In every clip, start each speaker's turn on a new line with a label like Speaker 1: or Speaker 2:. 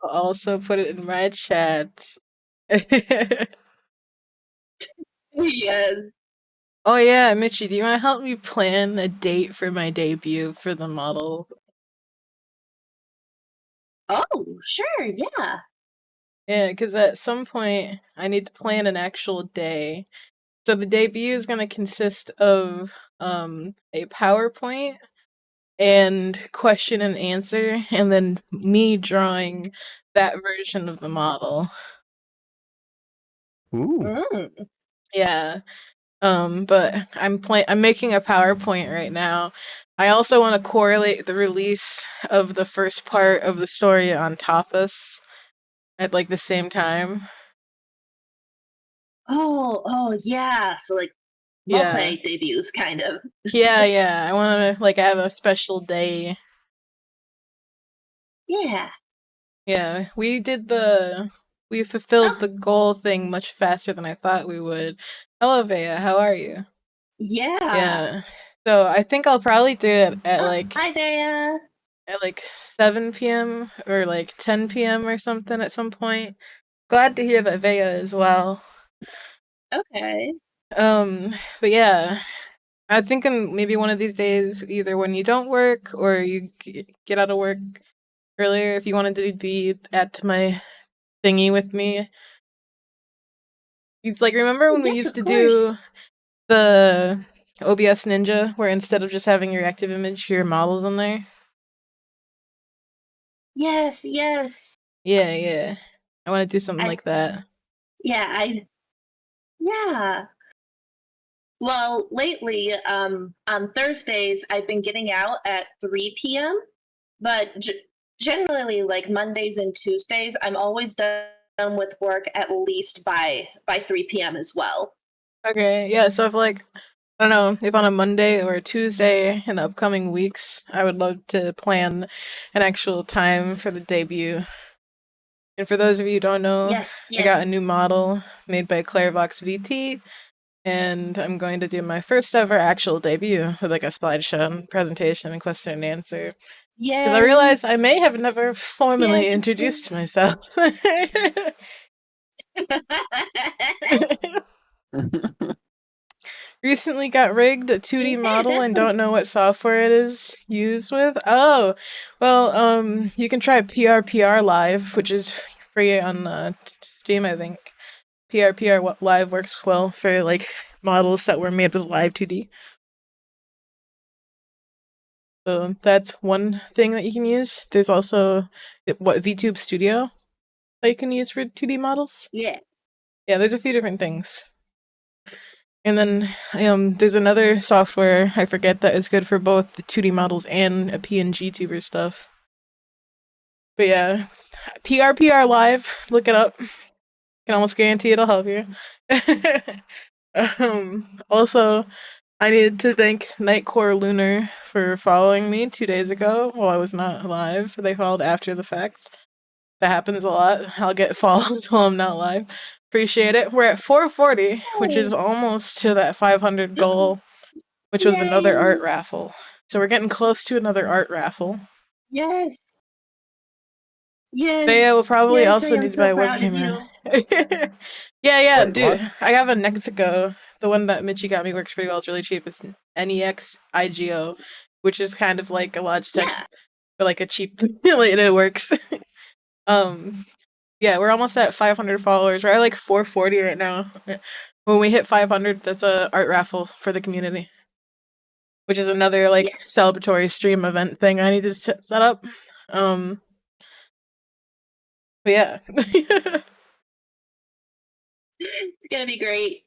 Speaker 1: I'll also put it in my chat.
Speaker 2: Yes.
Speaker 1: Oh yeah, Mitchie, do you want to help me plan a date for my debut for the model?
Speaker 2: Oh, sure, yeah.
Speaker 1: Yeah, because at some point I need to plan an actual day. So the debut is going to consist of a PowerPoint and question and answer, and then me drawing that version of the model.
Speaker 3: Ooh.
Speaker 2: Mm.
Speaker 1: Yeah. But I'm making a PowerPoint right now. I also want to correlate the release of the first part of the story on Tapas at like the same time.
Speaker 2: Oh, yeah. So like
Speaker 1: Yeah.
Speaker 2: multi debuts, kind of.
Speaker 1: Yeah. I want to like have a special day.
Speaker 2: Yeah.
Speaker 1: Yeah, we fulfilled
Speaker 2: Oh,
Speaker 1: the goal thing much faster than I thought we would. Hello, Vea, how are you?
Speaker 2: yeah.
Speaker 1: Yeah. So I think I'll probably do it
Speaker 2: Oh, hi there.
Speaker 1: at like 7 p.m. or like 10 p.m. or something at some point. Glad to hear that Vea as well.
Speaker 2: Okay.
Speaker 1: But yeah, I'm thinking maybe one of these days, either when you don't work or you get out of work earlier, if you wanted to be at my thingy with me. It's like, remember
Speaker 2: Oh,
Speaker 1: when we
Speaker 2: yes,
Speaker 1: used
Speaker 2: of
Speaker 1: to do
Speaker 2: course.
Speaker 1: the OBS Ninja, where instead of just having your active image, your models in there?
Speaker 2: Yes, yes.
Speaker 1: Yeah. I want to do something
Speaker 2: I
Speaker 1: like that.
Speaker 2: yeah, I yeah. Well, lately, on Thursdays, I've been getting out at 3 p.m., but generally, like Mondays and Tuesdays, I'm always done with work at least by 3 p.m. as well.
Speaker 1: Okay, yeah, so if like, I don't know, if on a Monday or a Tuesday in the upcoming weeks, I would love to plan an actual time for the debut. And for those of you who don't know,
Speaker 2: Yes,
Speaker 1: I got a
Speaker 2: yes,
Speaker 1: new model made by Clairvox VT, and I'm going to do my first ever actual debut with like a slideshow and presentation and question and answer. Because I
Speaker 2: yes,
Speaker 1: realized I may have never
Speaker 2: yes.
Speaker 1: formally introduced myself. Recently got rigged a 2D model and don't know what software it is used with. Oh, well, you can try PRPR Live, which is free on Steam, I think. PRPR Live works well for like models that were made with Live 2D. So that's one thing that you can use. There's also VTube Studio that you can use for 2D models.
Speaker 2: Yeah.
Speaker 1: Yeah, there's a few different things. And then there's another software I forget that is good for both the 2D models and a PNG tuber stuff. But yeah, PRPR Live, look it up. Can almost guarantee it'll help you. Also, I needed to thank Nightcore Lunar for following me 2 days ago while I was not live. They followed after the fact. That happens a lot. I'll get followed while I'm not live. Appreciate it. We're at 440, which is
Speaker 2: Oh,
Speaker 1: almost to that 500 goal, which was another art
Speaker 2: yay!
Speaker 1: raffle. So we're getting close to another art raffle.
Speaker 2: Yes,
Speaker 1: Bea will
Speaker 2: yes,
Speaker 1: probably
Speaker 2: yes. I
Speaker 1: also
Speaker 2: am
Speaker 1: need to
Speaker 2: so
Speaker 1: buy a
Speaker 2: proud of
Speaker 1: webcam.
Speaker 2: you.
Speaker 1: Yeah,
Speaker 3: Wait, what?
Speaker 1: dude. I have a Nexago. The one that Mitchie got me works pretty well. It's really cheap. It's NEX IGO, which is kind of like a Logitech,
Speaker 2: Yeah.
Speaker 1: but like a cheap, and it works. Um, yeah, we're almost at 500 followers. We're at like 440 right now. When we hit 500, that's a art raffle for the community, which is another like
Speaker 2: Yes.
Speaker 1: celebratory stream event thing I need to set up. Um, but yeah,
Speaker 2: It's gonna be great.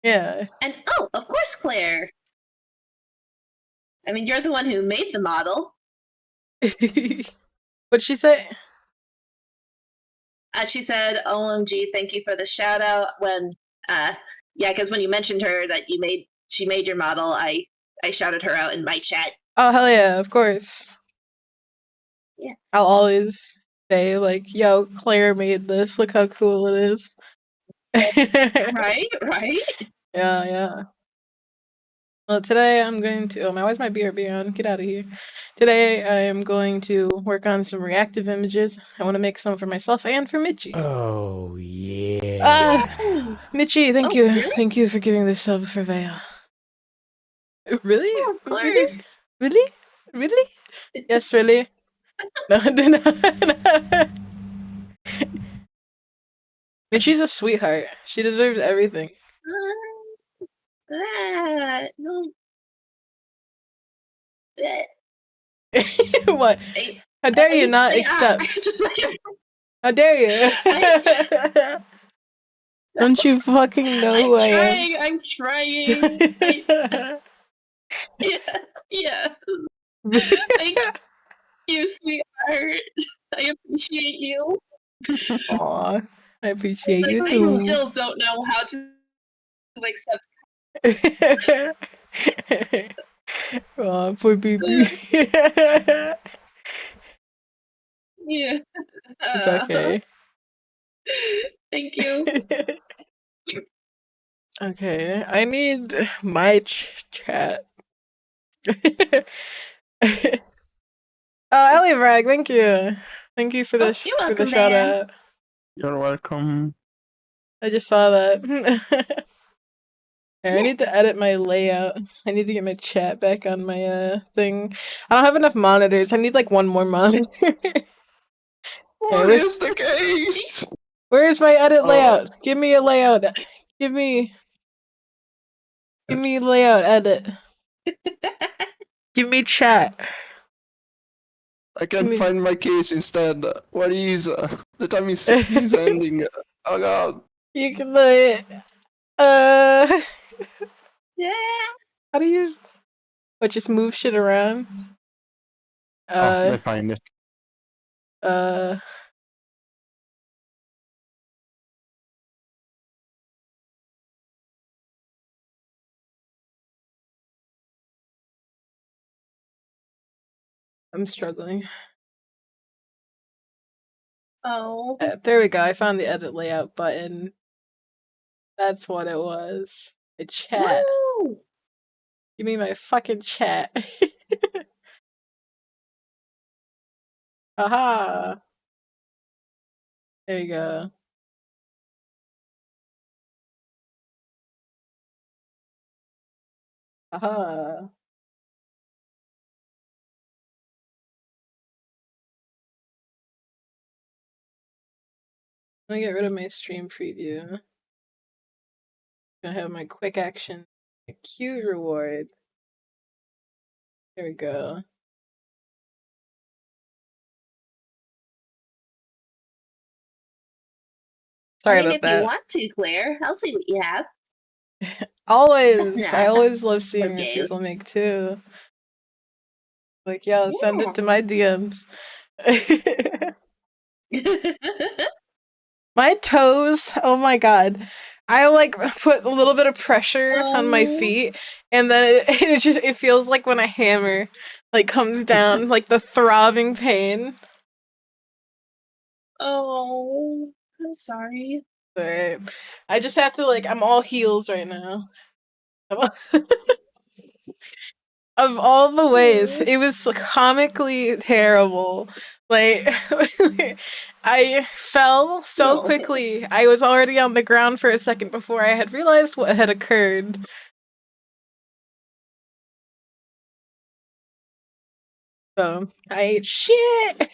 Speaker 1: yeah.
Speaker 2: And oh, of course, Claire. I mean, you're the one who made the model.
Speaker 1: What'd she say?
Speaker 2: She said, "OMG, thank you for the shout out." Uh, yeah, because when you mentioned her that she made your model, I shouted her out in my chat.
Speaker 1: Oh hell yeah, of course.
Speaker 2: Yeah.
Speaker 1: I'll always say like, "Yo, Claire made this. Look how cool it is."
Speaker 2: Right. Right.
Speaker 1: Yeah. Well, today I'm going to. Oh my, why's my BRB on? Get out of here. Today I am going to work on some reactive images. I want to make some for myself and for Mitchie.
Speaker 3: Oh
Speaker 2: Yay!
Speaker 1: Mitchie, thank
Speaker 2: Oh,
Speaker 1: you.
Speaker 2: really?
Speaker 1: Thank you for giving this sub for Vale. Really?
Speaker 2: Oh, of
Speaker 1: Really?
Speaker 2: course.
Speaker 1: Really? Really? Yes, really. No, no. Mitchie's a sweetheart. She deserves everything.
Speaker 2: No.
Speaker 1: What?
Speaker 2: I,
Speaker 1: How dare
Speaker 2: I
Speaker 1: you
Speaker 2: didn't
Speaker 1: not
Speaker 2: say
Speaker 1: accept?
Speaker 2: just like
Speaker 1: How dare
Speaker 2: I.
Speaker 1: you? Don't you fucking know who I am?
Speaker 2: I'm trying. Yeah, yeah. Thank you, sweetheart. I appreciate you.
Speaker 1: Aw, I appreciate
Speaker 2: Like,
Speaker 1: you
Speaker 2: I
Speaker 1: too.
Speaker 2: still don't know how to accept.
Speaker 1: Aw, poor baby.
Speaker 2: Yeah.
Speaker 1: It's okay.
Speaker 2: Thank you.
Speaker 1: Okay, I need my chat. Ellie Bragg, thank you. Thank you for
Speaker 2: Oh, you're
Speaker 1: for the
Speaker 2: welcome,
Speaker 1: shout
Speaker 2: man.
Speaker 1: out.
Speaker 3: You're welcome.
Speaker 1: I just saw that. I need to edit my layout. I need to get my chat back on my thing. I don't have enough monitors. I need like one more monitor.
Speaker 3: What is the case?
Speaker 1: Where's my edit
Speaker 3: Oh,
Speaker 1: layout? Give me a layout. Give me layout edit. Give me chat.
Speaker 3: I can't
Speaker 1: Give me
Speaker 3: find my case instead. What is the time is ending? Oh god.
Speaker 1: you can uh
Speaker 2: Yeah.
Speaker 1: how do you just move shit around?
Speaker 3: Oh,
Speaker 1: Uh
Speaker 3: I find it.
Speaker 1: uh I'm struggling.
Speaker 2: Oh.
Speaker 1: There we go. I found the edit layout button. That's what it was. A chat.
Speaker 2: Woo!
Speaker 1: Give me my fucking chat. Aha. There you go. Aha. Let me get rid of my stream preview. Gonna have my quick action. A cute reward. There we go.
Speaker 2: I
Speaker 1: Sorry
Speaker 2: mean,
Speaker 1: about
Speaker 2: if you
Speaker 1: that.
Speaker 2: want to, Claire, I'll see what you have.
Speaker 1: Always. I
Speaker 2: Nah.
Speaker 1: always love seeing what
Speaker 2: Okay.
Speaker 1: people make too. Like, yeah, send
Speaker 2: Yeah.
Speaker 1: it to my DMs. My toes, oh my god. I like put a little bit of pressure on my
Speaker 2: Oh.
Speaker 1: feet, and then it feels like when a hammer like comes down, like the throbbing pain.
Speaker 2: Oh. I'm sorry.
Speaker 1: Alright. I just have to like I'm all heels right now. Of all the ways,
Speaker 2: Oh.
Speaker 1: it was comically terrible. Like I fell so
Speaker 2: No.
Speaker 1: quickly. I was already on the ground for a second before I had realized what had occurred. So I ate shit.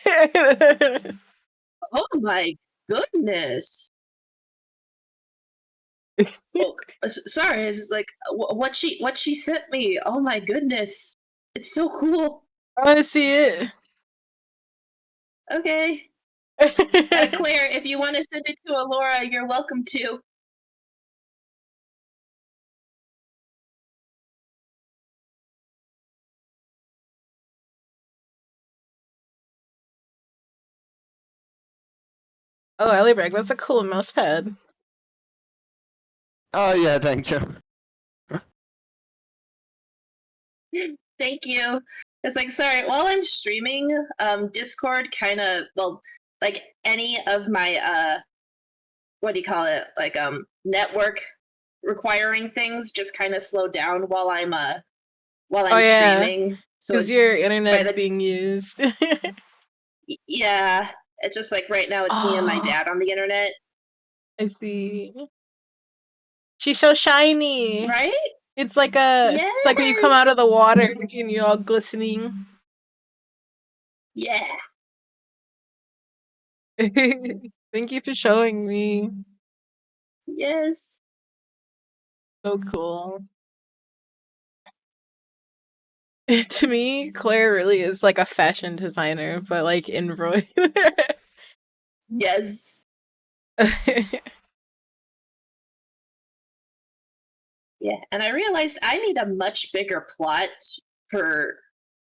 Speaker 2: Oh my goodness. Oh, sorry. It's just like what she sent me. Oh my goodness. It's so cool.
Speaker 1: I want to see it.
Speaker 2: Okay. Claire, if you want to send it to Alora, you're welcome to.
Speaker 1: Oh, Ellie Bragg, that's a cool mouse pad.
Speaker 3: Oh yeah, thank you.
Speaker 2: Thank you. It's like, sorry, while I'm streaming, Discord kind of, well, like any of my, what do you call it? Like, network requiring things just kind of slowed down while I'm
Speaker 1: Oh yeah,
Speaker 2: streaming. So
Speaker 1: because your
Speaker 2: by
Speaker 1: internet's
Speaker 2: the
Speaker 1: being used.
Speaker 2: yeah, it's just like right now it's me and my
Speaker 1: Oh,
Speaker 2: dad on the internet,
Speaker 1: I see. She's so shiny.
Speaker 2: right?
Speaker 1: It's like when you come
Speaker 2: Yes,
Speaker 1: out of the water and you're all glistening.
Speaker 2: yeah,
Speaker 1: Thank you for showing me.
Speaker 2: yes,
Speaker 1: So cool. To me, Claire really is like a fashion designer, but like in Roy.
Speaker 2: yes, yeah. And I realized I need a much bigger plot for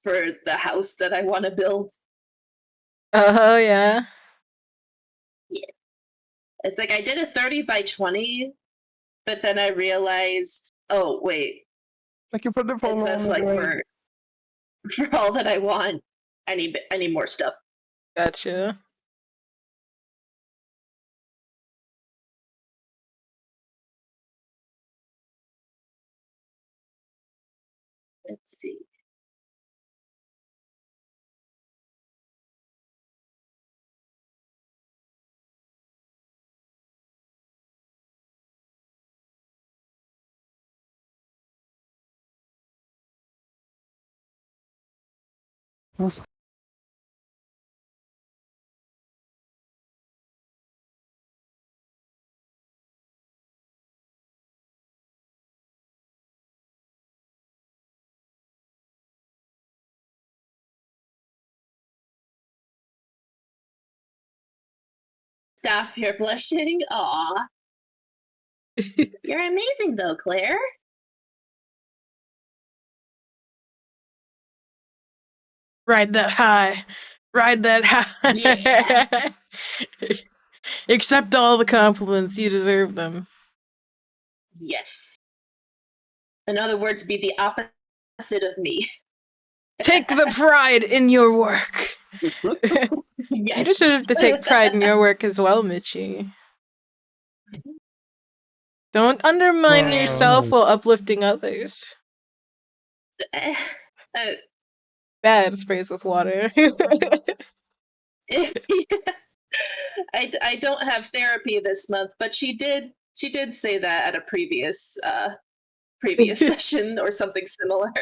Speaker 2: for the house that I want to build.
Speaker 1: Oh yeah.
Speaker 2: Yeah. It's like I did a 30 by 20, but then I realized, oh wait,
Speaker 3: Thank you for the
Speaker 2: it
Speaker 3: follow,
Speaker 2: says like
Speaker 3: Miguel.
Speaker 2: for all that I want, I need more stuff.
Speaker 1: Gotcha.
Speaker 2: Let's see. Stop your blushing. Aw. You're amazing though, Claire.
Speaker 1: Ride that high. Ride that
Speaker 2: Yeah.
Speaker 1: high. Accept all the compliments. You deserve them.
Speaker 2: Yes. In other words, be the opposite of me.
Speaker 1: Take the pride in your work. You
Speaker 2: Yes.
Speaker 1: deserve to take pride in your work as well, Mitchie. Don't undermine yourself while uplifting others.
Speaker 2: Uh,
Speaker 1: Bad sprays with water.
Speaker 2: I don't have therapy this month, but she did say that at a previous session or something similar.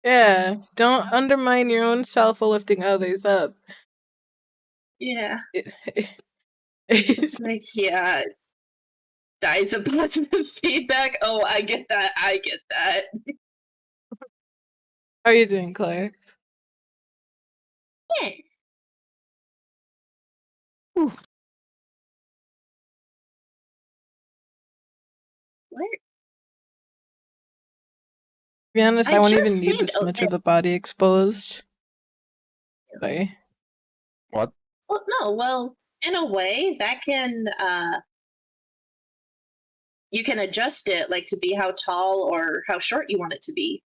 Speaker 1: Yeah, don't undermine your own self while lifting others up.
Speaker 2: Yeah. Like, yeah, dies of positive feedback. Oh, I get that. I get that.
Speaker 1: How are you doing, Claire?
Speaker 2: Yeah. Where?
Speaker 1: To be honest, I
Speaker 2: I
Speaker 1: won't even
Speaker 2: just
Speaker 1: need
Speaker 2: saved.
Speaker 1: this
Speaker 2: Oh,
Speaker 1: much of the body exposed. Sorry.
Speaker 3: What?
Speaker 2: well, no. Well, in a way, that can you can adjust it like to be how tall or how short you want it to be.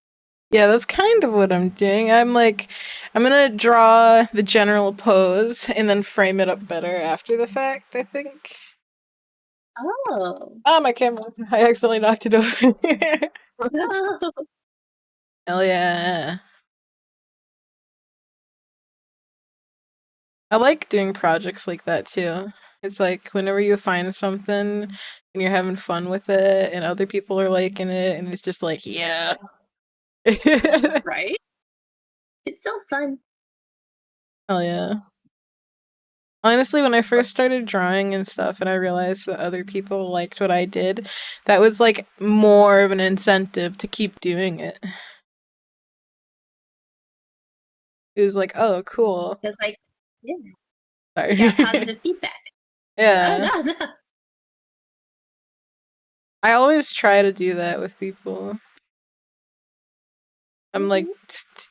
Speaker 1: Yeah, that's kind of what I'm doing. I'm gonna draw the general pose and then frame it up better after the fact, I think.
Speaker 2: Oh.
Speaker 1: Ah, my camera. I accidentally knocked it over.
Speaker 2: No.
Speaker 1: Hell yeah. I like doing projects like that too. It's like whenever you find something and you're having fun with it and other people are liking it and it's just like, yeah.
Speaker 2: Right? It's so fun.
Speaker 1: Hell yeah. Honestly, when I first started drawing and stuff and I realized that other people liked what I did, that was like more of an incentive to keep doing it. It was like, oh, cool.
Speaker 2: It's like, yeah,
Speaker 1: Sorry.
Speaker 2: you got positive feedback. Oh
Speaker 1: Yeah.
Speaker 2: no, no.
Speaker 1: I always try to do that with people. I'm like,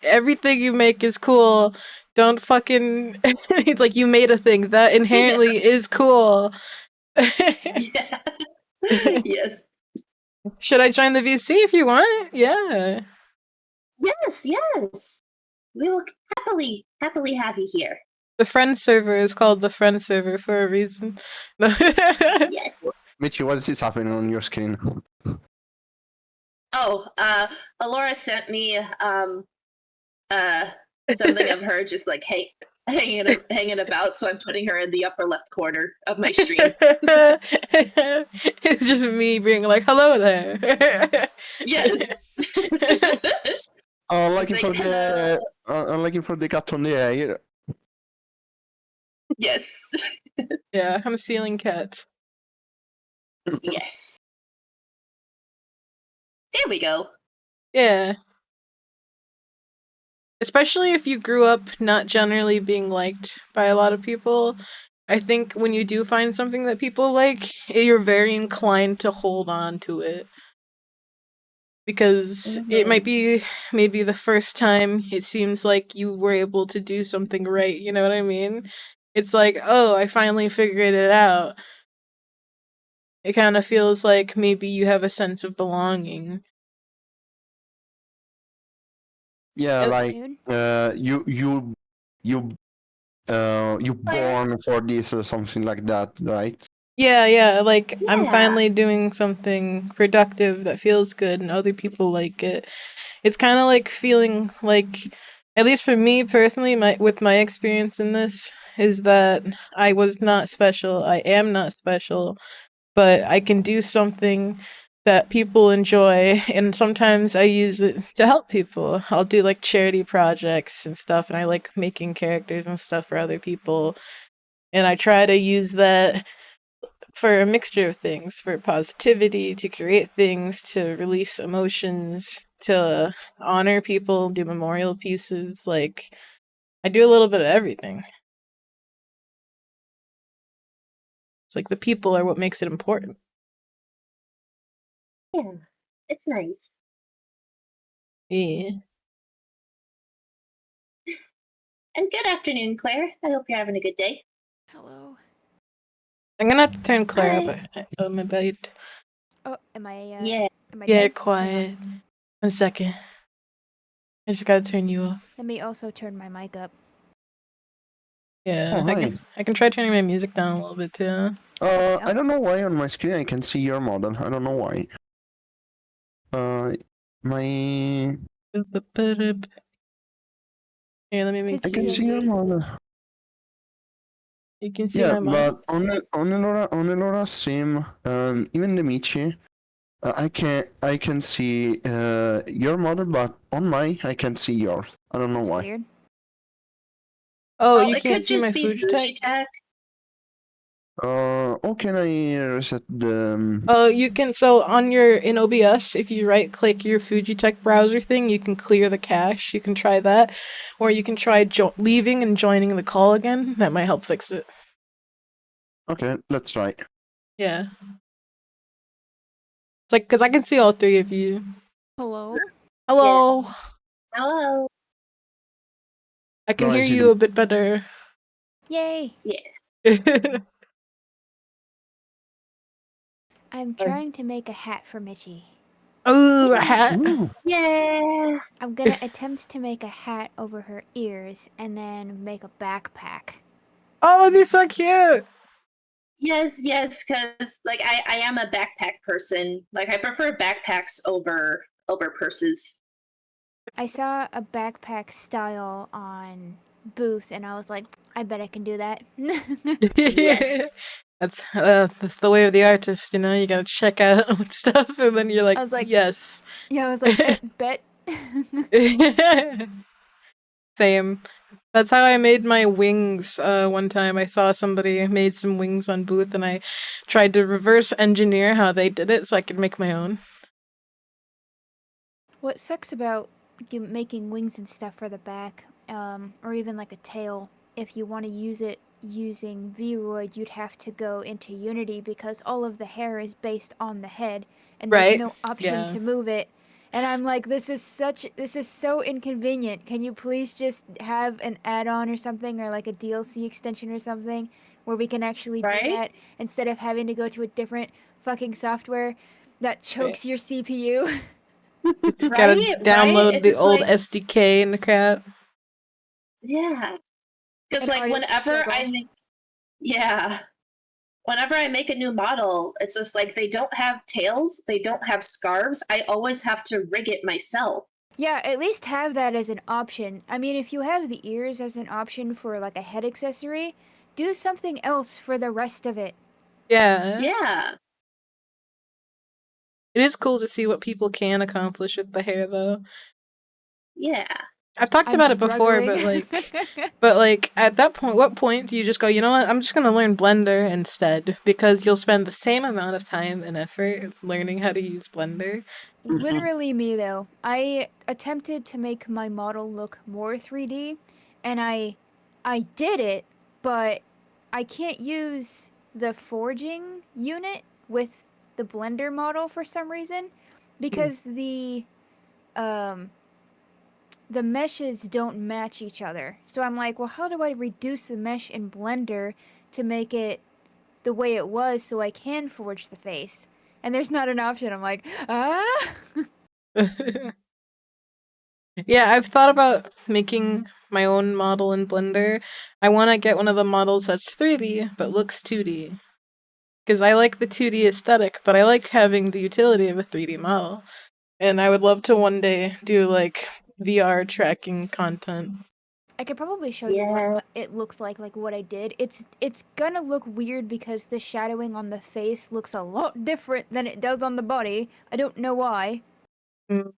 Speaker 1: everything you make is cool. Don't fucking. It's like you made a thing that inherently is cool.
Speaker 2: Yeah. Yes.
Speaker 1: Should I join the VC if you want? Yeah.
Speaker 2: Yes, yes. We will happily have you here.
Speaker 1: The friend server is called the friend server for a reason.
Speaker 2: Yes.
Speaker 3: Michi, what is happening on your screen?
Speaker 2: Oh, Alora sent me something of her just like hanging about, so I'm putting her in the upper left corner of my stream.
Speaker 1: It's just me being like, "Hello there."
Speaker 2: Yes.
Speaker 3: Looking
Speaker 2: It's
Speaker 3: for
Speaker 2: like, hello.
Speaker 3: looking for the cat on the air.
Speaker 2: Yes.
Speaker 1: Yeah, I'm stealing cat.
Speaker 2: Yes. There we go.
Speaker 1: Yeah. Especially if you grew up not generally being liked by a lot of people. I think when you do find something that people like, you're very inclined to hold on to it. Because it might be maybe the first time it seems like you were able to do something right, you know what I mean? It's like, oh, I finally figured it out. It kind of feels like maybe you have a sense of belonging.
Speaker 3: Yeah,
Speaker 1: Uh,
Speaker 3: like you
Speaker 2: Claire?
Speaker 3: born for this or something like that, right?
Speaker 1: Yeah, like I'm
Speaker 2: Yeah.
Speaker 1: finally doing something productive that feels good and other people like it. It's kind of like feeling like, at least for me personally, with my experience in this, is that I was not special. I am not special, but I can do something that people enjoy, and sometimes I use it to help people. I'll do like charity projects and stuff, and I like making characters and stuff for other people. And I try to use that for a mixture of things, for positivity, to create things, to release emotions, to honor people, do memorial pieces. Like, I do a little bit of everything. It's like the people are what makes it important.
Speaker 2: Yeah. It's nice.
Speaker 1: Yeah.
Speaker 2: And good afternoon, Claire. I hope you're having a good day.
Speaker 4: Hello.
Speaker 1: I'm gonna have to turn Claire
Speaker 2: Hi.
Speaker 1: up a bit.
Speaker 4: Oh, am I?
Speaker 2: Yeah.
Speaker 4: Am I
Speaker 1: Yeah,
Speaker 4: dead?
Speaker 1: quiet. 1 second. I just gotta turn you off.
Speaker 4: Let me also turn my mic up.
Speaker 1: Yeah,
Speaker 3: Oh, hi.
Speaker 1: I can try turning my music down a little bit too.
Speaker 3: I don't know why on my screen I can see your model. I don't know why. My
Speaker 1: Here, let me make
Speaker 4: Cause
Speaker 3: I can see your
Speaker 4: TNT.
Speaker 3: model.
Speaker 1: You can see
Speaker 3: Yeah,
Speaker 1: my model.
Speaker 3: but on Elora stream, even the Michi, I can see your model, but on my I can see yours. I don't know
Speaker 4: That's
Speaker 3: why.
Speaker 4: weird.
Speaker 1: Oh,
Speaker 2: Well,
Speaker 1: you
Speaker 2: it
Speaker 1: can't
Speaker 2: could
Speaker 1: see my
Speaker 2: just be
Speaker 1: Fujitech?
Speaker 2: Fujitech.
Speaker 3: Oh, can I reset the?
Speaker 1: Oh, you can. So on your in OBS, if you right click your Fujitech browser thing, you can clear the cache. You can try that, or you can try leaving and joining the call again. That might help fix it.
Speaker 3: Okay, let's try.
Speaker 1: Yeah, it's like because I can see all three of you.
Speaker 4: Hello.
Speaker 1: Hello,
Speaker 2: Hello.
Speaker 1: I can
Speaker 3: No, I
Speaker 1: hear
Speaker 3: see
Speaker 1: you a bit better.
Speaker 4: Yay!
Speaker 2: Yeah.
Speaker 4: I'm trying to make a hat for Mitchie.
Speaker 1: Ooh, a hat.
Speaker 3: Ooh.
Speaker 2: Yeah.
Speaker 4: I'm gonna attempt to make a hat over her ears and then make a backpack.
Speaker 1: Oh, that'd be so cute.
Speaker 2: Yes, because like I am a backpack person. Like I prefer backpacks over purses.
Speaker 4: I saw a backpack style on Booth and I was like, I bet I can do that.
Speaker 2: Yes.
Speaker 1: That's the way of the artist, you know. You gotta check out stuff, and then you're like,
Speaker 4: I was like,
Speaker 1: yes.
Speaker 4: yeah, I was like, bet.
Speaker 1: Same. That's how I made my wings. One time I saw somebody made some wings on Booth, and I tried to reverse engineer how they did it so I could make my own.
Speaker 4: What sucks about making wings and stuff for the back, or even like a tail, if you want to use it using Vroid, you'd have to go into Unity because all of the hair is based on the head, and there's
Speaker 1: Right?
Speaker 4: no option
Speaker 1: Yeah.
Speaker 4: to move it. And I'm like, this is so inconvenient. Can you please just have an add-on or something, or like a DLC extension or something, where we can actually do
Speaker 2: Right?
Speaker 4: that instead of having to go to a different fucking software that
Speaker 1: Right.
Speaker 4: chokes your CPU?
Speaker 1: Gotta
Speaker 2: Right?
Speaker 1: download
Speaker 2: It's
Speaker 1: the
Speaker 2: just
Speaker 1: old
Speaker 2: like
Speaker 1: SDK and the crap.
Speaker 2: yeah. Because
Speaker 4: An
Speaker 2: like
Speaker 4: artist's
Speaker 2: whenever
Speaker 4: struggle.
Speaker 2: I make yeah. whenever I make a new model, it's just like they don't have tails, they don't have scarves. I always have to rig it myself.
Speaker 4: Yeah, at least have that as an option. I mean, if you have the ears as an option for like a head accessory, do something else for the rest of it.
Speaker 1: Yeah.
Speaker 2: Yeah.
Speaker 1: It is cool to see what people can accomplish with the hair, though.
Speaker 2: Yeah.
Speaker 1: I've talked
Speaker 4: I'm
Speaker 1: about it before,
Speaker 4: struggling.
Speaker 1: but like at that point, what point do you just go, you know what? I'm just gonna learn Blender instead because you'll spend the same amount of time and effort learning how to use Blender.
Speaker 4: Literally me though. I attempted to make my model look more 3D and I did it, but I can't use the forging unit with the Blender model for some reason because um the meshes don't match each other. So I'm like, well, how do I reduce the mesh in Blender to make it the way it was so I can forge the face? And there's not an option. I'm like, ah.
Speaker 1: Yeah, I've thought about making my own model in Blender. I want to get one of the models that's 3D but looks 2D. Because I like the 2D aesthetic, but I like having the utility of a 3D model. And I would love to one day do like VR tracking content.
Speaker 4: I could probably show you what
Speaker 2: Yeah.
Speaker 4: it looks like what I did. It's gonna look weird because the shadowing on the face looks a lot different than it does on the body. I don't know why.
Speaker 1: Mm.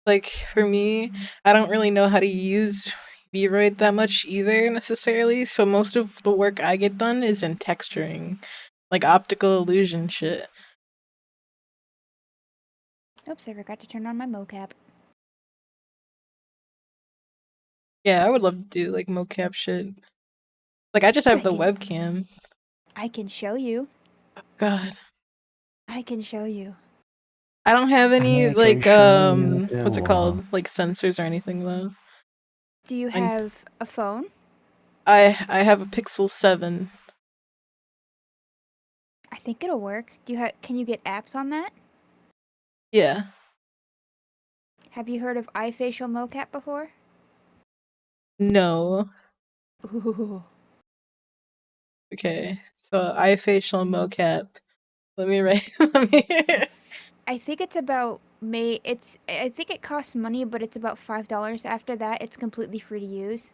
Speaker 1: Like for me, I don't really know how to use Vroid that much either necessarily, so most of the work I get done is in texturing, like optical illusion shit.
Speaker 4: Oops, I forgot to turn on my mocap.
Speaker 1: Yeah, I would love to do like mocap shit. Like I just have the
Speaker 4: can-
Speaker 1: webcam.
Speaker 4: I can show you.
Speaker 1: God.
Speaker 4: I can show you.
Speaker 1: I don't have any
Speaker 3: I can
Speaker 1: like
Speaker 3: show you the
Speaker 1: what's it
Speaker 3: wall.
Speaker 1: called? Like sensors or anything though.
Speaker 4: Do you
Speaker 1: I
Speaker 4: have a phone?
Speaker 1: I have a Pixel 7.
Speaker 4: I think it'll work. Can you get apps on that?
Speaker 1: Yeah.
Speaker 4: Have you heard of iFacial mocap before?
Speaker 1: No.
Speaker 4: Ooh.
Speaker 1: Okay. So iFacial mocap. Let me write let me
Speaker 4: I think it's about I think it costs money, but it's about $5. After that, it's completely free to use.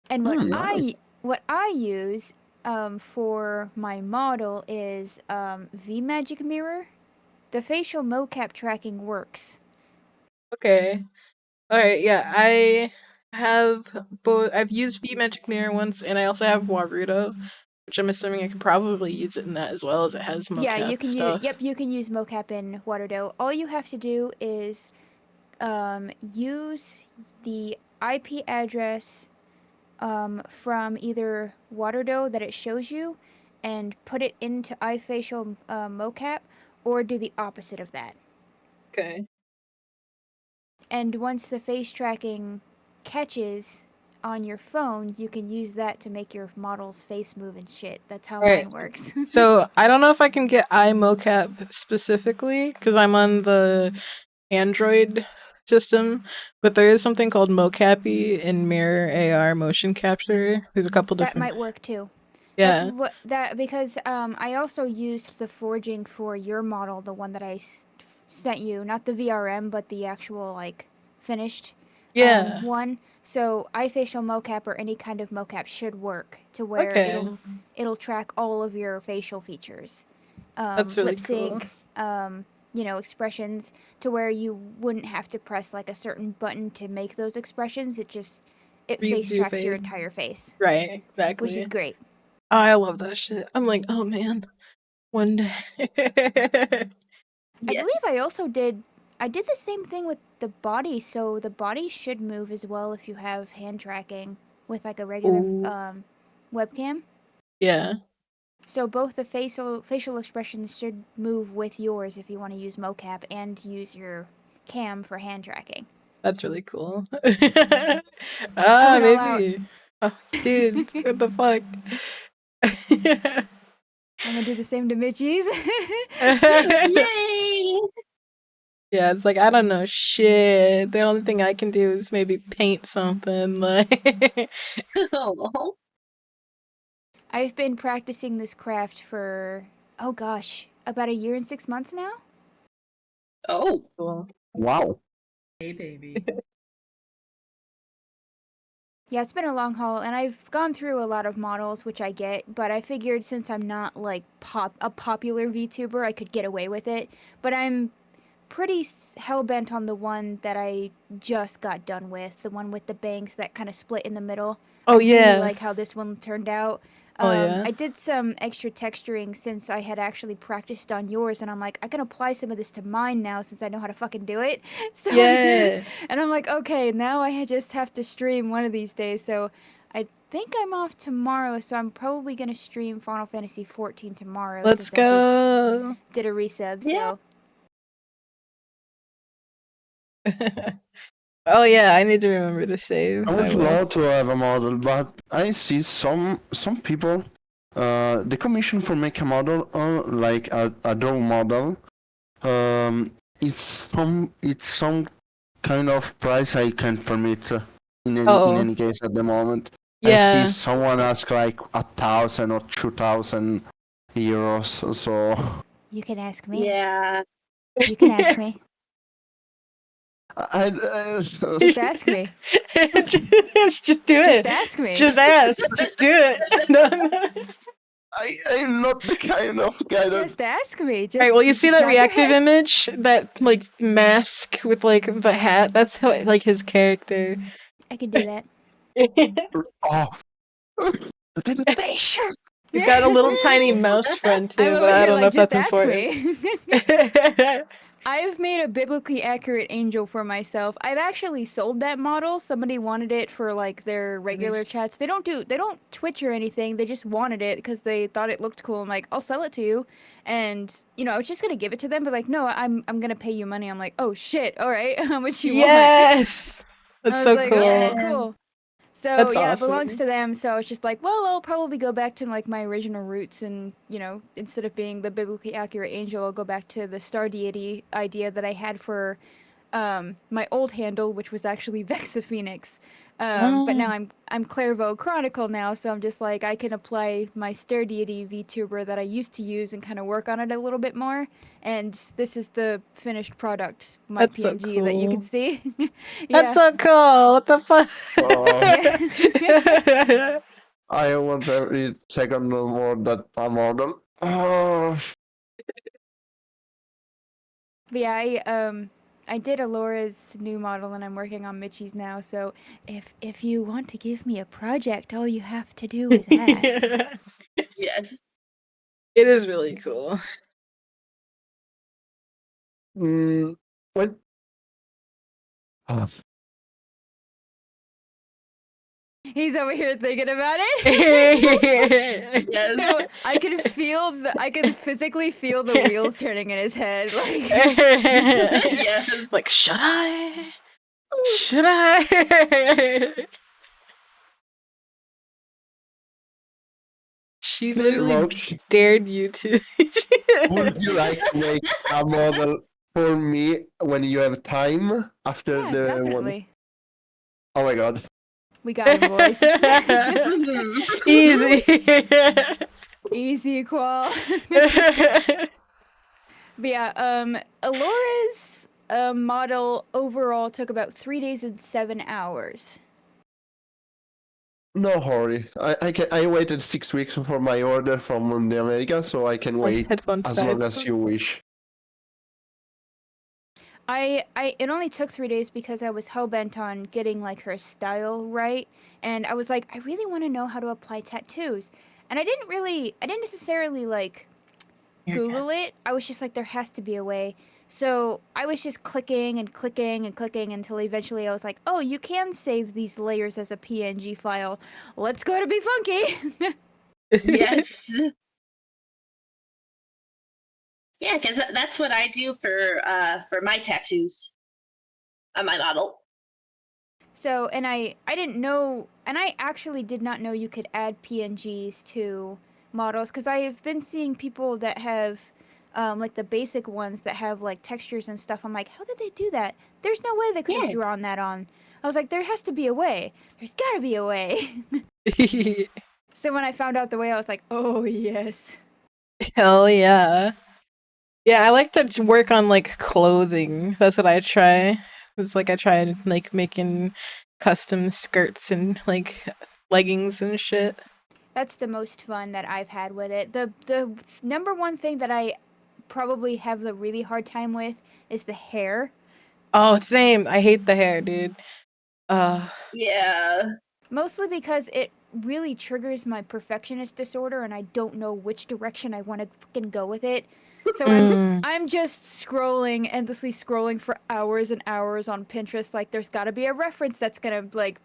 Speaker 4: And
Speaker 3: Nice.
Speaker 4: what I use for my model is Magic Mirror. The facial mocap tracking works.
Speaker 1: Okay. Alright, yeah, I have both. I've used Magic Mirror once, and I also have Warudo, which I'm assuming I could probably use it in that as well as it has
Speaker 4: Yeah, you
Speaker 1: mocap
Speaker 4: can use
Speaker 1: stuff.
Speaker 4: you can use mocap in Waterdo. All you have to do is use the IP address from either Waterdo that it shows you and put it into iFacial mocap, or do the opposite of that.
Speaker 1: Okay.
Speaker 4: And once the face tracking catches on your phone, you can use that to make your model's face move and shit. That's how
Speaker 1: Alright.
Speaker 4: mine works.
Speaker 1: So I don't know if I can get iMocap specifically because I'm on the Android system, but there is something called Mocappy in Mirror AR motion capture. There's a couple
Speaker 4: That
Speaker 1: different.
Speaker 4: might work too. That's
Speaker 1: Yeah.
Speaker 4: what that because I also used the forging for your model, the one that sent you, not the VRM, but the actual like finished
Speaker 1: Yeah.
Speaker 4: one. So iFacial mocap or any kind of mocap should work to where
Speaker 1: Okay.
Speaker 4: it'll track all of your facial features,
Speaker 1: That's really
Speaker 4: lip
Speaker 1: cool.
Speaker 4: sync, expressions, to where you wouldn't have to press like a certain button to make those expressions. It
Speaker 1: Reads
Speaker 4: face
Speaker 1: your
Speaker 4: tracks your
Speaker 1: face.
Speaker 4: entire face,
Speaker 1: Right,
Speaker 4: which is
Speaker 1: exactly.
Speaker 4: great.
Speaker 1: Oh, I love that shit. I'm like, oh man, one day.
Speaker 4: I
Speaker 2: Yes.
Speaker 4: believe I did the same thing with the body, so the body should move as well if you have hand tracking with like a regular
Speaker 1: Ooh.
Speaker 4: webcam.
Speaker 1: Yeah,
Speaker 4: So both the facial expressions should move with yours if you want to use mocap and use your cam for hand tracking.
Speaker 1: that's really cool.
Speaker 4: I
Speaker 1: Ah,
Speaker 4: went all out.
Speaker 1: maybe. Oh, dude, what the fuck?
Speaker 4: I'm gonna do the same to Mitchie's.
Speaker 2: Yay!
Speaker 1: Yeah, it's like I don't know shit. The only thing I can do is maybe paint something. Like,
Speaker 2: Oh.
Speaker 4: I've been practicing this craft for, oh gosh, about a year and 6 months now.
Speaker 2: Oh.
Speaker 1: cool.
Speaker 3: Wow.
Speaker 5: Hey, baby.
Speaker 4: Yeah, it's been a long haul, and I've gone through a lot of models, which I get, but I figured since I'm not like a popular VTuber, I could get away with it. But I'm pretty hell-bent on the one that I just got done with, the one with the bangs that kind of split in the middle. I
Speaker 1: Oh
Speaker 4: really
Speaker 1: yeah.
Speaker 4: like how this one turned out.
Speaker 1: Oh yeah.
Speaker 4: I did some extra texturing since I had actually practiced on yours, and I'm like, I can apply some of this to mine now since I know how to fucking do it. So I did,
Speaker 1: Yeah.
Speaker 4: and I'm like, okay, now I just have to stream one of these days. So I think I'm off tomorrow, so I'm probably gonna stream Final Fantasy 14 tomorrow
Speaker 1: Let's
Speaker 4: since I just
Speaker 1: go.
Speaker 4: did a resub.
Speaker 2: Yeah.
Speaker 4: So
Speaker 1: Oh yeah, I need to remember to save.
Speaker 3: I
Speaker 1: I
Speaker 3: would
Speaker 1: will.
Speaker 3: love to have a model, but I see some people, the commission for make a model, like a draw model, it's some kind of price I can't permit in
Speaker 1: Oh
Speaker 3: any case at the moment. I see
Speaker 1: yeah.
Speaker 3: someone ask like 1,000 or 2,000 euros, so
Speaker 4: you can ask me.
Speaker 2: Yeah.
Speaker 4: You can ask me.
Speaker 3: I
Speaker 4: Just ask me.
Speaker 1: Just do
Speaker 4: Just
Speaker 1: it.
Speaker 4: ask me.
Speaker 1: Just ask. Just do it. No, no.
Speaker 3: I'm not the kind of guy that
Speaker 4: Just ask me. Just,
Speaker 1: Alright, well you see
Speaker 4: just
Speaker 1: that
Speaker 4: nod your
Speaker 1: reactive
Speaker 4: head.
Speaker 1: image? That like mask with like the hat? That's how, like his character.
Speaker 4: I can do that.
Speaker 3: oh the temptation.
Speaker 1: He's got a little tiny mouse friend
Speaker 4: I'm
Speaker 1: too, but
Speaker 4: over
Speaker 1: I
Speaker 4: here
Speaker 1: don't know
Speaker 4: like,
Speaker 1: if that's
Speaker 4: just ask
Speaker 1: important.
Speaker 4: me. I've made a biblically accurate angel for myself. I've actually sold that model. Somebody wanted it for like their regular
Speaker 1: Nice.
Speaker 4: chats. They don't Twitch or anything. They just wanted it because they thought it looked cool. I'm like, I'll sell it to you. And I was just gonna give it to them, but like, no, I'm gonna pay you money. I'm like, oh shit, all right, how much you want?
Speaker 1: Yes! That's
Speaker 4: I was
Speaker 1: so
Speaker 4: like,
Speaker 1: cool.
Speaker 4: okay, cool. So
Speaker 1: That's
Speaker 4: yeah, it belongs
Speaker 1: awesome.
Speaker 4: to them. So I was just like, well, I'll probably go back to like my original roots, and instead of being the biblically accurate angel, I'll go back to the star deity idea that I had for my old handle, which was actually Vexa Phoenix. But now
Speaker 1: Oh,
Speaker 4: I'm Clairvo Chronicle now, so I'm just like I can apply my star deity VTuber that I used to use and kind of work on it a little bit more. And this is the finished product, my
Speaker 1: that's so
Speaker 4: PNG that you can
Speaker 1: cool.
Speaker 4: see.
Speaker 1: That's
Speaker 4: Yeah,
Speaker 1: so cool. What the fuck?
Speaker 3: Oh,
Speaker 4: yeah.
Speaker 3: I want every second more that a model. Oh,
Speaker 4: But yeah, I did Alora's new model and I'm working on Mitchie's now, so if you want to give me a project, all you have to do is ask.
Speaker 1: It
Speaker 2: Yes.
Speaker 1: is really cool.
Speaker 3: what?
Speaker 4: He's over here thinking about it.
Speaker 2: Yes.
Speaker 4: No, I can physically feel the wheels turning in his head. Like,
Speaker 2: Yes.
Speaker 1: Like, should I? Should I? She literally
Speaker 3: Look,
Speaker 1: dared you to.
Speaker 3: would you like to make a model for me when you have time after
Speaker 4: yeah,
Speaker 3: the one?
Speaker 4: definitely.
Speaker 3: Oh my god.
Speaker 4: We got him, boys.
Speaker 2: Mhm.
Speaker 1: Easy.
Speaker 4: Easy, Qual. But yeah, Alora's model overall took about 3 days and 7 hours.
Speaker 3: No hurry. I waited 6 weeks for my order from the America, so I can
Speaker 1: My
Speaker 3: wait
Speaker 1: headphones
Speaker 3: as
Speaker 1: died.
Speaker 3: long as you wish.
Speaker 4: It only took 3 days because I was hell bent on getting like her style right, and I was like, I really want to know how to apply tattoos, and I didn't necessarily like
Speaker 1: Here, cat.
Speaker 4: Google it. I was just like, there has to be a way. So I was just clicking and clicking and clicking until eventually I was like, oh, you can save these layers as a PNG file. Let's go to be funky.
Speaker 2: Yes. Yeah, because that's what I do for my tattoos on my model.
Speaker 4: So, and I didn't know, and I actually did not know you could add PNGs to models because I have been seeing people that have like the basic ones that have like textures and stuff. I'm like, how did they do that? There's no way they could have
Speaker 2: Yeah.
Speaker 4: drawn that on. I was like, there has to be a way. There's gotta be a way. So when I found out the way, I was like, oh yes.
Speaker 1: Hell yeah. Yeah, I like to work on like clothing. That's what I try. It's like I try like making custom skirts and like leggings and shit.
Speaker 4: That's the most fun that I've had with it. The number one thing that I probably have the really hard time with is the hair.
Speaker 1: Oh, same. I hate the hair, dude.
Speaker 2: Yeah.
Speaker 4: Mostly because it really triggers my perfectionist disorder and I don't know which direction I want to fucking go with it. So
Speaker 1: mm,
Speaker 4: I'm just scrolling, endlessly scrolling for hours and hours on Pinterest like there's got to be a reference that's going to like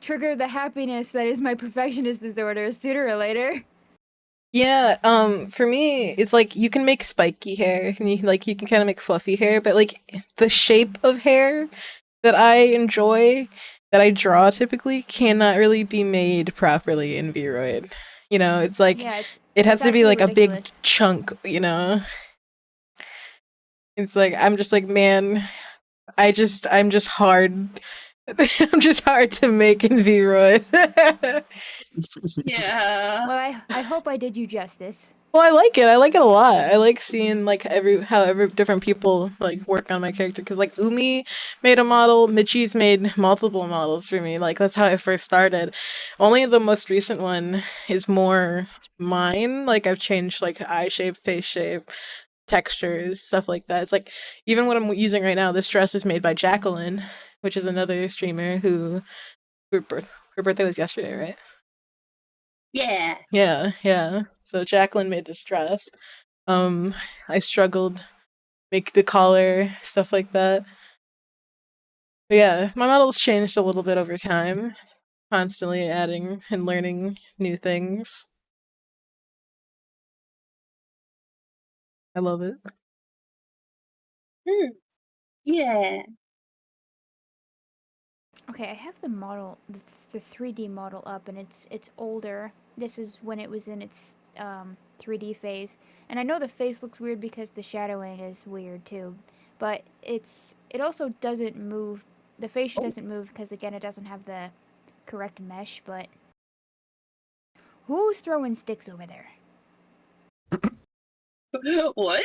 Speaker 4: trigger the happiness that is my perfectionist disorder sooner or later.
Speaker 1: yeah, for me, it's like you can make spiky hair and you can kind of make fluffy hair, but like the shape of hair that I enjoy, that I draw typically, cannot really be made properly in Vroid. You know, it's like
Speaker 4: Yeah,
Speaker 1: it has
Speaker 4: it's
Speaker 1: to be
Speaker 4: actually
Speaker 1: like a big
Speaker 4: ridiculous.
Speaker 1: chunk, you know? It's like I'm just like, man, I'm just hard. I'm just hard to make in Vroid.
Speaker 2: Yeah.
Speaker 4: Well, I hope I did you justice.
Speaker 1: Well, I like it. I like it a lot. I like seeing like every different people like work on my character because like Umi made a model, Michi's made multiple models for me. Like that's how I first started. Only the most recent one is more mine. Like I've changed like eye shape, face shape, textures, stuff like that. It's like even what I'm using right now. This dress is made by Jacqueline, which is another streamer who her birthday was yesterday, right?
Speaker 2: Yeah.
Speaker 1: Yeah, yeah. So Jacqueline made this dress. Um, I struggled make the collar, stuff like that. But yeah, my model's changed a little bit over time, constantly adding and learning new things. I love it.
Speaker 2: Hmm. Yeah.
Speaker 4: Okay, I have the model, the 3D model up, and it's older. This is when it was in its 3D phase, and I know the face looks weird because the shadowing is weird too, but it also doesn't move. The face doesn't move because again it doesn't have the correct mesh. But who's throwing sticks over there?
Speaker 2: What?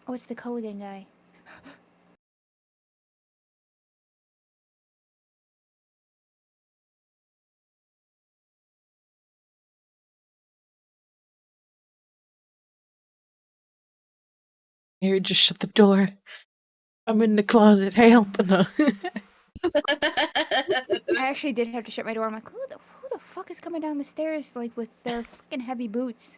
Speaker 4: Oh, it's the Culligan guy.
Speaker 1: Here, just shut the door. I'm in the closet. Help! No.
Speaker 4: I actually did have to shut my door. I'm like, who the fuck is coming down the stairs like with their fucking heavy boots?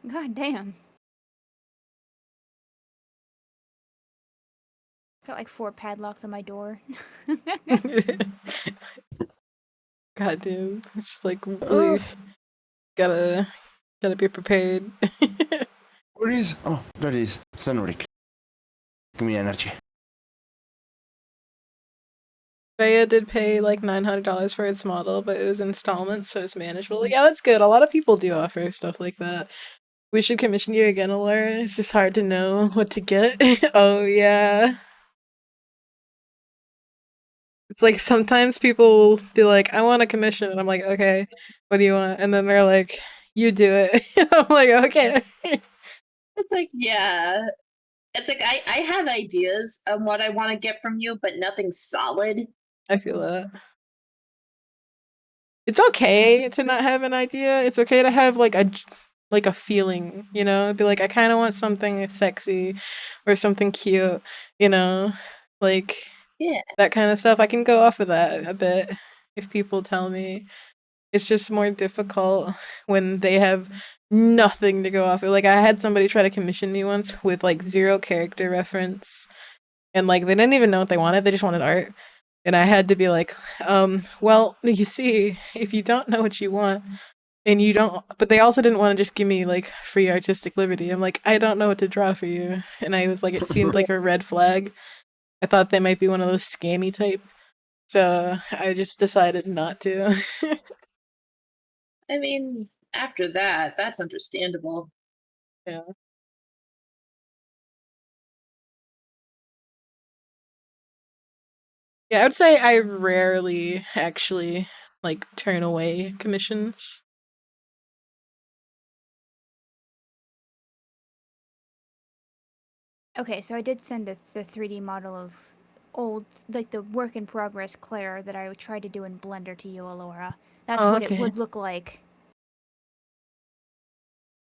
Speaker 4: God damn. Got like 4 padlocks on my door.
Speaker 1: Goddamn, it's just like really gotta be prepared.
Speaker 3: Where is? Oh, there it is. Senric. Give me energy.
Speaker 1: Freya did pay like $900 for its model, but it was installments, so it's manageable. Yeah, that's good. A lot of people do offer stuff like that. We should commission you again, Alora. It's just hard to know what to get. Oh, yeah. It's like sometimes people will be like, I want a commission. And I'm like, okay, what do you want? And then they're like, you do it. I'm like, okay.
Speaker 2: It's like, yeah. It's like I have ideas of what I want to get from you, but nothing solid.
Speaker 1: I feel that. It's okay to not have an idea. It's okay to have like a feeling, you know? Be like, I kind of want something sexy or something cute, you know? Like
Speaker 2: Yeah.
Speaker 1: that kind of stuff. I can go off of that a bit if people tell me. It's just more difficult when they have nothing to go off of. Like I had somebody try to commission me once with like zero character reference and like they didn't even know what they wanted. They just wanted art. And I had to be like, well, you see, if you don't know what you want and you don't, but they also didn't want to just give me like free artistic liberty. I'm like, I don't know what to draw for you. And I was like, it seemed like a red flag. I thought they might be one of those scammy type. So I just decided not to.
Speaker 2: I mean, after that, that's understandable.
Speaker 1: Yeah. Yeah, I would say I rarely actually like turn away commissions.
Speaker 4: Okay, so I did send the 3D model of old, like the work in progress Claire that I tried to do in Blender to you, Alora. That's
Speaker 1: Oh,
Speaker 4: what it
Speaker 1: okay.
Speaker 4: would look like.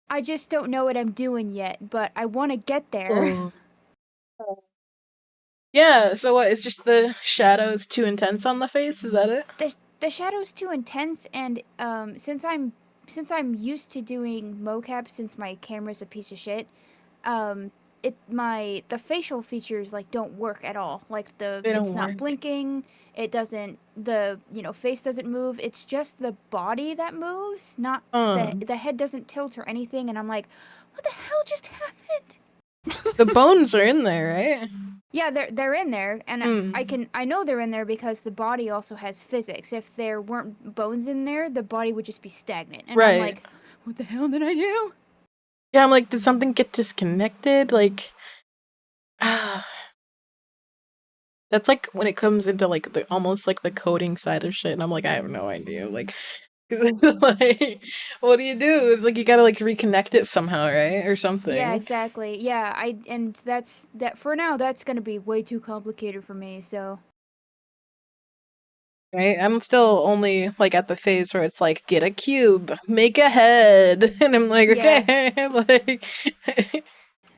Speaker 4: I just don't know what I'm doing yet, but I want to get there.
Speaker 1: Oh. Yeah, so what? It's just the shadows too intense on the face? Is that it?
Speaker 4: The shadow's too intense, and since I'm used to doing mocap since my camera's a piece of shit, um the facial features like don't work at all. Like
Speaker 1: They
Speaker 4: it's
Speaker 1: don't
Speaker 4: not
Speaker 1: work.
Speaker 4: blinking, it doesn't the face doesn't move. It's just the body that moves, not the head doesn't tilt or anything, and I'm like, what the hell just happened?
Speaker 1: The bones are in there, right?
Speaker 4: Yeah, they're in there, and
Speaker 1: Hmm.
Speaker 4: I know they're in there because the body also has physics. If there weren't bones in there, the body would just be stagnant. And I'm
Speaker 1: Right.
Speaker 4: like, what the hell did I do?
Speaker 1: Yeah, I'm like, did something get disconnected? Like, ah. That's like when it comes into like the almost like the coding side of shit, and I'm like, I have no idea. Like, like, what do you do? It's like you gotta like reconnect it somehow, right, or
Speaker 4: Yeah,
Speaker 1: something,
Speaker 4: exactly. Yeah, and that's that for now. That's gonna be way too complicated for me. So
Speaker 1: right? I'm still only like at the phase where it's like, get a cube, make a head, and I'm like,
Speaker 4: yeah.
Speaker 1: okay, like,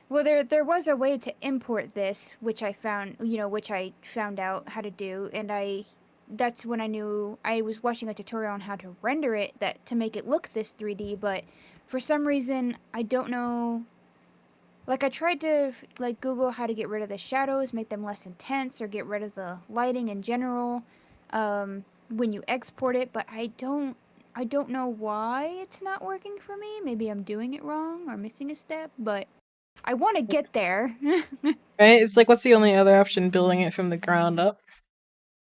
Speaker 4: Well, there was a way to import this, which I found, which I found out how to do, and that's when I knew I was watching a tutorial on how to render it that to make it look this 3D, but for some reason I don't know. Like I tried to like Google how to get rid of the shadows, make them less intense, or get rid of the lighting in general, when you export it, but I don't know why it's not working for me. Maybe I'm doing it wrong or missing a step, but I want to get there.
Speaker 1: right? It's like, what's the only other option? Building it from the ground up.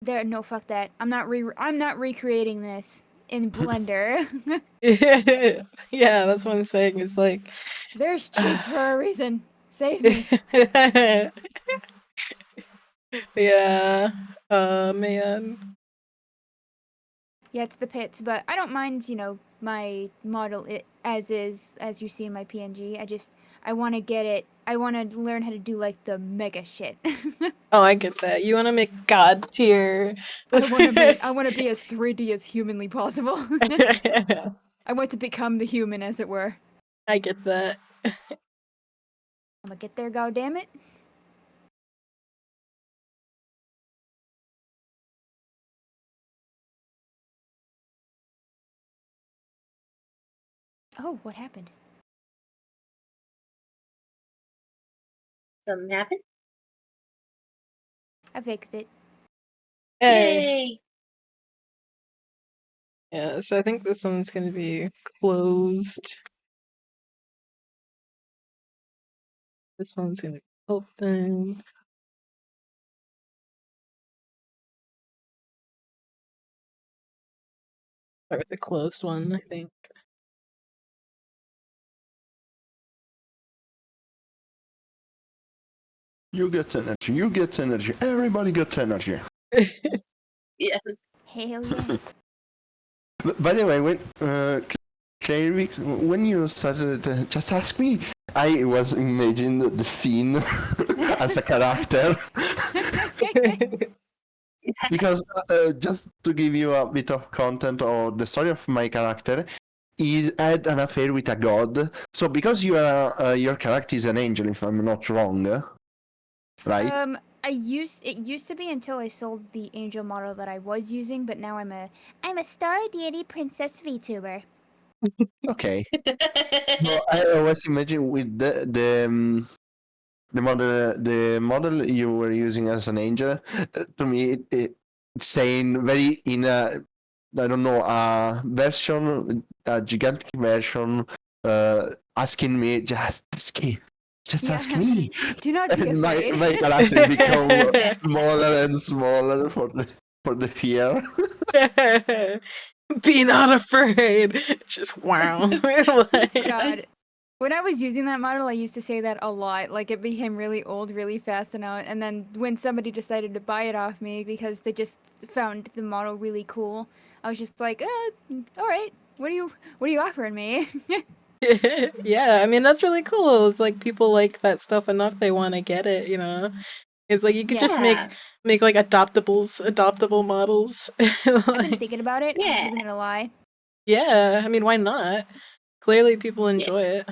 Speaker 4: No, fuck that. I'm not recreating this in Blender.
Speaker 1: Yeah, that's what I'm saying. It's like,
Speaker 4: There's cheats for a reason. Save me.
Speaker 1: yeah. Man.
Speaker 4: Yeah, it's the pits, but I don't mind, my model as is, as you see in my PNG. I want to get it. I want to learn how to do like the mega shit.
Speaker 1: Oh, I get that. You want to make God tier.
Speaker 4: I want to be as 3D as humanly possible. I want to become the human, as it were.
Speaker 1: I get that.
Speaker 4: I'm gonna get there, goddammit. Oh, what happened?
Speaker 2: Something happened?
Speaker 4: I fixed it.
Speaker 1: Hey.
Speaker 2: Yay!
Speaker 1: Yeah, so I think this one's gonna be closed. This one's gonna be open. Start with the closed one, I think.
Speaker 3: You get energy. You get energy. Everybody gets energy.
Speaker 2: Yes.
Speaker 4: Hell yeah.
Speaker 3: By the way, Claire, when you started, just ask me. I was imagining the scene as a character because just to give you a bit of content or the story of my character, he had an affair with a god. So because your character is an angel, if I'm not wrong, right?
Speaker 4: It used to be until I sold the angel model that I was using, but now I'm a star deity princess VTuber.
Speaker 3: Okay. No, I always imagine with the model you were using as an angel. To me, it's saying very in a I don't know a gigantic version, asking me just
Speaker 4: Yeah.
Speaker 3: ask me,
Speaker 4: Do not be
Speaker 3: and my
Speaker 4: afraid.
Speaker 3: my character become smaller and smaller for the. for the fear.
Speaker 1: Be not afraid. Just wow. Like,
Speaker 4: God. When I was using that model, I used to say that a lot. Like, it became really old really fast, and then when somebody decided to buy it off me because they just found the model really cool, I was just like, all right, what are you offering me?
Speaker 1: yeah, I mean that's really cool. It's like people like that stuff enough they want to get it, you know. It's like you could
Speaker 4: Yeah.
Speaker 1: just
Speaker 2: Yeah.
Speaker 1: make like adoptable models.
Speaker 4: I've been
Speaker 1: Like,
Speaker 4: thinking about it. I'm not
Speaker 2: Yeah.
Speaker 4: even gonna lie.
Speaker 1: yeah, I mean why not? Clearly people
Speaker 2: Yeah.
Speaker 1: enjoy it.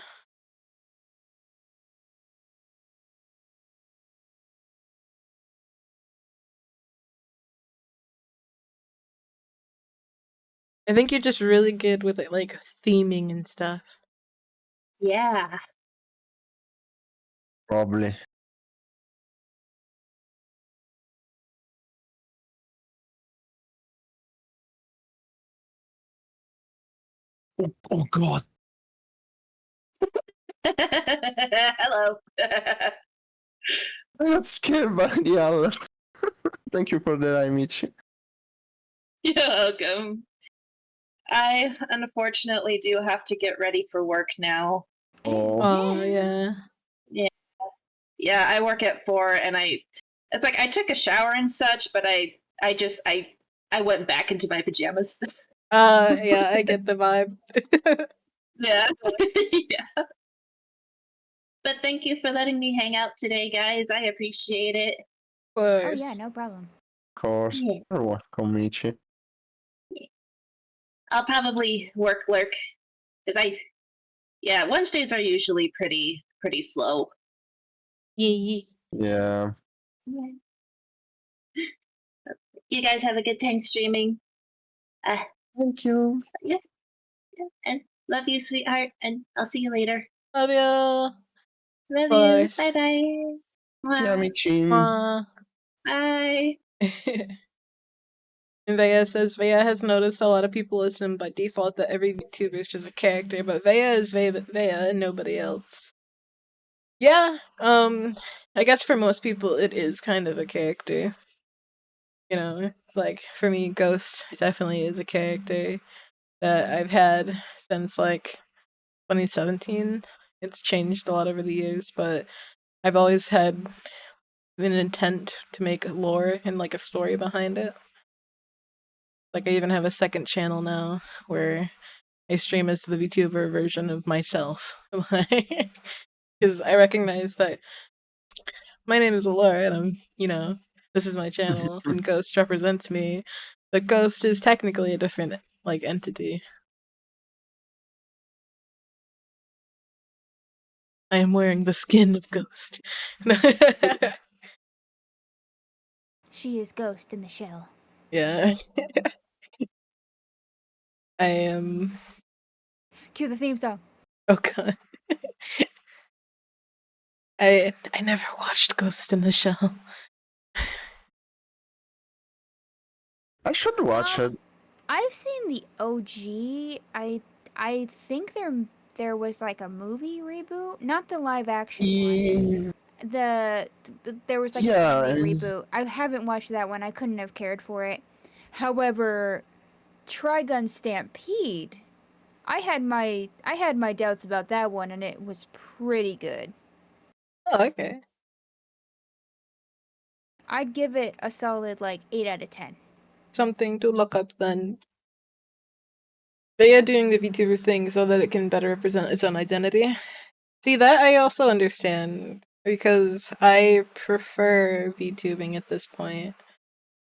Speaker 1: I think you're just really good with it, like theming and stuff.
Speaker 2: Yeah.
Speaker 3: Probably. Oh god.
Speaker 2: Hello.
Speaker 3: I got scared by the alert. Thank you for that, Amici.
Speaker 2: You're welcome. I unfortunately do have to get ready for work now.
Speaker 3: Oh.
Speaker 1: Oh yeah.
Speaker 2: Yeah, I work at 4 and it's like I took a shower and such, but I went back into my pajamas.
Speaker 1: Yeah, I get the vibe.
Speaker 2: Yeah. Yeah. But thank you for letting me hang out today, guys. I appreciate it.
Speaker 1: Of
Speaker 4: Oh yeah,
Speaker 1: course.
Speaker 4: no problem.
Speaker 3: Of course.
Speaker 2: Yeah.
Speaker 3: You're welcome, Michi.
Speaker 2: I'll probably work lurk because Wednesdays are usually pretty slow.
Speaker 1: Yeah.
Speaker 3: Yeah.
Speaker 2: Yeah. You guys have a good time streaming.
Speaker 3: Thank you.
Speaker 2: Yeah, yeah. And love you, sweetheart. And I'll see you later.
Speaker 1: Love you. Of
Speaker 2: Love you. Bye
Speaker 1: course.
Speaker 2: bye.
Speaker 3: Yeah, Michi.
Speaker 1: Mwah.
Speaker 2: Bye.
Speaker 1: And Vea says Vea has noticed a lot of people assume by default that every VTuber is just a character, but Vea is Vea and nobody else. Yeah, I guess for most people it is kind of a character. You know, it's like for me, Ghost definitely is a character that I've had since like 2017. It's changed a lot over the years, but I've always had an intent to make lore and like a story behind it. Like I even have a second channel now where I stream as the VTuber version of myself. Because I recognize that my name is Allura and this is my channel and Ghost represents me. But Ghost is technically a different like entity. I am wearing the skin of Ghost.
Speaker 4: She is Ghost in the shell.
Speaker 1: Yeah. I am.
Speaker 4: Cue the theme song.
Speaker 1: Oh god. I never watched Ghost in the Shell.
Speaker 3: I should watch it.
Speaker 4: I've seen the OG. I think there was like a movie reboot, not the live action one. There was like an
Speaker 3: Yeah,
Speaker 4: anime reboot. I haven't watched that one. I couldn't have cared for it. However, Trigun Stampede, I had my doubts about that one, and it was pretty good.
Speaker 1: Oh, okay.
Speaker 4: I'd give it a solid like 8 out of 10.
Speaker 1: Something to look up then. They are doing the VTuber thing so that it can better represent its own identity. See, that I also understand because I prefer VTubing at this point.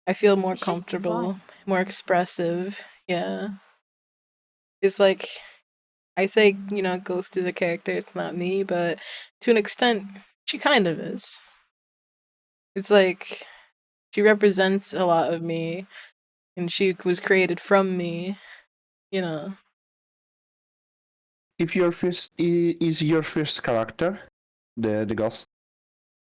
Speaker 1: I feel more
Speaker 4: It's just
Speaker 1: comfortable,
Speaker 4: fun.
Speaker 1: more expressive. Yeah. It's like I say, Ghost is a character, it's not me, but to an extent, she kind of is. It's like she represents a lot of me and she was created from me, you know.
Speaker 3: If your first is your first character, the ghost.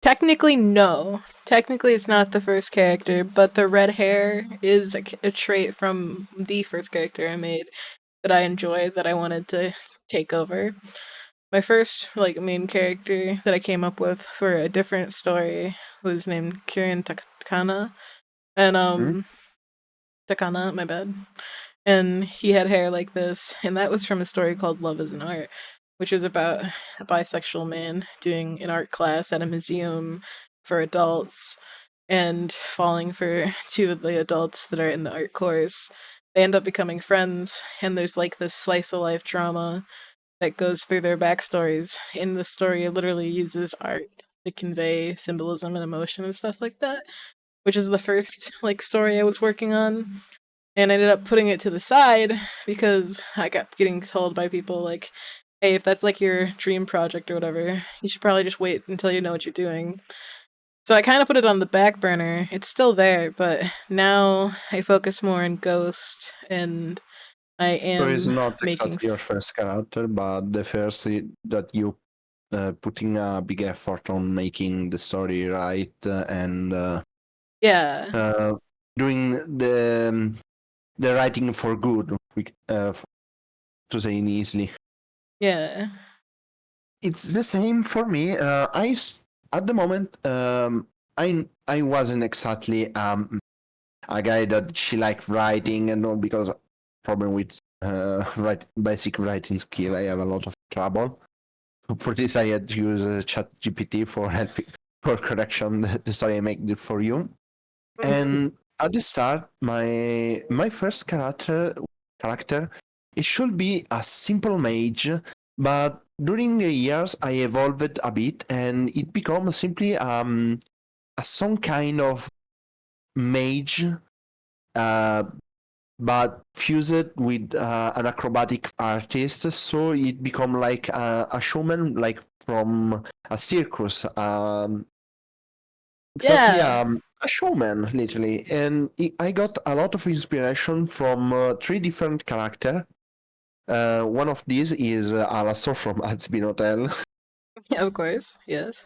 Speaker 1: Technically, no. Technically, it's not the first character, but the red hair is a trait from the first character I made that I enjoyed, that I wanted to take over. My first, main character that I came up with for a different story was named Kirin Takana. And, Takana, my bad. And he had hair like this, and that was from a story called Love is an Art, which is about a bisexual man doing an art class at a museum for adults and falling for two of the adults that are in the art course. They end up becoming friends, and there's like this slice of life drama that goes through their backstories. In the story, it literally uses art to convey symbolism and emotion and stuff like that, which is the first like story I was working on. And I ended up putting it to the side because I kept getting told by people like, hey, if that's like your dream project or whatever, you should probably just wait until you know what you're doing. So I kind of put it on the back burner. It's still there, but now I focus more on Ghost, and I
Speaker 3: So it's
Speaker 1: am
Speaker 3: not
Speaker 1: making.
Speaker 3: exactly your first character, but the first that you putting a big effort on making the story right and
Speaker 1: Yeah,
Speaker 3: uh, doing the writing for good, to say it easily.
Speaker 1: yeah.
Speaker 3: It's the same for me. At the moment, I wasn't exactly a guy that she liked writing and all because problem with basic writing skill. I have a lot of trouble. For this, I had to use Chat GPT for helping for correction the story I make it for you.
Speaker 1: Mhm.
Speaker 3: And at the start, my first character, it should be a simple mage, but during the years I evolved a bit, and it becomes simply some kind of mage, uh, but fused with an acrobatic artist, so it become like a showman, like from a circus. Exactly,
Speaker 1: Yeah.
Speaker 3: a showman, literally. And I got a lot of inspiration from three different characters. One of these is Alastor from Adsbin Hotel.
Speaker 1: Yeah, of course. Yes.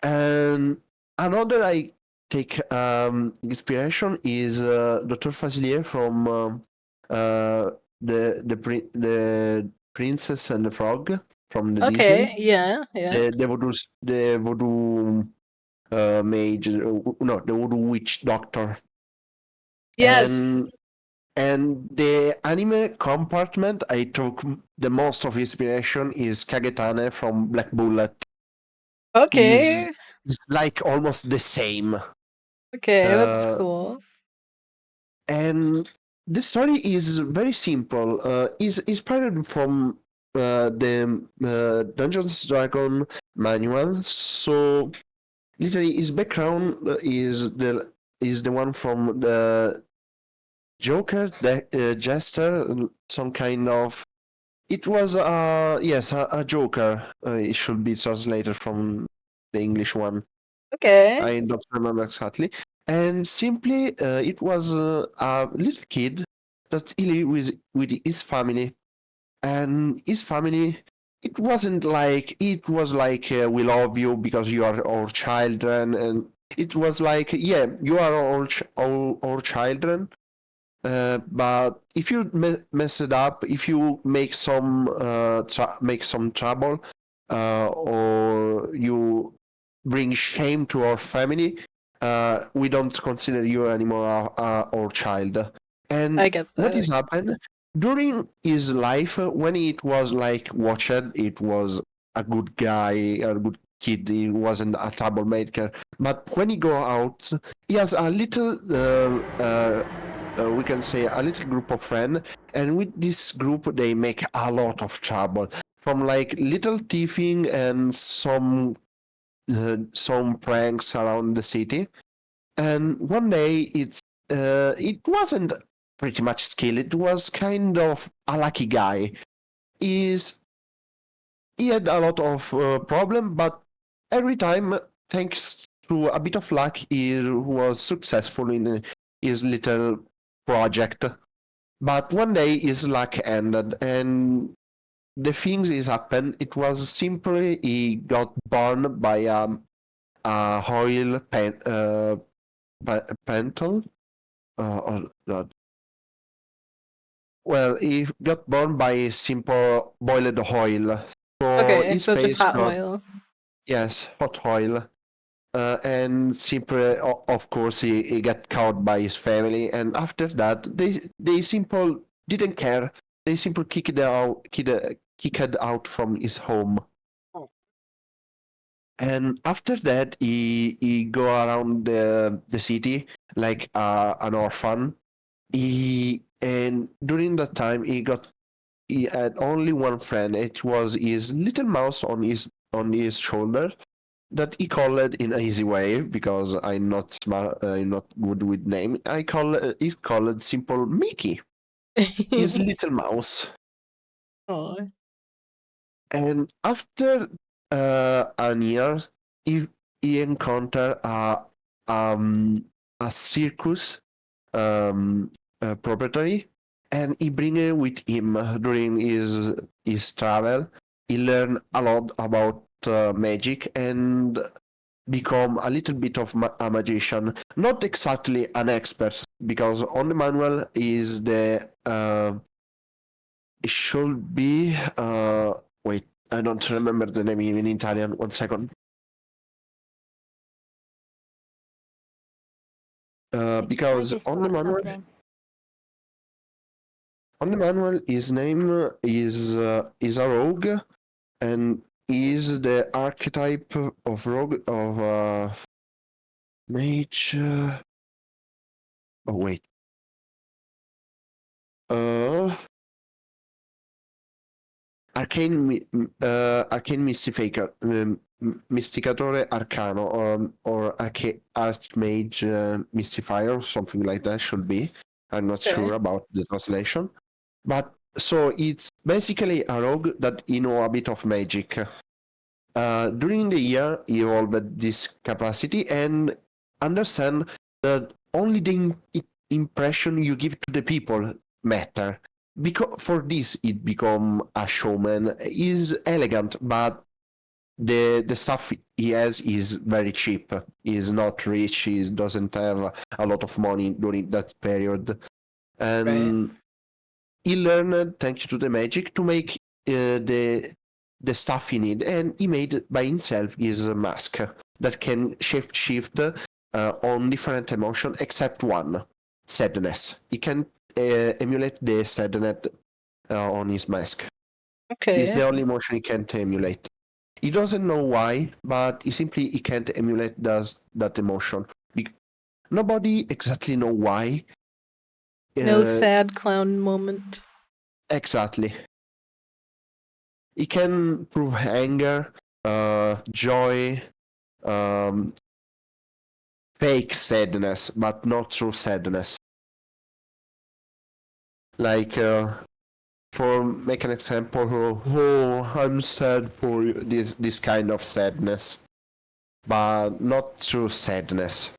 Speaker 3: And another I take inspiration is Dr. Facilier from the Princess and the Frog from the Disney.
Speaker 1: Okay. Yeah. Yeah.
Speaker 3: The voodoo mage, no, the voodoo witch doctor.
Speaker 1: Yes.
Speaker 3: And the anime compartment I took the most of inspiration is Kagetane from Black Bullet. Is
Speaker 1: Okay.
Speaker 3: is like almost the same.
Speaker 1: Okay. That's
Speaker 3: Uh,
Speaker 1: cool.
Speaker 3: and the story is very simple. Is inspired from the Dungeons Dragon manual. So literally, his background is the one from the Joker, the Jester, some kind of. It was yes, a Joker. It should be translated from the English one.
Speaker 1: Okay.
Speaker 3: I don't remember exactly. And simply, it was a little kid that he lived with his family, and his family. It was like we love you because you are our children, and it was like yeah, you are all our children, but if you mess it up, if you make make some trouble, or you bring shame to our family, we don't consider you anymore our child. And
Speaker 1: I get
Speaker 3: what
Speaker 1: that.
Speaker 3: is happened during his life when it was like watched, it was a good guy, a good kid. He wasn't a troublemaker. But when he go out, he has a little we can say a little group of friends, and with this group they make a lot of trouble, from like little thieving and some pranks around the city. And one day it wasn't pretty much skill, it was kind of a lucky guy. Is He had a lot of problem, but every time, thanks to a bit of luck, he was successful in his little project. But one day his luck ended, and the things is happened. It was simply he got burned by a oil pantel. Well, he got burned by simple boiled oil. So
Speaker 1: Okay.
Speaker 3: his
Speaker 1: So just
Speaker 3: face
Speaker 1: hot
Speaker 3: got
Speaker 1: oil.
Speaker 3: yes, hot oil. and simply, of course, he got caught by his family, and after that, they simple didn't care. They simply kicked out from his home. And after that, he go around the city like an orphan. And during that time, he had only one friend. It was his little mouse on his shoulder that he called in an easy way because I'm not smart. I'm not good with name. He called simple Mickey, his little mouse.
Speaker 1: Aw.
Speaker 3: And after a year, he encountered um, a circus proprietary, and he bring it with him during his travel. He learned a lot about magic and become a little bit of a magician. Not exactly an expert, because on the manual is the it should be wait, I don't remember the name in Italian. 1 second.
Speaker 4: I
Speaker 3: Because
Speaker 4: just
Speaker 3: on the
Speaker 4: bought
Speaker 3: manual,
Speaker 4: something.
Speaker 3: his name is a rogue, and is the archetype of rogue of mage. Oh wait. Uh, Arcane Mysticatore Arcano, or Archmage Mystifier, something like that should be. I'm not
Speaker 1: Okay.
Speaker 3: sure about the translation. But so it's basically a rogue that you know a bit of magic. During the year, he evolved this capacity and understand that only the impression you give to the people matter. Because for this, it become a showman. Is elegant, but the stuff he has is very cheap. He's not rich. He doesn't have a lot of money during that period,
Speaker 1: Right.
Speaker 3: and he learned, thanks to the magic, to make the stuff he need, and he made by himself his mask that can shape shift on different emotion except one, sadness. He can emulate the sadness on his mask. It's
Speaker 1: Okay.
Speaker 3: the only emotion he can't emulate. He doesn't know why, but he can't emulate that emotion. Nobody exactly know why.
Speaker 1: No
Speaker 3: Uh,
Speaker 1: sad clown moment.
Speaker 3: exactly. It can prove anger, joy, um, fake sadness, but not true sadness. Like, for make an example, oh, I'm sad for this kind of sadness, but not true sadness.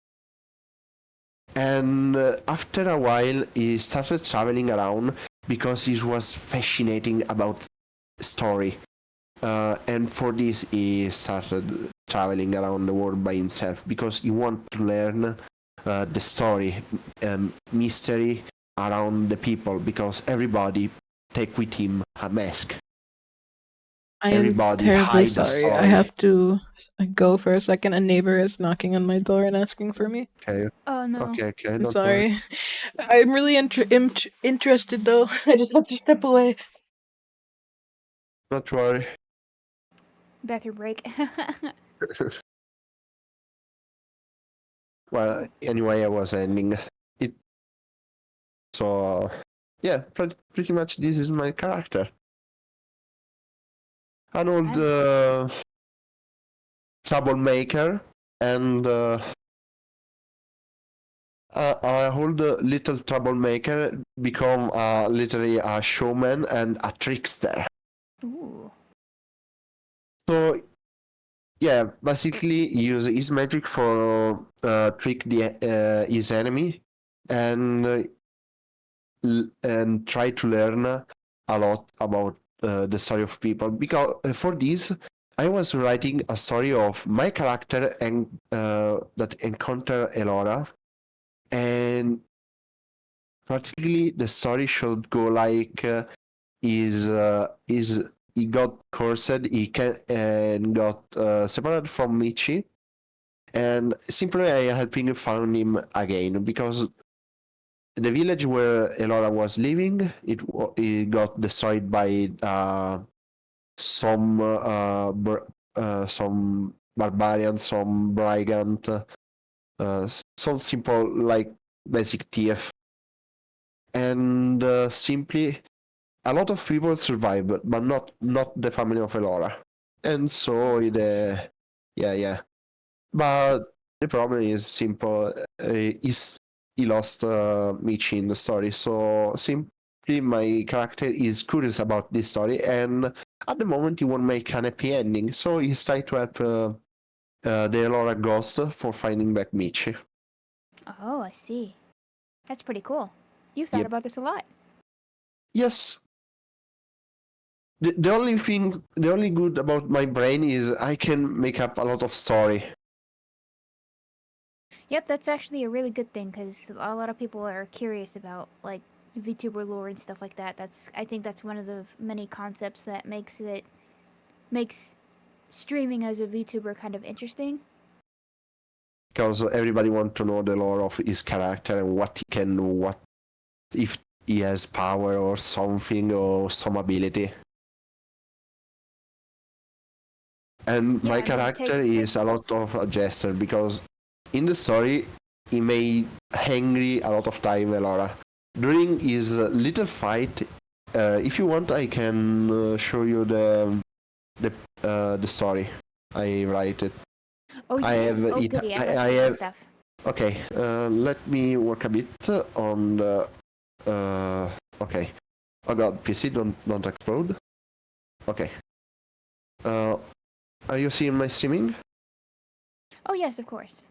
Speaker 3: And after a while, he started traveling around because he was fascinating about story. And for this, he started traveling around the world by himself because he wanted to learn the story, mystery around the people, because everybody take with him a mask.
Speaker 1: I am
Speaker 3: Everybody
Speaker 1: terribly
Speaker 3: hide the
Speaker 1: sorry. I
Speaker 3: story.
Speaker 1: have to go for a second. A neighbor is knocking on my door and asking for me.
Speaker 3: Okay,
Speaker 4: Oh no.
Speaker 3: okay,
Speaker 1: I'm
Speaker 3: don't worry.
Speaker 1: sorry. I'm really interested though. I just have to step away.
Speaker 3: Don't worry.
Speaker 4: Bathroom break.
Speaker 3: Well, anyway, I was ending it. So, yeah, pretty much this is my character. An old
Speaker 4: I'm-
Speaker 3: troublemaker, and I hold a little troublemaker become literally a showman and a trickster.
Speaker 4: Ooh.
Speaker 3: So yeah, basically use his magic for trick his enemy, and and try to learn a lot about the story of people. Because for this, I was writing a story of my character and that encounter Elora, and practically the story should go like is he got cursed, he can and got separated from Michi, and simply I helping found him again because the village where Elora was living, it got destroyed by some some barbarians, some brigand, some simple like basic thief, and simply a lot of people survived, but not the family of Elora, and so the yeah. But the problem is simple. Is he lost Michi in the story, so simply my character is curious about this story, and at the moment he won't make an happy ending, so he's trying to help the Elora ghost for finding back Michi.
Speaker 4: Oh, I see. That's pretty cool. You thought
Speaker 3: Yep.
Speaker 4: about this a lot.
Speaker 3: Yes. The only thing, the only good about my brain is I can make up a lot of story.
Speaker 4: Yep, that's actually a really good thing because a lot of people are curious about like VTuber lore and stuff like that. I think that's one of the many concepts that makes streaming as a VTuber kind of interesting.
Speaker 3: Because everybody wants to know the lore of his character and what he can do, what if he has power or something or some ability. And
Speaker 4: Yeah,
Speaker 3: my
Speaker 4: I mean,
Speaker 3: character
Speaker 4: take
Speaker 3: is a lot of a jester because in the story he made angry a lot of time Elora. During his little fight, if you want, I can show you the story. I write it.
Speaker 4: Oh,
Speaker 3: I
Speaker 4: yeah.
Speaker 3: have
Speaker 4: Oh,
Speaker 3: it.
Speaker 4: goody. I
Speaker 3: I
Speaker 4: like reading
Speaker 3: have.
Speaker 4: stuff.
Speaker 3: Okay. Let me work a bit on the. Okay. Oh god, PC, don't explode. Okay. Uh, are you seeing my streaming?
Speaker 4: Oh, yes, of course.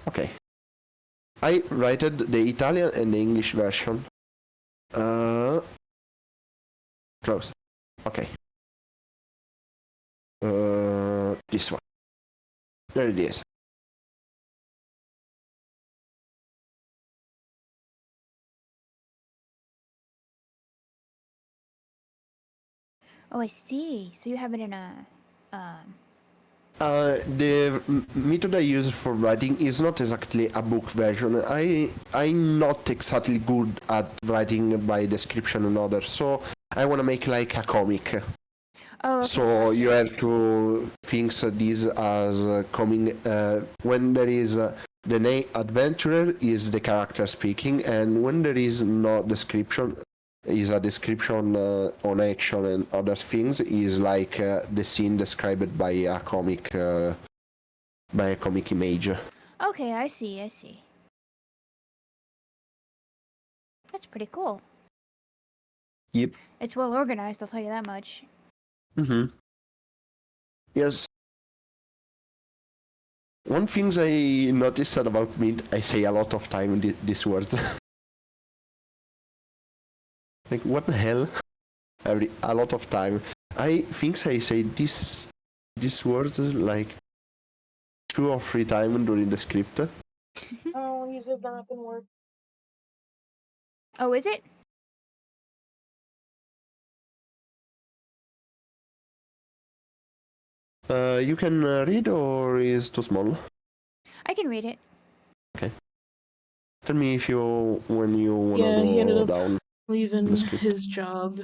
Speaker 3: Okay. I rated the Italian and the English version. Close. Okay. This one. There it is.
Speaker 4: Oh, I see. So you have it in a
Speaker 3: The method I use for writing is not exactly a book version. I'm not exactly good at writing by description and others, so I want to make like a comic.
Speaker 4: Oh, okay.
Speaker 3: So you
Speaker 4: Gotcha.
Speaker 3: have to think this as coming when there is the name adventurer is the character speaking, and when there is no description is a description on action and other things is like the scene described by a comic image.
Speaker 4: Okay, I see. I see. That's pretty cool.
Speaker 3: Yep.
Speaker 4: It's well organized, I'll tell you that much.
Speaker 3: Mm-hmm. Yes. One thing I noticed about me, I say a lot of time these words. Like what the hell? A lot of time. I think I say these words like 2 or 3 times during the script.
Speaker 1: Oh, you said that can work.
Speaker 4: Oh, is it?
Speaker 3: You can read or is too small?
Speaker 4: I can read it.
Speaker 3: Okay. Tell me if you when you wanna
Speaker 1: Yeah, he ended
Speaker 3: go
Speaker 1: up
Speaker 3: down
Speaker 1: leaving
Speaker 3: the script.
Speaker 1: his job.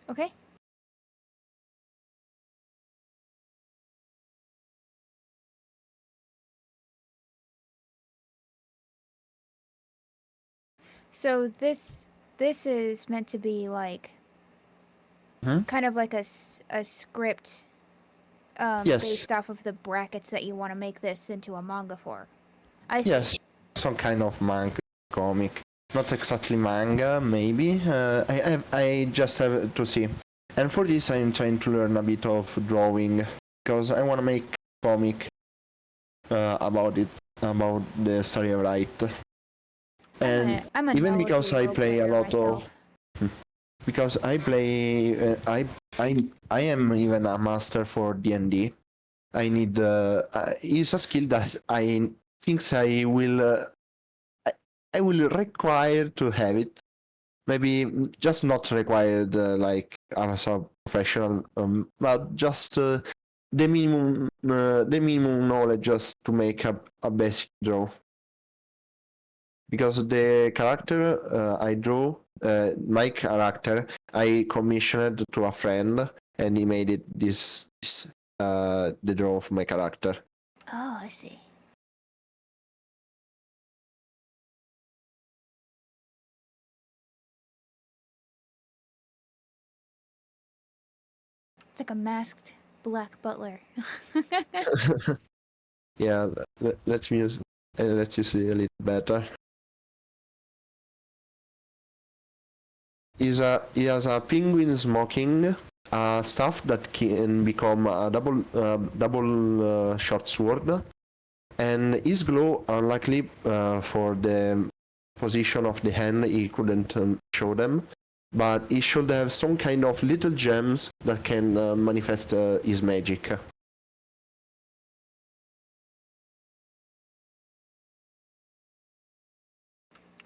Speaker 4: Okay. So this is meant to be like kind of like a script
Speaker 3: Yes.
Speaker 4: based off of the brackets that you want to make this into a manga for. I see.
Speaker 3: Yes. Some kind of manga comic. Not exactly manga, maybe. I just have to see. And for this, I'm trying to learn a bit of drawing because I want to make comic about it, about the story I write. And
Speaker 4: I'm a
Speaker 3: even
Speaker 4: knowledgeable
Speaker 3: because I
Speaker 4: role
Speaker 3: play a
Speaker 4: player
Speaker 3: lot
Speaker 4: myself.
Speaker 3: of, because I play, I am even a master for D&D. I need it's a skill that things I will require to have it. Maybe just not required like as a professional, but just the minimum knowledge just to make a basic draw. Because the character I drew, my character, I commissioned to a friend, and he made it the draw of my character.
Speaker 4: Oh, I see. It's like a masked black butler.
Speaker 3: Yeah, let me let you see a little better. He has a penguin smoking, staff that can become a double short sword, and his glow, unlikely for the position of the hand, he couldn't show them, but he should have some kind of little gems that can manifest his magic.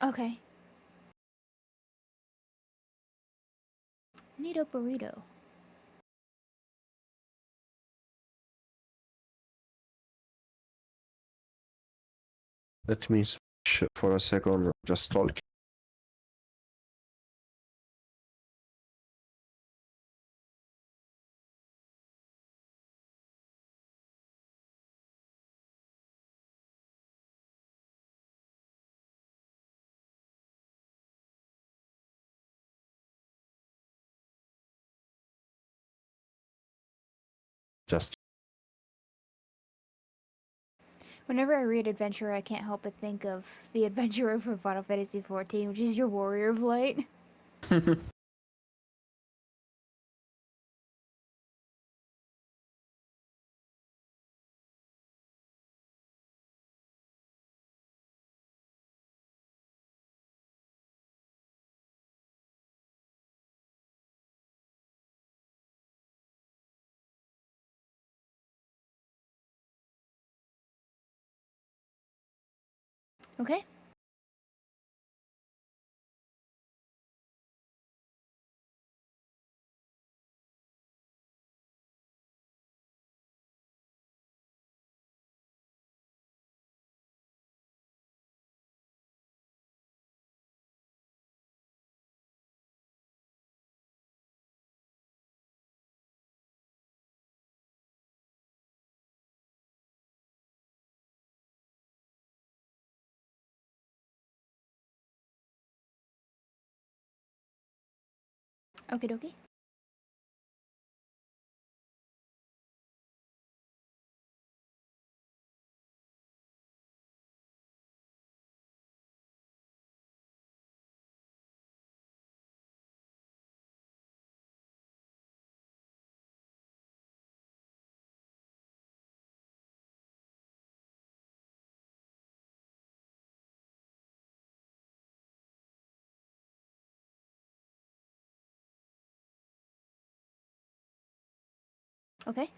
Speaker 4: Okay. Neato burrito.
Speaker 3: Let me switch for a second, just talk. Just
Speaker 4: Whenever I read Adventurer, I can't help but think of the Adventurer from Final Fantasy XIV, which is your Warrior of Light. Okay. Okie dokie. Okay.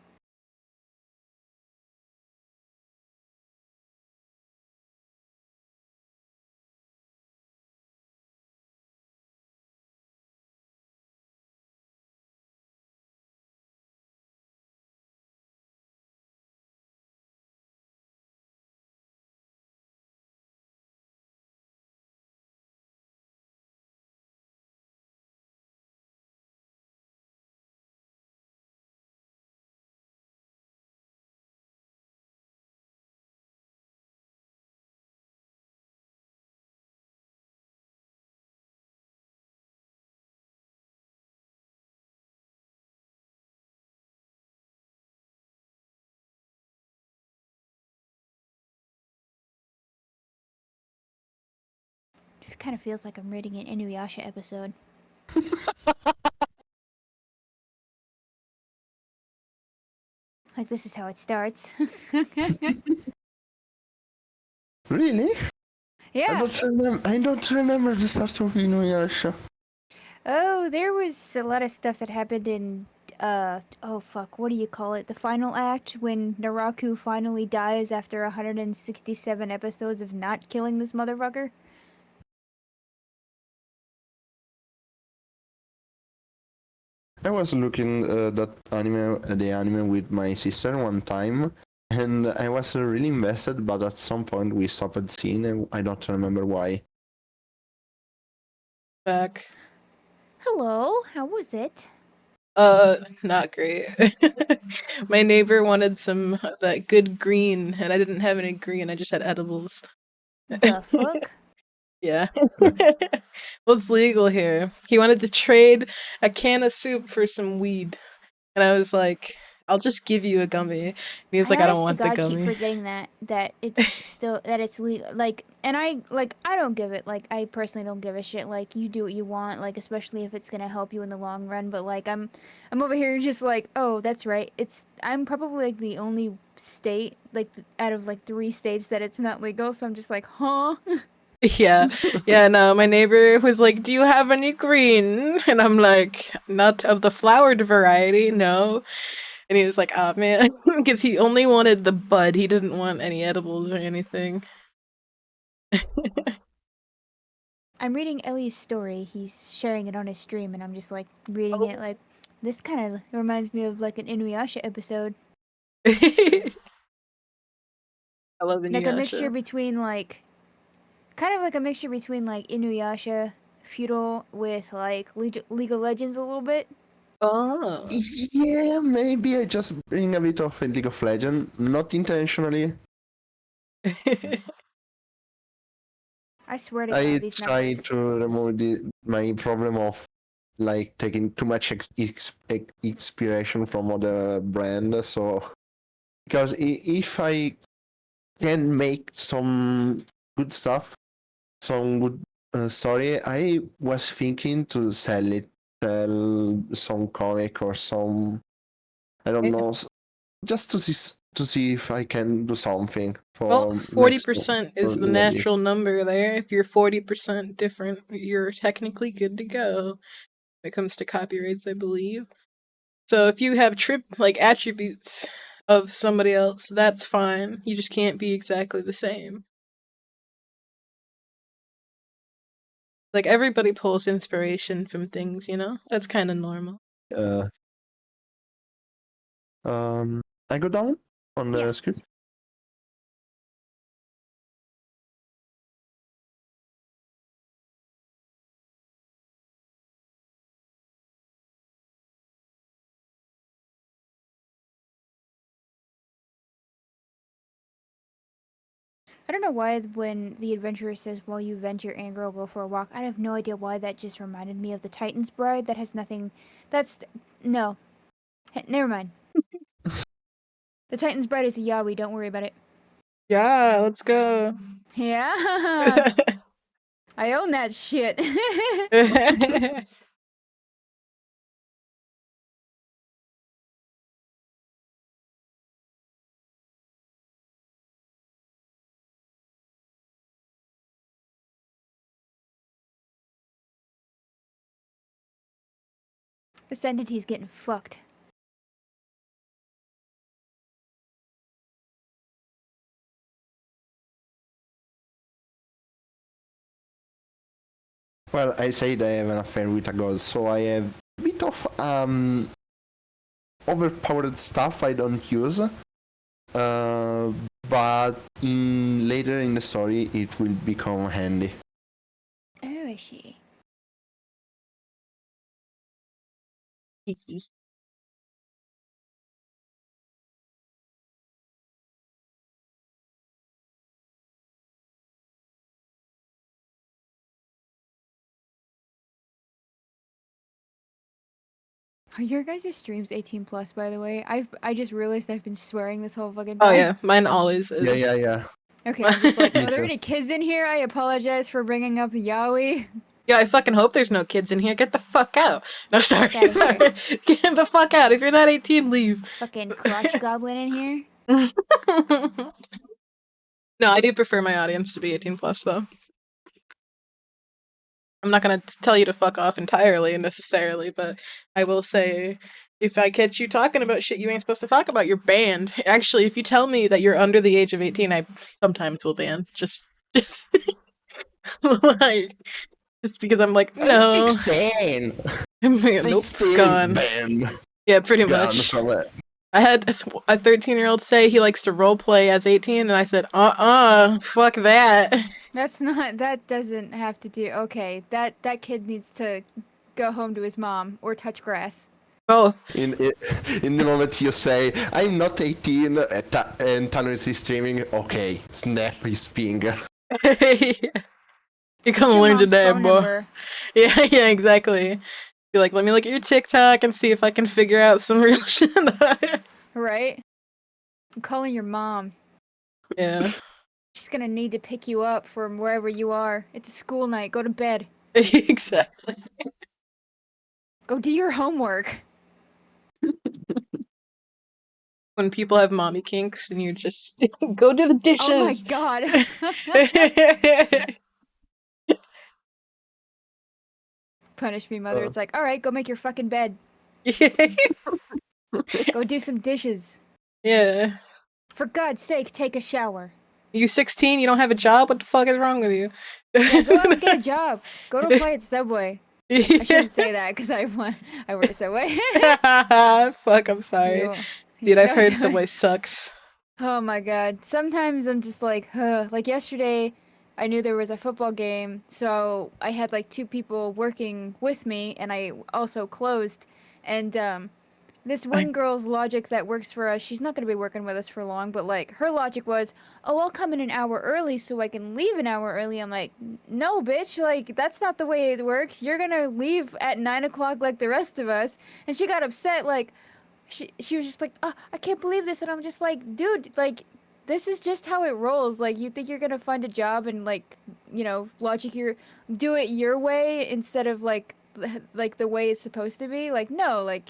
Speaker 4: It kind of feels like I'm reading an Inuyasha episode. Like, this is how it starts.
Speaker 3: really?
Speaker 4: Yeah.
Speaker 3: I don't remember the start of Inuyasha.
Speaker 4: Oh, there was a lot of stuff that happened in oh fuck, what do you call it? The final act when Naraku finally dies after 167 episodes of not killing this motherfucker.
Speaker 3: I was looking the anime with my sister one time, and I was really invested, but at some point we stopped seeing it. I don't remember why.
Speaker 1: Back.
Speaker 4: Hello, how was it?
Speaker 1: Not great. My neighbor wanted some of that good green, and I didn't have any green. I just had edibles.
Speaker 4: The fuck?
Speaker 1: Yeah. Well, it's legal here. He wanted to trade a can of soup for some weed. And I was like, I'll just give you a gummy. And he was
Speaker 4: I
Speaker 1: like, I don't
Speaker 4: honest to
Speaker 1: want the
Speaker 4: God keep
Speaker 1: gummy.
Speaker 4: forgetting that it's still that it's legal. Like, and I don't give it. Like, I personally don't give a shit. Like, you do what you want. Like, especially if it's gonna help you in the long run. But like, I'm over here just like, oh, that's right. I'm probably like the only state like out of like 3 states that it's not legal. So I'm just like, huh?
Speaker 1: Yeah. Yeah, no, my neighbor was like, do you have any green? And I'm like, not of the flowered variety, no. And he was like, oh man, because he only wanted the bud. He didn't want any edibles or anything.
Speaker 4: I'm reading Ellie's story. He's sharing it on his stream, and I'm just like reading it. Like, this kind of reminds me of like an Inuyasha episode.
Speaker 1: I love
Speaker 4: Like a mixture
Speaker 1: Inuyasha.
Speaker 4: between like kind of like a mixture between like Inuyasha feudal with like League of Legends a little bit.
Speaker 1: Oh.
Speaker 3: Yeah, maybe I just bring a bit of League of Legends, not intentionally.
Speaker 4: I swear to God,
Speaker 3: I
Speaker 4: these
Speaker 3: try
Speaker 4: networks.
Speaker 3: to remove my problem of like taking too much inspiration from other brand. So because if I can make some good stuff, some good story, I was thinking to sell some comic or some, I don't know, just to see if I can do something
Speaker 1: Well,
Speaker 3: for next
Speaker 1: 40%
Speaker 3: for
Speaker 1: is the
Speaker 3: Lily.
Speaker 1: natural number there. If you're 40% different, you're technically good to go when it comes to copyrights, I believe. So if you have like attributes of somebody else, that's fine. You just can't be exactly the same. Like everybody pulls inspiration from things, you know? That's kind of normal.
Speaker 3: Uh, I go down on
Speaker 4: Yeah.
Speaker 3: the script.
Speaker 4: I don't know why when the adventurer says, "While you vent your anger, I'll go for a walk." I have no idea why that just reminded me of the Titan's Bride. That has nothing. That's no. Never mind. The Titan's Bride is a yaoi. Don't worry about it.
Speaker 1: Yeah, let's go.
Speaker 4: Yeah. I own that shit. This entity's getting fucked.
Speaker 3: Well, I said I have an affair with a god, so I have a bit of overpowered stuff I don't use. But later in the story, it will become handy.
Speaker 4: Oh, I see. Are your guys' streams 18 plus, by the way? I just realized I've been swearing this whole fucking
Speaker 1: Oh
Speaker 4: time.
Speaker 1: yeah, mine always
Speaker 3: Yeah,
Speaker 1: is.
Speaker 3: yeah, yeah.
Speaker 4: Okay, I'm just like,
Speaker 3: Me
Speaker 4: are there
Speaker 3: too.
Speaker 4: any kids in here? I apologize for bringing up yaoi.
Speaker 1: Yeah, I fucking hope there's no kids in here. Get the fuck out. No, sorry.
Speaker 4: Fuck outta here.
Speaker 1: Sorry. Get the fuck out. If you're not 18, leave.
Speaker 4: Fucking crotch goblin in here.
Speaker 1: No, I do prefer my audience to be 18 plus though. I'm not gonna tell you to fuck off entirely necessarily, but I will say If I catch you talking about shit you ain't supposed to talk about, you're banned. Actually, if you tell me that you're under the age of 18, I sometimes will ban. Just like, just because I'm like,
Speaker 3: I'm
Speaker 1: no.
Speaker 3: 16.
Speaker 1: Nope,
Speaker 3: 16,
Speaker 1: gone.
Speaker 3: bam,
Speaker 1: Yeah, pretty
Speaker 3: gone
Speaker 1: much.
Speaker 3: from it.
Speaker 1: I had a 13-year-old say he likes to roleplay as 18, and I said, fuck that.
Speaker 4: That's not. That doesn't have to do. Okay, that kid needs to go home to his mom or touch grass.
Speaker 1: Both.
Speaker 3: In the moment you say, I'm not 18, and Tanner is streaming, okay, snap his finger.
Speaker 1: You
Speaker 4: Get
Speaker 1: gonna
Speaker 4: your
Speaker 1: learn
Speaker 4: mom's
Speaker 1: today,
Speaker 4: phone
Speaker 1: boy.
Speaker 4: number.
Speaker 1: Yeah, exactly. Be like, let me look at your TikTok and see if I can figure out some real shit.
Speaker 4: Right? I'm calling your mom.
Speaker 1: Yeah.
Speaker 4: She's gonna need to pick you up from wherever you are. It's a school night. Go to bed.
Speaker 1: Exactly.
Speaker 4: Go do your homework.
Speaker 1: When people have mommy kinks and you just go do the
Speaker 4: Oh my
Speaker 1: dishes.
Speaker 4: god. Punish me, mother. It's like, alright, go make your fucking bed. Go do some dishes.
Speaker 1: Yeah.
Speaker 4: For God's sake, take a shower.
Speaker 1: You 16, you don't have a job? What the fuck is wrong with you?
Speaker 4: Yeah, go out and get a job. Go to apply at Subway. I shouldn't say that because I work at Subway.
Speaker 1: Fuck, I'm sorry.
Speaker 4: You-
Speaker 1: Dude, I've
Speaker 4: no,
Speaker 1: heard
Speaker 4: sorry.
Speaker 1: Subway sucks.
Speaker 4: Oh my god. Sometimes I'm just like, huh. Like yesterday, I knew there was a football game, so I had like two people working with me, and I also closed. And this one girl's logic that works for us, she's not going to be working with us for long, but like her logic was, oh, I'll come in an hour early so I can leave an hour early. I'm like, no, bitch, like that's not the way it works. You're going to leave at 9 o'clock like the rest of us. And she got upset, like, she was just like, oh, I can't believe this. And I'm just like, dude, like, this is just how it rolls. Like, you think you're gonna find a job and like, logic your do it your way instead of like the way it's supposed to be. Like, no, like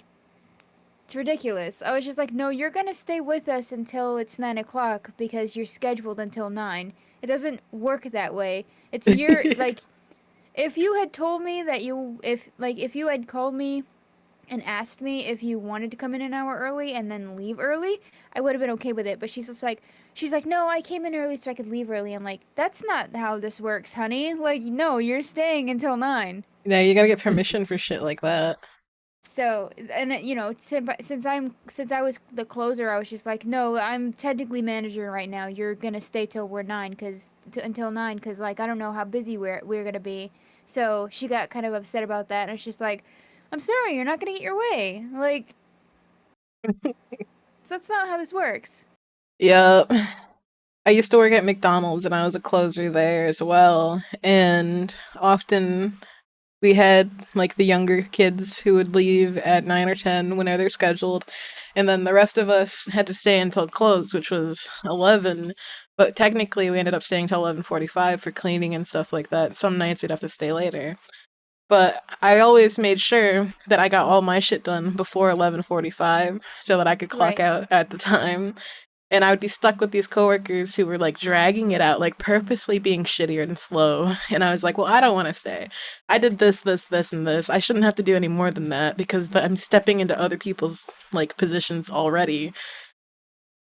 Speaker 4: it's ridiculous. I was just like, no, you're gonna stay with us until it's 9 o'clock because you're scheduled until 9. It doesn't work that way. It's your like, if you had told me that if you had called me and asked me if you wanted to come in an hour early and then leave early, I would have been okay with it. But she's like, no, I came in early so I could leave early. I'm like, that's not how this works, honey. Like, no, you're staying until 9.
Speaker 1: No, you gotta get permission for shit like that.
Speaker 4: So, and since I was the closer, I was just like, no, I'm technically manager right now. You're gonna stay till we're 9, until 9, cause like I don't know how busy we're gonna be. So she got kind of upset about that, and it's just like, I'm sorry, you're not gonna get your way. Like, that's not how this works.
Speaker 1: Yep. I used to work at McDonald's and I was a closer there as well. And often we had like the younger kids who would leave at 9 or 10 whenever they're scheduled. And then the rest of us had to stay until close, which was 11. But technically we ended up staying till 11:45 for cleaning and stuff like that. Some nights we'd have to stay later. But I always made sure that I got all my shit done before 11:45 so that I could clock
Speaker 4: Right.
Speaker 1: out at the time. And I would be stuck with these coworkers who were like dragging it out, like purposely being shittier and slow. And I was like, well, I don't want to stay. I did this, this, this, and this. I shouldn't have to do any more than that because I'm stepping into other people's like positions already.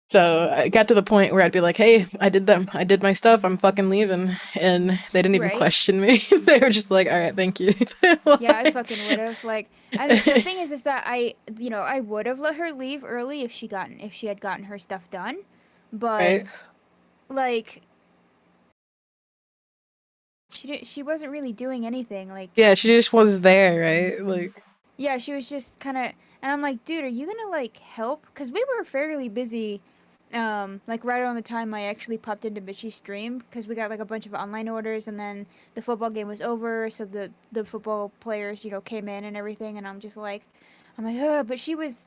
Speaker 1: So I got to the point where I'd be like, hey, I did them. I did my stuff. I'm fucking leaving. And they didn't even
Speaker 4: Right.
Speaker 1: question me. They were just like, all right, thank you.
Speaker 4: Yeah, I fucking would have. Like, I mean, the thing is that I would have let her leave early if she had gotten her stuff done, but
Speaker 1: Right.
Speaker 4: like she wasn't really doing anything. Like,
Speaker 1: Yeah, she just was there, right? Like,
Speaker 4: yeah, she was just kind of, and I'm like, dude, are you gonna like help? Because we were fairly busy, like right around the time I actually popped into Mitchie's stream because we got like a bunch of online orders, and then the football game was over, so the football players, came in and everything, and I'm like, but she was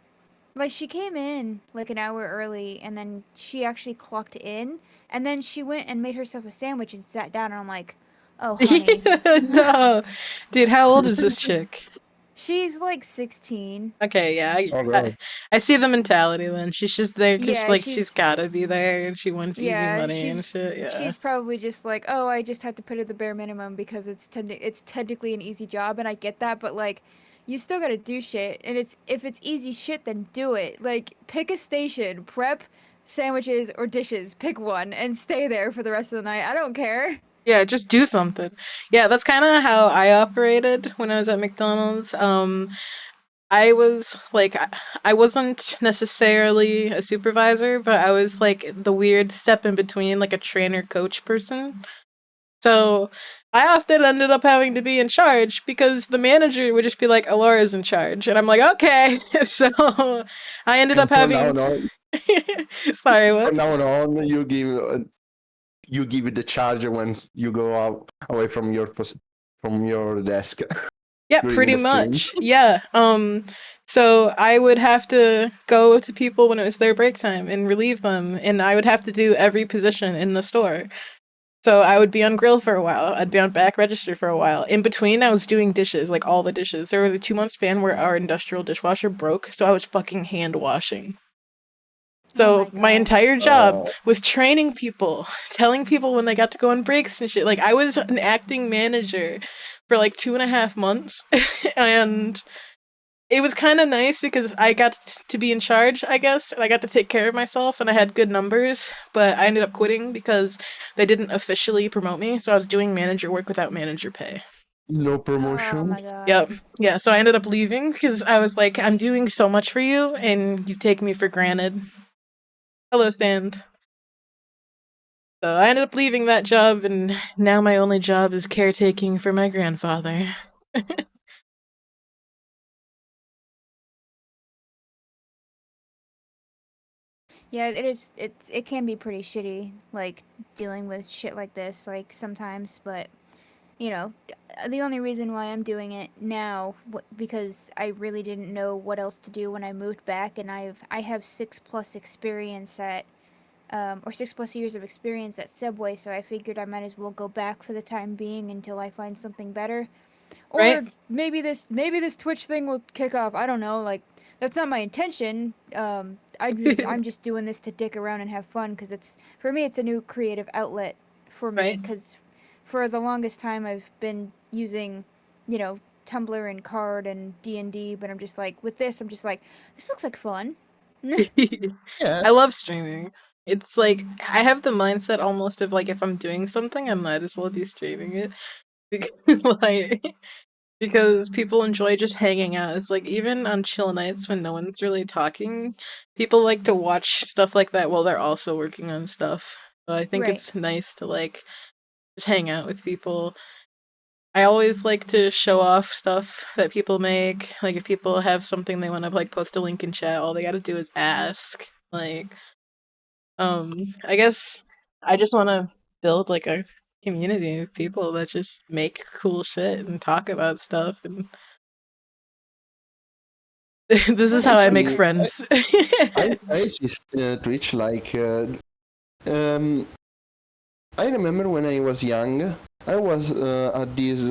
Speaker 4: like, she came in like an hour early, and then she actually clocked in, and then she went and made herself a sandwich and sat down, and I'm like, oh, honey.
Speaker 1: no. Dude, how old is this chick?
Speaker 4: She's like 16.
Speaker 1: Okay, yeah,
Speaker 3: Alright.
Speaker 1: I see the mentality then. She's just there because
Speaker 4: Yeah,
Speaker 1: like she's gotta be there and she wants easy
Speaker 4: yeah,
Speaker 1: money and shit. Yeah,
Speaker 4: she's probably just like, oh, I just have to put in the bare minimum because it's technically an easy job, and I get that, but like, you still gotta do shit, and if it's easy shit, then do it. Like, pick a station, prep sandwiches or dishes, pick one, and stay there for the rest of the night. I don't care.
Speaker 1: Yeah, just do something. Yeah, that's kind of how I operated when I was at McDonald's. I was like, I wasn't necessarily a supervisor, but I was like the weird step in between, like a trainer coach person. So I often ended up having to be in charge because the manager would just be like, Alora's in charge. And I'm like, okay. So I ended up
Speaker 3: And from now
Speaker 1: having.
Speaker 3: on,
Speaker 1: Sorry, what?
Speaker 3: from now on, you give it the charge when you go out away from from your desk
Speaker 1: Yeah,
Speaker 3: during
Speaker 1: pretty
Speaker 3: the stream.
Speaker 1: much. Yeah. So I would have to go to people when it was their break time and relieve them, and I would have to do every position in the store. So I would be on grill for a while. I'd be on back register for a while. In between, I was doing dishes, like all the dishes. There was a 2 month span where our industrial dishwasher broke, so I was fucking hand washing.
Speaker 4: Oh my
Speaker 1: So my
Speaker 4: god.
Speaker 1: entire job
Speaker 3: Uh,
Speaker 1: was training people, telling people when they got to go on breaks and shit. Like I was an acting manager for like 2.5 months, and it was kind of nice because I got to be in charge, I guess, and I got to take care of myself, and I had good numbers. But I ended up quitting because they didn't officially promote me, so I was doing manager work without manager pay.
Speaker 3: no
Speaker 4: Oh
Speaker 3: promotion.
Speaker 4: my god.
Speaker 1: Yep. Yeah, so I ended up leaving because I was like, I'm doing so much for you, and you take me for granted. Hello, Sand. So I ended up leaving that job, and now my only job is caretaking for my grandfather.
Speaker 4: Yeah, it is. It can be pretty shitty, like dealing with shit like this, like sometimes. But you know, the only reason why I'm doing it now, because I really didn't know what else to do when I moved back, and I have 6+ experience at, or 6+ years of experience at Subway, so I figured I might as well go back for the time being until I find something better.
Speaker 1: Right?
Speaker 4: Or maybe this Twitch thing will kick off. I don't know. Like, that's not my intention. I'm just doing this to dick around and have fun because it's, for me, it's a new creative outlet for me.
Speaker 1: Right?
Speaker 4: Because for the longest time I've been using, Tumblr and Card and D&D, but I'm just like, with this, I'm just like, this looks like fun.
Speaker 3: Yeah,
Speaker 1: I love streaming. It's like I have the mindset almost of like if I'm doing something, I might as well be streaming it because like because people enjoy just hanging out. It's like even on chill nights when no one's really talking, people like to watch stuff like that while they're also working on stuff. So I think
Speaker 4: Right.
Speaker 1: it's nice to like just hang out with people. I always like to show off stuff that people make. Like if people have something they want to like post a link in chat, all they got to do is ask. Like I guess I just want to build like a community of people that just make cool shit and talk about stuff, and this is
Speaker 3: I
Speaker 1: how I make
Speaker 3: see.
Speaker 1: friends.
Speaker 3: I see Twitch like. Um, I remember when I was young, I was at this.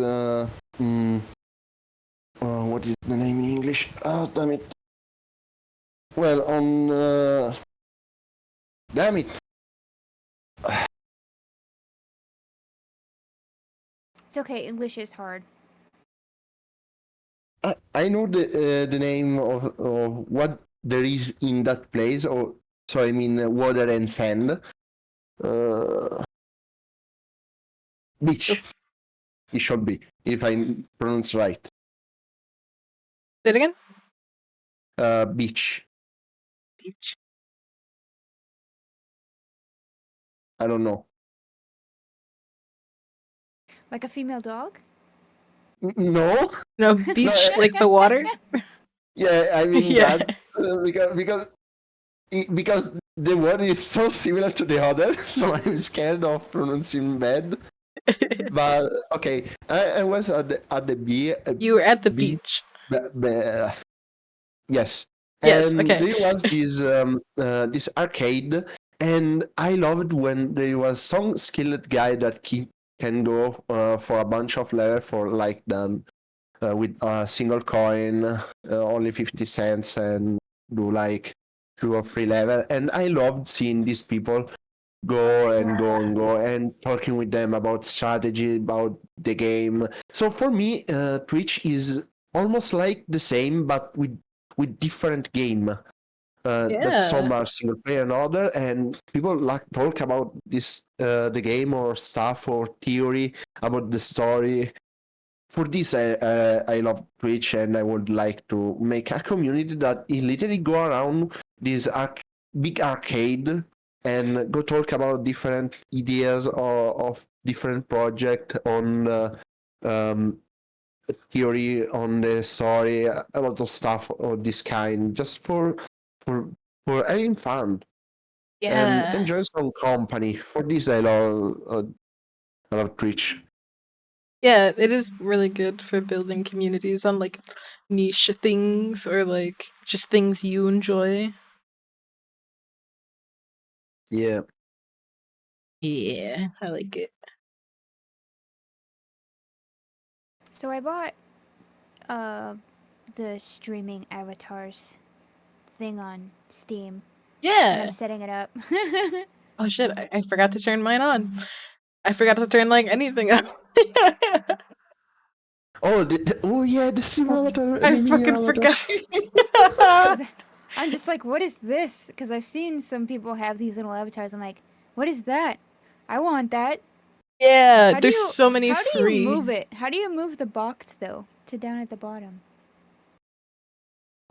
Speaker 3: What is the name in English? Oh, damn it. Well, on. Damn it.
Speaker 4: It's okay. English is hard.
Speaker 3: I know the name of what there is in that place, or so I mean water and sand. Beach. It should be, if I pronounce right.
Speaker 1: Say it again.
Speaker 3: Beach.
Speaker 1: Beach.
Speaker 3: I don't know.
Speaker 4: Like a female dog?
Speaker 3: No,
Speaker 1: No,
Speaker 3: no.
Speaker 1: beach like the water.
Speaker 3: Yeah, I mean
Speaker 1: Yeah.
Speaker 3: that because the word is so similar to the other, so I'm scared of pronouncing bad. But okay, I was at the
Speaker 1: You were at the
Speaker 3: beach.
Speaker 1: beach.
Speaker 3: Yes,
Speaker 1: Yes.
Speaker 3: and
Speaker 1: Okay.
Speaker 3: there was this arcade, and I loved when there was some skilled guy that can go for a bunch of level for like them with a single coin, only 50 cents, and do like 2 or 3 level. And I loved seeing these people go and go and go and talking with them about strategy, about the game. So for me, Twitch is almost like the same, but with different game. That some
Speaker 1: Yeah.
Speaker 3: are single player and other, and people like talk about this the game or stuff or theory about the story. For this, I love Twitch, and I would like to make a community that is literally go around this big arcade and go talk about different ideas of different project on um, theory on the story, a lot of stuff of this kind, just for for having fun and
Speaker 1: Yeah.
Speaker 3: enjoy some company. For this, I love Twitch.
Speaker 1: Yeah, it is really good for building communities on like niche things or like just things you enjoy.
Speaker 3: Yeah.
Speaker 1: Yeah, I like it.
Speaker 4: So I bought uh the streaming avatars thing on Steam, and I'm
Speaker 1: Yeah.
Speaker 4: setting it up.
Speaker 1: Oh shit, I forgot to turn mine on. I forgot to turn like anything else.
Speaker 3: Oh, oh yeah, the stream avatar,
Speaker 1: I
Speaker 3: enemy
Speaker 1: fucking
Speaker 3: avatar.
Speaker 1: forgot.
Speaker 4: Because I'm just like, what is this? Because I've seen some people have these little avatars. I'm like, what is that? I want that.
Speaker 1: Yeah, there's so many
Speaker 4: How do you
Speaker 1: free.
Speaker 4: move it? How do you move the box though to down at the bottom?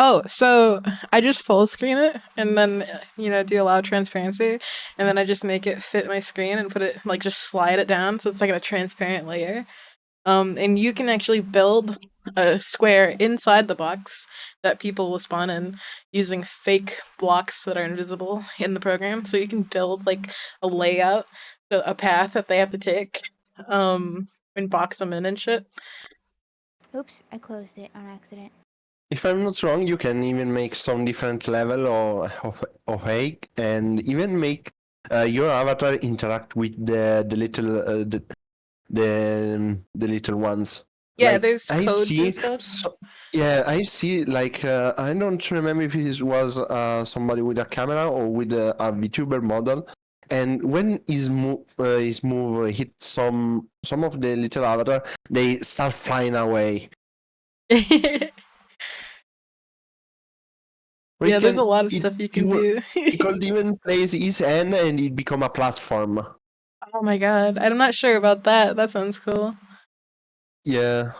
Speaker 1: Oh, so I just full screen it and then do allow transparency, and then I just make it fit my screen and put it like just slide it down so it's like a transparent layer. And you can actually build a square inside the box that people will spawn in using fake blocks that are invisible in the program. So you can build like a layout, a path that they have to take, and box them in and shit.
Speaker 4: Oops, I closed it on accident.
Speaker 3: If I'm not wrong, you can even make some different level of egg, and even make your avatar interact with the little the little ones.
Speaker 1: Yeah,
Speaker 3: Like
Speaker 1: there's
Speaker 3: I
Speaker 1: codes and
Speaker 3: see,
Speaker 1: stuff.
Speaker 3: yeah, I see. Like I don't remember if it was somebody with a camera or with a Vtuber model. And when his move hit some of the little avatar, they start flying away. We
Speaker 1: Yeah, there's a
Speaker 3: can
Speaker 1: lot of stuff you can do.
Speaker 3: he could even place his hand and it become a platform.
Speaker 1: Oh my god, I'm not sure about that. That sounds cool.
Speaker 3: Yeah.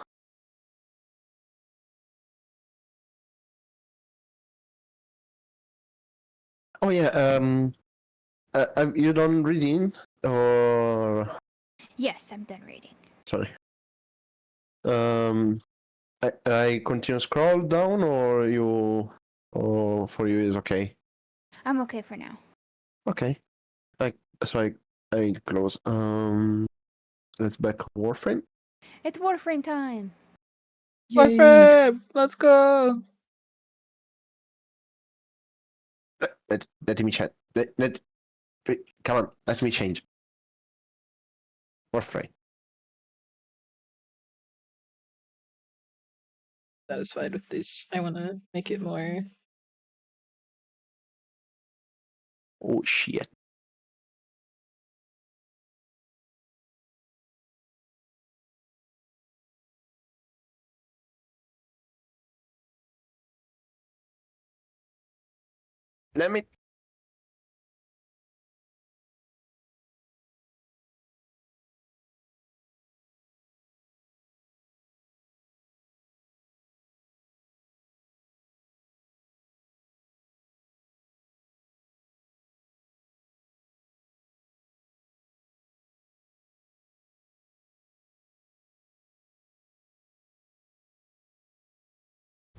Speaker 3: Oh yeah. You done reading or
Speaker 4: Yes, I'm done reading.
Speaker 3: sorry. Um, I continue scroll down or for you is okay.
Speaker 4: I'm okay for now.
Speaker 3: Okay. I so I close. Let's back on Warframe.
Speaker 4: It's Warframe time.
Speaker 3: Yay!
Speaker 1: Warframe, let's go.
Speaker 3: Let me chat. Wait, come on. Let me change. Warframe.
Speaker 1: Satisfied with this. I want to make it more.
Speaker 3: Oh shit. Let me.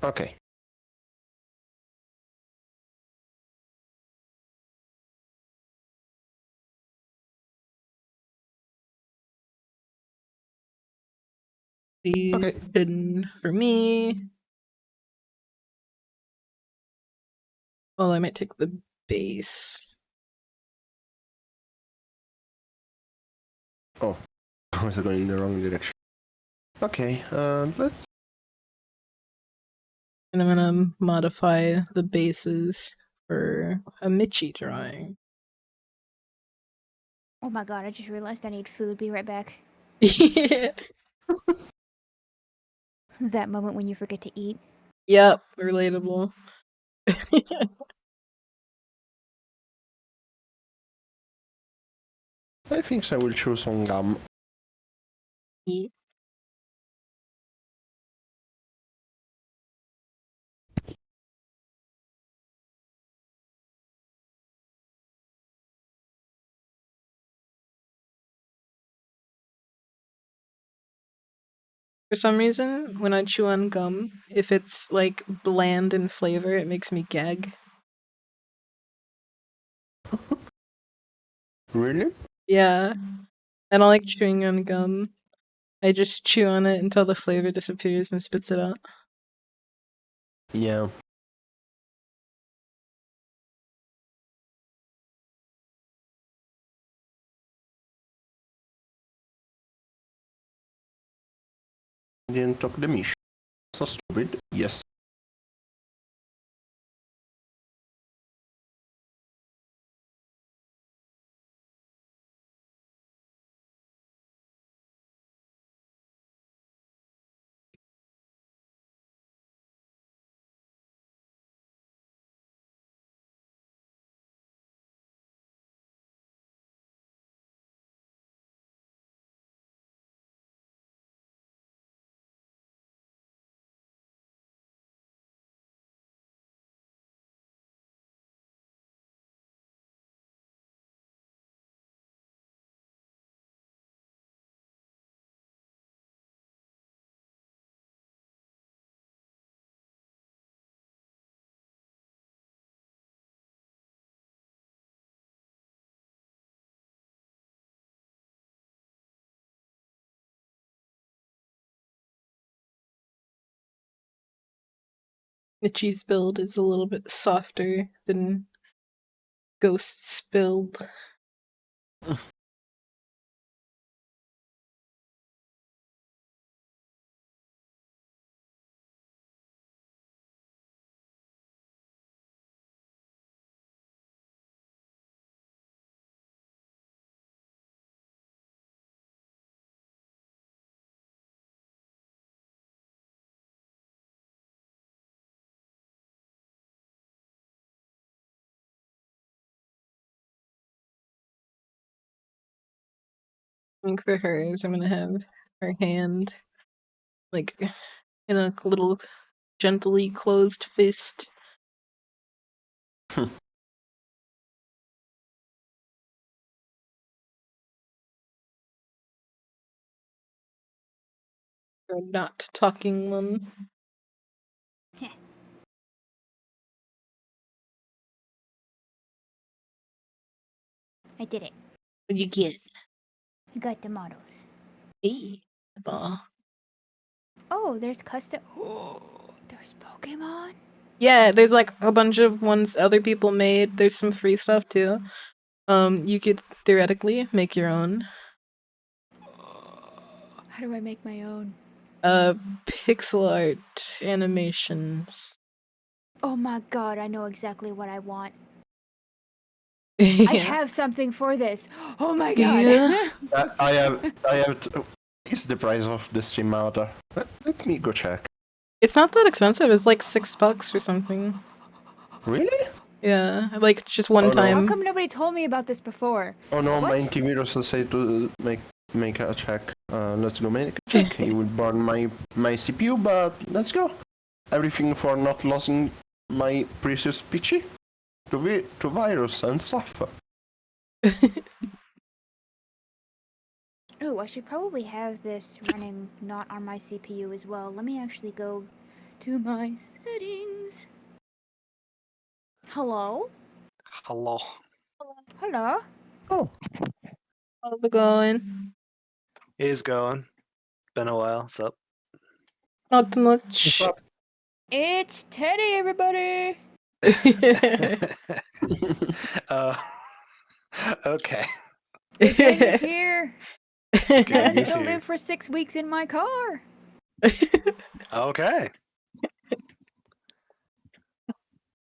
Speaker 3: Okay.
Speaker 1: These hidden for me. Well, I might take the base.
Speaker 3: Oh, I was going in the wrong direction. Okay, let's.
Speaker 1: And I'm gonna modify the bases for a Michi drawing.
Speaker 4: Oh my god, I just realized I need food. Be right back.
Speaker 1: Yeah.
Speaker 4: That moment when you forget to eat.
Speaker 1: Yep, relatable.
Speaker 3: I think I will choose on gum.
Speaker 1: For some reason, when I chew on gum, if it's like bland in flavor, it makes me gag.
Speaker 3: Really?
Speaker 1: Yeah, I don't like chewing on gum. I just chew on it until the flavor disappears and spits it out.
Speaker 3: Yeah. Didn't talk the mission. So stupid. Yes.
Speaker 1: The cheese build is a little bit softer than Ghost's build. I think for hers, I'm gonna have her hand like in a little gently closed fist. Or not talking one.
Speaker 4: I did it.
Speaker 1: What do you get?
Speaker 4: I got the models.
Speaker 1: Hey, ball.
Speaker 4: Oh, there's custom. Oh, there's Pokemon.
Speaker 1: Yeah, there's like a bunch of ones other people made. There's some free stuff too. You could theoretically make your own.
Speaker 4: How do I make my own?
Speaker 1: Pixel art animations.
Speaker 4: Oh my god, I know exactly what I want.
Speaker 1: Yeah.
Speaker 4: I have something for this. Oh my
Speaker 1: Do
Speaker 4: god.
Speaker 1: you?
Speaker 3: I have. Is the price of the stream matter? Let me go check.
Speaker 1: It's not that expensive. It's like $6 or something.
Speaker 3: Really?
Speaker 1: Yeah, like just one
Speaker 3: Oh, no.
Speaker 4: How
Speaker 1: time.
Speaker 4: come nobody told me about this before?
Speaker 3: Oh no,
Speaker 4: What?
Speaker 3: my antivirus say to make a check. Let's go make a check. It will burn my CPU, but let's go. Everything for not losing my precious PC to virus and stuff.
Speaker 4: Oh, I should probably have this running not on my CPU as well. Let me actually go to my settings. Hello?
Speaker 5: Hello.
Speaker 4: Hello?
Speaker 3: Oh,
Speaker 1: How's it going?
Speaker 5: Is going. Been a while. What's up?
Speaker 1: Not much.
Speaker 4: It's Teddy, everybody!
Speaker 5: uh, okay.
Speaker 4: The gang is here!
Speaker 5: Gang
Speaker 4: Now I
Speaker 5: is
Speaker 4: get to
Speaker 5: here.
Speaker 4: live for 6 weeks in my car!
Speaker 5: Okay.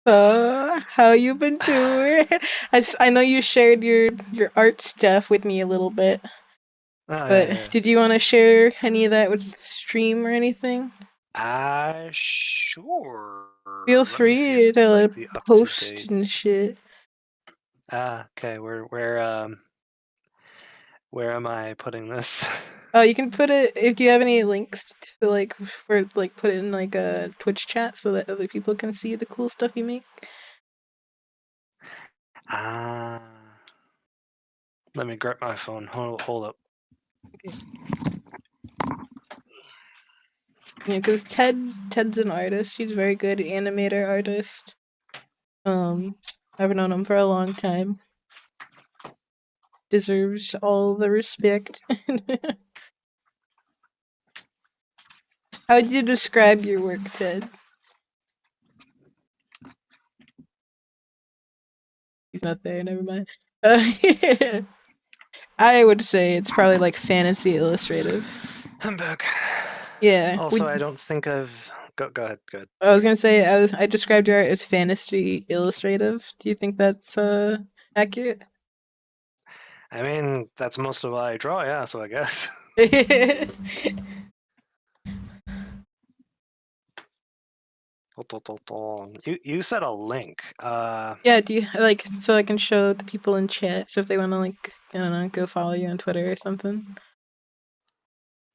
Speaker 1: How you been doing? I know you shared your art stuff with me a little bit,
Speaker 5: Oh,
Speaker 1: but
Speaker 5: yeah.
Speaker 1: did you want to share any of that with stream or anything?
Speaker 5: Sure.
Speaker 1: Feel
Speaker 5: Let me see if
Speaker 1: free
Speaker 5: it's
Speaker 1: to
Speaker 5: like the up to
Speaker 1: post
Speaker 5: date.
Speaker 1: and shit.
Speaker 5: Okay. Where am I putting this?
Speaker 1: Oh, you can put it if you have any links to like for like put it in like a Twitch chat so that other people can see the cool stuff you make.
Speaker 5: Let me grab my phone. Hold up.
Speaker 1: Yeah, because Ted's an artist. He's a very good animator artist. I've known him for a long time. Deserves all the respect. How would you describe your work, Ted? He's not there. Never mind. I would say it's probably like fantasy illustrative.
Speaker 5: I'm back.
Speaker 1: Yeah.
Speaker 5: Also, I don't think I've. Go ahead. Go ahead.
Speaker 1: I was gonna say I described your art as fantasy illustrative. Do you think that's accurate?
Speaker 5: I mean, that's most of what I draw. Yeah, so I guess. You said a link.
Speaker 1: Yeah, do you like so I can show the people in chat so if they want to like I don't know go follow you on Twitter or something.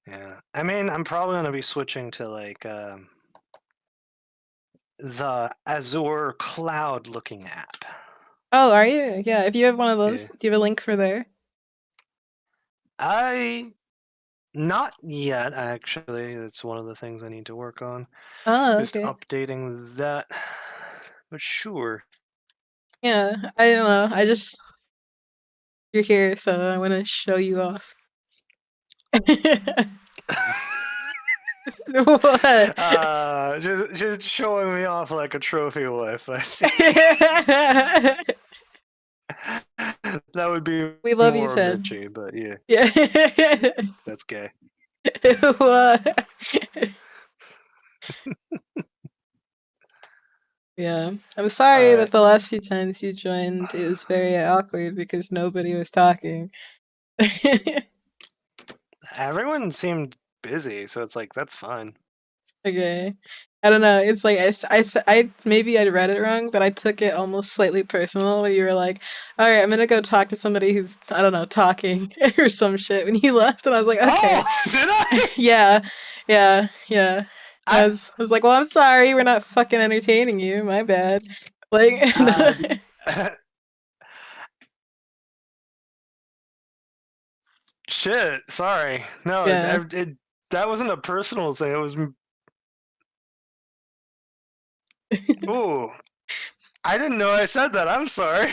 Speaker 5: Yeah. I mean, I'm probably gonna be switching to like the Azure cloud looking app.
Speaker 1: Oh, are you? Yeah. If you have one of those,
Speaker 5: Yeah.
Speaker 1: do you have a link for there?
Speaker 5: Not yet, actually. That's one of the things I need to work on.
Speaker 1: Oh,
Speaker 5: Just
Speaker 1: okay.
Speaker 5: updating that. But sure.
Speaker 1: Yeah, I don't know. I just you're here, so I want to show you off. What?
Speaker 5: Just showing me off like a trophy wife. I see. That would be
Speaker 1: We love you,
Speaker 5: more
Speaker 1: Ted.
Speaker 5: bitchy, but yeah,
Speaker 1: Yeah.
Speaker 5: that's gay.
Speaker 1: What? Yeah. I'm sorry that
Speaker 5: Alright.
Speaker 1: the last few times you joined, it was very awkward because nobody was talking.
Speaker 5: Everyone seemed busy, so it's like, that's fine.
Speaker 1: Okay. I don't know. It's like I maybe I read it wrong, but I took it almost slightly personal. Where you were like, "All right, I'm gonna go talk to somebody who's I don't know talking or some shit." When you left, and I was like, "Okay,
Speaker 5: Oh, did I?
Speaker 1: yeah, yeah."
Speaker 5: I
Speaker 1: I was like, "Well, I'm sorry, we're not fucking entertaining you. My bad." Like,
Speaker 5: shit, sorry. No,
Speaker 1: yeah,
Speaker 5: that wasn't a personal thing. It was. Ooh, I didn't know I said that. I'm sorry.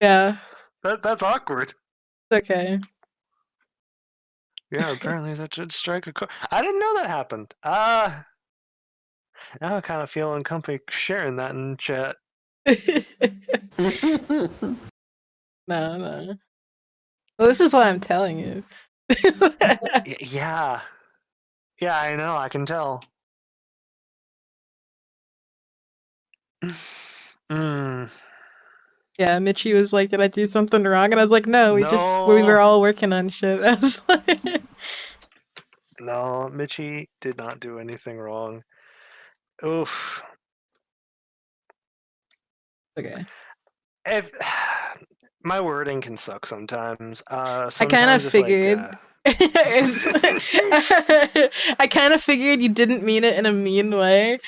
Speaker 1: yeah.
Speaker 5: That's awkward.
Speaker 1: It's okay.
Speaker 5: Yeah, apparently that should strike a chord. I didn't know that happened. Now I kind of feel uncomfy sharing that in chat.
Speaker 1: No. Well, this is why I'm telling you.
Speaker 5: Yeah. Yeah, I know. I can tell. Mm,
Speaker 1: Yeah, Mitchie was like, "Did I do something wrong?" And I was like, "No, we
Speaker 5: no.
Speaker 1: were all working on shit." I was like,
Speaker 5: No, Mitchie did not do anything wrong. Oof.
Speaker 1: okay.
Speaker 5: If my wording can suck sometimes.
Speaker 1: I kind of
Speaker 5: Sometimes if like
Speaker 1: figured. I kind of figured you didn't mean it in a mean way.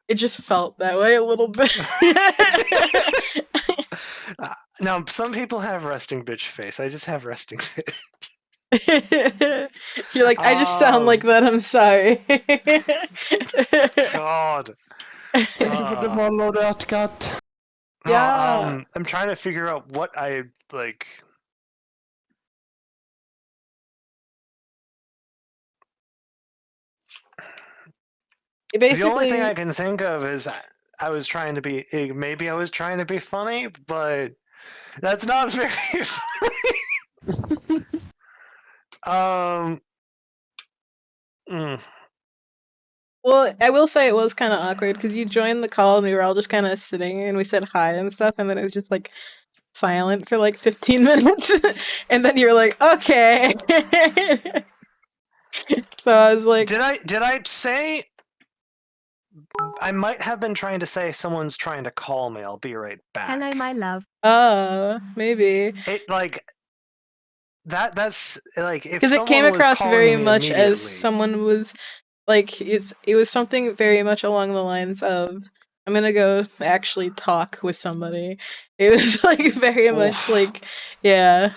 Speaker 1: It just felt that way a little bit.
Speaker 5: now some people have resting bitch face. I just have resting bitch.
Speaker 1: You're like, I just sound like that. I'm sorry.
Speaker 5: God.
Speaker 3: Thank you for the follow, that cat.
Speaker 1: Yeah.
Speaker 5: I'm trying to figure out what I like. The only thing I
Speaker 1: Basically,
Speaker 5: can think of is I was trying to be. Maybe I was trying to be funny, but that's not very funny. Mm,
Speaker 1: well, I will say it was kind of awkward because you joined the call and we were all just kind of sitting and we said hi and stuff, and then it was just like silent for like 15 minutes, and then you were like, okay. So I was like,
Speaker 5: did I say I might have been trying to say someone's trying to call me. I'll be right back.
Speaker 6: Hello, my love.
Speaker 1: Maybe.
Speaker 5: It like that's like if
Speaker 1: Because it came
Speaker 5: someone was
Speaker 1: across very
Speaker 5: calling me
Speaker 1: much as
Speaker 5: immediately.
Speaker 1: someone was like it was something very much along the lines of I'm gonna go actually talk with somebody. It was like very much
Speaker 5: Oof.
Speaker 1: like yeah.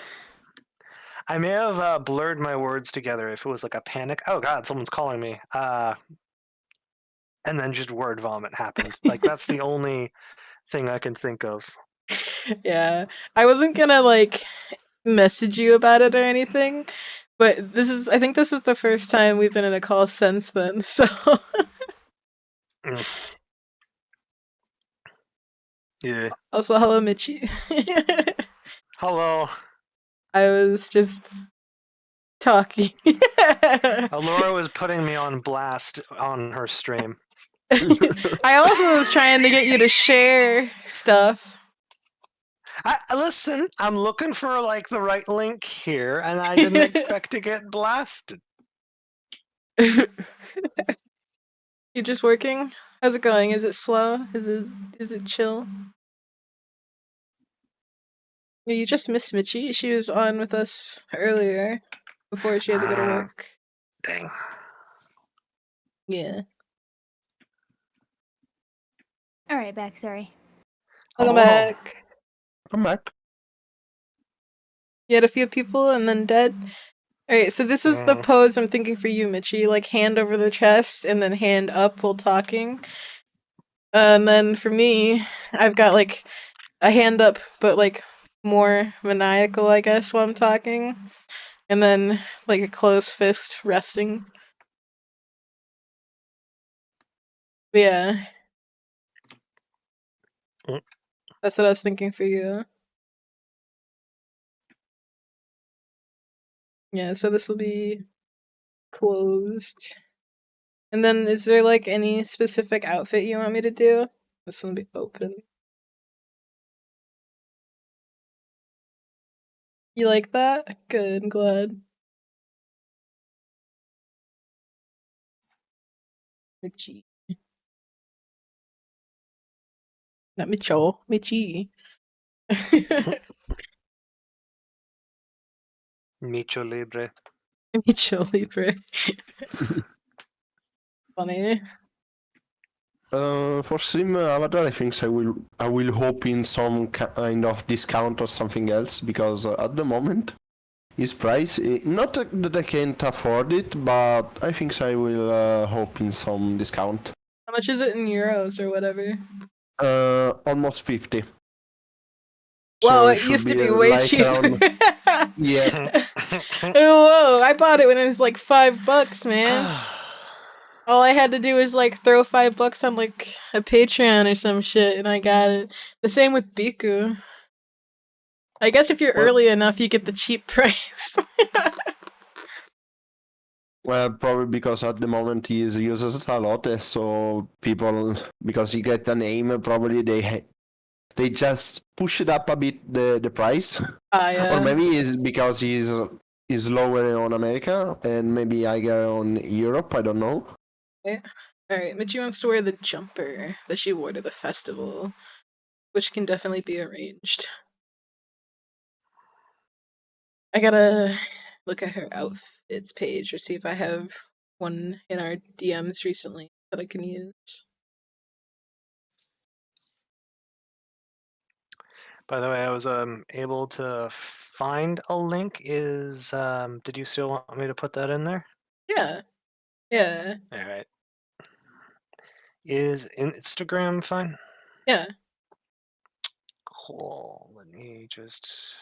Speaker 5: I may have blurred my words together if it was like a panic. Oh God, someone's calling me. And then just word vomit happened. Like that's the only thing I can think of.
Speaker 1: Yeah. I wasn't gonna like message you about it or anything, but I think this is the first time we've been in a call since then, so
Speaker 5: Mm. Yeah.
Speaker 1: also hello Mitchie.
Speaker 5: Hello.
Speaker 1: I was just talking.
Speaker 5: Laura was putting me on blast on her stream.
Speaker 1: I also was trying to get you to share stuff.
Speaker 5: Listen, I'm looking for like the right link here, and I didn't expect to get blasted.
Speaker 1: You're just working? How's it going? Is it slow? Is it chill? You just missed Mitchie. She was on with us earlier before she had to go to work.
Speaker 5: Dang.
Speaker 1: Yeah.
Speaker 4: All right, back. Sorry.
Speaker 1: Welcome
Speaker 5: Hello.
Speaker 1: back.
Speaker 3: I'm back.
Speaker 1: You had a few people and then dead? Alright, so this is the pose I'm thinking for you, Mitchie. Like, hand over the chest and then hand up while talking. And then for me, I've got, like, a hand up, but, like, more maniacal, I guess, while I'm talking. And then, like, a closed fist resting. Yeah.
Speaker 5: Mm.
Speaker 1: That's what I was thinking for you. Yeah, so this will be closed. And then is there like any specific outfit you want me to do? This one will be open. You like that? Good, I'm glad. Mitchie. Not Mitchell, Mitchie.
Speaker 5: Micho Libre.
Speaker 1: Mitchell Libre. Funny.
Speaker 3: For Sim Avatar, I think I will hope in some kind of discount or something else because at the moment his price not that I can't afford it, but I think I will hope in some discount.
Speaker 1: How much is it in euros or whatever?
Speaker 3: Almost 50.
Speaker 1: Whoa,
Speaker 3: So it
Speaker 1: it
Speaker 3: should
Speaker 1: used to
Speaker 3: be
Speaker 1: be way
Speaker 3: like
Speaker 1: cheaper.
Speaker 3: around yeah.
Speaker 1: Whoa, I bought it when it was like $5, man. All I had to do was like throw $5 on like a Patreon or some shit, and I got it. The same with Biku. I guess if you're
Speaker 3: Well-
Speaker 1: early enough, you get the cheap price.
Speaker 3: Well, probably because at the moment he uses a lot, so people because he get a name, probably they just push it up a bit the price, or
Speaker 1: Yeah.
Speaker 3: maybe it's because he's lower on America and maybe higher on Europe. I don't know.
Speaker 1: Alright, Michi wants to wear the jumper that she wore to the festival, which can definitely be arranged. I gotta look at her outfits page or see if I have one in our DMs recently that I can use.
Speaker 5: By the way, I was able to find a link. Did you still want me to put that in there?
Speaker 1: Yeah. Yeah.
Speaker 5: All right. Is Instagram fine?
Speaker 1: Yeah.
Speaker 5: Cool. Let me just.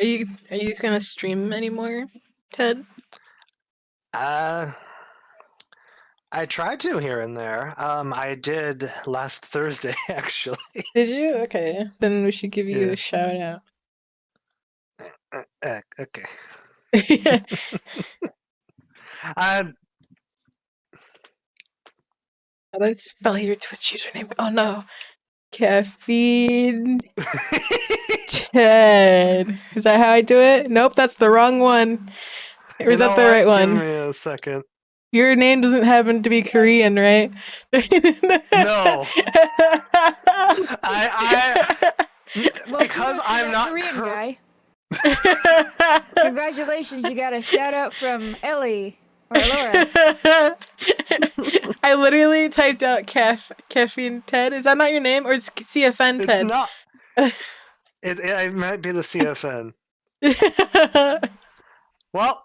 Speaker 1: Are you gonna stream anymore, Ted?
Speaker 5: I tried to here and there. I did last Thursday actually.
Speaker 1: Did you? Okay. Then we should give you
Speaker 5: Yeah.
Speaker 1: a shout out.
Speaker 5: Okay.
Speaker 1: How
Speaker 5: I
Speaker 1: do I spell your Twitch username? Oh no. Caffeine Ted. Is that how I do it? Nope, that's the wrong one. Or is that the right
Speaker 5: Give
Speaker 1: one?
Speaker 5: me a second.
Speaker 1: Your name doesn't happen to be Korean, right?
Speaker 5: No.
Speaker 4: Well,
Speaker 5: Because
Speaker 4: kudos to
Speaker 5: I'm
Speaker 4: that
Speaker 5: not
Speaker 4: Korean
Speaker 5: Kor-
Speaker 4: guy. Congratulations, you got a shout out from Ellie or Laura.
Speaker 1: I literally typed out caffeine Ted. Is that not your name, or it's CFN
Speaker 5: It's
Speaker 1: Ted?
Speaker 5: not. It might be the CFN. Well,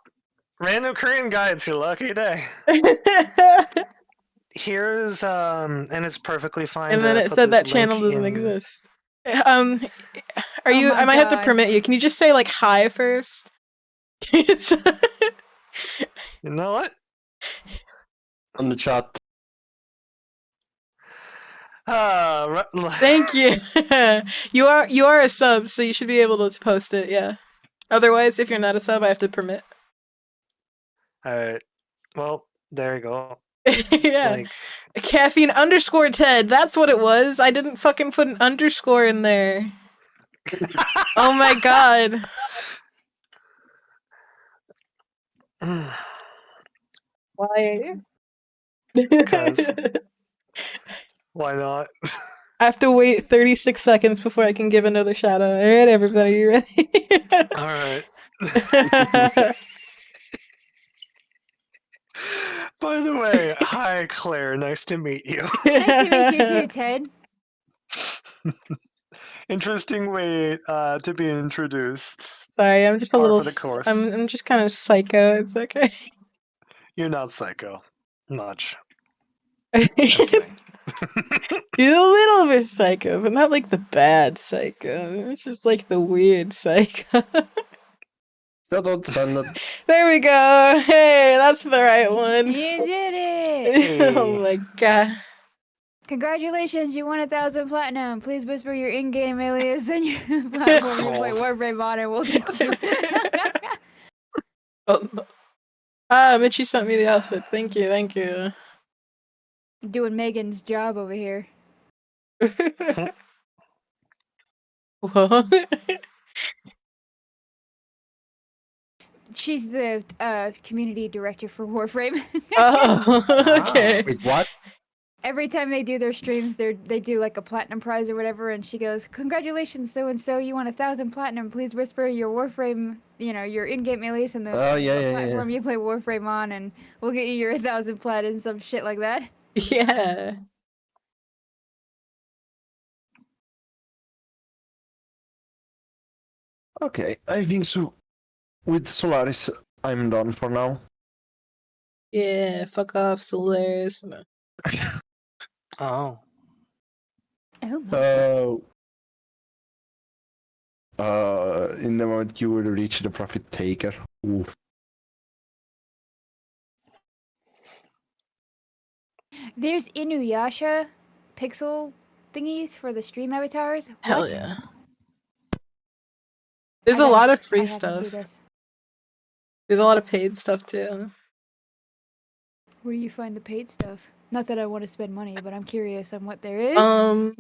Speaker 5: random Korean guy, it's your lucky day. Here's and it's perfectly fine
Speaker 1: And then
Speaker 5: to
Speaker 1: it
Speaker 5: put
Speaker 1: said
Speaker 5: this
Speaker 1: that
Speaker 5: link
Speaker 1: channel doesn't
Speaker 5: in.
Speaker 1: exist. Are
Speaker 4: Oh
Speaker 1: you?
Speaker 4: my
Speaker 1: I might have to
Speaker 4: God.
Speaker 1: permit you. Can you just say like hi first?
Speaker 5: You know what?
Speaker 3: On the chat.
Speaker 1: Thank you. You are a sub, so you should be able to post it. Yeah. Otherwise, if you're not a sub, I have to permit.
Speaker 5: Alright. Well, there you go.
Speaker 1: Yeah.
Speaker 5: Like,
Speaker 1: Caffeine underscore Ted. That's what it was. I didn't fucking put an underscore in there. Oh my god. Why?
Speaker 5: because why not?
Speaker 1: I have to wait 36 seconds before I can give another shout out. Alright, everybody, you ready?
Speaker 5: Alright. By the way, hi Claire, nice to meet you.
Speaker 4: Nice to meet you too, Ted.
Speaker 5: Interesting way to be introduced.
Speaker 1: Sorry, I'm just a
Speaker 5: Par
Speaker 1: little.
Speaker 5: for the course.
Speaker 1: I'm just kind of psycho. It's okay.
Speaker 5: You're not psycho. Much.
Speaker 1: You're
Speaker 5: I'm kidding.
Speaker 1: a little bit psycho, but not like the bad psycho. It's just like the weird psycho.
Speaker 3: Shout out, Sandra.
Speaker 1: There we go. Hey, that's the right one.
Speaker 4: You did it!
Speaker 1: Oh
Speaker 5: Hey.
Speaker 1: my god.
Speaker 4: Congratulations, you won 1,000 platinum. Please whisper your in-game alias and your platform you play
Speaker 5: Oh.
Speaker 4: Warframe on and we'll get you.
Speaker 1: Oh. Ah, Mitchie sent me the outfit. Thank you, thank you.
Speaker 4: Doing Megan's job over here.
Speaker 1: Whoa.
Speaker 4: She's the community director for Warframe.
Speaker 1: Oh, okay.
Speaker 3: Wait, what?
Speaker 4: Every time they do their streams, they do like a platinum prize or whatever, and she goes, "Congratulations, so and so, you won 1,000 platinum. Please whisper your Warframe, your in-game alias and the
Speaker 3: Oh, yeah.
Speaker 4: platform you play Warframe on, and we'll get you your 1,000 plat and some shit like that."
Speaker 1: Yeah.
Speaker 3: Okay, I think so. With Solaris, I'm done for now.
Speaker 1: Yeah, fuck off, Solaris. No.
Speaker 5: Oh.
Speaker 4: Oh my.
Speaker 3: In the moment you will reach the profit taker. Oof.
Speaker 4: There's Inuyasha pixel thingies for the stream avatars.
Speaker 1: Hell
Speaker 4: What?
Speaker 1: yeah. There's
Speaker 4: I
Speaker 1: a
Speaker 4: gotta
Speaker 1: lot of
Speaker 4: I
Speaker 1: free
Speaker 4: have to see
Speaker 1: stuff.
Speaker 4: this.
Speaker 1: There's a lot of paid stuff too.
Speaker 4: Where do you find the paid stuff? Not that I want to spend money, but I'm curious on what there is.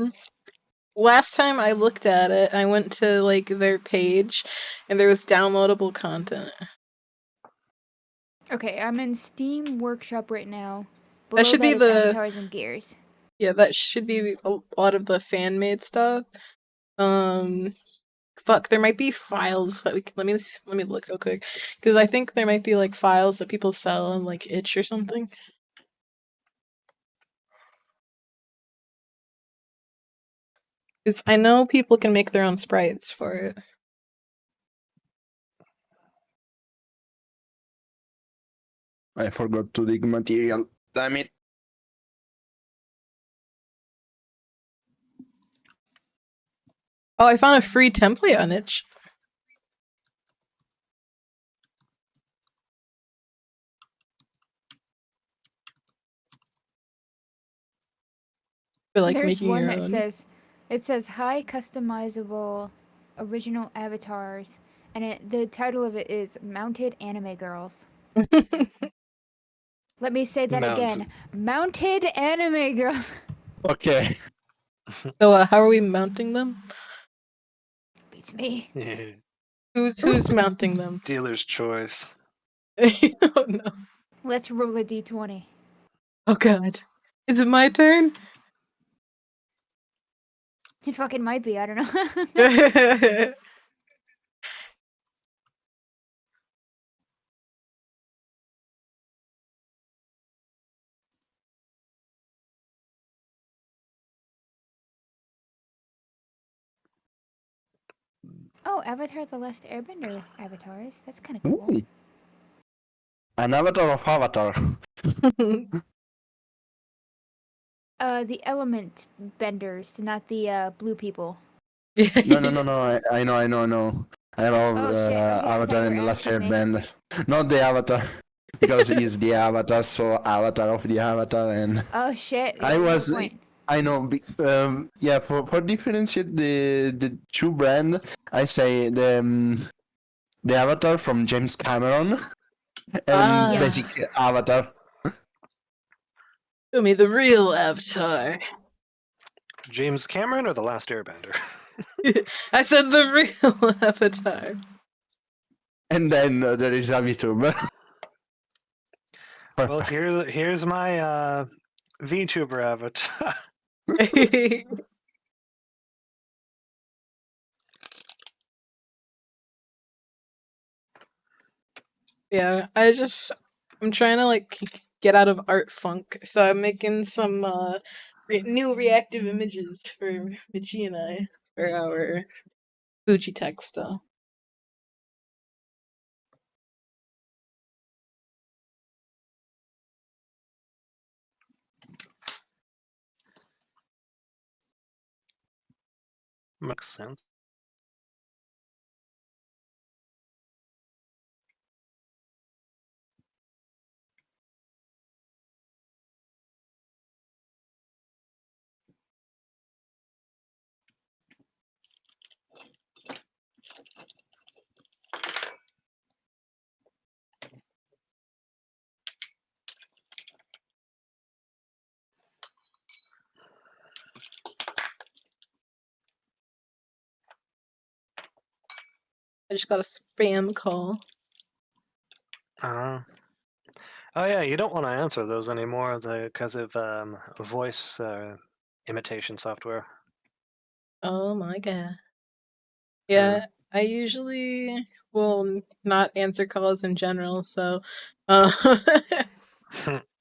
Speaker 1: Last time I looked at it, I went to like their page and there was downloadable content.
Speaker 4: Okay, I'm in Steam Workshop right now.
Speaker 1: That
Speaker 4: Below
Speaker 1: should be
Speaker 4: it's
Speaker 1: the
Speaker 4: avatars and gears.
Speaker 1: yeah, that should be a lot of the fan made stuff. Fuck, there might be files that we can, let me look real quick, because I think there might be like files that people sell on like itch or something. Because I know people can make their own sprites for it.
Speaker 3: I forgot to dig material. Damn it.
Speaker 1: Oh, I found a free template on itch. For like
Speaker 4: There's
Speaker 1: making
Speaker 4: one
Speaker 1: your
Speaker 4: that
Speaker 1: own.
Speaker 4: says high customizable original avatars, and the title of it is Mounted Anime Girls. Let me say that again. Mounted Anime Girls.
Speaker 3: Okay.
Speaker 1: So, how are we mounting them?
Speaker 4: Beats me.
Speaker 5: Yeah.
Speaker 1: Who's mounting them?
Speaker 5: Dealer's choice.
Speaker 1: Oh no!
Speaker 4: Let's roll a d20.
Speaker 1: Oh god! Is it my turn?
Speaker 4: It fucking might be. I don't know. Oh, Avatar: The Last Airbender avatars. That's kind of cool.
Speaker 3: Ooh. An avatar of Avatar.
Speaker 4: The element benders, not the blue people.
Speaker 3: No. I know. I love
Speaker 4: Oh shit. Okay, I thought
Speaker 3: Avatar
Speaker 4: you
Speaker 3: in
Speaker 4: were
Speaker 3: the Last
Speaker 4: asking me.
Speaker 3: Airbender. Not the Avatar. Because he's the Avatar, so Avatar of the Avatar, and
Speaker 4: Oh shit. Yeah,
Speaker 3: I
Speaker 4: you have a
Speaker 3: was,
Speaker 4: point.
Speaker 3: I know, yeah, for differentiate the two brand, I say the Avatar from James Cameron and
Speaker 1: Ah,
Speaker 4: Yeah.
Speaker 3: basic Avatar.
Speaker 1: show me the real Avatar.
Speaker 5: James Cameron or The Last Airbender?
Speaker 1: I said the real Avatar.
Speaker 3: And then there is a Vtuber.
Speaker 5: Well, here's my VTuber avatar.
Speaker 1: Yeah, I'm trying to like get out of art funk, so I'm making some new reactive images for Michi and I for our Fuji tech stuff.
Speaker 5: Makes sense.
Speaker 1: I just got a spam call.
Speaker 5: Oh yeah, you don't want to answer those anymore because of voice imitation software.
Speaker 1: Oh my god.
Speaker 5: Hmm.
Speaker 1: Yeah, I usually will not answer calls in general, so I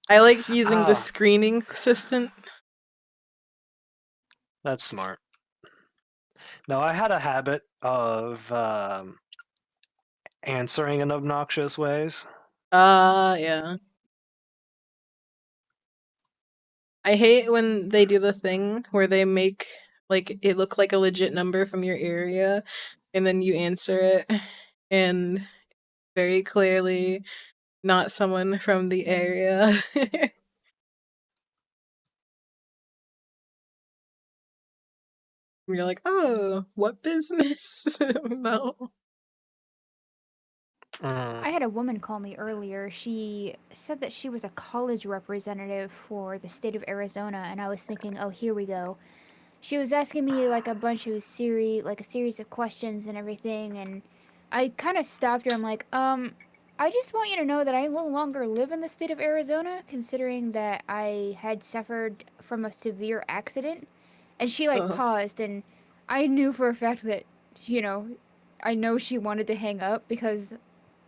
Speaker 1: like using the
Speaker 5: Ah,
Speaker 1: screening assistant.
Speaker 5: that's smart. No, I had a habit of answering in obnoxious ways.
Speaker 1: Yeah. I hate when they do the thing where they make like it look like a legit number from your area and then you answer it and very clearly not someone from the area. You're like, "Oh, what business?" No.
Speaker 5: Mm.
Speaker 4: I had a woman call me earlier. She said that she was a college representative for the state of Arizona, and I was thinking, oh, here we go. She was asking me like a bunch of like a series of questions and everything, and I kind of stopped her. I'm like, I just want you to know that I no longer live in the state of Arizona, considering that I had suffered from a severe accident. And she like
Speaker 1: Oh,
Speaker 4: paused, and I knew for a fact that, you know, I know she wanted to hang up because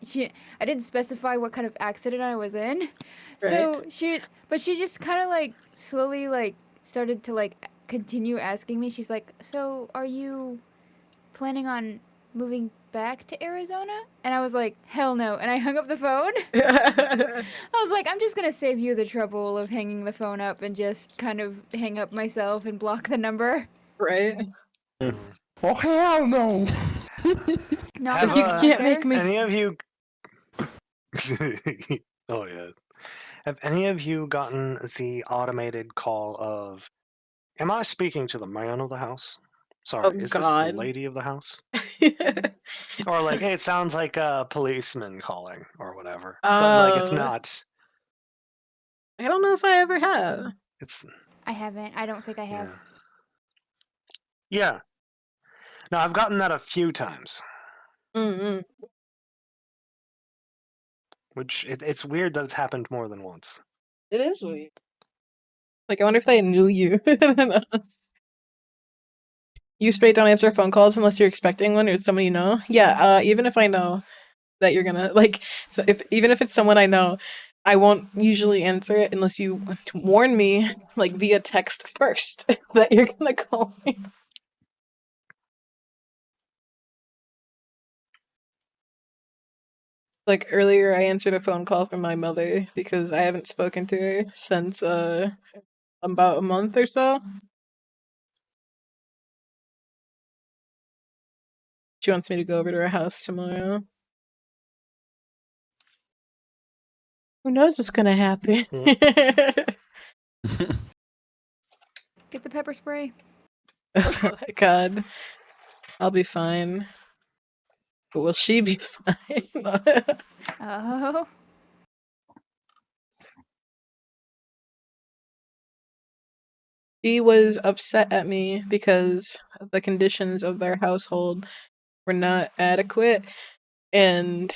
Speaker 4: she I didn't specify what kind of accident I was in.
Speaker 1: right.
Speaker 4: So she just kind of like slowly like started to like continue asking me. She's like, "So, are you planning on moving back to Arizona?" And I was like, "Hell no." And I hung up the phone. I was like, "I'm just going to save you the trouble of hanging the phone up and just kind of hang up myself and block the number."
Speaker 1: Right.
Speaker 5: Mm.
Speaker 3: Oh hell no!
Speaker 4: Not
Speaker 5: Have
Speaker 1: Like
Speaker 4: that
Speaker 1: you
Speaker 4: one
Speaker 1: can't
Speaker 4: either.
Speaker 1: make me.
Speaker 5: any of you? Oh yeah. Have any of you gotten the automated call of, "Am I speaking to the man of the house?
Speaker 1: Oh
Speaker 5: Sorry, is this the
Speaker 1: god.
Speaker 5: lady of the house?" Or like, "Hey, it sounds like a policeman calling," or whatever. But like, it's
Speaker 1: uh
Speaker 5: not.
Speaker 1: I don't know if I ever have.
Speaker 5: It's
Speaker 4: I haven't. I don't think I have.
Speaker 5: yeah. Yeah. No, I've gotten that a few times,
Speaker 1: Mm-mm.
Speaker 5: which it's weird that it's happened more than once.
Speaker 1: It is weird. Like, I wonder if they knew you. You straight don't answer phone calls unless you're expecting one or it's someone you know. Yeah, even if I know that you're gonna like, so if even if it's someone I know, I won't usually answer it unless you warn me like via text first that you're gonna call me. Like earlier, I answered a phone call from my mother because I haven't spoken to her since about a month or so. She wants me to go over to her house tomorrow. Who knows what's gonna happen?
Speaker 4: Get the pepper spray.
Speaker 1: Oh my God, I'll be fine. But will she be fine?
Speaker 4: Oh.
Speaker 1: She was upset at me because the conditions of their household were not adequate, and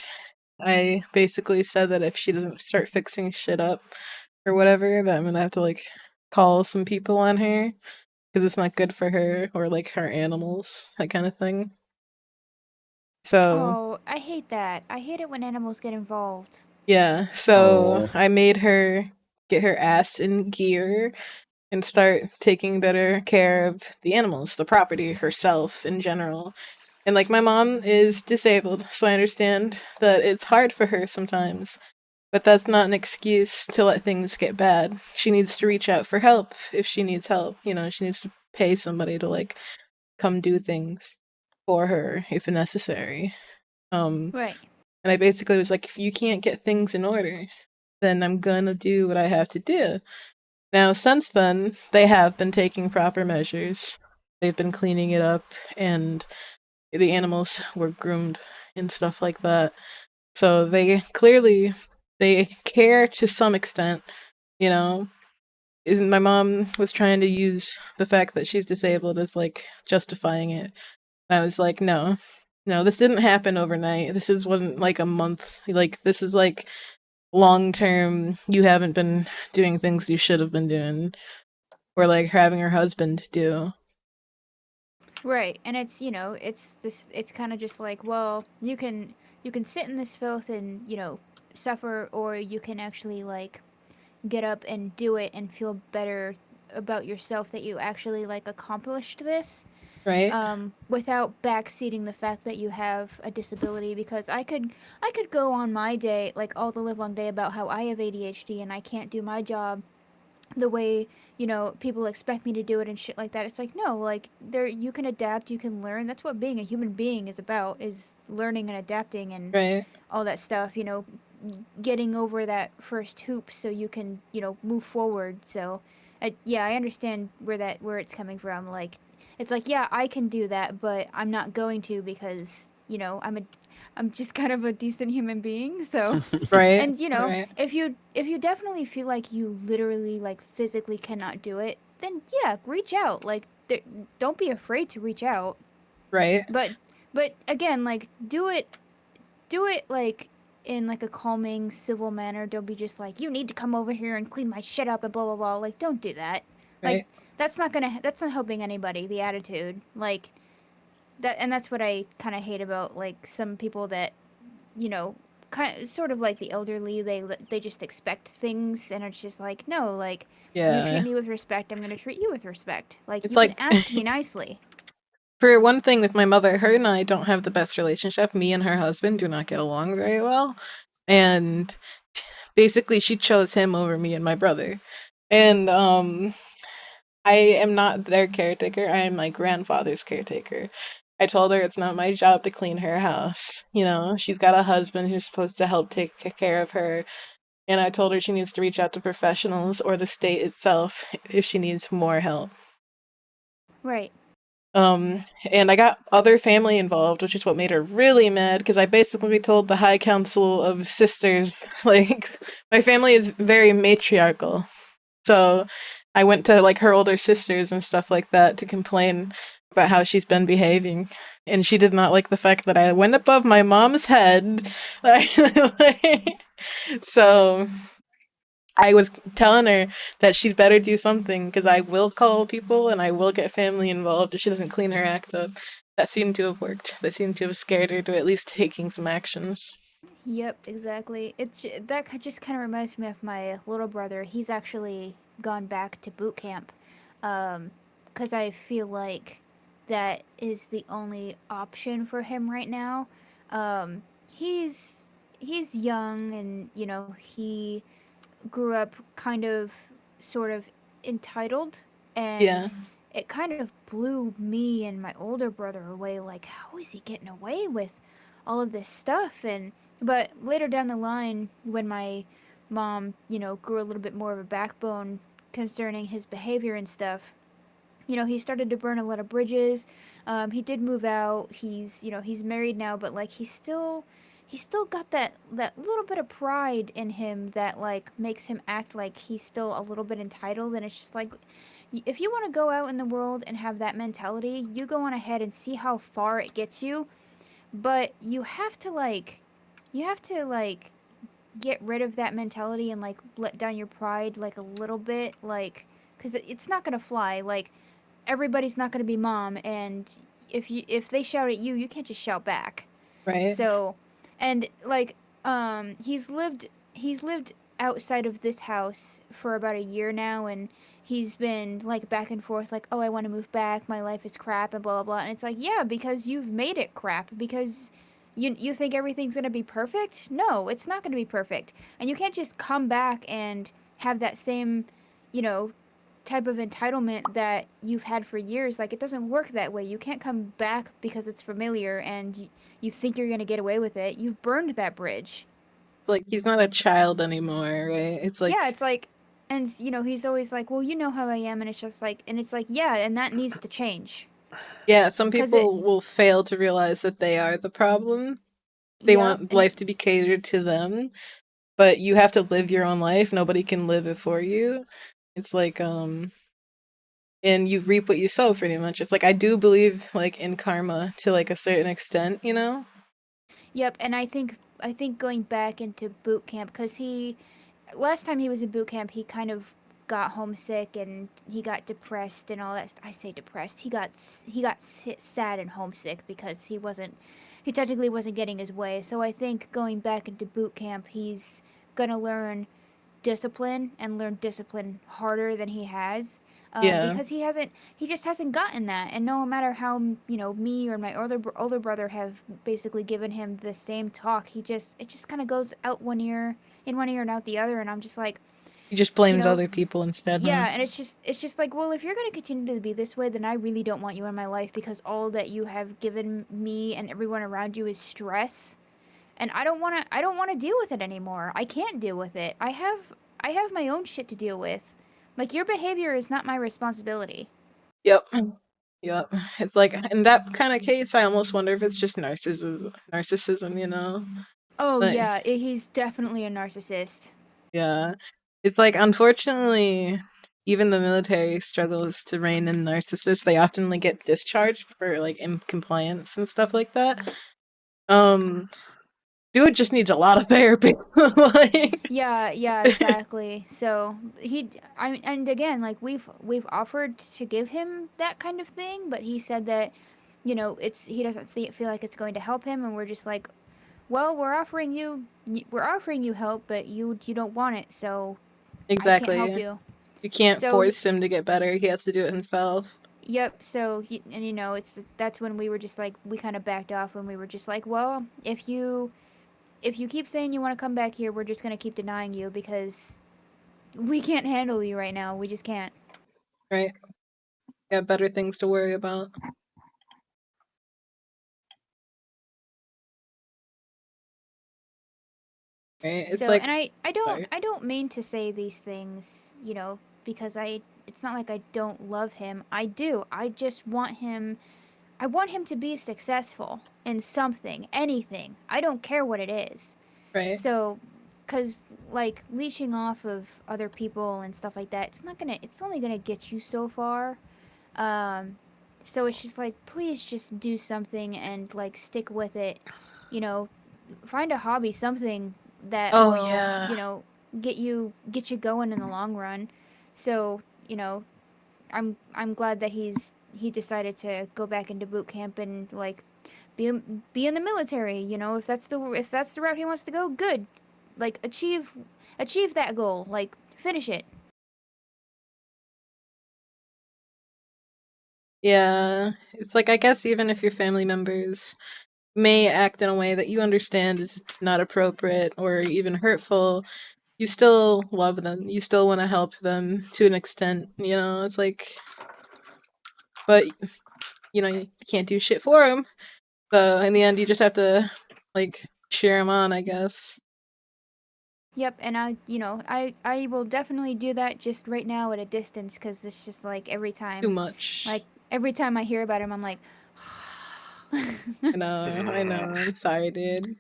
Speaker 1: I basically said that if she doesn't start fixing shit up or whatever, that I'm gonna have to like call some people on her because it's not good for her or like her animals, that kind of thing. So
Speaker 4: Oh, I hate that. I hate it when animals get involved.
Speaker 1: yeah, so
Speaker 3: Oh.
Speaker 1: I made her get her ass in gear and start taking better care of the animals, the property, herself in general. And like my mom is disabled, so I understand that it's hard for her sometimes. But that's not an excuse to let things get bad. She needs to reach out for help if she needs help. You know, she needs to pay somebody to like come do things for her if necessary.
Speaker 4: Right.
Speaker 1: And I basically was like, if you can't get things in order, then I'm gonna do what I have to do. Now, since then, they have been taking proper measures. They've been cleaning it up, and the animals were groomed and stuff like that. So they clearly they care to some extent, you know. Isn't my mom was trying to use the fact that she's disabled as like justifying it. And I was like, no. No, this didn't happen overnight. Wasn't like a month. Like this is like long term. You haven't been doing things you should have been doing or like having her husband do.
Speaker 4: Right. And it's, it's kind of just like, well, you can sit in this filth and, suffer, or you can actually like get up and do it and feel better about yourself that you actually like accomplished this,
Speaker 1: Right?
Speaker 4: without backseating the fact that you have a disability. Because I could go on my day, like all the live long day, about how I have ADHD and I can't do my job the way people expect me to do it and shit like that. It's like, no, like, there, you can adapt, you can learn. That's what being a human being is about, is learning and adapting and
Speaker 1: Right.
Speaker 4: all that stuff, getting over that first hoop so you can move forward. So yeah, I understand where it's coming from. Like, it's like, yeah, I can do that, but I'm not going to, because I'm just kind of a decent human being. So
Speaker 1: Right.
Speaker 4: and
Speaker 1: Right.
Speaker 4: if you definitely feel like you literally, like, physically cannot do it, then yeah, reach out. Like, don't be afraid to reach out.
Speaker 1: Right.
Speaker 4: But again, like, do it like in like a calming, civil manner. Don't be just like, you need to come over here and clean my shit up and blah blah blah. Like, don't do that. Like,
Speaker 1: Right.
Speaker 4: that's not helping anybody. The attitude, like that, and that's what I kind of hate about like some people that kind of, sort of like the elderly. They just expect things, and it's just like, no, like, you treat
Speaker 1: Yeah.
Speaker 4: me with respect, I'm gonna treat you with respect. Like,
Speaker 1: It's
Speaker 4: you can
Speaker 1: like
Speaker 4: ask me nicely.
Speaker 1: for one thing with my mother, her and I don't have the best relationship. Me and her husband do not get along very well. And basically she chose him over me and my brother. And I am not their caretaker. I am my grandfather's caretaker. I told her it's not my job to clean her house. You know, she's got a husband who's supposed to help take care of her. And I told her she needs to reach out to professionals or the state itself if she needs more help.
Speaker 4: Right.
Speaker 1: And I got other family involved, which is what made her really mad because I basically told the High Council of Sisters, like, my family is very matriarchal. So I went to like her older sisters and stuff like that to complain about how she's been behaving, and she did not like the fact that I went above my mom's head. So I was telling her that she's better do something because I will call people and I will get family involved if she doesn't clean her act up. That seemed to have worked. That seemed to have scared her to at least taking some actions.
Speaker 4: Yep, exactly. Just kind of reminds me of my little brother. He's actually gone back to boot camp, because I feel like that is the only option for him right now. Um, he's young, and he grew up kind of, sort of entitled,
Speaker 1: Yeah,
Speaker 4: and it kind of blew me and my older brother away. Like, how is he getting away with all of this stuff? But later down the line, when my mom, grew a little bit more of a backbone concerning his behavior and stuff, he started to burn a lot of bridges. He did move out. He's married now, but like he's still got that little bit of pride in him that like makes him act like he's still a little bit entitled. And it's just like, if you want to go out in the world and have that mentality, you go on ahead and see how far it gets you. But you have to get rid of that mentality and like let down your pride like a little bit, like, because it's not gonna fly. Like, everybody's not going to be mom, and if they shout at you, you can't just shout back.
Speaker 1: right.
Speaker 4: So, and like, he's lived outside of this house for about a year now, and he's been like back and forth, like, oh, I want to move back, my life is crap, and blah blah blah. And it's like, yeah, because you've made it crap, because you think everything's going to be perfect. No, it's not going to be perfect. And you can't just come back and have that same, you know type of entitlement that you've had for years. Like, it doesn't work that way. You can't come back because it's familiar and you think you're going to get away with it. You've burned that bridge.
Speaker 1: It's like he's not a child anymore, right? It's
Speaker 4: Yeah,
Speaker 1: like,
Speaker 4: it's like, and he's always like, well, you know how I am. And it's just like, and it's like, yeah, and that needs to change.
Speaker 1: yeah, some
Speaker 4: Because it,
Speaker 1: people will fail to realize that they are the problem. They
Speaker 4: yep,
Speaker 1: want
Speaker 4: and
Speaker 1: life to be catered to them, but you have to live your own life. Nobody can live it for you. It's like, and you reap what you sow pretty much. It's like I do believe like in karma to like a certain extent, you know?
Speaker 4: yep, and I think going back into boot camp, because last time he was in boot camp, he kind of got homesick and he got depressed and all that. I say depressed. He got sad and homesick because he technically wasn't getting his way. So I think going back into boot camp, he's gonna learn discipline and learn discipline harder than he has.
Speaker 1: Yeah,
Speaker 4: Because he just hasn't gotten that. And no matter how, me or my older brother have basically given him the same talk, it just kind of goes out one ear, in one ear and out the other. And I'm just like,
Speaker 1: he just
Speaker 4: you
Speaker 1: blames
Speaker 4: know,
Speaker 1: other people instead, huh?
Speaker 4: yeah. And it's just like, well, if you're gonna continue to be this way, then I really don't want you in my life, because all that you have given me and everyone around you is stress, and I don't want to deal with it anymore. I can't deal with it. I have my own shit to deal with. Like, your behavior is not my responsibility.
Speaker 1: Yep. Yep. It's like in that kind of case, I almost wonder if it's just narcissism, you know?
Speaker 4: Oh
Speaker 1: Like,
Speaker 4: yeah, he's definitely a narcissist.
Speaker 1: yeah. It's like unfortunately even the military struggles to rein in narcissists. They often like get discharged for like compliance and stuff like that. Um Dude just needs a lot of therapy. Like,
Speaker 4: Yeah, exactly. So and again, like, we've offered to give him that kind of thing, but he said that, he doesn't feel like it's going to help him, and we're just like, well, we're offering you help, but you don't want it, so I can't help
Speaker 1: exactly.
Speaker 4: you.
Speaker 1: You can't
Speaker 4: So
Speaker 1: force him to get better. He has to do it himself.
Speaker 4: yep. So that's when we were just like, we kind of backed off, when we were just like, well, if you keep saying you want to come back here, we're just gonna keep denying you, because we can't handle you right now. We just can't.
Speaker 1: Right? Got better things to worry about. Right? It's
Speaker 4: So,
Speaker 1: like
Speaker 4: and I don't
Speaker 1: sorry.
Speaker 4: I don't mean to say these things, because it's not like I don't love him. I do. I want him to be successful in something, anything. I don't care what it is.
Speaker 1: Right?
Speaker 4: So, cuz like, leeching off of other people and stuff like that, it's only going to get you so far. Um So it's just like, please just do something and like stick with it. You know, find a hobby, something that
Speaker 1: Oh
Speaker 4: will,
Speaker 1: yeah.
Speaker 4: get you going in the long run. So, I'm glad that he decided to go back into boot camp and like be in the military. If that's the route he wants to go, good. Like achieve that goal. Like finish it.
Speaker 1: Yeah. It's like I guess even if your family members may act in a way that you understand is not appropriate or even hurtful, you still love them. You still want to help them to an extent, It's like, but you can't do shit for them. So in the end, you just have to like cheer them on, I guess.
Speaker 4: Yep, and I will definitely do that just right now at a distance because it's just like
Speaker 1: Too much.
Speaker 4: every time I hear about him, I'm like,
Speaker 1: I know. I know. I'm sorry, dude.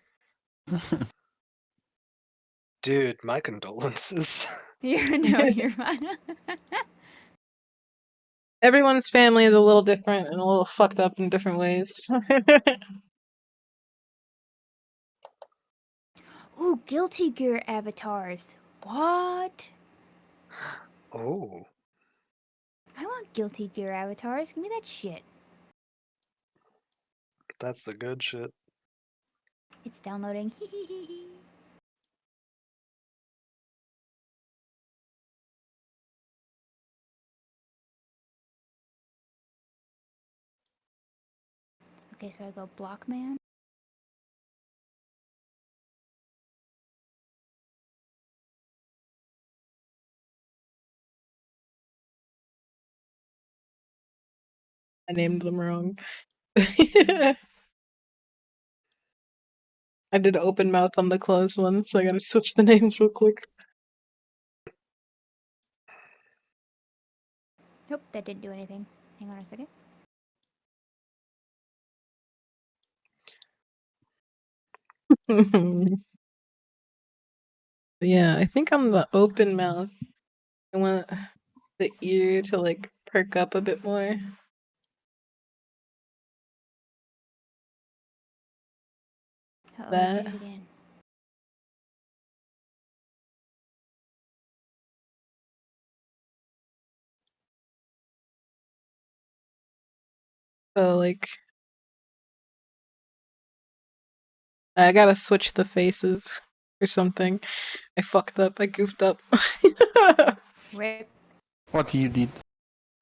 Speaker 5: Dude, my condolences.
Speaker 4: you're fine.
Speaker 1: Everyone's family is a little different and a little fucked up in different ways.
Speaker 4: Ooh, Guilty Gear avatars. What?
Speaker 5: Oh,
Speaker 4: I want Guilty Gear avatars. Give me that shit.
Speaker 5: that's the good shit.
Speaker 4: It's downloading. Okay, so I go Blockman.
Speaker 1: I named them wrong. I did open mouth on the closed one, so I gotta switch the names real quick.
Speaker 4: Nope, that didn't do anything. Hang on a second.
Speaker 1: Yeah, I think I'm the open mouth. I want the ear to like perk up a bit more.
Speaker 4: Uh-oh, it
Speaker 1: That.
Speaker 4: did it again.
Speaker 1: So like I gotta switch the faces or something. I fucked up. I goofed up.
Speaker 4: Rip.
Speaker 3: What you did?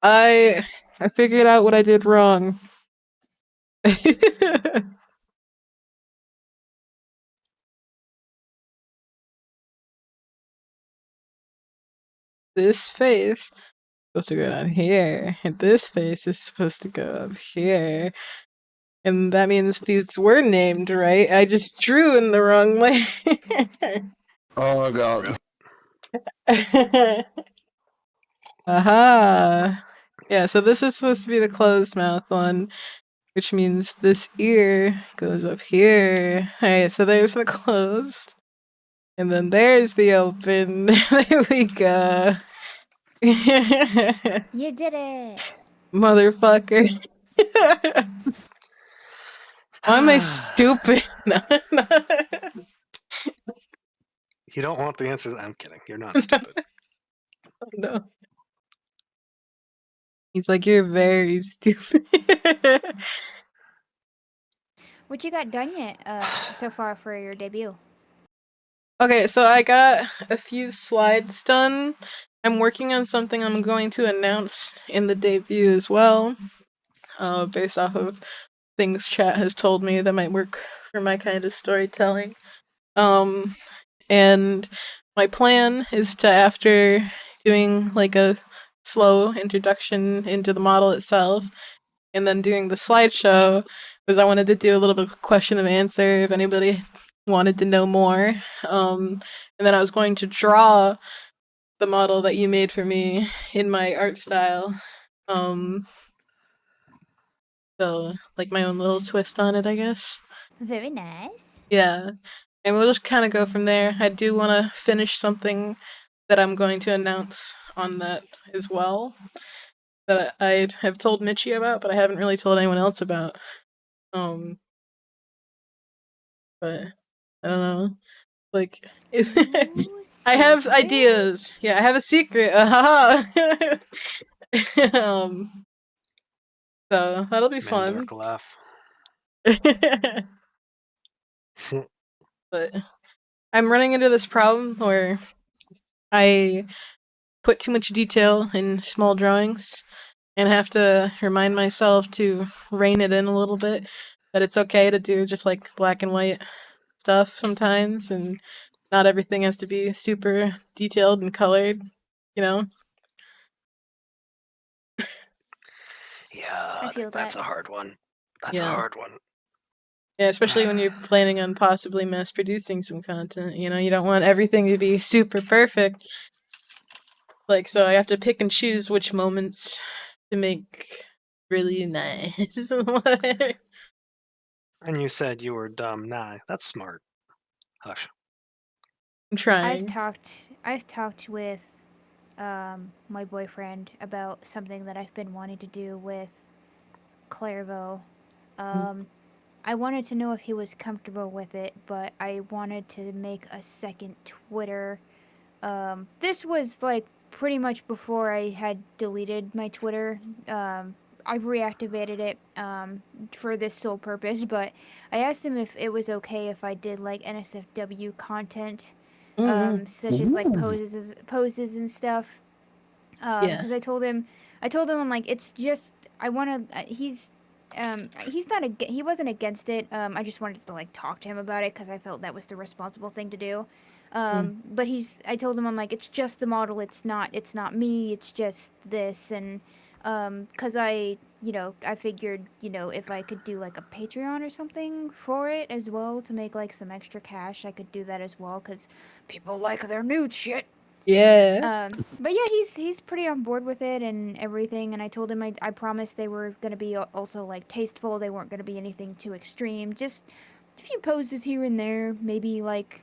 Speaker 1: I figured out what I did wrong. This face is supposed to go down here, and this face is supposed to go up here. And that means these were named, right? I just drew in the wrong way.
Speaker 3: Oh god.
Speaker 1: Aha. Yeah, so this is supposed to be the closed mouth one, which means this ear goes up here. Alright, so there's the closed. And then there's the open. There we go.
Speaker 4: You did it.
Speaker 1: Motherfucker. Why am I stupid?
Speaker 5: You don't want the answers? I'm kidding. You're not stupid.
Speaker 1: No. He's like, you're very stupid.
Speaker 4: What you got done yet so far for your debut?
Speaker 1: Okay, so I got a few slides done. I'm working on something I'm going to announce in the debut as well, based off of things chat has told me that might work for my kind of storytelling. And my plan is to, after doing like a slow introduction into the model itself, and then doing the slideshow, was I wanted to do a little bit of question and answer if anybody wanted to know more. And then I was going to draw the model that you made for me in my art style. So like my own little twist on it, I guess.
Speaker 4: Very nice.
Speaker 1: Yeah. And we'll just kind of go from there. I do want to finish something that I'm going to announce on that as well. that I have told Mitchie about, but I haven't really told anyone else about. But I don't know. Like,
Speaker 4: Ooh,
Speaker 1: I have
Speaker 4: secret?
Speaker 1: ideas. Yeah, I have a secret. Haha. So that'll be fun.
Speaker 5: Mandark laugh.
Speaker 1: But I'm running into this problem where I put too much detail in small drawings and have to remind myself to rein it in a little bit. That it's okay to do just like black and white stuff sometimes, and not everything has to be super detailed and colored, you know?
Speaker 5: Yeah,
Speaker 4: I feel
Speaker 5: that's
Speaker 4: that.
Speaker 5: a hard one. That's a
Speaker 1: Yeah.
Speaker 5: hard one.
Speaker 1: Yeah, especially when you're planning on possibly mass producing some content, you know, you don't want everything to be super perfect. Like, so I have to pick and choose which moments to make really nice.
Speaker 5: And you said you were dumb. Nah, that's smart. Hush.
Speaker 1: I'm trying.
Speaker 4: I've talked with my boyfriend about something that I've been wanting to do with Clairvaux. Um, I wanted to know if he was comfortable with it, but I wanted to make a second Twitter. This was like pretty much before I had deleted my Twitter. I've reactivated it for this sole purpose, but I asked him if it was okay if I did like NSFW content,
Speaker 1: Mm-hmm.
Speaker 4: such as like
Speaker 3: Ooh.
Speaker 4: poses and stuff.
Speaker 1: Yeah.
Speaker 4: Because I told him I'm like it's just I want to. He's not he wasn't against it. I just wanted to like talk to him about it because I felt that was the responsible thing to do.
Speaker 1: Mm.
Speaker 4: But I told him I'm like it's just the model. It's not me. It's just this and because I figured if I could do like a Patreon or something for it as well to make like some extra cash, I could do that as well because people like their nude shit.
Speaker 1: Yeah.
Speaker 4: But yeah, he's pretty on board with it and everything. And I told him I promised they were gonna be also like tasteful. They weren't gonna be anything too extreme. Just a few poses here and there. Maybe like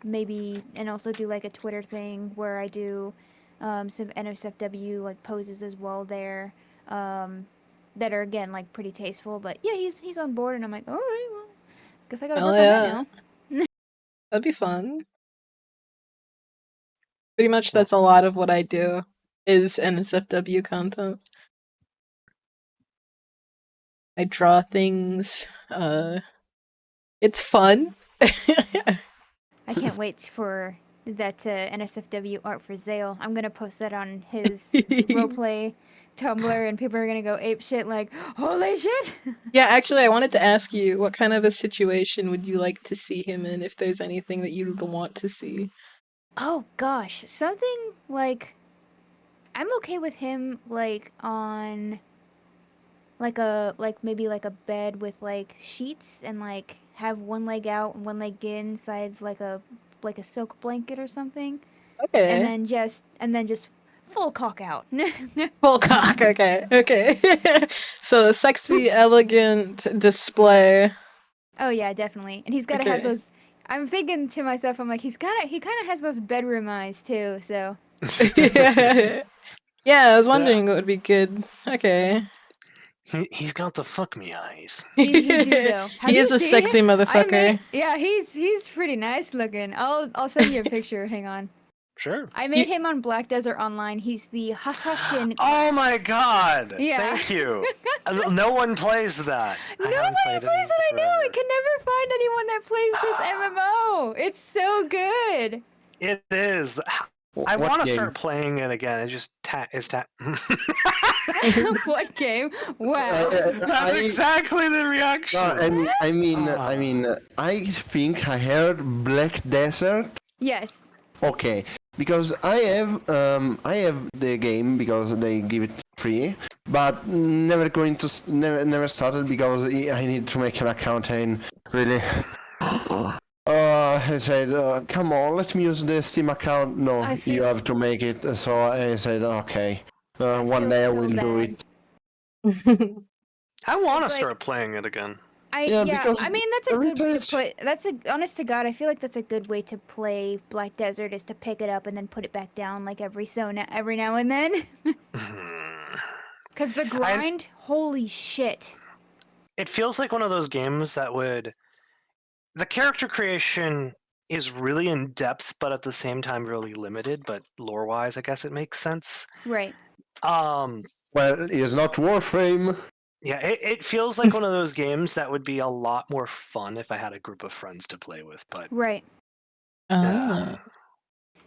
Speaker 4: maybe and also do like a Twitter thing where I do some NSFW like poses as well there. That are again like pretty tasteful. But yeah, he's on board, and I'm like, all right, well, guess I gotta
Speaker 1: Hell
Speaker 4: work on that
Speaker 1: yeah.
Speaker 4: now.
Speaker 1: That'd be fun. Pretty much
Speaker 5: Well,
Speaker 1: that's a lot of what I do is NSFW content. I draw things. It's fun.
Speaker 4: I can't wait for that NSFW art for Zale. I'm gonna post that on his roleplay Tumblr, and people are gonna go ape shit like, holy shit!
Speaker 1: Yeah, actually, I wanted to ask you, what kind of a situation would you like to see him in if there's anything that you'd want to see?
Speaker 4: Oh gosh, something like I'm okay with him like on like maybe like a bed with like sheets and like have one leg out and one leg inside like a silk blanket or something, and
Speaker 1: Okay.
Speaker 4: then just full cock out.
Speaker 1: Full cock, okay, okay. So, sexy, elegant display.
Speaker 4: Oh yeah, definitely. And he's got to have
Speaker 1: Okay.
Speaker 4: those. I'm thinking to myself, I'm like, he kind of has those bedroom eyes too. So
Speaker 1: Yeah. Yeah, I was
Speaker 5: yeah,
Speaker 1: wondering what would be good. Okay.
Speaker 5: he's got the fuck me eyes.
Speaker 4: he do though. Have
Speaker 1: He
Speaker 4: you
Speaker 1: is a
Speaker 4: seen him?
Speaker 1: sexy motherfucker.
Speaker 4: Yeah, he's pretty nice looking. I'll send you a picture. Hang on.
Speaker 5: Sure.
Speaker 4: I
Speaker 1: You,
Speaker 4: made him on Black Desert Online. He's the Hasashin
Speaker 5: Oh
Speaker 4: class.
Speaker 5: my god!
Speaker 4: Yeah.
Speaker 5: Thank you. No one plays that. I haven't
Speaker 4: Nobody
Speaker 5: played
Speaker 4: plays
Speaker 5: it
Speaker 4: it. I
Speaker 5: in
Speaker 4: know. I
Speaker 5: forever.
Speaker 4: can never find anyone that plays this MMO. It's so good.
Speaker 5: It is. I
Speaker 3: What
Speaker 5: want to
Speaker 3: game?
Speaker 5: start playing it again. It just it's
Speaker 4: What game? Wow.
Speaker 5: That's
Speaker 3: I
Speaker 5: exactly the
Speaker 3: no,
Speaker 5: reaction.
Speaker 3: I think I heard Black Desert.
Speaker 4: Yes.
Speaker 3: Okay, because I have the game because they give it free, but never going to never started because I need to make an account and really. I said, come on, let me use the Steam account. No,
Speaker 4: I
Speaker 3: you
Speaker 4: feel
Speaker 3: have to make it. So I said, okay,
Speaker 4: I
Speaker 3: one
Speaker 4: feel
Speaker 3: day I
Speaker 4: so
Speaker 3: will do
Speaker 4: bad.
Speaker 3: it.
Speaker 5: I want to
Speaker 4: It's like
Speaker 5: start playing it again.
Speaker 3: Yeah, because
Speaker 4: I mean that's a
Speaker 3: every
Speaker 4: good way to
Speaker 3: time
Speaker 4: put. That's a honest to God, I feel like that's a good way to play Black Desert is to pick it up and then put it back down like every now and then. Cause the
Speaker 5: And
Speaker 4: grind, holy shit.
Speaker 5: it feels like one of those games that would the character creation is really in depth, but at the same time really limited. But lore wise, I guess it makes sense.
Speaker 4: Right.
Speaker 5: Um,
Speaker 3: well, it's not Warframe.
Speaker 5: yeah, it feels like one of those games that would be a lot more fun if I had a group of friends to play with. But
Speaker 4: Right.
Speaker 1: Ah.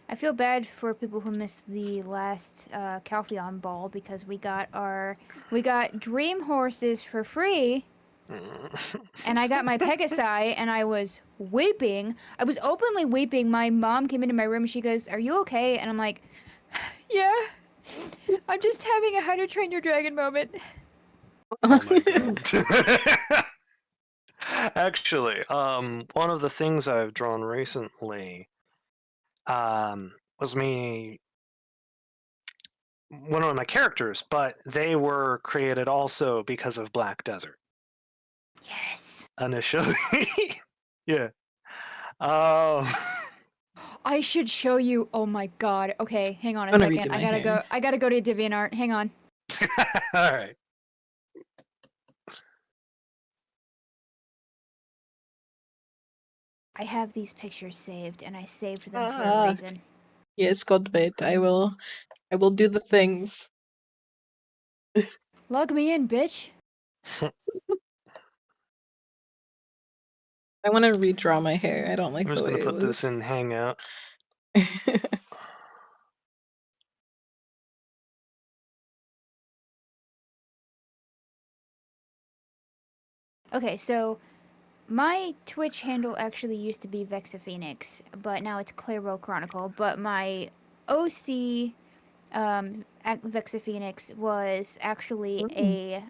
Speaker 4: I feel bad for people who missed the last Calpheon ball because we got dream horses for free. And I got my Pegasi and I was weeping. I was openly weeping. My mom came into my room and she goes, "Are you okay?" And I'm like, "Yeah. I'm just having a How to Train Your Dragon moment."
Speaker 5: oh my god. Actually, one of the things I've drawn recently was me one of my characters, but they were created also because of Black Desert
Speaker 4: Yes.
Speaker 5: initially. yeah. Um,
Speaker 4: I should show you. Oh my god. Okay, hang on a
Speaker 1: I'm gonna
Speaker 4: second.
Speaker 1: redo my hair.
Speaker 4: I gotta go to DeviantArt. Hang on.
Speaker 5: all right.
Speaker 4: I have these pictures saved and I saved them for a
Speaker 1: Ah.
Speaker 4: reason.
Speaker 1: Yes, Godbait. I will do the things.
Speaker 4: Log me in, bitch.
Speaker 1: I want to redraw my hair. I don't like
Speaker 5: I'm
Speaker 1: the
Speaker 5: just
Speaker 1: way
Speaker 5: gonna
Speaker 1: it
Speaker 5: put this
Speaker 1: was.
Speaker 5: in Hangout.
Speaker 4: Okay, so my Twitch handle actually used to be Vexaphoenix, but now it's Clairbow Chronicle. But my OC Vexaphoenix was actually a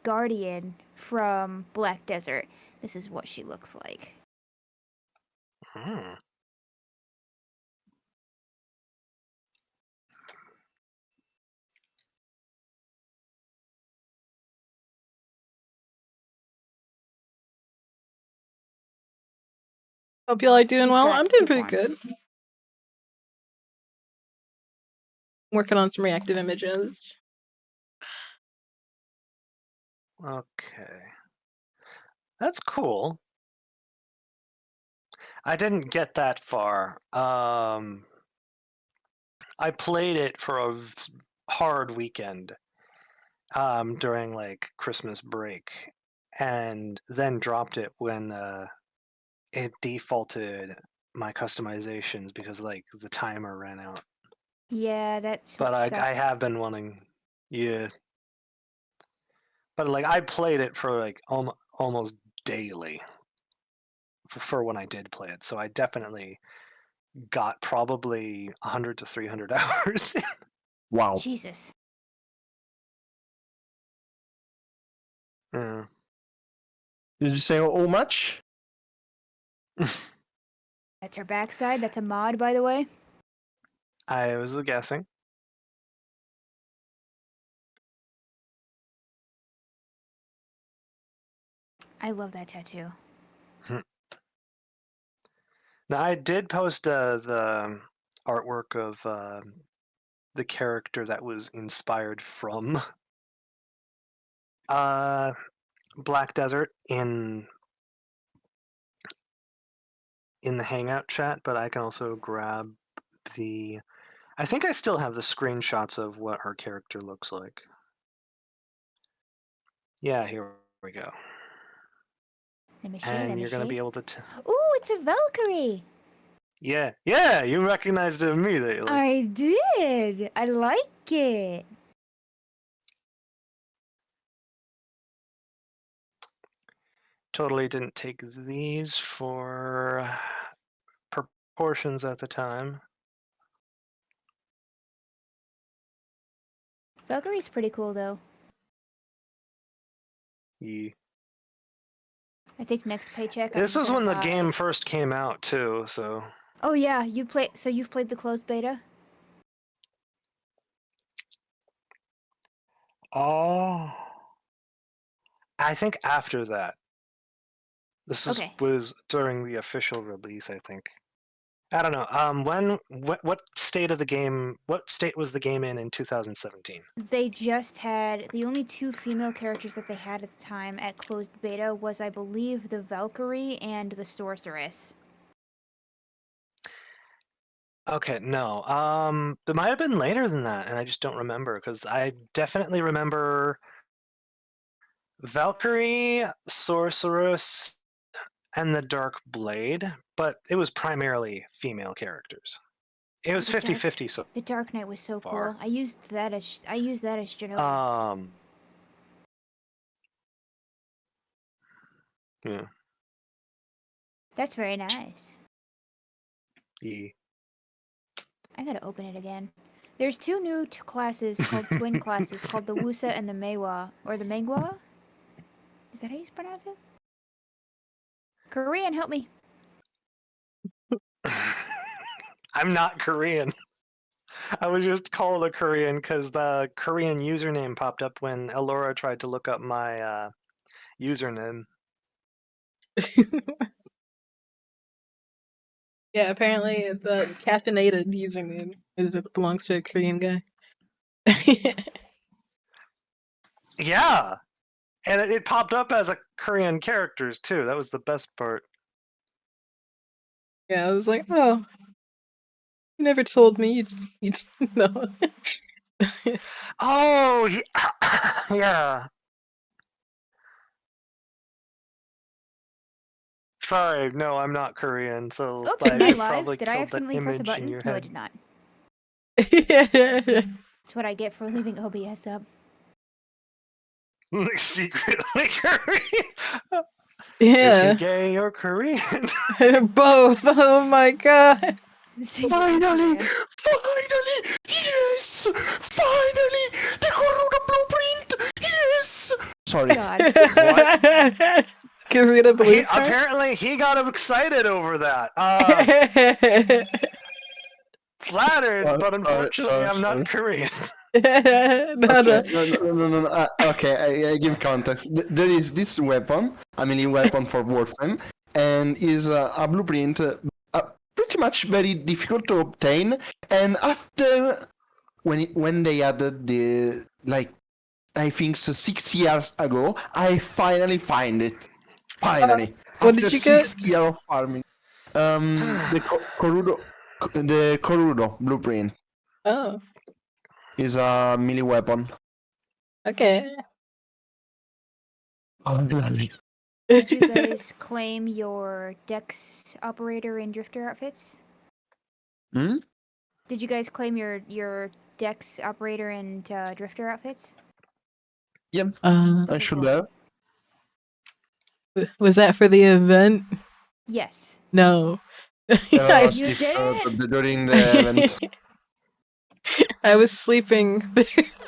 Speaker 4: guardian from Black Desert. This is what she looks like.
Speaker 5: Hmm.
Speaker 1: Hope y'all are doing
Speaker 4: She's
Speaker 1: well.
Speaker 4: got
Speaker 1: I'm doing
Speaker 4: two
Speaker 1: pretty
Speaker 4: forms.
Speaker 1: good. Working on some reactive images.
Speaker 5: Okay. That's cool. I didn't get that far. I played it for a hard weekend during like Christmas break, and then dropped it when it defaulted my customizations because like the timer ran out.
Speaker 4: Yeah, that's
Speaker 5: But
Speaker 4: what
Speaker 5: I
Speaker 4: sucked.
Speaker 5: have been wanting, yeah. But like I played it for like almost daily for when I did play it, so I definitely got probably 100 to 300 hours.
Speaker 3: Wow.
Speaker 4: Jesus.
Speaker 5: Yeah.
Speaker 3: Did you say how much?
Speaker 4: That's her backside. That's a mod, by the way.
Speaker 5: I was guessing.
Speaker 4: I love that tattoo.
Speaker 5: Now I did post the artwork of the character that was inspired from Black Desert in the Hangout chat, but I can also grab the. I think I still have the screenshots of what her character looks like. Yeah, here we go.
Speaker 4: Let me see.
Speaker 5: And you're gonna be able to.
Speaker 4: Ooh, it's a Valkyrie.
Speaker 5: Yeah, you recognized it immediately.
Speaker 4: I did. I like it.
Speaker 5: Totally didn't take these for proportions at the time.
Speaker 4: Valkyrie's pretty cool, though.
Speaker 5: Yeah.
Speaker 4: I think next paycheck
Speaker 5: This
Speaker 4: I'm
Speaker 5: was
Speaker 4: gonna
Speaker 5: when the
Speaker 4: buy.
Speaker 5: game first came out too, so
Speaker 4: Oh yeah, so you've played the closed beta?
Speaker 5: oh, I think after that. This
Speaker 4: Okay.
Speaker 5: was during the official release, I think. I don't know. What state of the game? What state was the game in 2017?
Speaker 4: They just had the only two female characters that they had at the time at closed beta was, I believe, the Valkyrie and the Sorceress.
Speaker 5: Okay, no. It might have been later than that, and I just don't remember because I definitely remember Valkyrie, Sorceress, and the Dark Blade, but it was primarily female characters. It was
Speaker 4: The Dark-
Speaker 5: 50-50 so
Speaker 4: The Dark Knight was so
Speaker 5: far.
Speaker 4: cool. I used that as Genovese.
Speaker 5: Yeah.
Speaker 4: That's very nice.
Speaker 5: Yeah.
Speaker 4: I gotta open it again. There's two new classes called twin classes called the Wusa and the Meiwa, or the Mengwa. Is that how you pronounce it? Korean, help me.
Speaker 5: I'm not Korean. I was just called a Korean because the Korean username popped up when Elora tried to look up my username.
Speaker 1: Yeah, apparently the caffeinated username belongs to a Korean guy.
Speaker 5: Yeah, and it popped up as a Korean characters too. That was the best part.
Speaker 1: Yeah, I was like, oh, you never told me. You no.
Speaker 5: Oh, yeah. Sorry, no, I'm not Korean, so
Speaker 4: Oops,
Speaker 5: like,
Speaker 4: am I
Speaker 5: I
Speaker 4: live?
Speaker 5: probably
Speaker 4: Did I
Speaker 5: killed that
Speaker 4: accidentally press a
Speaker 5: image in
Speaker 4: button?
Speaker 5: your
Speaker 4: No, I
Speaker 5: head.
Speaker 4: did not.
Speaker 1: Yeah.
Speaker 4: That's what I get for leaving OBS up.
Speaker 5: Secretly Korean. Is he
Speaker 1: Yeah.
Speaker 5: gay or Korean?
Speaker 1: Both. Oh my god.
Speaker 3: Finally! Finally! Yes! Finally! The Corona blueprint! Yes! Sorry.
Speaker 4: God.
Speaker 5: What?
Speaker 1: Can we read a
Speaker 5: He,
Speaker 1: blueprint?
Speaker 5: apparently, he got excited over that. Flattered, but unfortunately, I'm not Korean.
Speaker 1: No,
Speaker 3: Okay,
Speaker 1: no.
Speaker 3: no. Okay, I give context. There is this weapon, a melee weapon for Warframe, and is a blueprint pretty much very difficult to obtain. And after when they added the like, I think so 6 years ago, I finally find it. Finally,
Speaker 1: What
Speaker 3: after
Speaker 1: did you get?
Speaker 3: 6 years of farming, the Korudo blueprint
Speaker 1: Oh,
Speaker 3: is a melee weapon.
Speaker 1: okay.
Speaker 3: Finally.
Speaker 4: Did you guys claim your Dex operator and drifter outfits?
Speaker 3: Hmm?
Speaker 4: Did you guys claim your Dex operator and drifter outfits?
Speaker 3: Yep,
Speaker 1: Uh,
Speaker 3: I
Speaker 4: Okay,
Speaker 3: should
Speaker 4: cool.
Speaker 3: have.
Speaker 1: was that for the event?
Speaker 4: Yes.
Speaker 1: No.
Speaker 3: And I was
Speaker 4: You
Speaker 3: asleep
Speaker 4: did it?
Speaker 3: during the event.
Speaker 1: I was sleeping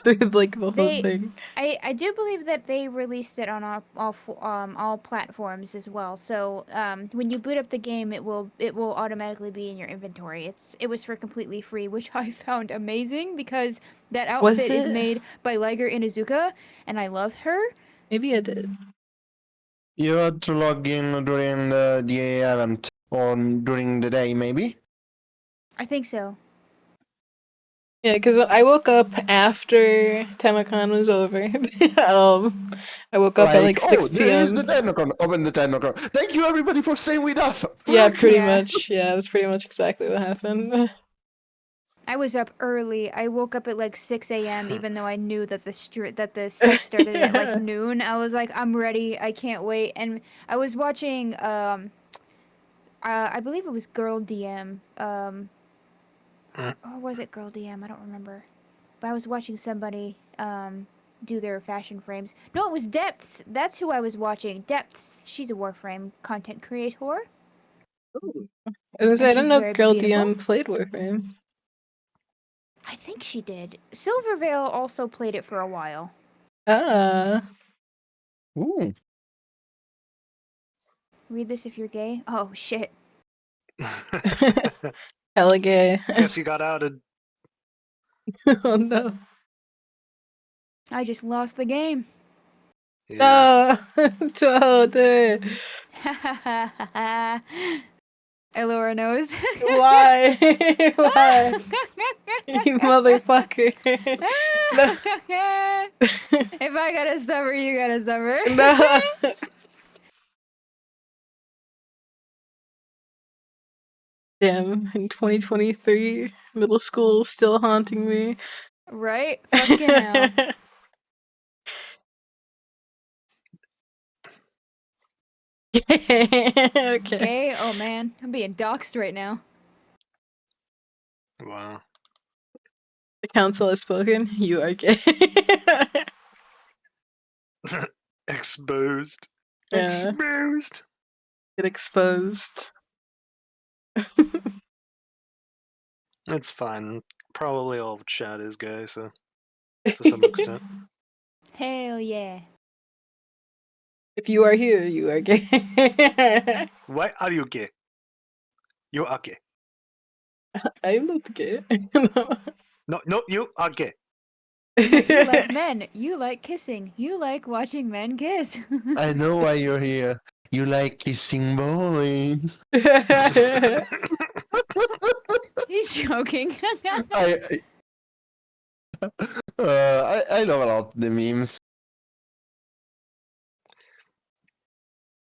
Speaker 1: through like the whole
Speaker 4: They,
Speaker 1: thing.
Speaker 4: I do believe that they released it on all platforms as well. So when you boot up the game, it will automatically be in your inventory. It was for completely free, which I found amazing because that
Speaker 1: Was
Speaker 4: outfit is
Speaker 1: it?
Speaker 4: made by Liger Inuzuka, and I love her.
Speaker 1: Maybe I did.
Speaker 3: You had to log in during the event, or during the day, maybe?
Speaker 4: I think so.
Speaker 1: Yeah, because I woke up after Tamacon was over. I woke up at like
Speaker 3: Oh,
Speaker 1: 6
Speaker 3: there is the
Speaker 1: p.m.
Speaker 3: Tenocon. Open the Tenocon. Thank you, everybody, for staying with us.
Speaker 1: Yeah,
Speaker 3: Fuck
Speaker 1: pretty
Speaker 4: Yeah.
Speaker 1: much. Yeah, that's pretty much exactly what happened.
Speaker 4: I was up early. I woke up at like 6 a.m. even though I knew that that the stuff started at like noon. I was like, I'm ready. I can't wait. And I was watching I believe it was Girl DM. Or was it Girl DM? I don't remember. But I was watching somebody do their fashion frames. No, it was Depths. That's who I was watching. Depths. She's a Warframe content creator.
Speaker 1: I
Speaker 4: And
Speaker 1: didn't
Speaker 4: she's
Speaker 1: know
Speaker 4: very
Speaker 1: Girl
Speaker 4: beautiful.
Speaker 1: DM played Warframe.
Speaker 4: I think she did. Silverveil also played it for a while.
Speaker 1: Ah.
Speaker 3: Ooh.
Speaker 4: Read this if you're gay. Oh shit.
Speaker 1: Hella gay.
Speaker 5: Guess you got outed.
Speaker 1: Oh no.
Speaker 4: I just lost the game.
Speaker 5: Yeah.
Speaker 1: No! Oh, dude.
Speaker 4: Elora knows.
Speaker 1: Why? Why? You motherfucker. No.
Speaker 4: If I gotta suffer, you gotta suffer.
Speaker 1: No. Damn, in 2023, middle school still haunting me.
Speaker 4: Right? Fucking hell.
Speaker 1: Okay.
Speaker 4: Gay? Oh man, I'm being doxxed right now.
Speaker 5: Wow.
Speaker 1: The council has spoken. You are gay.
Speaker 5: Exposed.
Speaker 1: Yeah.
Speaker 5: Exposed.
Speaker 1: Get exposed.
Speaker 5: It's fine. Probably all of chat is gay, so to some extent.
Speaker 4: Hell yeah.
Speaker 1: If you are here, you are gay.
Speaker 5: Why are you gay? You are gay.
Speaker 1: I'm not gay.
Speaker 5: No, you are gay.
Speaker 4: You like men. You like kissing. You like watching men kiss.
Speaker 3: I know why you're here. You like kissing boys.
Speaker 4: He's joking.
Speaker 3: I, I love a lot the memes.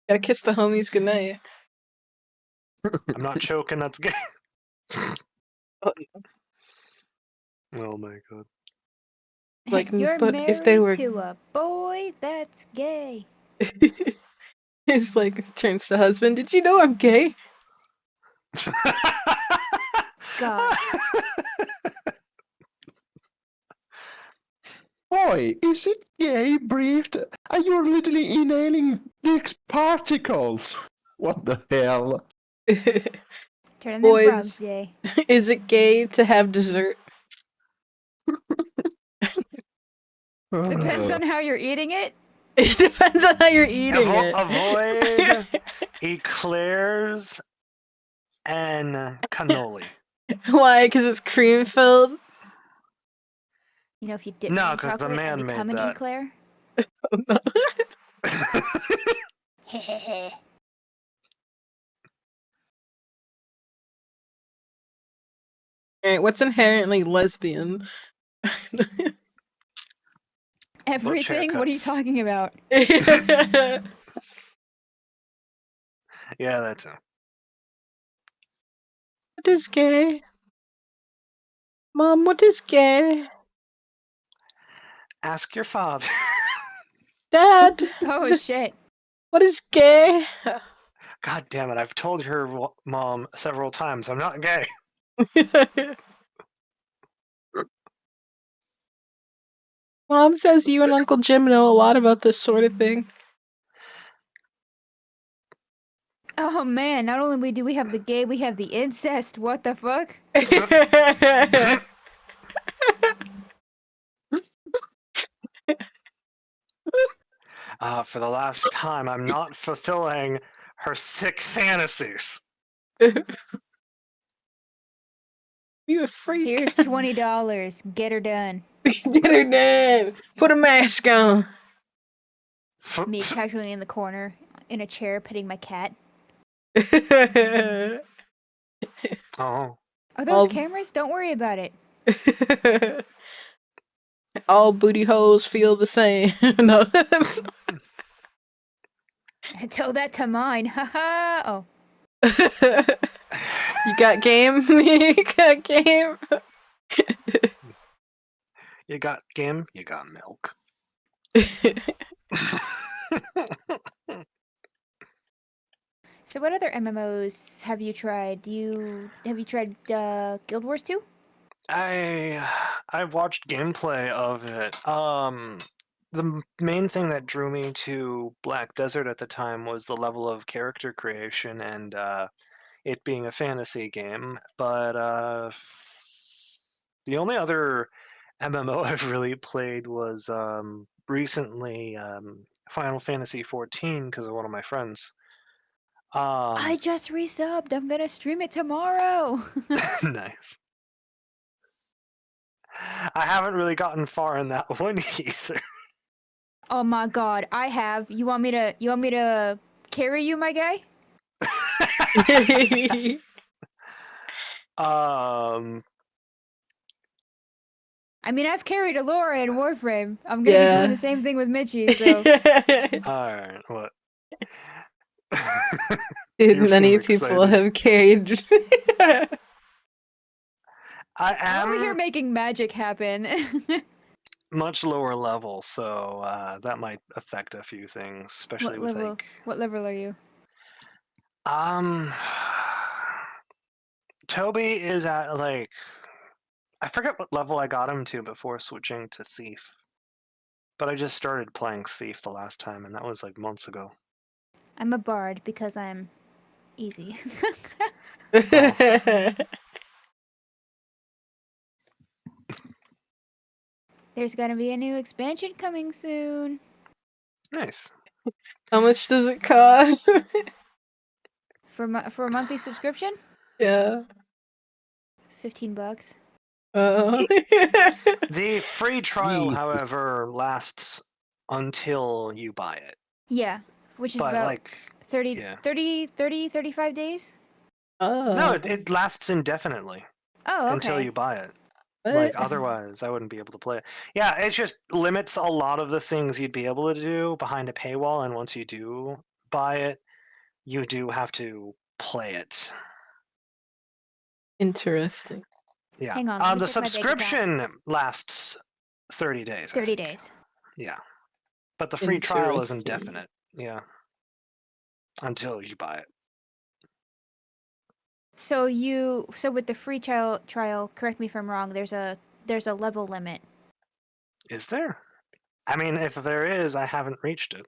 Speaker 1: Gotta kiss the homies goodnight.
Speaker 5: I'm not choking, that's gay.
Speaker 1: Oh,
Speaker 5: Oh my god.
Speaker 1: Like,
Speaker 4: You're
Speaker 1: but
Speaker 4: married
Speaker 1: if they were-
Speaker 4: to a boy that's gay.
Speaker 1: It's like turns to husband. Did you know I'm gay?
Speaker 4: God.
Speaker 3: Boy, is it gay breathed? And you're literally inhaling Dick's particles. What the hell?
Speaker 4: Turning them
Speaker 1: Boys.
Speaker 4: frogs gay.
Speaker 1: Is it gay to have dessert?
Speaker 4: Depends on how you're eating it.
Speaker 1: It depends on how you're eating it.
Speaker 5: Avoid eclairs and cannoli.
Speaker 1: Why? Because it's cream filled?
Speaker 4: You know, if you dip
Speaker 5: No,
Speaker 4: it in
Speaker 5: 'cause the
Speaker 4: chocolate
Speaker 5: man
Speaker 4: and
Speaker 5: made
Speaker 4: become an
Speaker 5: that.
Speaker 4: eclair.
Speaker 1: Alright, what's inherently lesbian?
Speaker 4: Everything? What are you
Speaker 5: haircuts.
Speaker 4: talking about?
Speaker 1: What
Speaker 5: Yeah, that too.
Speaker 1: is gay? Mom, what is gay?
Speaker 5: Ask your father.
Speaker 1: Dad,
Speaker 4: Oh shit.
Speaker 1: what is gay?
Speaker 5: God damn it, I've told your mom several times I'm not gay.
Speaker 1: Mom says you and Uncle Jim know a lot about this sort of thing.
Speaker 4: Oh man, not only do we have the gay, we have the incest. What the fuck?
Speaker 5: For the last time, I'm not fulfilling her sick fantasies.
Speaker 1: You a freak.
Speaker 4: Here's $20. Get her done.
Speaker 1: Get her done. Put a mask on.
Speaker 4: Me casually in the corner, in a chair, petting my cat.
Speaker 5: Oh.
Speaker 4: Are those cameras? Don't worry about it.
Speaker 1: All booty holes feel the same. No.
Speaker 4: Tell that to mine. Haha. Oh.
Speaker 1: You got game? You got game?
Speaker 5: You got game, you got milk.
Speaker 4: So what other MMOs have you tried? Have you tried Guild Wars 2?
Speaker 5: I watched gameplay of it. The main thing that drew me to Black Desert at the time was the level of character creation and it being a fantasy game. But the only other MMO I've really played was recently Final Fantasy XIV because of one of my friends.
Speaker 4: I just resubbed. I'm gonna stream it tomorrow.
Speaker 5: Nice. I haven't really gotten far in that one either.
Speaker 4: Oh my god, I have. You want me to carry you, my guy?
Speaker 5: Um,
Speaker 4: I mean, I've carried Alora in Warframe. I'm gonna be doing
Speaker 1: Yeah.
Speaker 4: the same thing with Mitchie, so
Speaker 5: all right, what?
Speaker 1: Dude,
Speaker 5: You
Speaker 1: many
Speaker 5: seem
Speaker 1: people
Speaker 5: excited.
Speaker 1: have carried.
Speaker 5: I
Speaker 4: I'm over here
Speaker 5: am
Speaker 4: making magic happen.
Speaker 5: much lower level, so that might affect a few things, especially with like
Speaker 4: What level are you?
Speaker 5: um Toby is at like I forget what level I got him to before switching to Thief. But I just started playing Thief the last time, and that was like months ago.
Speaker 4: I'm a bard because I'm easy.
Speaker 5: Oh,
Speaker 4: There's gonna be a new expansion coming soon.
Speaker 5: nice.
Speaker 1: How much does it cost?
Speaker 4: For a monthly subscription?
Speaker 1: Yeah.
Speaker 4: $15.
Speaker 1: Oh.
Speaker 5: The free trial,
Speaker 3: Jesus.
Speaker 5: however, lasts until you buy it.
Speaker 4: Yeah, which is
Speaker 5: But
Speaker 4: about
Speaker 5: like,
Speaker 4: 30,
Speaker 5: yeah.
Speaker 4: 35 days?
Speaker 5: No,
Speaker 1: Oh.
Speaker 5: it lasts indefinitely
Speaker 4: Oh,
Speaker 5: until
Speaker 4: okay.
Speaker 5: you buy it. Like,
Speaker 1: What?
Speaker 5: otherwise, I wouldn't be able to play it. Yeah, it just limits a lot of the things you'd be able to do behind a paywall, and once you do buy it, you do have to play it.
Speaker 1: Interesting.
Speaker 5: Yeah.
Speaker 4: Hang on, let me
Speaker 5: The
Speaker 4: check my bank account.
Speaker 5: subscription lasts 30 days, I
Speaker 4: 30
Speaker 5: think.
Speaker 4: days.
Speaker 5: Yeah. But the free trial is
Speaker 1: Interesting.
Speaker 5: indefinite. Yeah. Until you buy it.
Speaker 4: So with the free trial, correct me if I'm wrong, there's a level limit.
Speaker 5: Is there? I mean, if there is, I haven't reached it.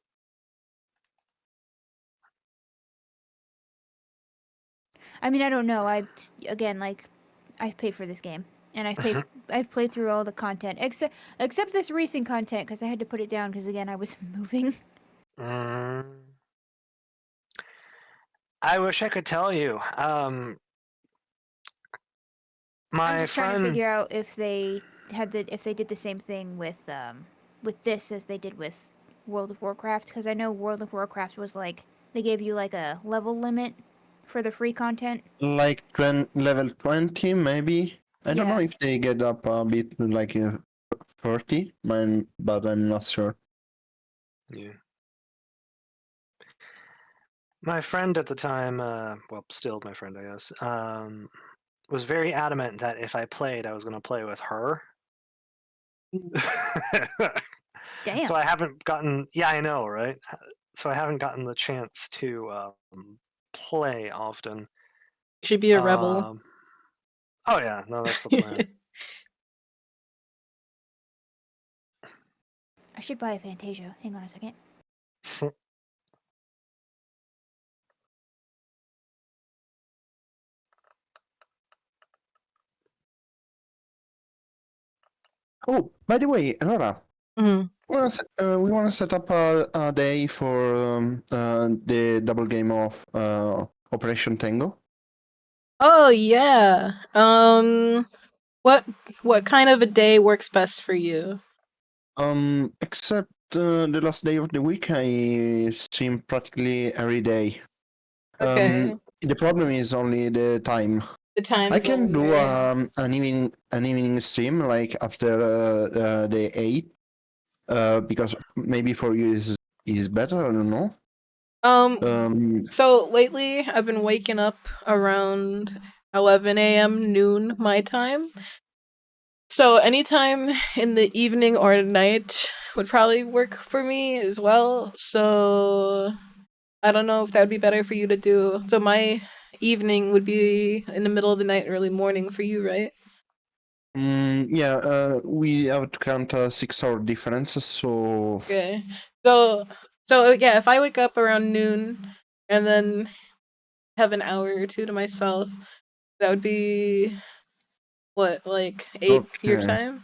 Speaker 4: I mean, I don't know. I've paid for this game, and I've played through all the content except this recent content because I had to put it down because again I was moving.
Speaker 5: Mm. I wish I could tell you.
Speaker 4: I'm
Speaker 5: My
Speaker 4: just trying to
Speaker 5: friend.
Speaker 4: figure out if they did the same thing with this as they did with World of Warcraft because I know World of Warcraft was like they gave you like a level limit for the free content.
Speaker 3: Like level 20, maybe. I don't know
Speaker 4: Yeah.
Speaker 3: if they get up a bit like 30, but I'm not sure.
Speaker 5: Yeah. My friend at the time, well, still my friend, I guess, was very adamant that if I played, I was going to play with her.
Speaker 4: Damn.
Speaker 5: So I haven't gotten. Yeah, I know, right? So I haven't gotten the chance to play often.
Speaker 1: You should be a rebel.
Speaker 5: Oh yeah, no, that's the plan.
Speaker 4: I should buy a Fantasia. Hang on a second.
Speaker 3: Oh, by the way, Laura,
Speaker 1: Mhm.
Speaker 3: we want to set up a day for the double game of Operation Tango.
Speaker 1: Oh yeah. What kind of a day works best for you?
Speaker 3: Except the last day of the week, I stream practically every day.
Speaker 1: Okay.
Speaker 3: The problem is only the time.
Speaker 1: The time
Speaker 3: I
Speaker 1: zone,
Speaker 3: can do
Speaker 1: right?
Speaker 3: an evening stream like after the 8, because maybe for you is better. I don't know.
Speaker 1: So lately I've been waking up around 11 a.m. noon my time. So anytime in the evening or night would probably work for me as well. So I don't know if that would be better for you to do. So my evening would be in the middle of the night, early morning for you, right?
Speaker 3: Yeah, we have to count a 6-hour difference, so
Speaker 1: Okay. So yeah, if I wake up around noon and then have an hour or two to myself, that would be what, like 8 your
Speaker 3: okay.
Speaker 1: time?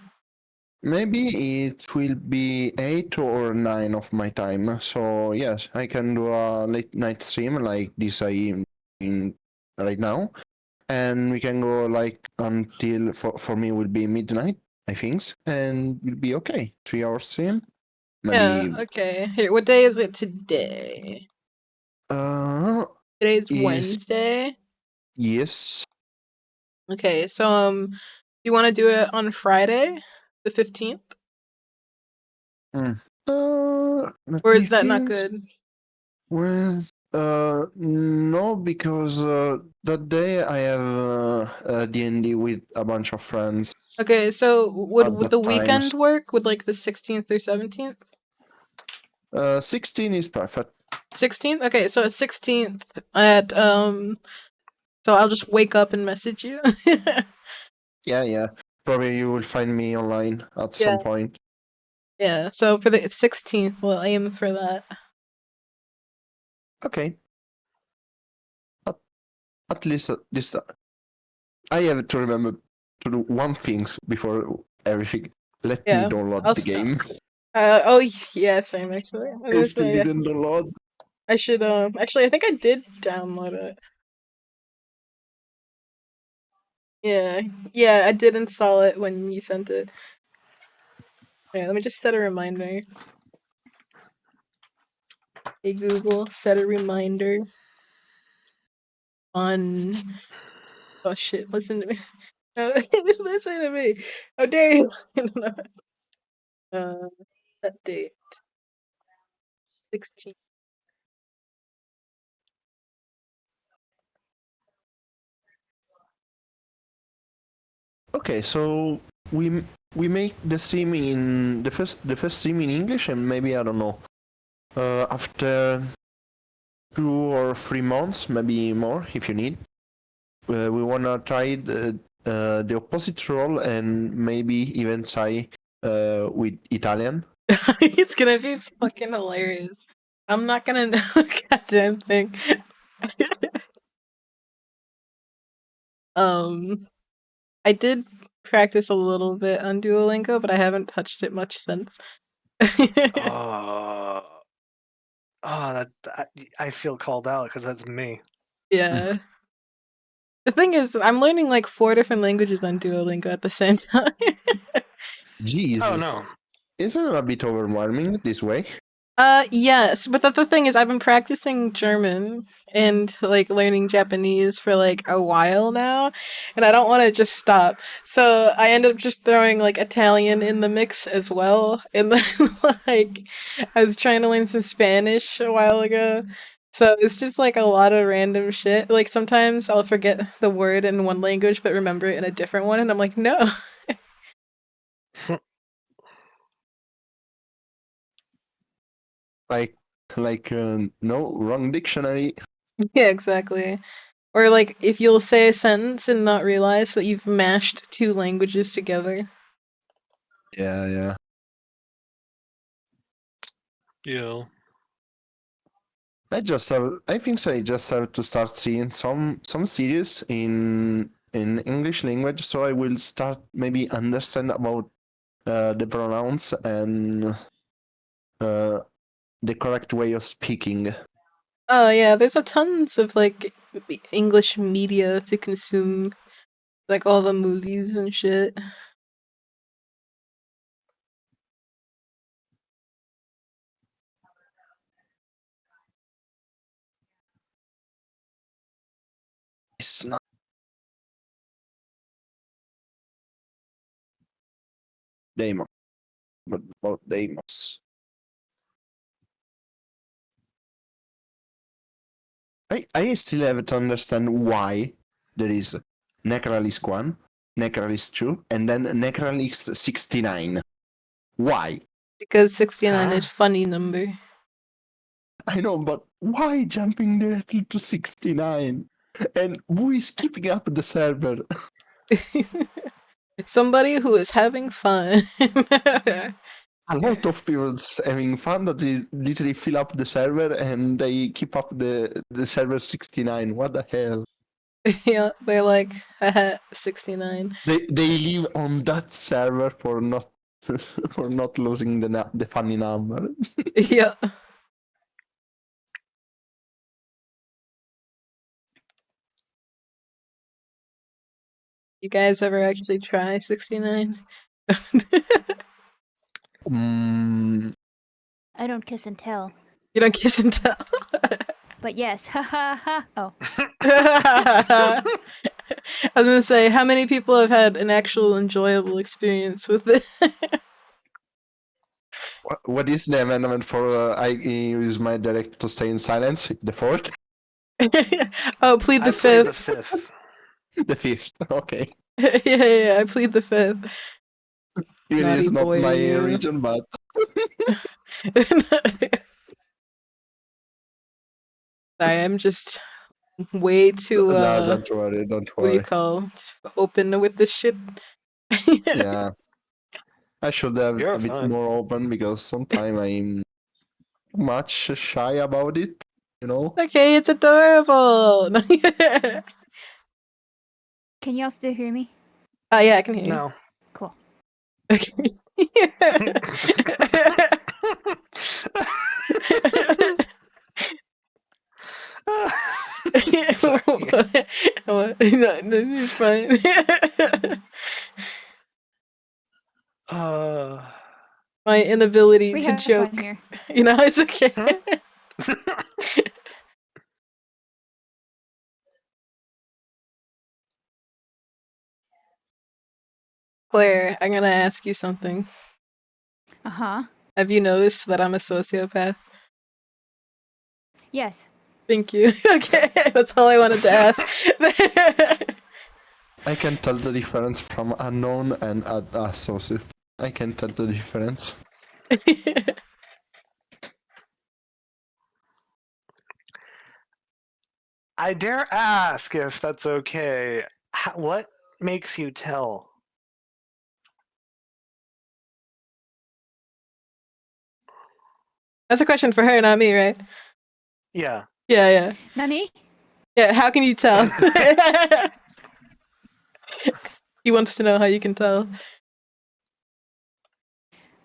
Speaker 3: Maybe it will be 8 or 9 of my time. So yes, I can do a late night stream like this I in right now, and we can go like until for me will be midnight, I think, and will be okay. 3 hours stream,
Speaker 1: Yeah,
Speaker 3: maybe.
Speaker 1: okay. Here, what day is it today? Today's
Speaker 3: Is
Speaker 1: Wednesday.
Speaker 3: yes.
Speaker 1: Okay, so you want to do it on Friday, the 15th,
Speaker 3: Let
Speaker 1: or
Speaker 3: me
Speaker 1: is that not
Speaker 3: think.
Speaker 1: good?
Speaker 3: Was no, because that day I have D&D with a bunch of friends
Speaker 1: Okay, so
Speaker 3: at
Speaker 1: would the
Speaker 3: that time.
Speaker 1: weekend work? Would like the 16th or 17th?
Speaker 3: 16 is perfect.
Speaker 1: 16th? Okay, so 16th at so I'll just wake up and message you.
Speaker 3: Yeah. Probably you will find me online at
Speaker 1: Yeah.
Speaker 3: some point.
Speaker 1: Yeah, so for the 16th, we'll aim for that.
Speaker 3: Okay. At least this I have to remember to do one thing before everything. Let me
Speaker 1: Yeah,
Speaker 3: download the game.
Speaker 1: Oh yeah, same actually.
Speaker 3: I still didn't download.
Speaker 1: I should actually I think I did download it. Yeah, I did install it when you sent it. Yeah, let me just set a reminder. Hey Google, set a reminder on. Oh shit! Listen to me. No, listen to me. How dare you? Update 16.
Speaker 3: Okay, so we make the stream in the first stream in English, and maybe I don't know. After 2 or 3 months, maybe more if you need. We wanna try the opposite role and maybe even try with Italian.
Speaker 1: It's gonna be fucking hilarious. I'm not gonna know a goddamn thing. I did practice a little bit on Duolingo, but I haven't touched it much since.
Speaker 5: That I feel called out because that's me.
Speaker 1: Yeah. The thing is, I'm learning like 4 different languages on Duolingo at the same time.
Speaker 3: Jesus.
Speaker 5: Oh no.
Speaker 3: Isn't it a bit overwhelming this way?
Speaker 1: Yes, but the thing is, I've been practicing German and like learning Japanese for like a while now, and I don't want to just stop. So I end up just throwing like Italian in the mix as well. And then like I was trying to learn some Spanish a while ago. So it's just like a lot of random shit. Like sometimes I'll forget the word in one language but remember it in a different one, and I'm like, no.
Speaker 3: Like no wrong dictionary.
Speaker 1: Yeah, exactly. Or like if you'll say a sentence and not realize that you've mashed 2 languages together.
Speaker 3: Yeah.
Speaker 5: Yeah.
Speaker 3: I think so. I just have to start seeing some series in English language, so I will start maybe understand about the pronouns and the correct way of speaking.
Speaker 1: Oh yeah, there's a tons of like English media to consume, like all the movies and shit.
Speaker 3: It's not Deimos, but about Deimos. I still have to understand why there is Necralist 1, Necralist 2, and then Necralist 69. Why?
Speaker 1: Because 69
Speaker 5: Huh?
Speaker 1: is funny number.
Speaker 3: I know, but why jumping directly to 69? And who is keeping up the server?
Speaker 1: Somebody who is having fun.
Speaker 3: A lot of people having fun that they literally fill up the server and they keep up the server 69. What the hell?
Speaker 1: Yeah, they're like, haha, 69.
Speaker 3: They live on that server for not for not losing the funny number.
Speaker 1: Yeah. You guys ever actually try 69?
Speaker 3: Mm,
Speaker 4: I don't kiss and tell,
Speaker 1: You don't kiss and tell.
Speaker 4: but But yes, ha ha ha. Oh,
Speaker 1: I was gonna say, how many people have had an actual enjoyable experience with it?
Speaker 3: What is the amendment for I use my direct to stay in silence? The fourth?
Speaker 1: Oh, plead
Speaker 5: I
Speaker 1: the
Speaker 5: played the
Speaker 1: fifth.
Speaker 5: 5th.
Speaker 3: The fifth. Okay.
Speaker 1: Yeah, I plead the fifth.
Speaker 3: It
Speaker 1: Naughty
Speaker 3: is not
Speaker 1: boy,
Speaker 3: my
Speaker 1: you.
Speaker 3: region, but
Speaker 1: Sorry, I'm just way too
Speaker 3: no, don't worry, don't
Speaker 1: what do you
Speaker 3: worry.
Speaker 1: call open with this shit.
Speaker 3: Yeah. I should have
Speaker 5: You're
Speaker 3: a bit
Speaker 5: fine.
Speaker 3: more open because sometimes I'm much shy about it, you know?
Speaker 1: Okay, it's adorable.
Speaker 4: can you all still hear me?
Speaker 1: Yeah, I can hear you.
Speaker 5: No.
Speaker 4: Cool.
Speaker 1: Okay.
Speaker 5: Sorry.
Speaker 1: What? No, it's fine. My inability
Speaker 4: We
Speaker 1: to
Speaker 4: have
Speaker 1: joke.
Speaker 4: fun here.
Speaker 1: You know, it's okay. Claire, I'm gonna ask you something.
Speaker 4: Uh huh.
Speaker 1: Have you noticed that I'm a sociopath?
Speaker 4: Yes.
Speaker 1: Thank you. Okay, that's all I wanted to ask.
Speaker 3: I can tell the difference from unknown and associate. I can tell the difference.
Speaker 5: I dare ask if that's okay. What makes you tell?
Speaker 1: That's a question for her, not me, right?
Speaker 5: Yeah.
Speaker 1: Yeah.
Speaker 4: Nani?
Speaker 1: Yeah, how can you tell? He wants to know how you can tell.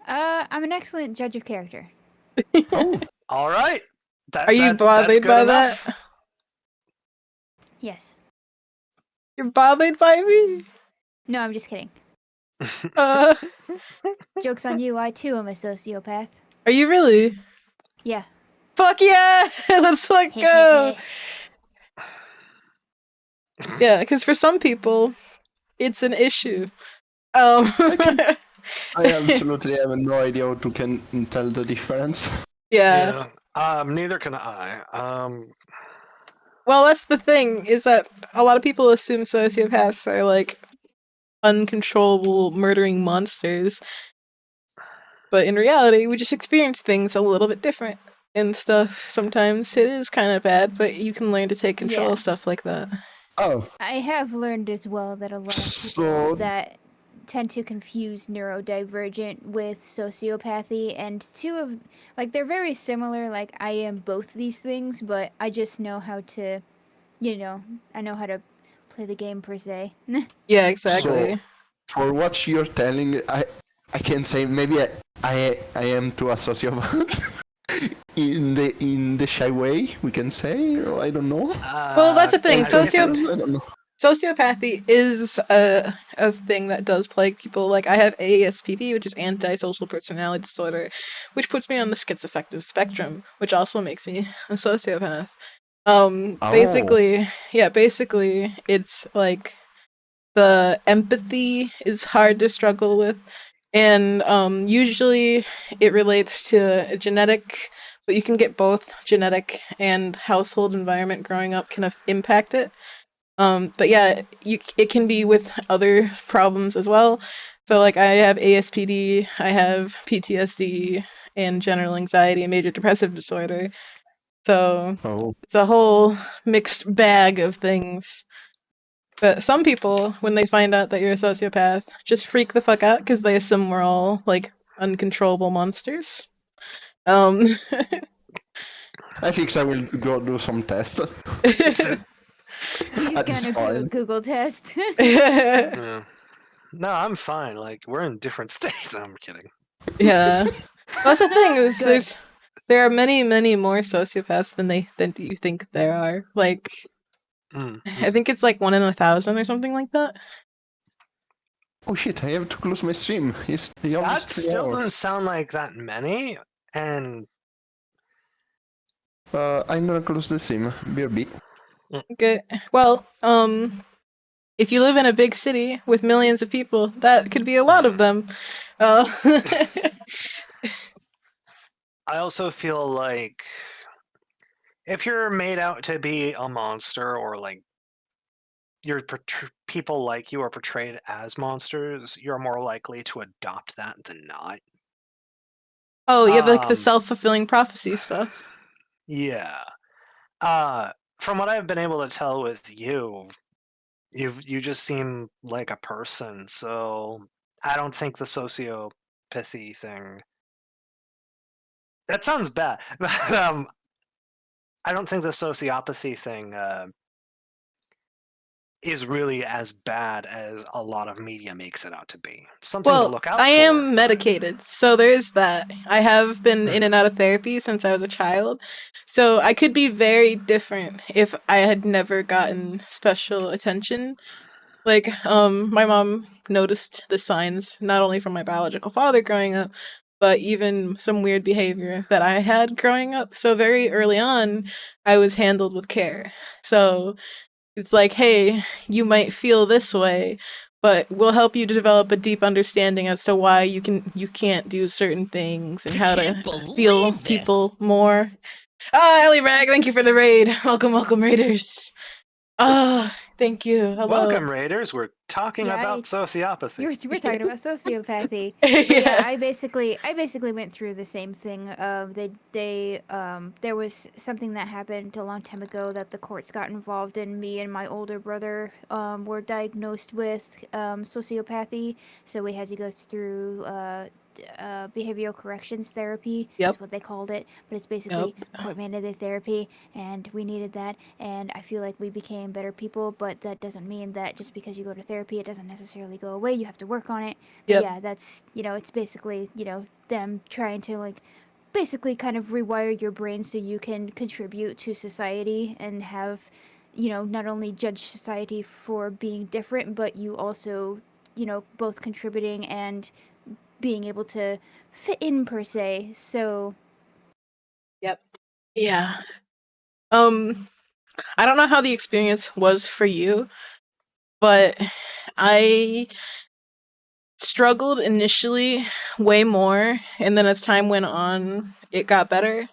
Speaker 4: I'm an excellent judge of character.
Speaker 3: Oh,
Speaker 5: All right.
Speaker 1: Are you
Speaker 5: That's
Speaker 1: bothered
Speaker 5: good
Speaker 1: by
Speaker 5: enough.
Speaker 1: that?
Speaker 4: Yes.
Speaker 1: You're bothered by me?
Speaker 4: No, I'm just kidding.
Speaker 1: Uh,
Speaker 4: Joke's on you, I too am a sociopath.
Speaker 1: are you really?
Speaker 4: Yeah.
Speaker 1: Fuck yeah! Let's like go! Yeah, because for some people, it's an issue.
Speaker 3: I absolutely have no idea how to can tell the difference.
Speaker 1: Yeah.
Speaker 5: Neither can I.
Speaker 1: Well, that's the thing, is that a lot of people assume sociopaths are like uncontrollable murdering monsters. But in reality, we just experience things a little bit different and stuff. Sometimes it is kind of bad, but you can learn to take control
Speaker 4: Yeah.
Speaker 1: of stuff like that.
Speaker 3: Oh,
Speaker 4: I have learned as well that a lot of people
Speaker 3: So-
Speaker 4: that tend to confuse neurodivergent with sociopathy, and two of they're very similar. Like I am both these things, but I just know how to, I know how to play the game per se.
Speaker 1: Yeah, exactly.
Speaker 3: for what you're telling, I can say maybe I am too a sociopath in the shy way we can say, or I don't know.
Speaker 1: Well, that's the thing.
Speaker 5: I think it's a-
Speaker 3: I don't know.
Speaker 1: Sociopathy is a thing that does plague people. Like, I have ASPD, which is antisocial personality disorder, which puts me on the schizoaffective spectrum, which also makes me a sociopath. Basically, it's like the empathy is hard to struggle with, and usually it relates to a genetic, but you can get both genetic and household environment growing up can impact it. But yeah, it can be with other problems as well. So like I have ASPD, I have PTSD and general anxiety and major depressive disorder. So
Speaker 3: Oh,
Speaker 1: it's a whole mixed bag of things. But some people, when they find out that you're a sociopath, just freak the fuck out because they assume we're all like uncontrollable monsters.
Speaker 3: I think I will go do some tests.
Speaker 4: He's
Speaker 3: At this
Speaker 4: gonna do a
Speaker 3: point.
Speaker 4: Google test.
Speaker 5: Yeah. No, I'm fine. Like we're in different states. No, I'm kidding.
Speaker 1: Yeah, that's the thing. Is
Speaker 4: Good.
Speaker 1: there are many more sociopaths than you think there are. Like I think it's like 1 in 1,000 or something like that.
Speaker 3: Oh shit! I have to close my stream. It's
Speaker 5: That
Speaker 3: almost 3
Speaker 5: still
Speaker 3: hours.
Speaker 5: doesn't sound like that many, and
Speaker 3: I'm gonna close the sim. BRB.
Speaker 1: Okay. Well, if you live in a big city with millions of people, that could be a lot of them. Uh,
Speaker 5: I also feel like if you're made out to be a monster or like people like you are portrayed as monsters, you're more likely to adopt that than not.
Speaker 1: oh, yeah, like the
Speaker 5: Um,
Speaker 1: self-fulfilling prophecy stuff.
Speaker 5: yeah. From what I've been able to tell with you, you just seem like a person, so I don't think the sociopathy thing. That sounds bad, but I don't think the sociopathy thing is really as bad as a lot of media makes it out to be. Something to
Speaker 1: Well,
Speaker 5: look out
Speaker 1: I
Speaker 5: for.
Speaker 1: am medicated, so there is that. I have been in
Speaker 5: Mhm.
Speaker 1: and out of therapy since I was a child, so I could be very different if I had never gotten special attention. Like, my mom noticed the signs not only from my biological father growing up, but even some weird behavior that I had growing up. So very early on, I was handled with care. So it's like, hey, you might feel this way, but we'll help you to develop a deep understanding as to why you can't do certain things and
Speaker 6: I
Speaker 1: how
Speaker 6: can't
Speaker 1: to feel
Speaker 6: believe this.
Speaker 1: people more. Ah, Ellie Rag, thank you for the raid. Welcome, welcome, raiders. Ah, thank you. Hello.
Speaker 5: Welcome, Raiders. We're talking
Speaker 4: Yeah,
Speaker 5: about sociopathy.
Speaker 4: we're talking about sociopathy. But yeah,
Speaker 1: Yeah.
Speaker 4: I basically went through the same thing. There was something that happened a long time ago that the courts got involved in. Me and my older brother were diagnosed with sociopathy, so we had to go through behavioral corrections therapy
Speaker 1: Yep.
Speaker 4: is what they called it, but it's basically
Speaker 1: Yep.
Speaker 4: court mandated therapy, and we needed that. And I feel like we became better people, but that doesn't mean that just because you go to therapy, it doesn't necessarily go away. You have to work on it. But
Speaker 1: Yep.
Speaker 4: yeah, that's it's basically them trying to like basically kind of rewire your brain so you can contribute to society and have not only judge society for being different, but you also both contributing and being able to fit in per se. So
Speaker 1: Yep. Yeah. I don't know how the experience was for you, but I struggled initially way more, and then as time went on, it got better.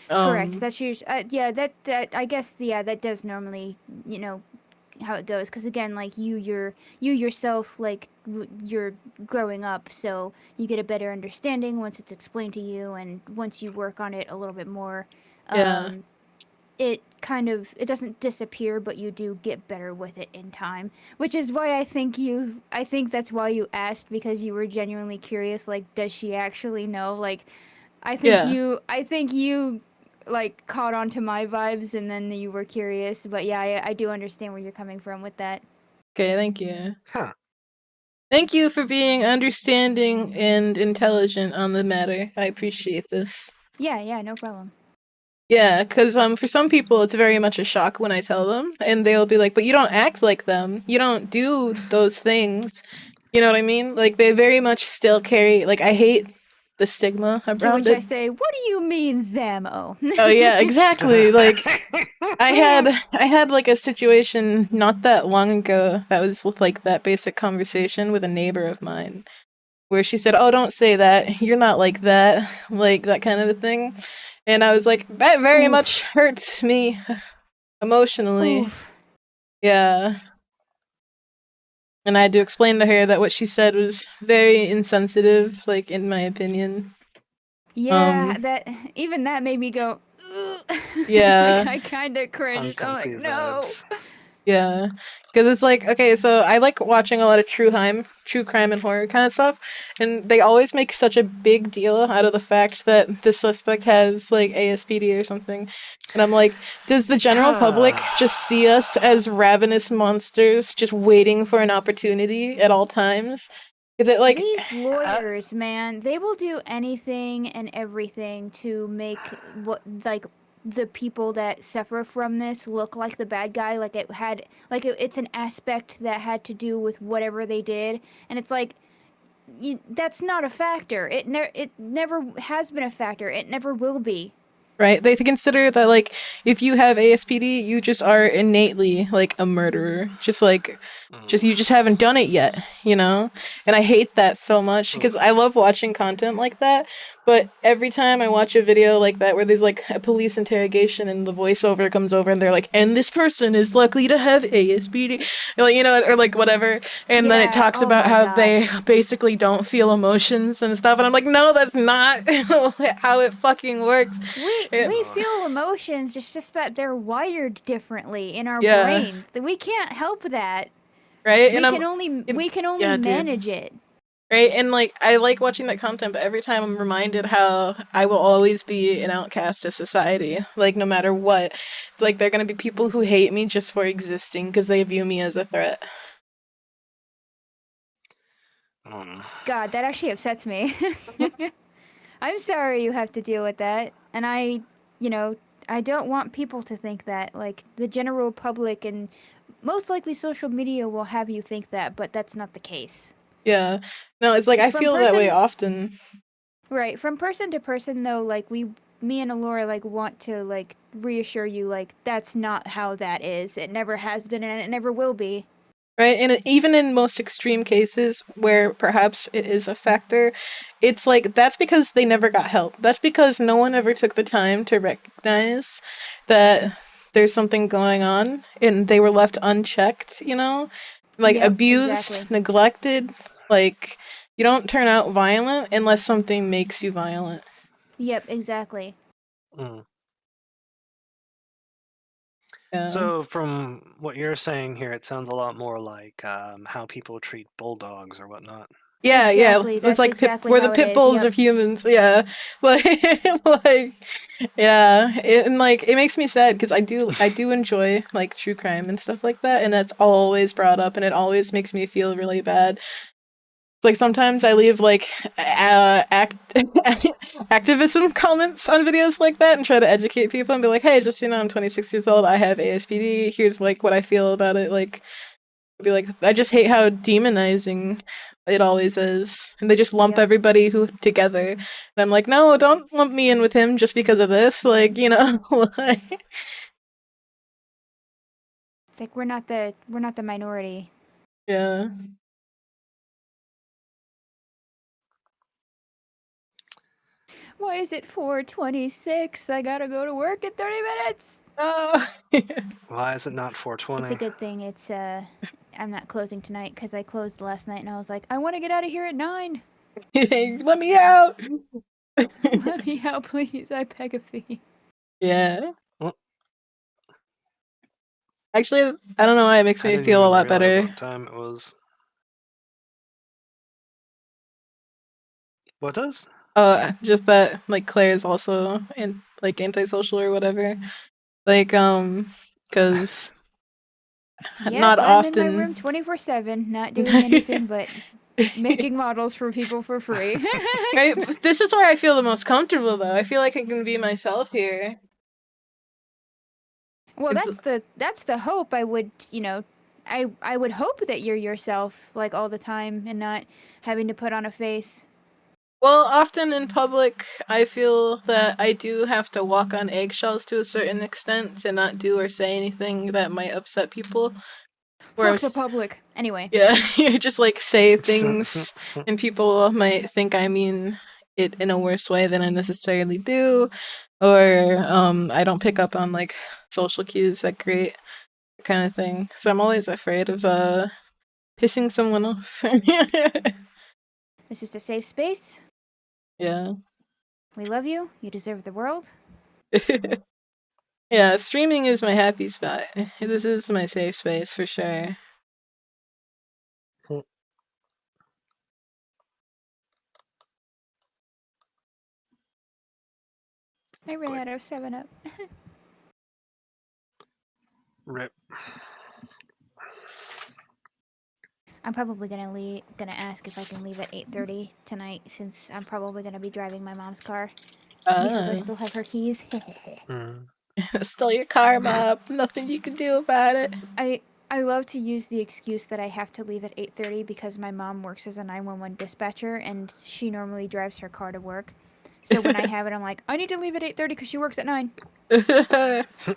Speaker 4: correct.
Speaker 1: Um,
Speaker 4: That's usually yeah. That I guess yeah. That does normally how it goes because again like you yourself like you're growing up, so you get a better understanding once it's explained to you, and once you work on it a little bit more,
Speaker 1: yeah.
Speaker 4: um, it doesn't disappear, but you do get better with it in time, which is why I think that's why you asked, because you were genuinely curious, like does she actually know, like
Speaker 1: Yeah.
Speaker 4: I think you like caught on to my vibes, and then you were curious. But yeah, I do understand where you're coming from with that.
Speaker 1: Okay, thank you.
Speaker 5: Huh.
Speaker 1: Thank you for being understanding and intelligent on the matter. I appreciate this.
Speaker 4: Yeah, no problem.
Speaker 1: Yeah, because for some people it's very much a shock when I tell them, and they'll be like, "But you don't act like them. You don't do those things." You know what I mean? Like they very much still carry. Like I hate the stigma
Speaker 4: To
Speaker 1: around
Speaker 4: which I
Speaker 1: it.
Speaker 4: say, what do you mean them? Oh.
Speaker 1: Oh yeah, exactly. Like I had like a situation not that long ago that was with, like that basic conversation with a neighbor of mine where she said, "Oh, don't say that. You're not like that." Like that kind of a thing. And I was like, that very much
Speaker 4: Oof.
Speaker 1: hurts me emotionally.
Speaker 4: Oof.
Speaker 1: Yeah. And I had to explain to her that what she said was very insensitive, like in my opinion.
Speaker 4: Yeah,
Speaker 1: Um,
Speaker 4: that even that made me go. Like
Speaker 1: yeah.
Speaker 4: I kind of cringed. I'm
Speaker 5: Uncomfy
Speaker 4: like, no.
Speaker 5: vibes.
Speaker 1: Yeah, because it's like, okay, so I like watching a lot of true crime and horror kind of stuff, and they always make such a big deal out of the fact that the suspect has like ASPD or something, and I'm like, does the general public just see us as ravenous monsters, just waiting for an opportunity at all times? Is it like,
Speaker 4: These lawyers, man, they will do anything and everything to make what like the people that suffer from this look like the bad guy, like it had it's an aspect that had to do with whatever they did, and it's like that's not a factor. It never has been a factor. It never will be.
Speaker 1: Right? They consider that like if you have ASPD, you just are innately like a murderer. Just like you just haven't done it yet, you know? And I hate that so much because I love watching content like that, but every time I watch a video like that where there's like a police interrogation and the voiceover comes over and they're like, and this person is likely to have ASPD, like, you know, or like whatever, and then it
Speaker 4: Yeah,
Speaker 1: talks
Speaker 4: oh
Speaker 1: about
Speaker 4: my
Speaker 1: how
Speaker 4: God.
Speaker 1: they basically don't feel emotions and stuff, and I'm like, no, that's not how it fucking works.
Speaker 4: We feel emotions, just that they're wired differently in our
Speaker 1: Yeah,
Speaker 4: brains. That we can't help that.
Speaker 1: right.
Speaker 4: We can only
Speaker 5: Yeah, dude.
Speaker 4: manage it.
Speaker 1: Right, and like I like watching that content, but every time I'm reminded how I will always be an outcast to society, like no matter what. It's like there are gonna be people who hate me just for existing because they view me as a threat.
Speaker 4: God, that actually upsets me. I'm sorry you have to deal with that, and I don't want people to think that. Like the general public and most likely social media will have you think that, but that's not the case.
Speaker 1: Yeah, no, it's like I
Speaker 4: From
Speaker 1: feel that way
Speaker 4: person
Speaker 1: often.
Speaker 4: Right, from person to person though, like me and Alora like want to like reassure you like that's not how that is. It never has been and it never will be.
Speaker 1: Right, and even in most extreme cases where perhaps it is a factor, it's like that's because they never got help. That's because no one ever took the time to recognize that there's something going on and they were left unchecked, you know? Like
Speaker 4: Yep,
Speaker 1: abused,
Speaker 4: exactly.
Speaker 1: neglected, like you don't turn out violent unless something makes you violent.
Speaker 4: Yep, exactly.
Speaker 1: Yeah.
Speaker 5: So, from what you're saying here, it sounds a lot more like how people treat bulldogs or whatnot.
Speaker 1: Yeah, yeah.
Speaker 4: Exactly.
Speaker 1: It's
Speaker 4: That's
Speaker 1: like
Speaker 4: exactly
Speaker 1: we're the
Speaker 4: how it
Speaker 1: pit
Speaker 4: is.
Speaker 1: bulls
Speaker 4: Yep.
Speaker 1: of humans. Yeah, like, like, yeah. And like, it makes me sad because I do enjoy like true crime and stuff like that, and that's always brought up, and it always makes me feel really bad. Like sometimes I leave like activism comments on videos like that and try to educate people and be like, hey, just I'm 26 years old. I have ASPD. Here's like what I feel about it. Like be like, I just hate how demonizing it always is, and they just lump
Speaker 4: Yep.
Speaker 1: everybody who together. And I'm like, no, don't lump me in with him just because of this. Like, you know, like,
Speaker 4: It's like we're not the minority.
Speaker 1: yeah,
Speaker 4: Why is it 4:26? I gotta go to work in 30 minutes.
Speaker 1: oh,
Speaker 5: Why is it not
Speaker 4: It's a
Speaker 5: 420?
Speaker 4: good thing it's I'm not closing tonight because I closed last night and I was like, I want to get out of here at 9.
Speaker 1: let me out.
Speaker 4: Let me out, please. I beg of thee.
Speaker 1: Yeah,
Speaker 5: Well,
Speaker 1: actually, I don't know why it makes
Speaker 5: I
Speaker 1: me
Speaker 5: didn't
Speaker 1: feel a
Speaker 5: even
Speaker 1: lot
Speaker 5: realize
Speaker 1: better.
Speaker 5: what time it was. What does?
Speaker 1: Just that like Claire's also in like antisocial or whatever. Like, because
Speaker 4: Yep,
Speaker 1: not
Speaker 4: I'm in my room
Speaker 1: often.
Speaker 4: 24/7, not doing anything but making models for people for free.
Speaker 1: Right? This is where I feel the most comfortable, though. I feel like I can be myself here.
Speaker 4: Well,
Speaker 1: It's
Speaker 4: that's the hope. I would, I would hope that you're yourself like all the time and not having to put on a face.
Speaker 1: well, often in public, I feel that I do have to walk on eggshells to a certain extent to not do or say anything that might upset people.
Speaker 4: Fuck the
Speaker 1: Whereas,
Speaker 4: public. Anyway,
Speaker 1: yeah, you just like say things, and people might think I mean it in a worse way than I necessarily do, or I don't pick up on like social cues that great kind of thing. So I'm always afraid of pissing someone off.
Speaker 4: this is a safe space.
Speaker 1: Yeah.
Speaker 4: We love you. You deserve the world.
Speaker 1: Yeah, streaming is my happy spot. This is my safe space for sure.
Speaker 4: I ran out of 7-Up.
Speaker 5: Rip.
Speaker 4: I'm probably gonna ask if I can leave at 8:30 tonight since I'm probably gonna be driving my mom's car because I still have her keys.
Speaker 5: Mm.
Speaker 1: Stole your karma. Nothing you can do about it.
Speaker 4: I I love to use the excuse that I have to leave at 8:30 because my mom works as a 911 dispatcher and she normally drives her car to work. So when I have it, I'm like, I need to leave at 8:30 because she works at 9,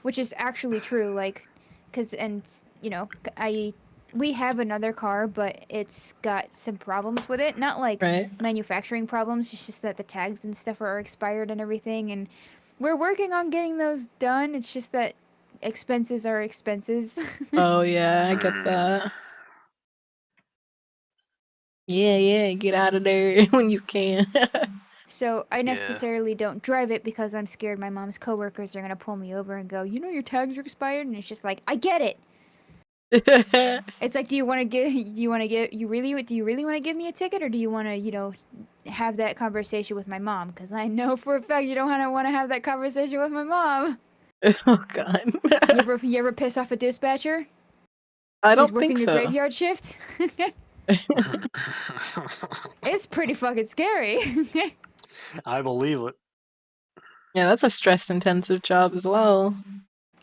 Speaker 4: which is actually true. Like, because we have another car, but it's got some problems with it. Not like
Speaker 1: Right.
Speaker 4: manufacturing problems. It's just that the tags and stuff are expired and everything, and we're working on getting those done. It's just that expenses are expenses.
Speaker 1: Oh yeah, I get that. Yeah, get out of there when you can.
Speaker 4: So I
Speaker 5: Yeah.
Speaker 4: necessarily don't drive it because I'm scared my mom's coworkers are gonna pull me over and go, you know, your tags are expired, and it's just like, I get it. It's like, do you really want to give me a ticket, or do you want to, have that conversation with my mom? Because I know for a fact you don't want to have that conversation with my mom.
Speaker 1: Oh god.
Speaker 4: You ever piss off a dispatcher
Speaker 1: I
Speaker 4: who's
Speaker 1: don't
Speaker 4: working
Speaker 1: think
Speaker 4: a
Speaker 1: so.
Speaker 4: graveyard shift? It's pretty fucking scary.
Speaker 5: I believe it.
Speaker 1: Yeah, that's a stress-intensive job as well.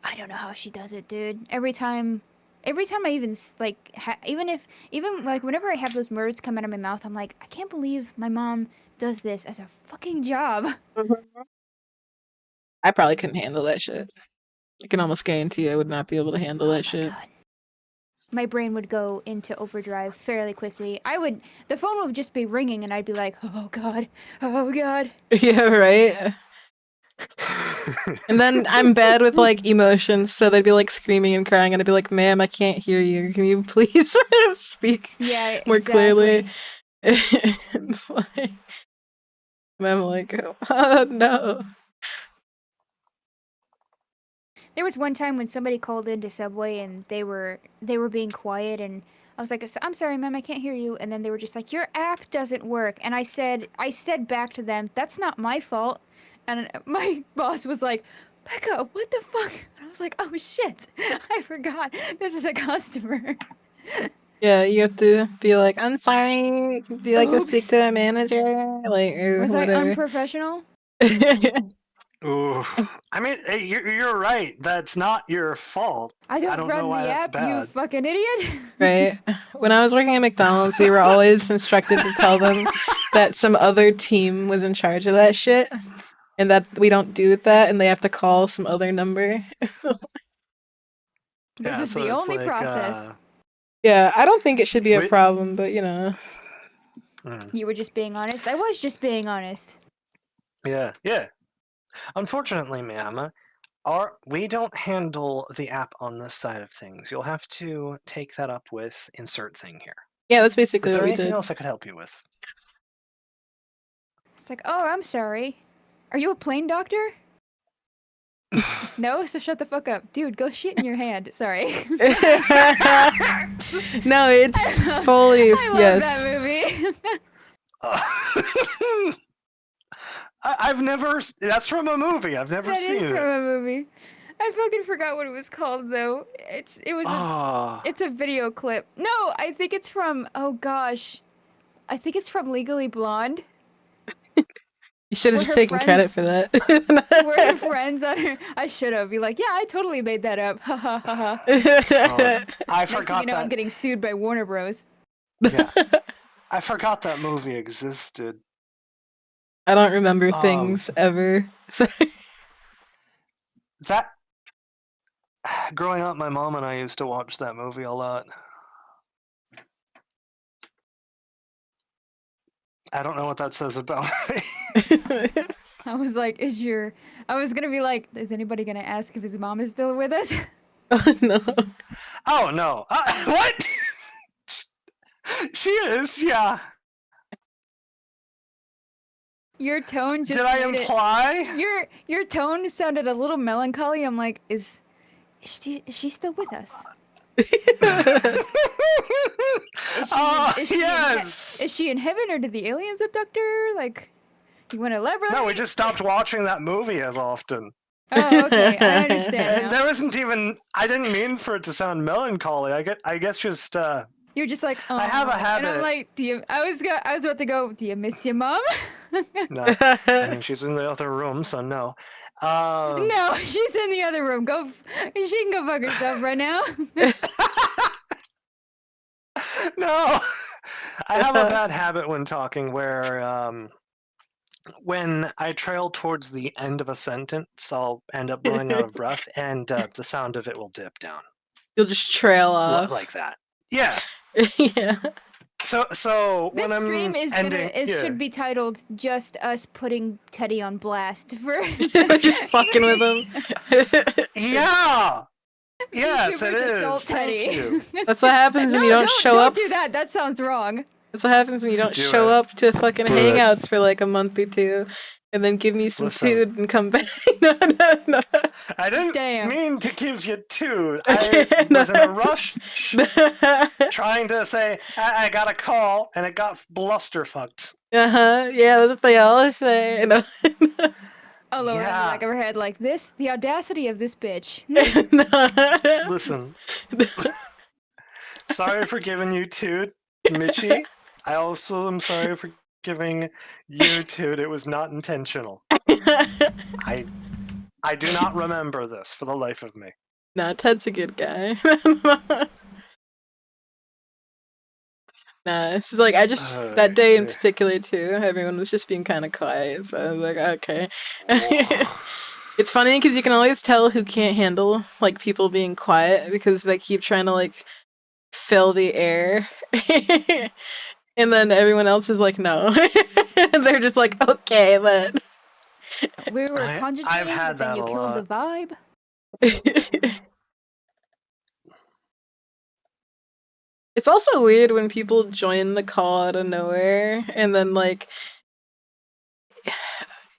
Speaker 4: I don't know how she does it, dude. Every time I even even like whenever I have those words come out of my mouth, I'm like, I can't believe my mom does this as a fucking job.
Speaker 1: I probably couldn't handle that shit. I can almost guarantee I would not be able to handle that shit.
Speaker 4: God. My brain would go into overdrive fairly quickly. The phone would just be ringing and I'd be like, oh god, oh god.
Speaker 1: Yeah, right? And then I'm bad with like emotions, so they'd be like screaming and crying, and I'd be like, "Ma'am, I can't hear you. Can you please speak
Speaker 4: Yeah,
Speaker 1: more clearly?"
Speaker 4: exactly.
Speaker 1: It's like, and I'm like, "Oh no."
Speaker 4: There was one time when somebody called into Subway and they were being quiet, and I was like, I'm sorry, ma'am, I can't hear you. And then they were just like, your app doesn't work. And I said back to them, that's not my fault. And my boss was like, Becca, what the fuck? And I was like, oh shit, I forgot. This is a customer.
Speaker 1: Yeah, you have to be like, "I'm sorry. Do you like to speak
Speaker 4: Oops.
Speaker 1: to a manager?" Like, or
Speaker 4: Was I
Speaker 1: whatever.
Speaker 4: unprofessional?
Speaker 5: Ooh. I mean, hey, you're right. That's not your fault.
Speaker 4: I don't
Speaker 5: know
Speaker 4: run
Speaker 5: why
Speaker 4: the
Speaker 5: that's
Speaker 4: app, you
Speaker 5: bad.
Speaker 4: fucking idiot.
Speaker 1: Right. When I was working at McDonald's, we were always instructed to tell them that some other team was in charge of that shit, and that we don't do that, and they have to call some other number.
Speaker 4: This
Speaker 5: Yeah,
Speaker 4: is
Speaker 5: so
Speaker 4: the
Speaker 5: it's
Speaker 4: only
Speaker 5: like,
Speaker 4: process.
Speaker 1: Yeah, I don't think it should be a
Speaker 5: Wait.
Speaker 1: problem, but you know.
Speaker 4: You were just being honest. I was just being honest.
Speaker 5: Yeah. Unfortunately, ma'am, we don't handle the app on this side of things. You'll have to take that up with insert thing here.
Speaker 1: Yeah, that's basically
Speaker 5: Is there
Speaker 1: what we
Speaker 5: anything
Speaker 1: did.
Speaker 5: else I could help you with?
Speaker 4: It's like, oh, I'm sorry. Are you a plane doctor? No? So shut the fuck up. Dude, go shit in your hand. Sorry.
Speaker 1: No, it's fully
Speaker 4: I love
Speaker 1: yes.
Speaker 4: that movie.
Speaker 5: I've never. That's from a movie. I've never
Speaker 4: That
Speaker 5: seen
Speaker 4: is
Speaker 5: it.
Speaker 4: from a movie. I fucking forgot what it was called though. It's a video clip. No, I think it's from, oh gosh. I think it's from Legally Blonde.
Speaker 1: You should have
Speaker 4: Were
Speaker 1: just
Speaker 4: her
Speaker 1: taken credit for
Speaker 4: friends-
Speaker 1: that.
Speaker 4: Were her friends on her? I should have. Be like, yeah, I totally made that up. Ha ha ha ha.
Speaker 5: I
Speaker 4: Next thing
Speaker 5: forgot
Speaker 4: you know,
Speaker 5: that.
Speaker 4: I'm getting sued by Warner Bros.
Speaker 5: Yeah, I forgot that movie existed.
Speaker 1: I don't remember things ever. So
Speaker 5: That growing up, my mom and I used to watch that movie a lot. I don't know what that says about me.
Speaker 4: I was like, I was gonna be like, is anybody gonna ask if his mom is still with us?
Speaker 1: Oh no.
Speaker 5: Oh no! What? She is, yeah.
Speaker 4: Your tone just
Speaker 5: Did I
Speaker 4: made
Speaker 5: imply?
Speaker 4: your tone sounded a little melancholy. I'm like, is she still with us?
Speaker 5: Yes.
Speaker 4: Is she in heaven, or did the aliens abduct her? Like, you want to elaborate?
Speaker 5: No, we just stopped watching that movie as often.
Speaker 4: Oh, okay, I understand
Speaker 5: And
Speaker 4: now.
Speaker 5: there wasn't even. I didn't mean for it to sound melancholy. I guess just
Speaker 4: You're just like, oh.
Speaker 5: I have a
Speaker 4: And I'm
Speaker 5: habit.
Speaker 4: like, I was about to go, do you miss your mom?
Speaker 5: No, I mean she's in the other room, so no.
Speaker 4: No, she's in the other room. She can go fuck herself right now.
Speaker 5: No, I have a bad habit when talking where when I trail towards the end of a sentence, I'll end up running out of breath, and the sound of it will dip down.
Speaker 1: You'll just trail off.
Speaker 5: Like that. Yeah.
Speaker 1: Yeah.
Speaker 5: So when
Speaker 4: This
Speaker 5: I'm
Speaker 4: stream
Speaker 5: ending,
Speaker 4: should be titled "Just Us Putting Teddy on Blast" for
Speaker 1: Just fucking with him.
Speaker 5: Yeah. Yes,
Speaker 4: VTubers
Speaker 5: it is.
Speaker 4: assault
Speaker 5: Thank
Speaker 4: Teddy.
Speaker 5: you.
Speaker 1: That's what happens when you don't show
Speaker 4: don't
Speaker 1: up.
Speaker 4: do that. That sounds wrong.
Speaker 1: That's what happens when you don't
Speaker 5: Do
Speaker 1: show
Speaker 5: it.
Speaker 1: up to fucking
Speaker 3: Do it.
Speaker 1: hangouts for like a month or two, and then give me some
Speaker 5: Listen.
Speaker 1: food and come back. No.
Speaker 5: I didn't
Speaker 4: Damn.
Speaker 5: mean to give you two. I
Speaker 1: No.
Speaker 5: was in a rush trying to say I got a call and it got blusterfucked.
Speaker 1: Uh-huh. Yeah, that's what they always say. No.
Speaker 4: Oh, lower end of the
Speaker 5: Yeah.
Speaker 4: back of her head like this. The audacity of this bitch.
Speaker 1: No.
Speaker 5: Listen. Sorry for giving you two, Mitchie. I also am sorry for giving you two. It was not intentional. I do not remember this for the life of me.
Speaker 1: No, Ted's a good guy. Nah, it's just like I just that day in particular too. Everyone was just being kind of quiet, so I was like, okay. It's funny because you can always tell who can't handle like people being quiet because they keep trying to like fill the air, and then everyone else is like, no. And they're just like, okay, but
Speaker 4: We were
Speaker 5: I've
Speaker 4: concentrating,
Speaker 5: had
Speaker 4: but then
Speaker 5: that
Speaker 4: you
Speaker 5: a
Speaker 4: killed the
Speaker 5: lot.
Speaker 4: vibe.
Speaker 1: It's also weird when people join the call out of nowhere and then like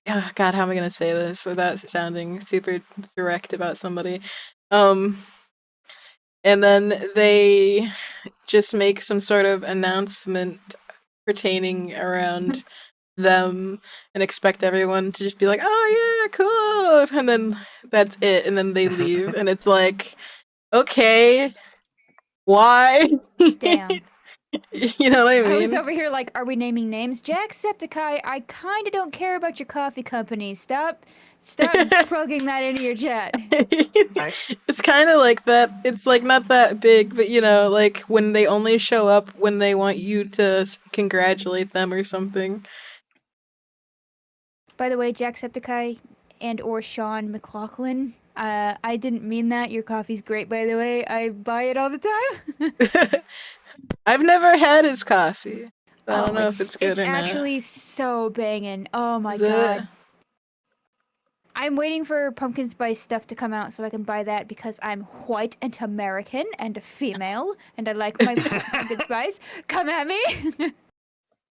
Speaker 1: oh god, how am I gonna say this without sounding super direct about somebody? And then they just make some sort of announcement pertaining around them and expect everyone to just be like, oh yeah, cool, and then that's it, and then they leave, and it's like, okay, why?
Speaker 4: Damn.
Speaker 1: You know what I mean?
Speaker 4: I was over here like, are we naming names? Jacksepticeye, I kind of don't care about your coffee company. Stop plugging that into your chat.
Speaker 1: It's kind of like that. It's like not that big, but you know, like when they only show up when they want you to congratulate them or something.
Speaker 4: By the way, Jacksepticeye and or Sean McLaughlin, I didn't mean that. Your coffee's great, by the way. I buy it all the time.
Speaker 1: I've never had his coffee. So I don't know if it's good or not.
Speaker 4: It's actually so banging. Oh my
Speaker 1: Is it?
Speaker 4: god. I'm waiting for pumpkin spice stuff to come out so I can buy that because I'm white and American and a female and I like my pumpkin spice. Come at me.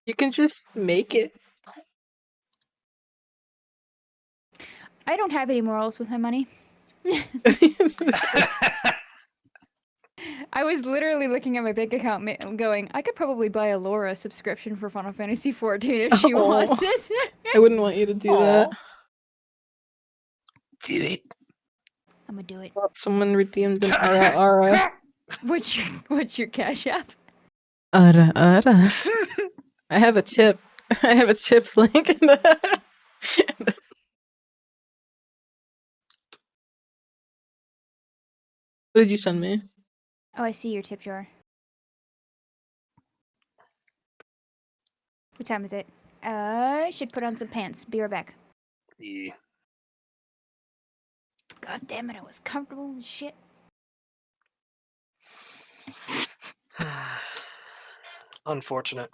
Speaker 1: You can just make it.
Speaker 4: I don't have any morals with my money. I was literally looking at my bank account going, I could probably buy a Laura subscription for Final Fantasy XIV if she wants it.
Speaker 1: I wouldn't want you to do that.
Speaker 5: Do it.
Speaker 4: I'm gonna do it.
Speaker 1: Well, someone redeemed an Ara.
Speaker 4: What's your cash app?
Speaker 1: Ara. I have a tip. I have a tip link in the... What did you send me?
Speaker 4: Oh, I see your tip jar. What time is it? Should put on some pants. Be right back.
Speaker 5: Yeah.
Speaker 4: God damn it, I was comfortable as shit.
Speaker 5: Unfortunate.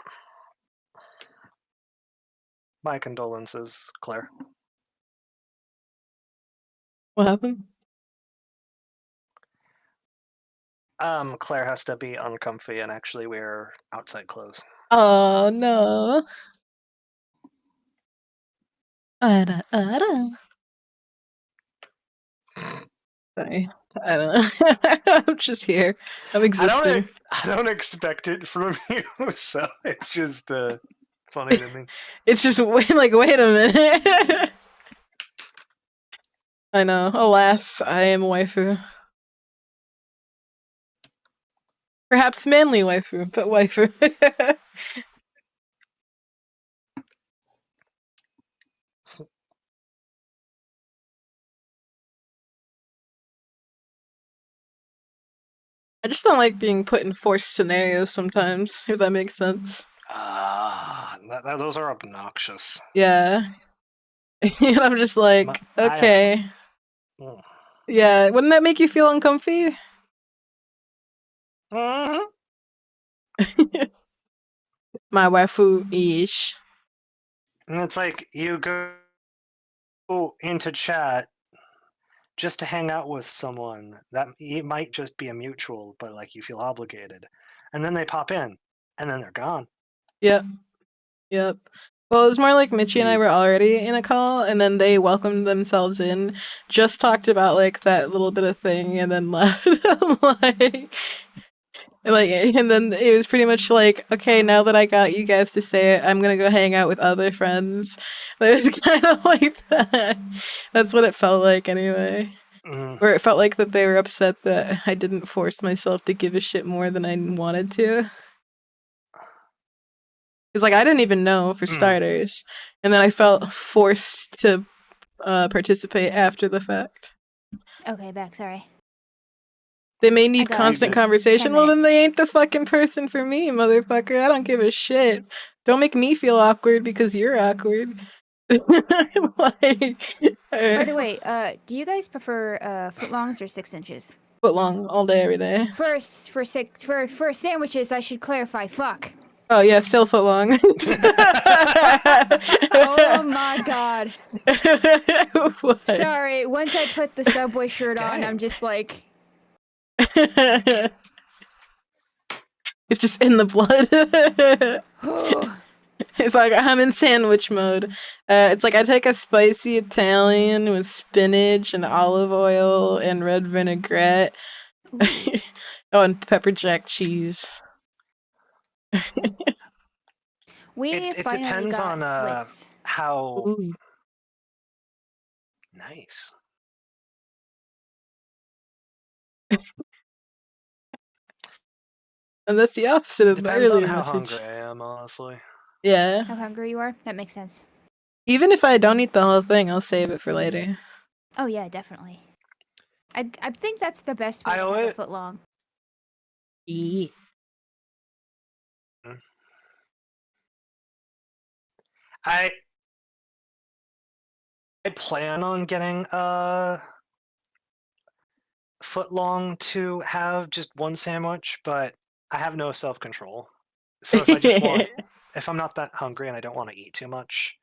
Speaker 5: My condolences, Claire.
Speaker 1: What happened?
Speaker 5: Claire has to be uncomfy and actually wear outside clothes.
Speaker 1: Oh no. Ara. Sorry. I don't know. I'm just here. I'm existing.
Speaker 5: I don't expect it from you, so it's just funny to me.
Speaker 1: It's just wait a minute. I know. Alas, I am a waifu. Perhaps manly waifu, but waifu. I just don't like being put in forced scenarios sometimes, if that makes sense.
Speaker 5: Those are obnoxious.
Speaker 1: Yeah. And I'm just like, okay.
Speaker 5: Mm.
Speaker 1: Yeah, wouldn't that make you feel uncomfy?
Speaker 5: Mhm.
Speaker 1: My waifu ish.
Speaker 5: And it's like you go into chat just to hang out with someone that it might just be a mutual, but like you feel obligated, and then they pop in, and then they're gone.
Speaker 1: Yep. Yep. Well, it was more like Mitchie and I
Speaker 5: Ye-
Speaker 1: were already in a call, and then they welcomed themselves in, just talked about like that little bit of thing, and then left. And then it was pretty much like, okay, now that I got you guys to say it, I'm gonna go hang out with other friends. It was kind of like that. That's what it felt like, anyway.
Speaker 5: Mm.
Speaker 1: Where it felt like that they were upset that I didn't force myself to give a shit more than I wanted to. Because like I didn't even know for starters, and then I felt forced to participate after the fact.
Speaker 4: Okay, back. Sorry.
Speaker 1: They may need
Speaker 4: got
Speaker 1: constant
Speaker 5: 10
Speaker 1: conversation. Well, then
Speaker 4: minutes.
Speaker 1: they ain't the fucking person for me, motherfucker. I don't give a shit. Don't make me feel awkward because you're awkward. Like,
Speaker 4: By the way, do you guys prefer footlongs or 6 inches?
Speaker 1: foot long all day, every day.
Speaker 4: For sandwiches, I should clarify. Fuck.
Speaker 1: Oh yeah, still foot long.
Speaker 4: Oh my god.
Speaker 1: What?
Speaker 4: Sorry. Once I put the Subway shirt on,
Speaker 5: Dang.
Speaker 4: I'm just like,
Speaker 1: It's just in the blood.
Speaker 4: oh.
Speaker 1: It's like I'm in sandwich mode. It's like I take a spicy Italian with spinach and olive oil and red vinaigrette. Oh, and pepper jack cheese.
Speaker 4: We
Speaker 5: It
Speaker 4: finally
Speaker 5: depends
Speaker 4: got
Speaker 5: on
Speaker 4: Swiss.
Speaker 5: how
Speaker 1: Ooh.
Speaker 5: nice.
Speaker 1: And that's the opposite of the
Speaker 5: Depends on
Speaker 1: earlier
Speaker 5: how
Speaker 1: message.
Speaker 5: hungry I am, honestly.
Speaker 1: Yeah.
Speaker 4: How hungry you are? That makes sense.
Speaker 1: Even if I don't eat the whole thing, I'll save it for later.
Speaker 4: Oh yeah, definitely. I think that's the best way
Speaker 5: I
Speaker 4: to
Speaker 5: owe
Speaker 4: have a
Speaker 5: it.
Speaker 4: footlong.
Speaker 5: I plan on getting a foot long to have just one sandwich, but I have no self control. So if I'm not that hungry and I don't want to eat too much,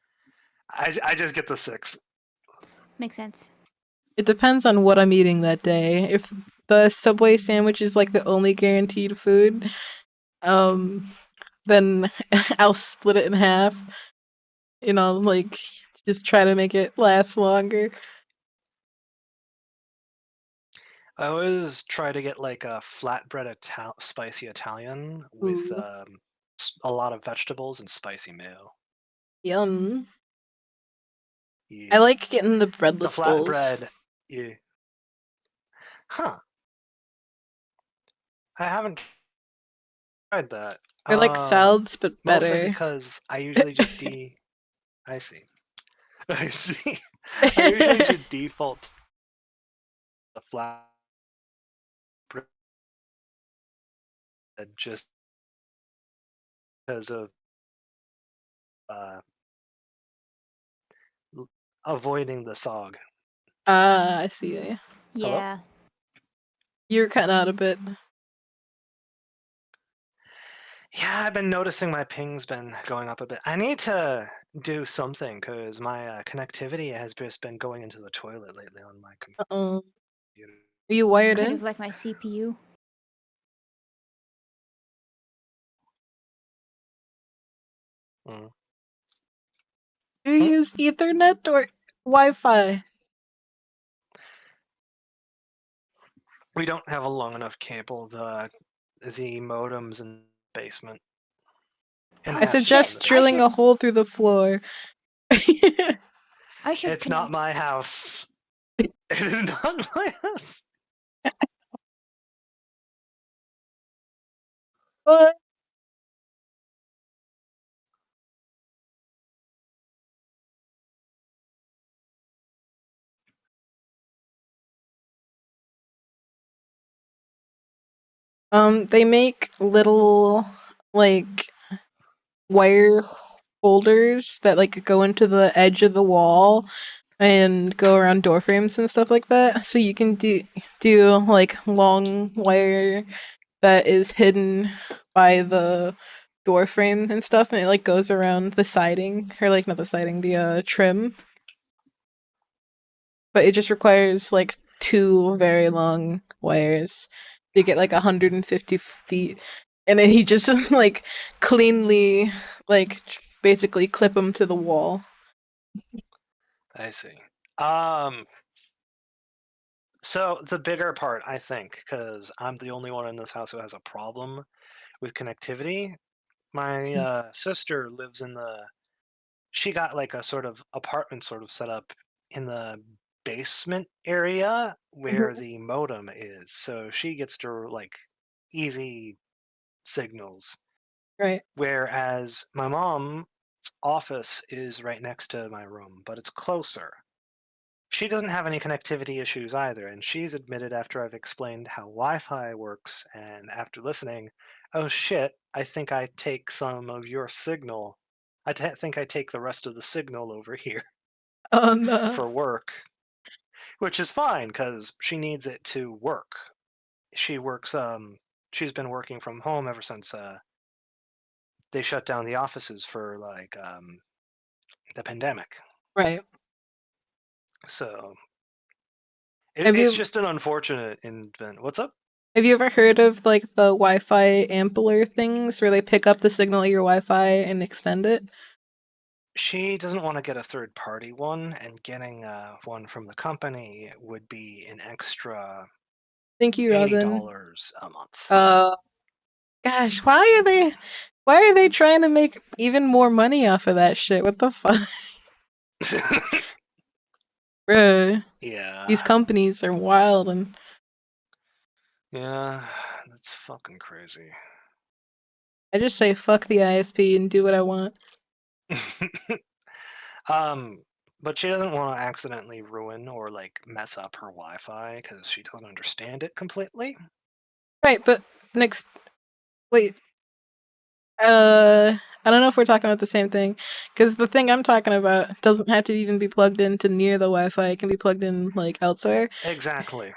Speaker 5: I just get the 6.
Speaker 4: Makes sense.
Speaker 1: It depends on what I'm eating that day. If the Subway sandwich is like the only guaranteed food, then I'll split it in half. You know, like just try to make it last longer.
Speaker 5: I always try to get like a flatbread spicy Italian with
Speaker 1: Ooh.
Speaker 5: a lot of vegetables and spicy mayo.
Speaker 1: Yum.
Speaker 5: Yeah.
Speaker 1: I like getting the
Speaker 5: The
Speaker 1: breadless bowls.
Speaker 5: flatbread, yeah. Huh. I haven't tried that.
Speaker 1: They're like salads, but
Speaker 5: Mostly
Speaker 1: better.
Speaker 5: because I usually just I see. I see. I usually just default to the flat bread just because of avoiding the sog.
Speaker 1: Ah, I see.
Speaker 4: Yeah.
Speaker 1: You're cutting out a bit.
Speaker 5: Yeah, I've been noticing my ping's been going up a bit. I need to do something because my connectivity has just been going into the toilet lately on my
Speaker 1: Uh-oh.
Speaker 5: computer.
Speaker 1: Are you wired
Speaker 4: Kind
Speaker 1: in?
Speaker 4: of like my CPU.
Speaker 5: Mm.
Speaker 1: Do you use Ethernet or Wi-Fi?
Speaker 5: We don't have a long enough cable. The modem's in the basement. And
Speaker 4: Oh,
Speaker 1: I
Speaker 5: has to be in
Speaker 1: suggest
Speaker 5: the
Speaker 1: drilling a
Speaker 5: basement.
Speaker 1: hole through the floor.
Speaker 4: I should
Speaker 5: It's not
Speaker 4: connect.
Speaker 5: my house. It is not my house.
Speaker 1: What? They make little like wire holders that like go into the edge of the wall and go around door frames and stuff like that. So you can do like long wire that is hidden by the door frame and stuff, and it like goes around the siding, or like not the siding, the trim. But it just requires like two very long wires to get like 150 feet, and then he just like cleanly like basically clip them to the wall.
Speaker 5: I see. So the bigger part, I think, because I'm the only one in this house who has a problem with connectivity. My sister lives in the. She got like a sort of apartment sort of set up in the basement area where the modem is, so she gets to like easy signals.
Speaker 1: Right.
Speaker 5: Whereas my mom's office is right next to my room, but it's closer. She doesn't have any connectivity issues either, and she's admitted after I've explained how Wi-Fi works and after listening, oh shit, I think I take some of your signal. Think I take the rest of the signal over here for work, which is fine because she needs it to work. She works. She's been working from home ever since they shut down the offices for like the pandemic.
Speaker 1: Right.
Speaker 5: So
Speaker 1: Have
Speaker 5: it's
Speaker 1: you
Speaker 5: just an unfortunate event. What's up?
Speaker 1: have you ever heard of like the Wi-Fi ampler things where they pick up the signal of your Wi-Fi and extend it?
Speaker 5: She doesn't want to get a third party one, and getting one from the company would be an extra
Speaker 1: Thank you, Robin.
Speaker 5: $80 a month.
Speaker 1: Gosh, why are they trying to make even more money off of that shit? What the fuck? Bruh.
Speaker 5: Yeah.
Speaker 1: These companies are wild, and
Speaker 5: Yeah, that's fucking crazy.
Speaker 1: I just say fuck the ISP and do what I want.
Speaker 5: But she doesn't want to accidentally ruin or like mess up her Wi-Fi because she doesn't understand it completely.
Speaker 1: Right, but wait, I don't know if we're talking about the same thing, because the thing I'm talking about doesn't have to even be plugged into near the Wi-Fi. It can be plugged in like elsewhere.
Speaker 5: Exactly.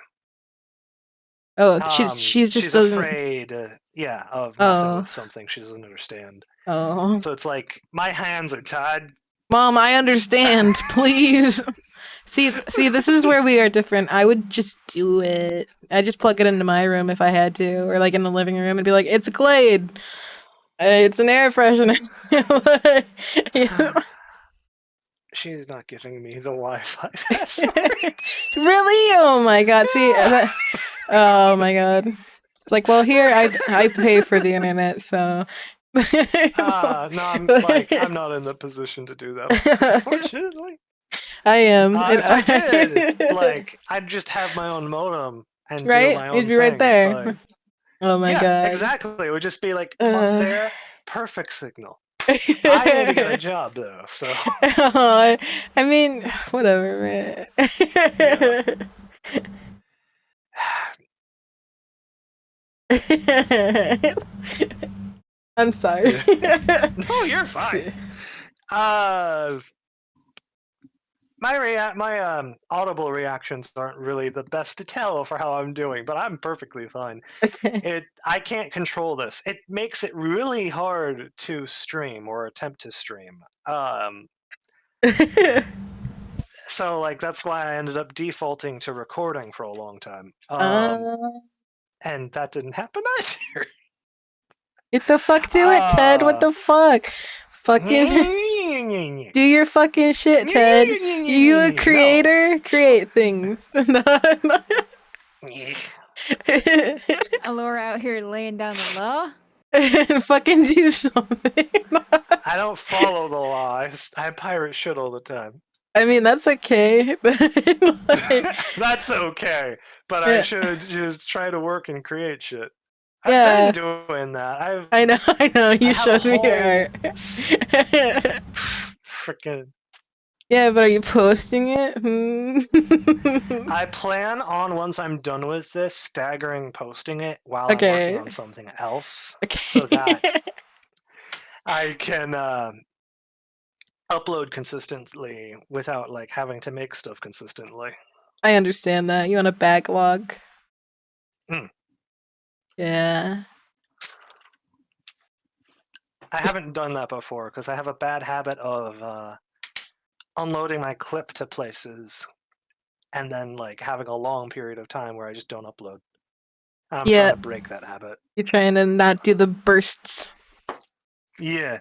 Speaker 1: Oh, she just
Speaker 5: She's
Speaker 1: doesn't.
Speaker 5: afraid, of messing
Speaker 1: Oh,
Speaker 5: with something she doesn't understand.
Speaker 1: oh,
Speaker 5: So it's like my hands are tied.
Speaker 1: Mom, I understand. Please. See, this is where we are different. I would just do it. I just plug it into my room if I had to, or like in the living room, and be like, "It's a Glade. It's an air freshener."
Speaker 5: She's not giving me the Wi-Fi password.
Speaker 1: Really? Oh my god! See, oh my god! It's like, well, here I pay for the internet, so.
Speaker 5: No, I'm not in the position to do that, unfortunately.
Speaker 1: I am.
Speaker 5: If I did, I'd just have my own modem and
Speaker 1: right?
Speaker 5: do my own
Speaker 1: It'd be
Speaker 5: thing.
Speaker 1: right there.
Speaker 5: Like,
Speaker 1: Oh my god!
Speaker 5: Exactly. It would just be like plug there, perfect signal. I need to get a job though, so.
Speaker 1: I mean, whatever, man. I'm sorry.
Speaker 5: No, you're fine. My audible reactions aren't really the best to tell for how I'm doing, but I'm perfectly fine.
Speaker 1: Okay.
Speaker 5: I can't control this. It makes it really hard to stream or attempt to stream. So like that's why I ended up defaulting to recording for a long time. And that didn't happen either.
Speaker 1: Get the fuck to it, Ted. What the fuck? Fucking do your fucking shit, Ted. You a creator? No. Create things.
Speaker 4: Allura out here laying down the law.
Speaker 1: Fucking do something.
Speaker 5: I don't follow the law. I pirate shit all the time.
Speaker 1: I mean, that's okay.
Speaker 5: That's okay. But I should just try to work and create shit.
Speaker 1: Yeah.
Speaker 5: I've been doing that.
Speaker 1: I know, I know.
Speaker 5: I
Speaker 1: You
Speaker 5: have a
Speaker 1: showed me your
Speaker 5: whole
Speaker 1: art.
Speaker 5: freaking.
Speaker 1: Yeah, but are you posting it?
Speaker 5: I plan on, once I'm done with this, staggering posting it while I'm working
Speaker 1: Okay.
Speaker 5: on something else,
Speaker 1: Okay.
Speaker 5: so that I can upload consistently without like having to make stuff consistently.
Speaker 1: I understand that. You want a backlog?
Speaker 5: Mm.
Speaker 1: Yeah.
Speaker 5: I haven't done that before because I have a bad habit of unloading my clip to places and then like having a long period of time where I just don't upload. And I'm trying
Speaker 1: Yeah.
Speaker 5: to break that habit.
Speaker 1: You're trying to not do the bursts.
Speaker 5: Yeah,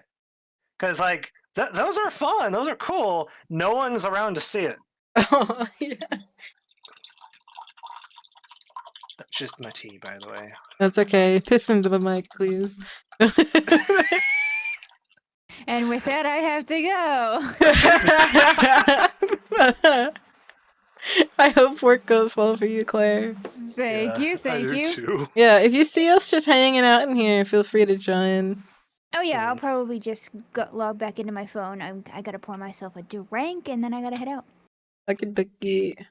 Speaker 5: because like those are fun. Those are cool. No one's around to see it.
Speaker 1: Oh, yeah.
Speaker 5: That's just my tea, by the way.
Speaker 1: That's okay. Piss into the mic, please.
Speaker 4: And with that, I have to go.
Speaker 1: I hope work goes well for you, Claire.
Speaker 4: Thank you,
Speaker 5: I
Speaker 4: thank
Speaker 5: do
Speaker 4: you.
Speaker 5: too.
Speaker 1: Yeah, if you see us just hanging out in here, feel free to join.
Speaker 4: Oh yeah, I'll probably just log back into my phone. I gotta pour myself a drink and then I gotta head out.
Speaker 1: Okie dokie.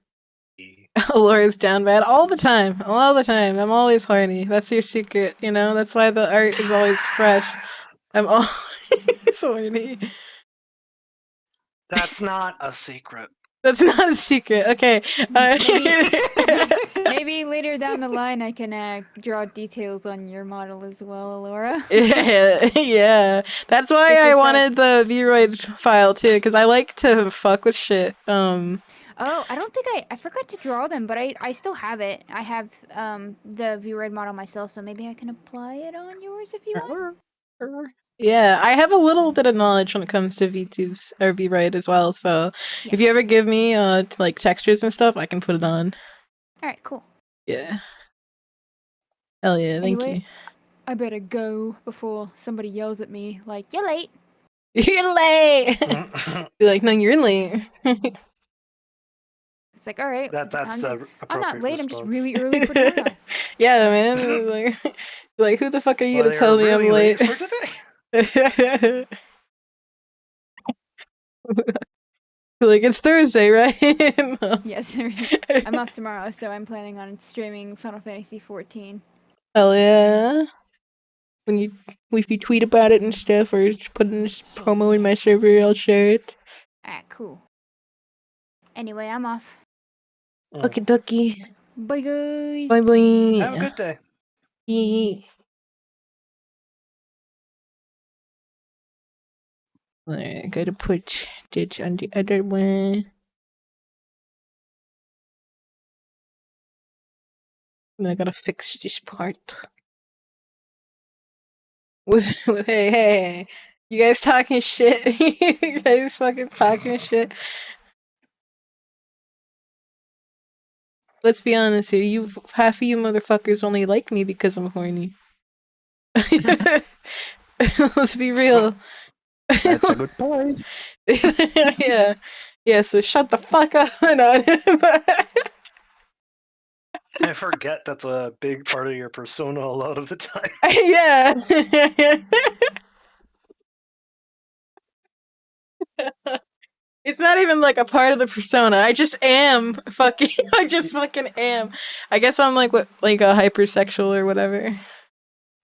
Speaker 1: Laura's down bad all the time. All the time. I'm always horny. That's your secret, you know? That's why the art is always fresh. I'm always horny.
Speaker 5: That's not a secret.
Speaker 1: That's not a secret. Okay.
Speaker 4: Maybe later down the line I can draw details on your model as well, Laura.
Speaker 1: Yeah. That's why
Speaker 4: Get
Speaker 1: I
Speaker 4: this up.
Speaker 1: wanted the Vroid file too, because I like to fuck with shit.
Speaker 4: Oh, I don't think I forgot to draw them, but I still have it. I have the Vroid model myself, so maybe I can apply it on yours if you want.
Speaker 1: Yeah, I have a little bit of knowledge when it comes to VTubes or Vroid as well. So if you ever give me like textures and stuff, I can put it on.
Speaker 4: All right, cool.
Speaker 1: Yeah. Hell yeah, thank
Speaker 4: Anyway,
Speaker 1: you.
Speaker 4: I better go before somebody yells at me like, "You're late."
Speaker 1: You're late. Be like, no, you're late.
Speaker 4: It's like, all right,
Speaker 5: That's
Speaker 4: I'm
Speaker 5: the
Speaker 4: I'm not
Speaker 5: appropriate
Speaker 4: late. I'm just
Speaker 5: response.
Speaker 4: really early for tomorrow.
Speaker 1: Yeah, man. Like, who the fuck are you
Speaker 5: Well,
Speaker 1: to tell me I'm
Speaker 5: really
Speaker 1: late?
Speaker 5: for today.
Speaker 1: Like, it's Thursday, right? No.
Speaker 4: Yes, I'm off tomorrow, so I'm planning on streaming Final Fantasy 14.
Speaker 1: Hell yeah. If you tweet about it and stuff, or just put in this promo in my server, I'll share it.
Speaker 4: Ah, cool. Anyway, I'm off.
Speaker 1: Okie dokie.
Speaker 4: Bye, guys.
Speaker 1: Bye bye.
Speaker 5: Have a good day.
Speaker 1: Yeah. Alright, I gotta put this on the other one. And I gotta fix this part. Hey, you guys talking shit? You guys fucking talking shit? Let's be honest here. Half of you motherfuckers only like me because I'm horny. Let's be real.
Speaker 3: That's a good point.
Speaker 1: Yeah. Yeah, so shut the fuck up. No.
Speaker 5: I forget that's a big part of your persona a lot of the time.
Speaker 1: Yeah. It's not even like a part of the persona. I just am fucking. I just fucking am. I guess I'm like what, like a hypersexual or whatever.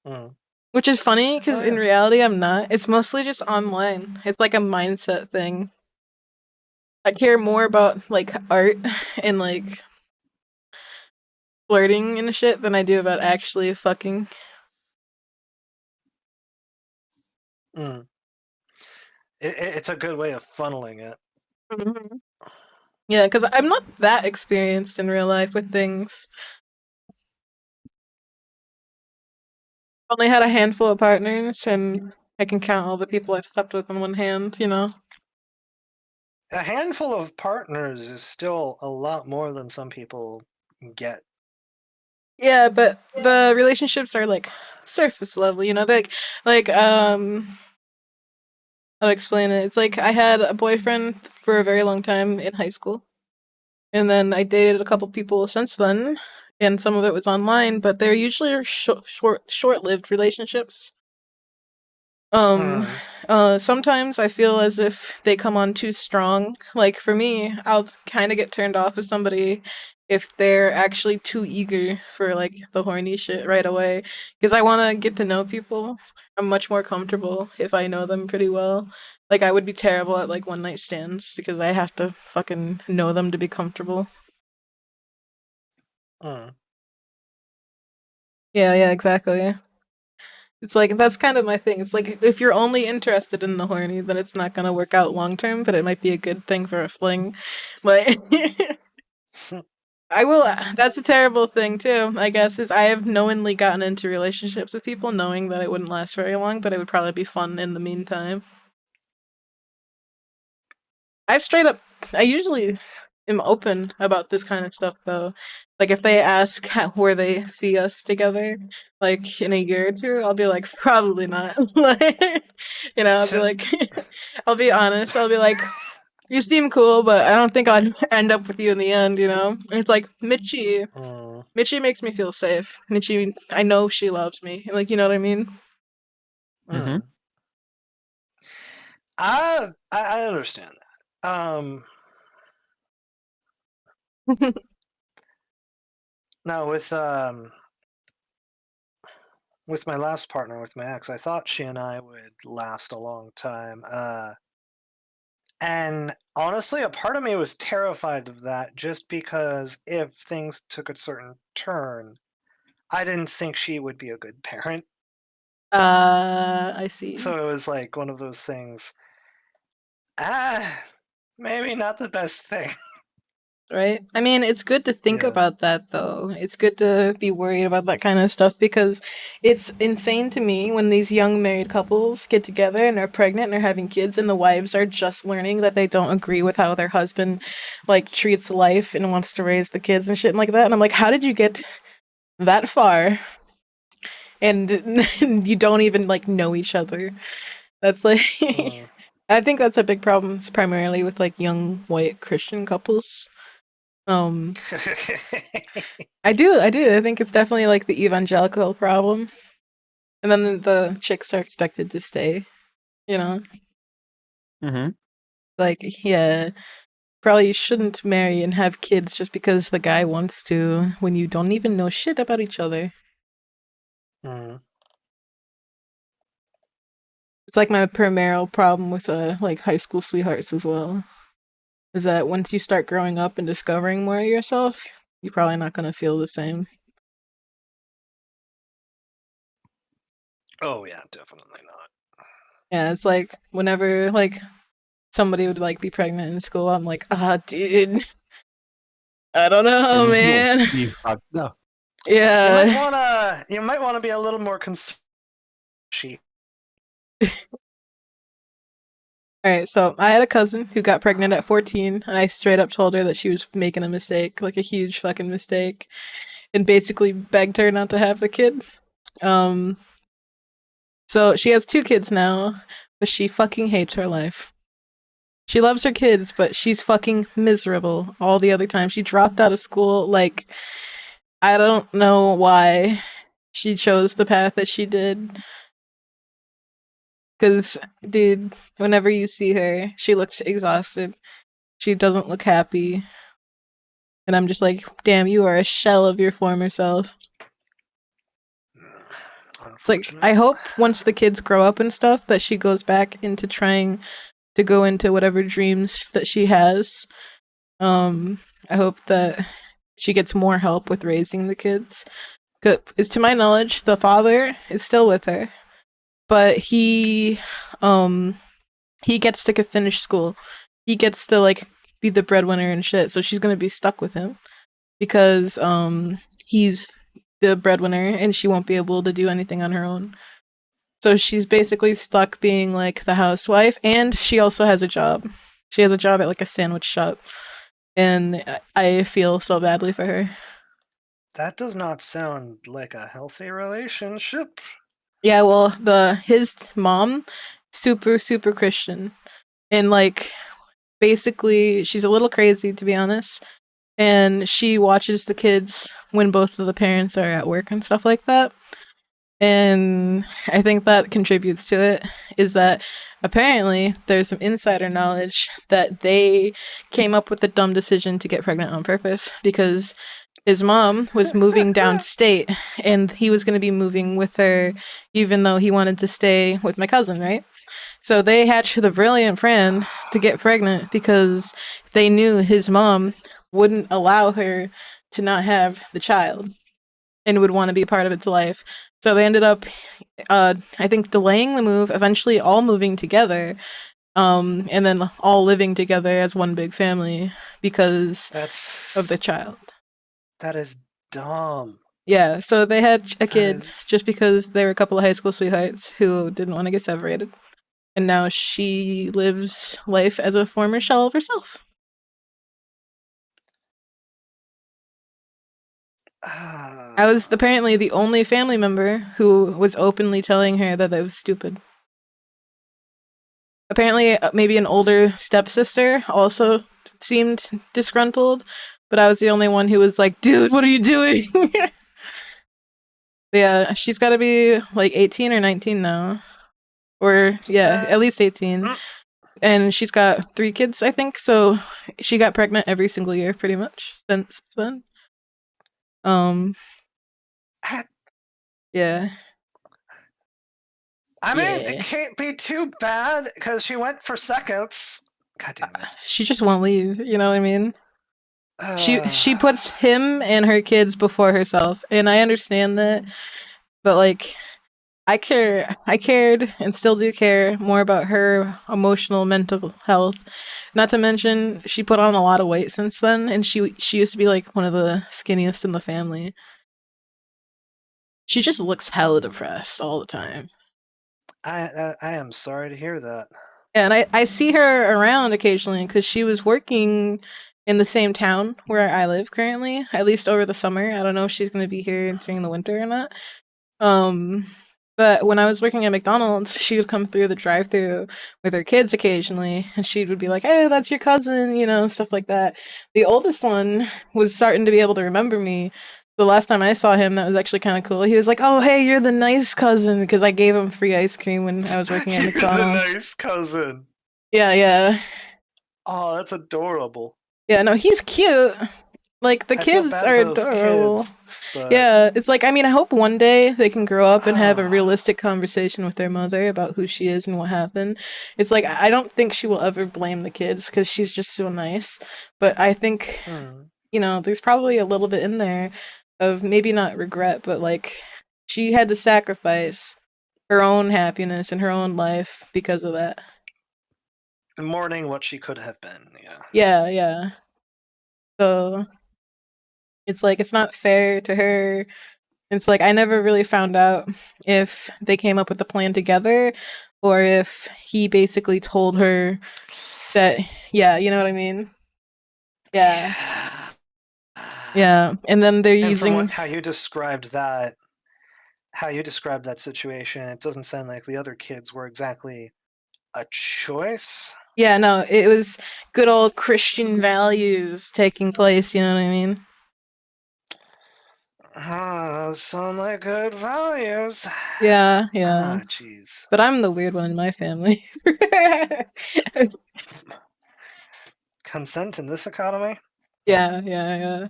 Speaker 5: Mm.
Speaker 1: Which is funny because
Speaker 5: Oh,
Speaker 1: in
Speaker 5: yeah.
Speaker 1: reality I'm not. It's mostly just online. It's like a mindset thing. I care more about like art and like flirting and shit than I do about actually fucking.
Speaker 5: Mm. It's a good way of funneling it.
Speaker 1: Yeah, because I'm not that experienced in real life with things. I've only had a handful of partners, and I can count all the people I've slept with on one hand, you know?
Speaker 5: A handful of partners is still a lot more than some people get.
Speaker 1: Yeah, but the relationships are like surface level, you know? I'll explain it. It's like I had a boyfriend for a very long time in high school. And then I dated a couple people since then. and some of it was online, but they're usually short-lived relationships. Sometimes I feel as if they come on too strong. Like for me, I'll kind of get turned off as somebody if they're actually too eager for like the horny shit right away. Because I want to get to know people. I'm much more comfortable if I know them pretty well. Like I would be terrible at like one night stands because I have to fucking know them to be comfortable.
Speaker 5: Mm.
Speaker 1: Yeah, exactly. It's like that's kind of my thing. It's like if you're only interested in the horny, then it's not gonna work out long term, but it might be a good thing for a fling. But I will. That's a terrible thing too. I guess is I have knowingly gotten into relationships with people knowing that it wouldn't last very long, but it would probably be fun in the meantime. I've straight up. I usually am open about this kind of stuff though. Like if they ask where they see us together, like in a year or two, I'll be like, probably not. Like, I'll be like, I'll be honest. I'll be like, you seem cool, but I don't think I'd end up with you in the end. And it's like Mitchie.
Speaker 5: Mm.
Speaker 1: Mitchie makes me feel safe. Mitchie, I know she loves me. Like, you know what I mean?
Speaker 5: Mm. I understand that. Now with my last partner, with my ex, I thought she and I would last a long time. And honestly, a part of me was terrified of that just because if things took a certain turn, I didn't think she would be a good parent.
Speaker 1: I see.
Speaker 5: So it was like one of those things. Maybe not the best thing.
Speaker 1: Right? I mean, it's good to think
Speaker 5: Yeah.
Speaker 1: about that, though. It's good to be worried about that kind of stuff because it's insane to me when these young married couples get together and are pregnant and are having kids, and the wives are just learning that they don't agree with how their husband, like, treats life and wants to raise the kids and shit like that. And I'm like, how did you get that far? And you don't even, like, know each other. That's like.
Speaker 5: Mm.
Speaker 1: I think that's a big problem. It's primarily with, like, young white Christian couples. I do. I think it's definitely like the evangelical problem. And then the chicks are expected to stay, you know?
Speaker 3: Mm-hmm.
Speaker 1: Like, yeah, probably shouldn't marry and have kids just because the guy wants to when you don't even know shit about each other.
Speaker 5: Mm.
Speaker 1: It's like my primary problem with like high school sweethearts as well. Is that once you start growing up and discovering more of yourself, you're probably not gonna feel the same.
Speaker 5: Oh yeah, definitely not.
Speaker 1: Yeah, it's like whenever like somebody would like be pregnant in school, I'm like, dude, I don't know,
Speaker 3: And no,
Speaker 1: man.
Speaker 3: you fucked up.
Speaker 5: You might wanna be a little more concerned.
Speaker 1: Alright, so I had a cousin who got pregnant at 14, and I straight up told her that she was making a mistake, like a huge fucking mistake, and basically begged her not to have the kid. So she has 2 kids now, but she fucking hates her life. She loves her kids, but she's fucking miserable all the other time. She dropped out of school, like, I don't know why she chose the path that she did. Because, dude, whenever you see her, she looks exhausted. She doesn't look happy. And I'm just like, damn, you are a shell of your former self. It's like,
Speaker 5: Unfortunate.
Speaker 1: I hope once the kids grow up and stuff that she goes back into trying to go into whatever dreams that she has. I hope that she gets more help with raising the kids. Because to my knowledge, the father is still with her, but he gets to finish school. He gets to like be the breadwinner and shit. So she's gonna be stuck with him because he's the breadwinner and she won't be able to do anything on her own. So she's basically stuck being like the housewife, and she also has a job. She has a job at like a sandwich shop, and I feel so badly for her.
Speaker 5: That does not sound like a healthy relationship.
Speaker 1: Yeah, well, his mom, super Christian, and like basically she's a little crazy to be honest, and she watches the kids when both of the parents are at work and stuff like that. And I think that contributes to it, is that apparently there's some insider knowledge that they came up with the dumb decision to get pregnant on purpose because his mom was moving downstate and he was going to be moving with her even though he wanted to stay with my cousin, right? So they hatched the brilliant plan to get pregnant because they knew his mom wouldn't allow her to not have the child and would want to be a part of its life. So they ended up, I think, delaying the move, eventually all moving together, and then all living together as one big family because of the child.
Speaker 5: That is dumb.
Speaker 1: Yeah, so they had a
Speaker 5: That
Speaker 1: kid
Speaker 5: is-
Speaker 1: just because they were a couple of high school sweethearts who didn't want to get separated. And now she lives life as a former shell of herself. I was apparently the only family member who was openly telling her that it was stupid. Apparently, maybe an older stepsister also seemed disgruntled, but I was the only one who was like, dude, what are you doing? Yeah, she's got to be like 18 or 19 now. Or, yeah, at least 18. And she's got 3 kids, I think, so she got pregnant every single year pretty much since then. Yeah.
Speaker 5: I mean,
Speaker 1: Yeah.
Speaker 5: it can't be too bad because she went for seconds. God damn it.
Speaker 1: She just won't leave, you know what I mean? She puts him and her kids before herself, and I understand that, but like I cared and still do care more about her emotional mental health. Not to mention she put on a lot of weight since then, and she used to be like one of the skinniest in the family. She just looks hella depressed all the time.
Speaker 5: I am sorry to hear that.
Speaker 1: And I see her around occasionally because she was working in the same town where I live currently, at least over the summer. I don't know if she's going to be here during the winter or not. But when I was working at McDonald's, she would come through the drive-thru with her kids occasionally, and she would be like, "Hey, that's your cousin," you know, stuff like that. The oldest one was starting to be able to remember me. The last time I saw him, that was actually kind of cool. He was like, "Oh, hey, you're the nice cousin," because I gave him free ice cream when I was working at
Speaker 5: You're
Speaker 1: McDonald's.
Speaker 5: the nice cousin.
Speaker 1: Yeah.
Speaker 5: Oh, that's adorable.
Speaker 1: Yeah, no, he's cute. Like, the
Speaker 5: I feel
Speaker 1: kids
Speaker 5: bad
Speaker 1: are
Speaker 5: for those
Speaker 1: adorable.
Speaker 5: kids, but
Speaker 1: Yeah, it's like, I mean, I hope one day they can grow up and have a realistic conversation with their mother about who she is and what happened. It's like, I don't think she will ever blame the kids because she's just so nice. But I think, you know, there's probably a little bit in there of maybe not regret, but like, she had to sacrifice her own happiness and her own life because of that.
Speaker 5: mourning what she could have been, yeah.
Speaker 1: Yeah. So it's like, it's not fair to her. It's like I never really found out if they came up with the plan together or if he basically told her that, yeah, you know what I mean? Yeah. And then they're
Speaker 5: And from
Speaker 1: using
Speaker 5: how you described that situation, it doesn't sound like the other kids were exactly a choice.
Speaker 1: Yeah, no, it was good old Christian values taking place, you know what I mean?
Speaker 5: Sound like good values.
Speaker 1: Yeah.
Speaker 5: Jeez.
Speaker 1: But I'm the weird one in my family.
Speaker 5: Consent in this economy?
Speaker 1: Yeah.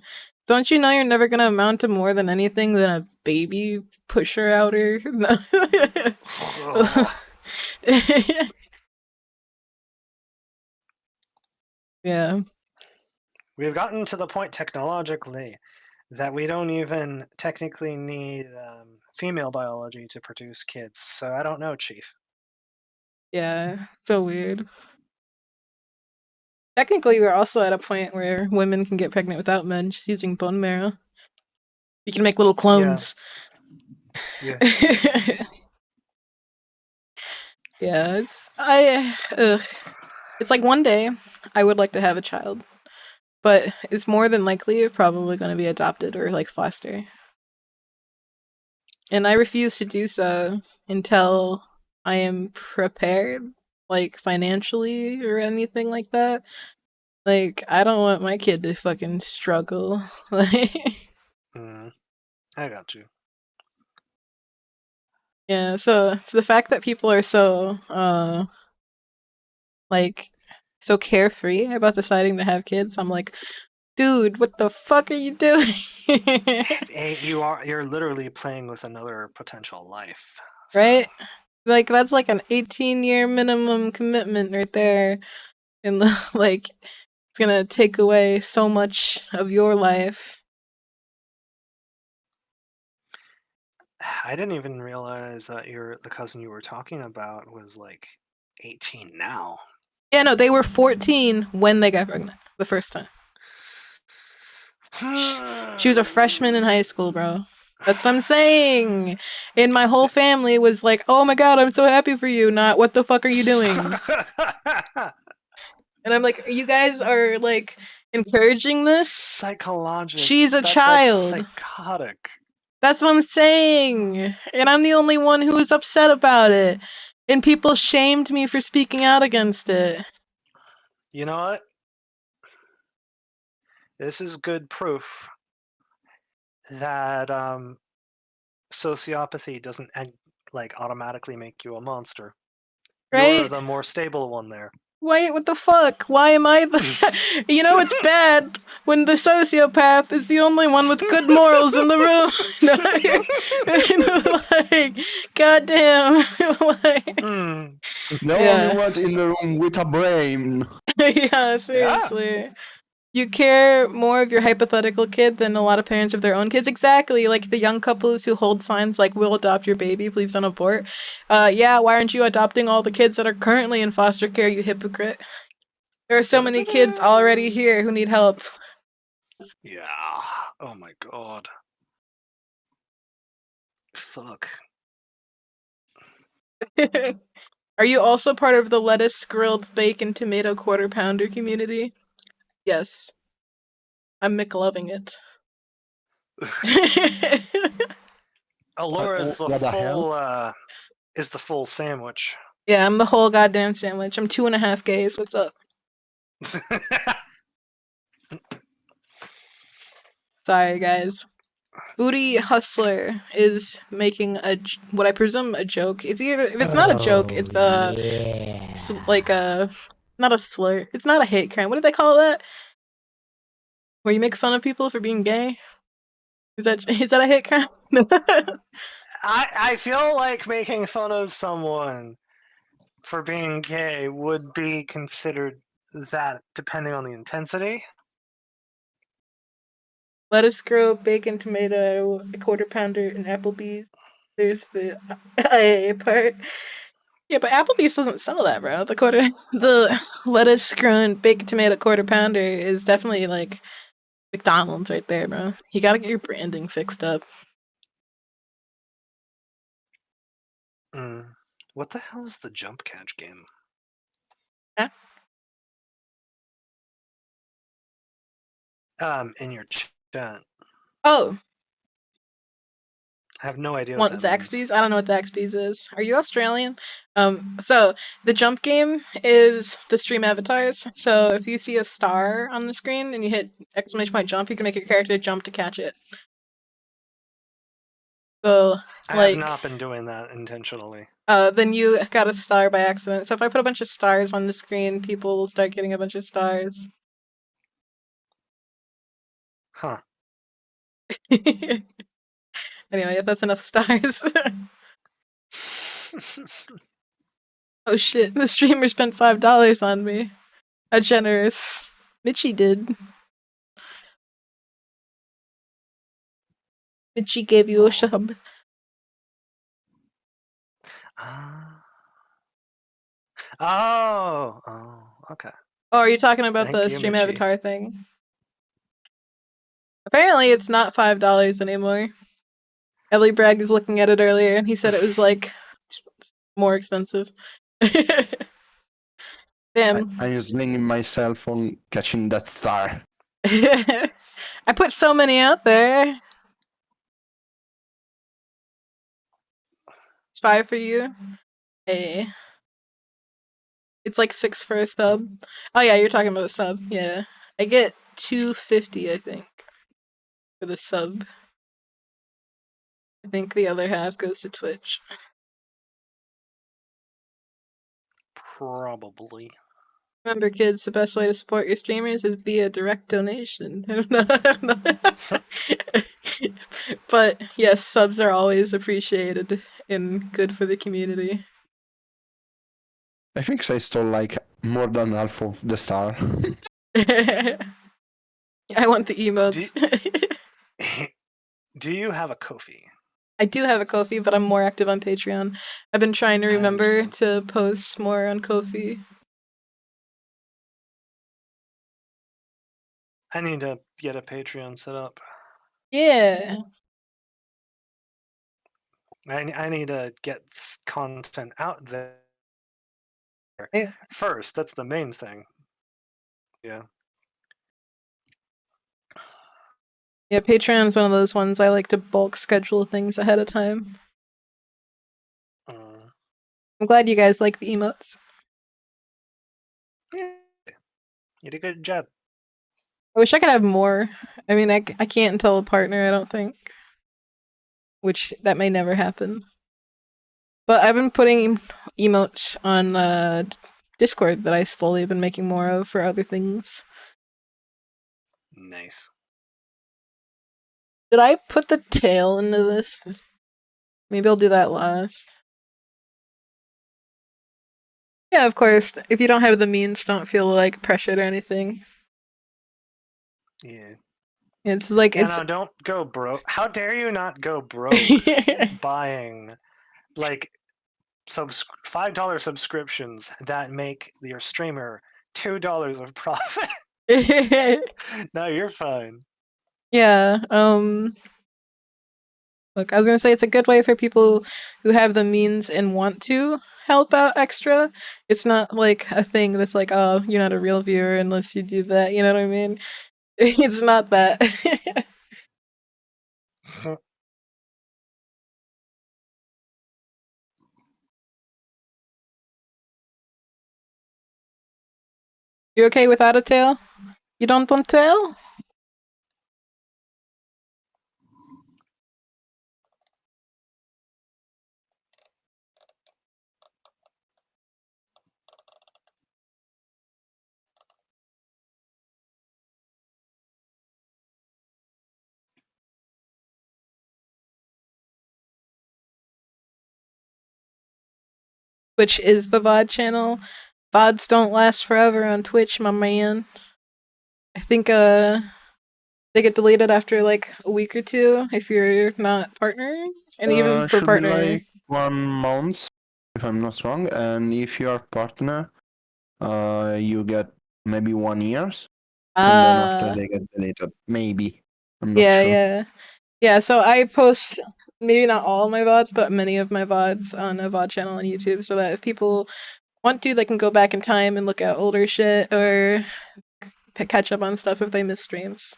Speaker 1: Don't you know you're never gonna amount to more than anything than a baby pusher outer? No. Yeah.
Speaker 5: We've gotten to the point technologically that we don't even technically need female biology to produce kids. So I don't know, Chief.
Speaker 1: Yeah. So weird. Technically, we're also at a point where women can get pregnant without men just using bone marrow. You can make little clones.
Speaker 5: Yeah.
Speaker 1: Yeah, it's like one day I would like to have a child, but it's more than likely probably going to be adopted or like foster. And I refuse to do so until I am prepared, like financially or anything like that. Like, I don't want my kid to fucking struggle. Like,
Speaker 5: I got you.
Speaker 1: yeah, so the fact that people are so like so carefree about deciding to have kids, I'm like, dude, what the fuck are you doing?
Speaker 5: Hey, you're literally playing with another potential life. So.
Speaker 1: Right? Like that's like an 18-year minimum commitment right there. And like it's gonna take away so much of your life.
Speaker 5: I didn't even realize that the cousin you were talking about was like 18 now.
Speaker 1: Yeah, no, they were 14 when they got pregnant the first time. She was a freshman in high school, bro. That's what I'm saying. And my whole family was like, "Oh my god, I'm so happy for you." Not, "What the fuck are you doing?" And I'm like, "You guys are like encouraging this?
Speaker 5: Psychological.
Speaker 1: She's a
Speaker 5: That's
Speaker 1: child."
Speaker 5: psychotic.
Speaker 1: That's what I'm saying. And I'm the only one who was upset about it. And people shamed me for speaking out against it.
Speaker 5: You know what? This is good proof that sociopathy doesn't like automatically make you a monster.
Speaker 1: Right?
Speaker 5: You're the more stable one there.
Speaker 1: Wait, what the fuck? Why am I the... You know, it's bad when the sociopath is the only one with good morals in the room. Like, goddamn. Like,
Speaker 3: The
Speaker 1: yeah.
Speaker 3: only one in the room with a brain.
Speaker 1: Yeah, seriously. You care more of your hypothetical kid than a lot of parents of their own kids. Exactly, like the young couples who hold signs like "We'll adopt your baby, please don't abort." Yeah, why aren't you adopting all the kids that are currently in foster care, you hypocrite? There are so many kids already here who need help.
Speaker 5: Yeah. Oh my god. Fuck.
Speaker 1: Are you also part of the lettuce, grilled bacon, tomato quarter pounder community? Yes. I'm McLoving it.
Speaker 5: Allura is
Speaker 3: What the hell?
Speaker 5: the full sandwich.
Speaker 1: Yeah, I'm the whole goddamn sandwich. I'm 2.5 gays. What's up? Sorry, guys. Booty Hustler is making what I presume a joke. It's either if it's not a joke, it's like a not a slur. It's not a hate crime. What do they call that? Where you make fun of people for being gay? Is that a hate crime?
Speaker 5: I feel like making fun of someone for being gay would be considered that, depending on the intensity.
Speaker 1: Lettuce, grilled bacon, tomato, a quarter pounder, and Applebee's. There's the IA part. Yeah, but Applebee's doesn't sell that, bro. The lettuce, grilled bacon, tomato, quarter pounder is definitely like McDonald's right there, bro. You gotta get your branding fixed up.
Speaker 5: What the hell is the jump catch game?
Speaker 1: Huh?
Speaker 5: In your chat.
Speaker 1: Oh,
Speaker 5: I have no idea what
Speaker 1: want
Speaker 5: that means.
Speaker 1: Zaxby's? I don't know what Zaxby's is. Are you Australian? So the jump game is the stream avatars. So if you see a star on the screen and you hit exclamation point jump, you can make your character jump to catch it. So
Speaker 5: I have not been doing that intentionally.
Speaker 1: then you got a star by accident. So if I put a bunch of stars on the screen, people will start getting a bunch of stars.
Speaker 5: Huh.
Speaker 1: Anyway, that's enough stars. Oh shit, the streamer spent $5 on me. How generous. Mitchie did. Mitchie gave you a sub.
Speaker 5: Oh, okay.
Speaker 1: Oh, are you talking about
Speaker 5: Thank
Speaker 1: the
Speaker 5: you,
Speaker 1: stream
Speaker 5: Mitchie.
Speaker 1: avatar thing? Apparently it's not $5 anymore. Ellie Bragg is looking at it earlier and he said it was like more expensive. Damn.
Speaker 3: I'm slinging myself on catching that star.
Speaker 1: I put so many out there. It's 5 for you. Hey. It's like 6 for a sub. Oh yeah, you're talking about a sub. Yeah, I get $2.50, I think, for the sub. I think the other half goes to Twitch.
Speaker 5: Probably.
Speaker 1: Remember, kids, the best way to support your streamers is via direct donation. But yes, subs are always appreciated and good for the community.
Speaker 3: I think I stole like more than half of the star.
Speaker 1: I want the
Speaker 5: Do
Speaker 1: emotes.
Speaker 5: Do you have a Ko-fi?
Speaker 1: I do have a Ko-fi, but I'm more active on Patreon. I've been trying to
Speaker 5: I
Speaker 1: remember
Speaker 5: understand.
Speaker 1: to post more on Ko-fi.
Speaker 5: I need to get a Patreon set up.
Speaker 1: Yeah.
Speaker 5: I need to get content out there
Speaker 1: Yeah.
Speaker 5: first. That's the main thing. Yeah.
Speaker 1: Yeah, Patreon's one of those ones I like to bulk schedule things ahead of time. I'm glad you guys like the emotes.
Speaker 5: Yeah. You did a good job.
Speaker 1: I wish I could have more. I mean, I can't tell a partner, I don't think. Which, that may never happen. But I've been putting emotes on Discord that I slowly have been making more of for other things.
Speaker 5: Nice.
Speaker 1: Did I put the tail into this? Maybe I'll do that last. Yeah, of course. If you don't have the means, don't feel like pressured or anything.
Speaker 5: Yeah.
Speaker 1: It's like
Speaker 5: Yeah,
Speaker 1: it's
Speaker 5: no, don't go broke. How dare you not go broke buying like $5 subscriptions that make your streamer $2 of profit? No, you're fine.
Speaker 1: Yeah, look, I was gonna say it's a good way for people who have the means and want to help out extra. It's not like a thing that's like, oh, you're not a real viewer unless you do that, you know what I mean? It's not that. You okay without a tail? You don't want tail? Which is the VOD channel. VODs don't last forever on Twitch, my man. I think they get deleted after like a week or two if you're not partnering. And even for
Speaker 3: Should be
Speaker 1: partnering.
Speaker 3: like 1 month, if I'm not wrong. And if you are partner, you get maybe 1 year, and then after they get deleted. Maybe. I'm not
Speaker 1: Yeah,
Speaker 3: sure.
Speaker 1: yeah. Yeah, so I post maybe not all my VODs, but many of my VODs on a VOD channel on YouTube so that if people want to, they can go back in time and look at older shit or catch up on stuff if they miss streams.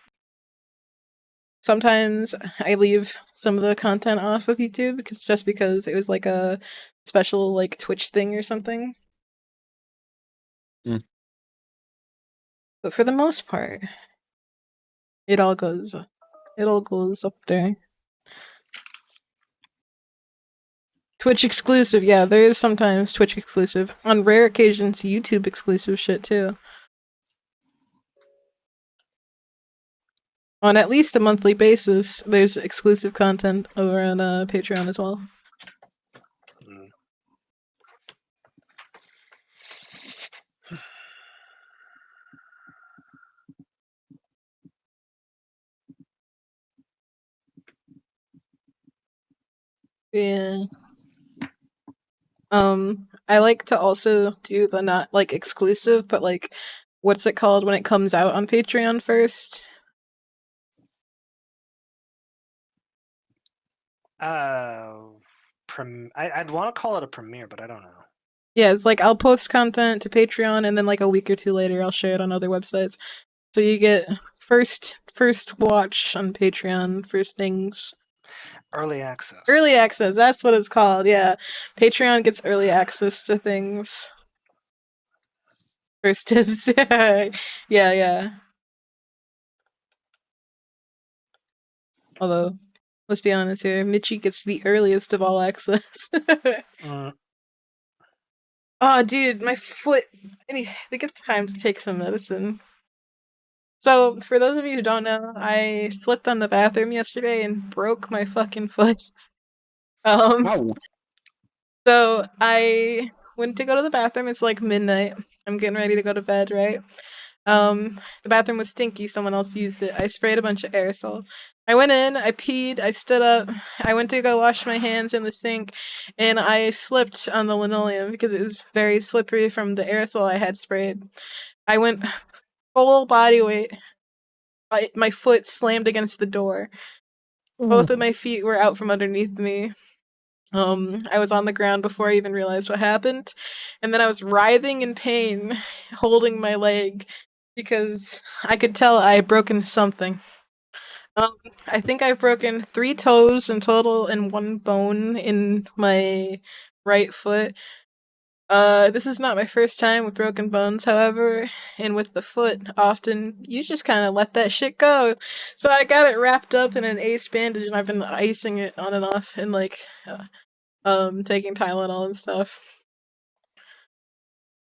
Speaker 1: Sometimes I leave some of the content off of YouTube because it was like a special like Twitch thing or something.
Speaker 3: Mm.
Speaker 1: But for the most part, it all goes up there. Twitch exclusive, yeah, there is sometimes Twitch exclusive. On rare occasions, YouTube exclusive shit too. On at least a monthly basis, there's exclusive content over on Patreon as well.
Speaker 5: Mm.
Speaker 1: Yeah. I like to also do the not like exclusive, but like what's it called when it comes out on Patreon first?
Speaker 5: I'd want to call it a premiere, but I don't know.
Speaker 1: Yeah, it's like I'll post content to Patreon and then like a week or two later I'll share it on other websites. So you get first watch on Patreon, first things.
Speaker 5: Early access.
Speaker 1: Early access, that's what it's called, yeah. Patreon gets early access to things. First tips. Yeah, yeah. Although, let's be honest here, Mitchie gets the earliest of all access. Oh, dude, my foot. I think it's time to take some medicine. So, for those of you who don't know, I slipped on the bathroom yesterday and broke my fucking foot.
Speaker 3: Wow.
Speaker 1: So I went to go to the bathroom. It's like midnight. I'm getting ready to go to bed, right? The bathroom was stinky. Someone else used it. I sprayed a bunch of aerosol. I went in, I peed, I stood up, I went to go wash my hands in the sink, and I slipped on the linoleum because it was very slippery from the aerosol I had sprayed. I went full body weight. My foot slammed against the door. Both of my feet were out from underneath me. I was on the ground before I even realized what happened, and then I was writhing in pain, holding my leg because I could tell I had broken something. Um, I think I've broken 3 toes in total and 1 bone in my right foot. This is not my first time with broken bones, however, and with the foot, often you just kind of let that shit go. So I got it wrapped up in an ace bandage, and I've been icing it on and off, and taking Tylenol and stuff.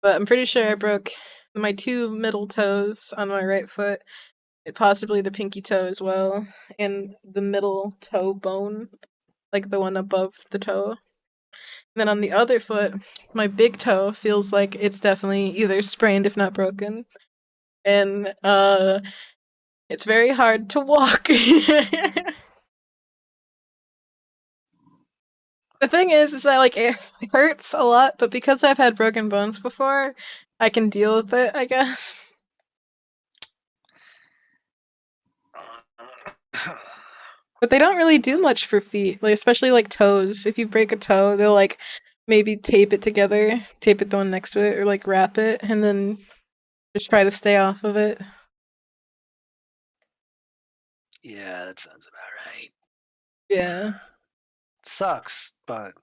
Speaker 1: But I'm pretty sure I broke my 2 middle toes on my right foot, possibly the pinky toe as well, and the middle toe bone, like the one above the toe. And then on the other foot, my big toe feels like it's definitely either sprained if not broken. And it's very hard to walk. The thing is that like it hurts a lot, but because I've had broken bones before, I can deal with it, I guess. But they don't really do much for feet, like especially like toes. If you break a toe, they'll like maybe tape it together, tape it the one next to it, or like wrap it, and then just try to stay off of it.
Speaker 5: Yeah, that sounds about right.
Speaker 1: Yeah.
Speaker 5: Sucks, but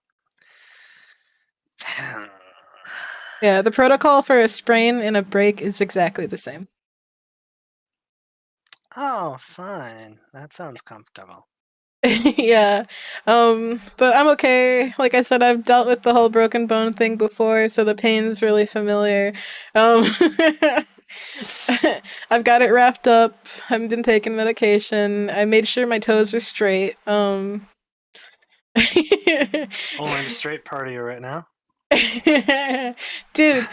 Speaker 1: Yeah, the protocol for a sprain and a break is exactly the same.
Speaker 5: oh, fine. That sounds comfortable.
Speaker 1: Yeah. But I'm okay. Like I said, I've dealt with the whole broken bone thing before, so the pain's really familiar. Um I've got it wrapped up. I've been taking medication. I made sure my toes are straight.
Speaker 5: Only the straight party right now.
Speaker 1: Dude,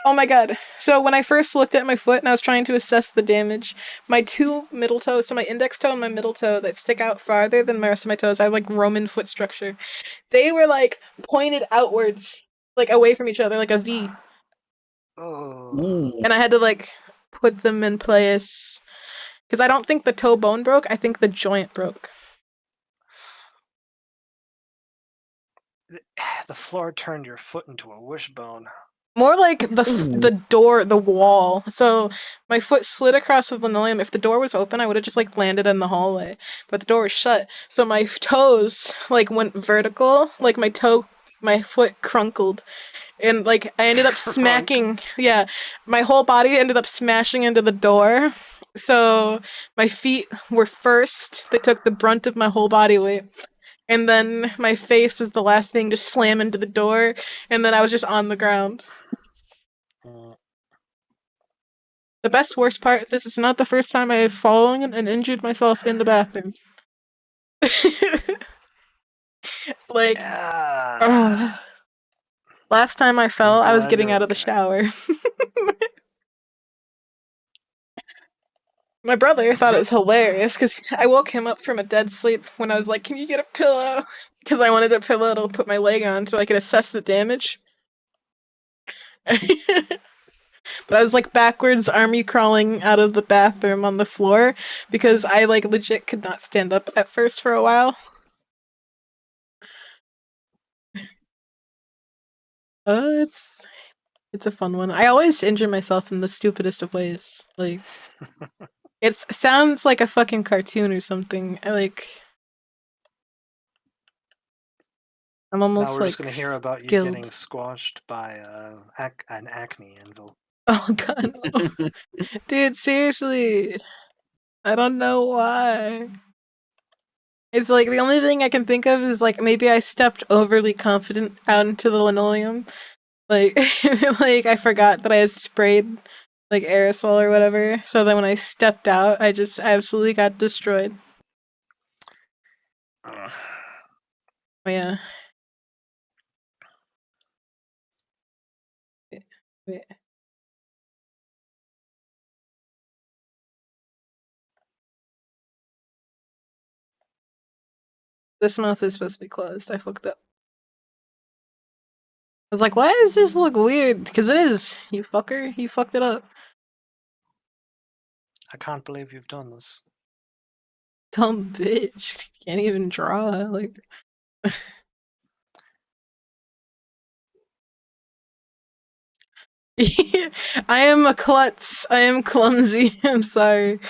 Speaker 1: oh my god. So when I first looked at my foot and I was trying to assess the damage, my 2 middle toes, so my index toe and my middle toe that stick out farther than the rest of my toes, I have like Roman foot structure. They were like pointed outwards, like away from each other, like a V.
Speaker 5: Oh,
Speaker 1: And I had to like put them in place. Because I don't think the toe bone broke, I think the joint broke.
Speaker 5: the floor turned your foot into a wishbone.
Speaker 1: More like the door, the wall. So my foot slid across the linoleum. If the door was open, I would have just like landed in the hallway. But the door was shut, so my toes like went vertical. Like my foot crunkled, and like I ended up smacking. Yeah, my whole body ended up smashing into the door. So my feet were first. They took the brunt of my whole body weight. And then my face was the last thing to slam into the door, and then I was just on the ground.
Speaker 5: Mm,
Speaker 1: The best worst part, this is not the first time I have fallen and injured myself in the bathroom. Like,
Speaker 5: yeah.
Speaker 1: last time I
Speaker 5: I'm
Speaker 1: fell, I was
Speaker 5: glad
Speaker 1: getting
Speaker 5: you're
Speaker 1: out of the
Speaker 5: okay.
Speaker 1: shower. My brother thought it was hilarious because I woke him up from a dead sleep when I was like, "Can you get a pillow?" Because I wanted a pillow to put my leg on so I could assess the damage. But I was like backwards, army crawling out of the bathroom on the floor because I like legit could not stand up at first for a while. It's a fun one. I always injure myself in the stupidest of ways. Like it sounds like a fucking cartoon or something. I'm
Speaker 5: Now
Speaker 1: almost
Speaker 5: we're just
Speaker 1: like
Speaker 5: going to hear about you
Speaker 1: skilled.
Speaker 5: getting squashed by an acme anvil.
Speaker 1: Oh god, no. Dude, seriously. I don't know why. It's like the only thing I can think of is like maybe I stepped overly confident out into the linoleum. Like like I forgot that I had sprayed like aerosol or whatever. So then when I stepped out, I just absolutely got destroyed.
Speaker 5: Ugh.
Speaker 1: Oh yeah. Wait. This mouth is supposed to be closed. I fucked up. I was like, why does this look weird? Because it is. You fucker. You fucked it up.
Speaker 5: I can't believe you've done this.
Speaker 1: Dumb bitch. Can't even draw. Like. I am a klutz. I am clumsy. I'm sorry.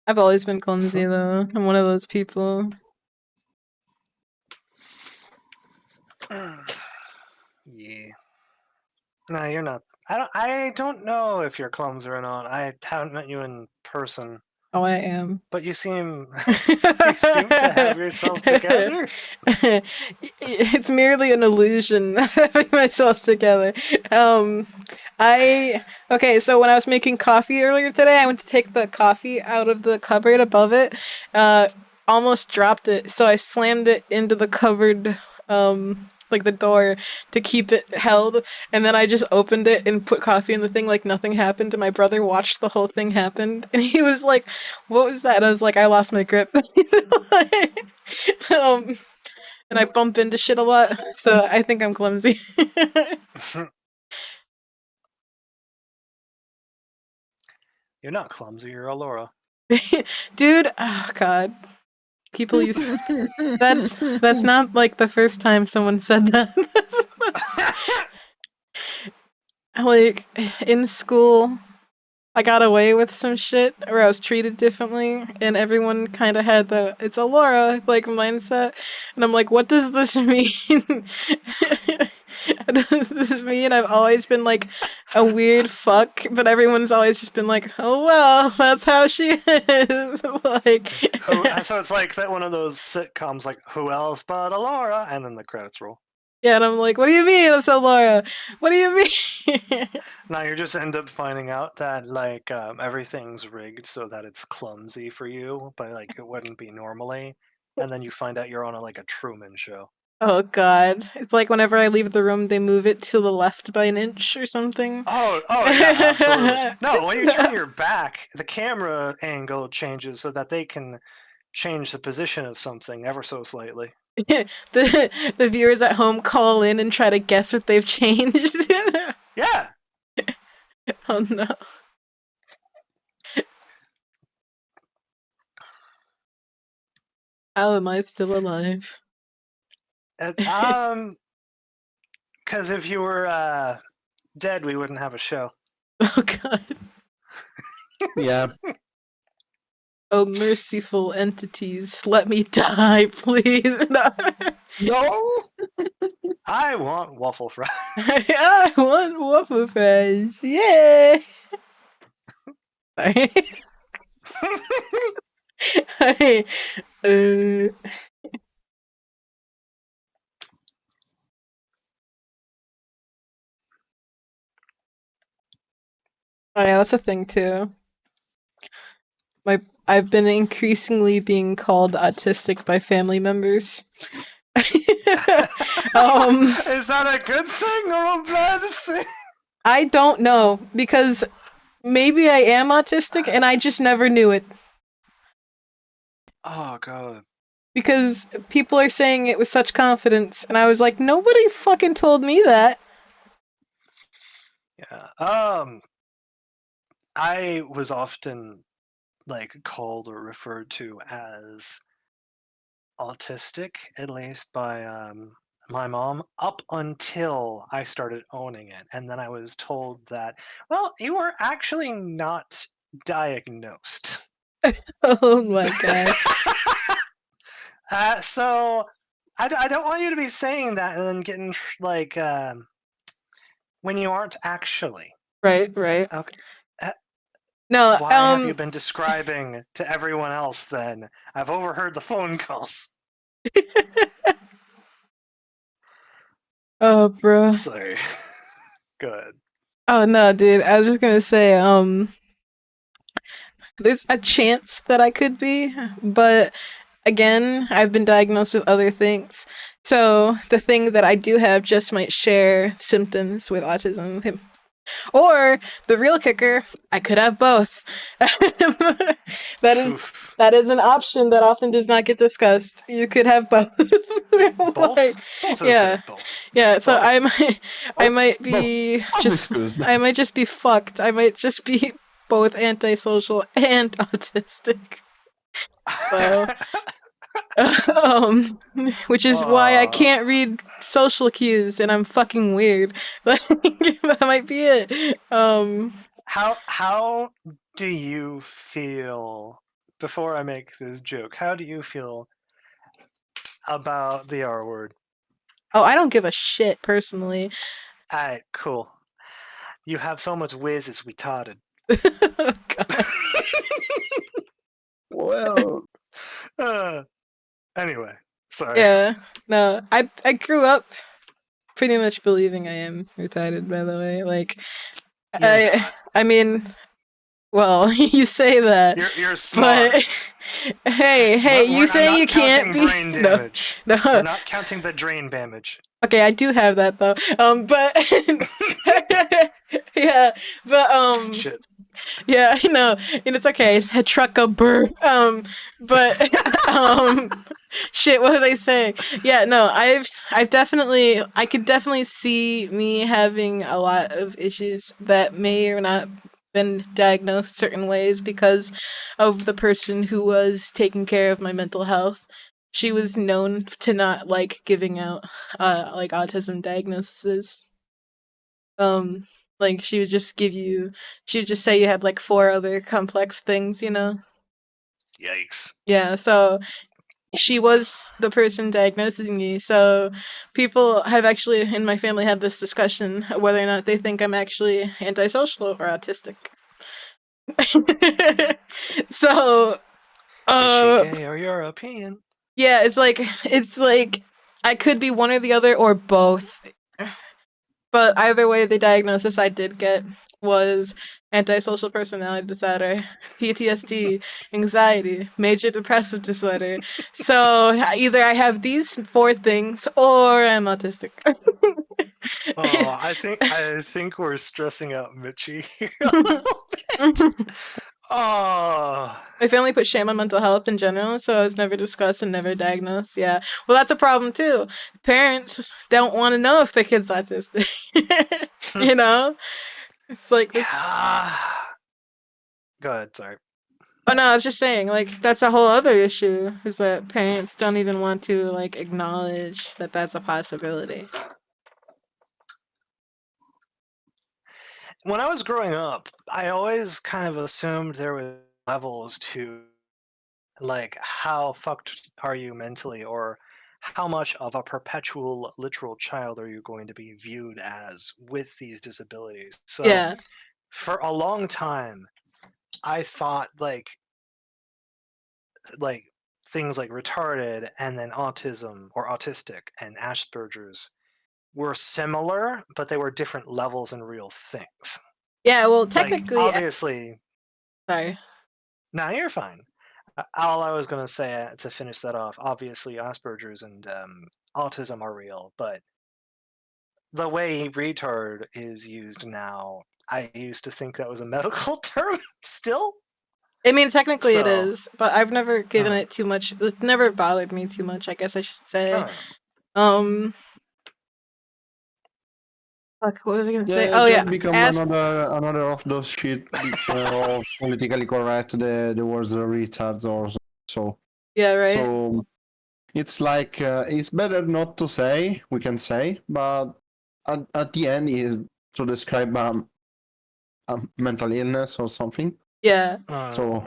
Speaker 1: I've always been clumsy though. I'm one of those people.
Speaker 5: Yeah. No, you're not. I don't know if you're clumsy or not. I haven't met you in person,
Speaker 1: Oh, I am.
Speaker 5: but you seem you seem to have yourself together.
Speaker 1: It's merely an illusion having myself together. Okay, so when I was making coffee earlier today, I went to take the coffee out of the cupboard above it. Almost dropped it, so I slammed it into the cupboard, like the door to keep it held, and then I just opened it and put coffee in the thing like nothing happened, and my brother watched the whole thing happen, and he was like, "What was that?" And I was like, "I lost my grip." um, and I bump into shit a lot, so I think I'm clumsy.
Speaker 5: You're not clumsy. You're Alora.
Speaker 1: Dude, oh god. People use that's not like the first time someone said that. Like in school, I got away with some shit or I was treated differently and everyone kind of had the it's a Laura like mindset and I'm like what does this mean? What does this mean? I've always been like a weird fuck, but everyone's always just been like, "Oh well, that's how she is." Like
Speaker 5: So it's like that one of those sitcoms, like Who Else But Alora, and then the credits roll.
Speaker 1: yeah, and I'm like, "What do you mean it's a Laura? What do you mean?"
Speaker 5: Now you just end up finding out that like everything's rigged so that it's clumsy for you, but like it wouldn't be normally. And then you find out you're on like a Truman Show.
Speaker 1: Oh god. It's like whenever I leave the room, they move it to the left by an inch or something.
Speaker 5: Oh yeah, absolutely. No, when you turn your back, the camera angle changes so that they can change the position of something ever so slightly.
Speaker 1: the viewers at home call in and try to guess what they've changed.
Speaker 5: Yeah.
Speaker 1: Oh no. How am I still alive?
Speaker 5: Because if you were dead, we wouldn't have a show.
Speaker 1: Oh god.
Speaker 3: Yeah.
Speaker 1: Oh merciful entities, let me die, please. No.
Speaker 3: No.
Speaker 5: I want waffle fries.
Speaker 1: I want waffle fries. Yay! Sorry. I, Oh yeah, that's a thing too. I've been increasingly being called autistic by family members.
Speaker 5: Is that a good thing or a bad thing?
Speaker 1: I don't know because maybe I am autistic and I just never knew it
Speaker 5: Oh god.
Speaker 1: because people are saying it with such confidence and I was like nobody fucking told me that.
Speaker 5: Yeah. I was often like called or referred to as autistic, at least by my mom, up until I started owning it. And then I was told that, well, you were actually not diagnosed.
Speaker 1: Oh my god.
Speaker 5: So I don't want you to be saying that and then getting like when you aren't actually.
Speaker 1: Right, right.
Speaker 5: Okay.
Speaker 1: No,
Speaker 5: Why have you been describing to everyone else then? I've overheard the phone calls.
Speaker 1: oh, bro.
Speaker 5: Sorry. Good.
Speaker 1: Oh no, dude. I was just gonna say, there's a chance that I could be, but again, I've been diagnosed with other things. So the thing that I do have just might share symptoms with autism. Or the real kicker, I could have both. that is
Speaker 5: Oof.
Speaker 1: that is an option that often does not get discussed. You could have both.
Speaker 5: Both? Both is
Speaker 1: yeah.
Speaker 5: good. Both.
Speaker 1: Yeah, so
Speaker 5: Both.
Speaker 1: I might
Speaker 3: Both.
Speaker 1: be
Speaker 3: I'm
Speaker 1: just
Speaker 3: excused.
Speaker 1: I might just be fucked. I might just be both antisocial and autistic. So um which is why I can't read social cues and I'm fucking weird. Like that might be it.
Speaker 5: How do you feel before I make this joke? How do you feel about the R word?
Speaker 1: Oh, I don't give a shit personally.
Speaker 5: Alright, cool. You have so much whiz, it's retarded.
Speaker 1: Oh, God.
Speaker 3: Well,
Speaker 5: Anyway, sorry.
Speaker 1: Yeah. No, I grew up pretty much believing I am retarded, by the way. Like
Speaker 5: You're not.
Speaker 1: I mean, well, you say that,
Speaker 5: You're
Speaker 1: but
Speaker 5: smart.
Speaker 1: hey, you
Speaker 5: I'm
Speaker 1: say you
Speaker 5: not
Speaker 1: can't
Speaker 5: counting
Speaker 1: be
Speaker 5: brain
Speaker 1: no,
Speaker 5: damage.
Speaker 1: no.
Speaker 5: We're not counting the drain damage.
Speaker 1: Okay, I do have that though. But yeah, but
Speaker 5: Shit.
Speaker 1: yeah, I know, and it's okay. A truck a burr. But shit. What was I saying? Yeah, no, I could definitely see me having a lot of issues that may or not been diagnosed certain ways because of the person who was taking care of my mental health. She was known to not like giving out like autism diagnoses. Um like she would just say you had like four other complex things, you know?
Speaker 5: Yikes.
Speaker 1: Yeah, so she was the person diagnosing me. So people have actually in my family had this discussion whether or not they think I'm actually antisocial or autistic. So
Speaker 5: Is she
Speaker 1: uh
Speaker 5: gay or European?
Speaker 1: yeah, it's like I could be one or the other or both. But either way, the diagnosis I did get was antisocial personality disorder, PTSD, anxiety, major depressive disorder. So either I have these four things or I'm autistic.
Speaker 5: Oh, I think we're stressing out Mitchie here a little bit. Oh,
Speaker 1: My family put shame on mental health in general, so it was never discussed and never diagnosed. Yeah. Well, that's a problem too. Parents don't want to know if their kid's autistic. you know? It's like this.
Speaker 5: yeah. Go ahead. Sorry.
Speaker 1: Oh no, I was just saying, like that's a whole other issue. Is that parents don't even want to like acknowledge that that's a possibility.
Speaker 5: When I was growing up, I always kind of assumed there were levels to like how fucked are you mentally, or how much of a perpetual literal child are you going to be viewed as with these disabilities. So
Speaker 1: Yeah.
Speaker 5: for a long time, I thought like things like retarded and then autism or autistic and Asperger's were similar, but they were different levels and real things.
Speaker 1: Yeah. Well,
Speaker 5: Like
Speaker 1: technically,
Speaker 5: obviously,
Speaker 1: sorry.
Speaker 5: nah, you're fine. All I was going to say to finish that off, obviously Asperger's and autism are real, but the way retard is used now, I used to think that was a medical term still.
Speaker 1: I mean, technically it
Speaker 5: So,
Speaker 1: is, but I've never given it too much. It never bothered me too much. I guess I should say.
Speaker 5: oh,
Speaker 1: Um. Fuck. What was I gonna say?
Speaker 3: yeah,
Speaker 1: Oh yeah.
Speaker 3: just become another of those shit of politically correct. The words retards or so.
Speaker 1: Yeah. Right.
Speaker 3: So it's like it's better not to say. We can say, but at the end is to describe a mental illness or something.
Speaker 1: Yeah.
Speaker 3: So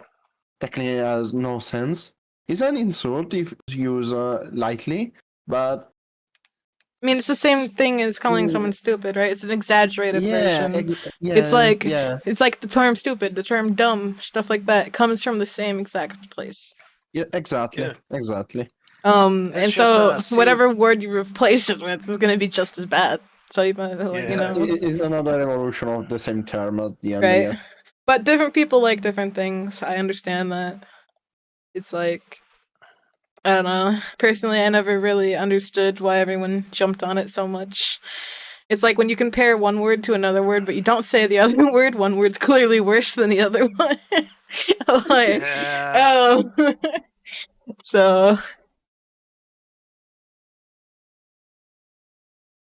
Speaker 3: technically, it has no sense. It's an insult if used lightly, But
Speaker 1: I mean, it's the same thing as calling someone stupid, right? It's an exaggerated version. It's like the term stupid, the term dumb, stuff like that comes from the same exact place.
Speaker 3: Yeah, exactly.
Speaker 5: Yeah.
Speaker 3: Exactly.
Speaker 5: It's
Speaker 1: And
Speaker 5: just
Speaker 1: so
Speaker 5: a
Speaker 1: whatever word you replace it with is gonna be just as bad. So you might, like, you
Speaker 5: Yeah.
Speaker 1: know,
Speaker 3: It's another evolution of the same term at the end.
Speaker 1: right?
Speaker 3: Yeah.
Speaker 1: But different people like different things. I understand that. It's like, I don't know. Personally, I never really understood why everyone jumped on it so much. It's like when you compare one word to another word, but you don't say the other word. One word's clearly worse than the other one. Like,
Speaker 5: Yeah.
Speaker 1: oh, so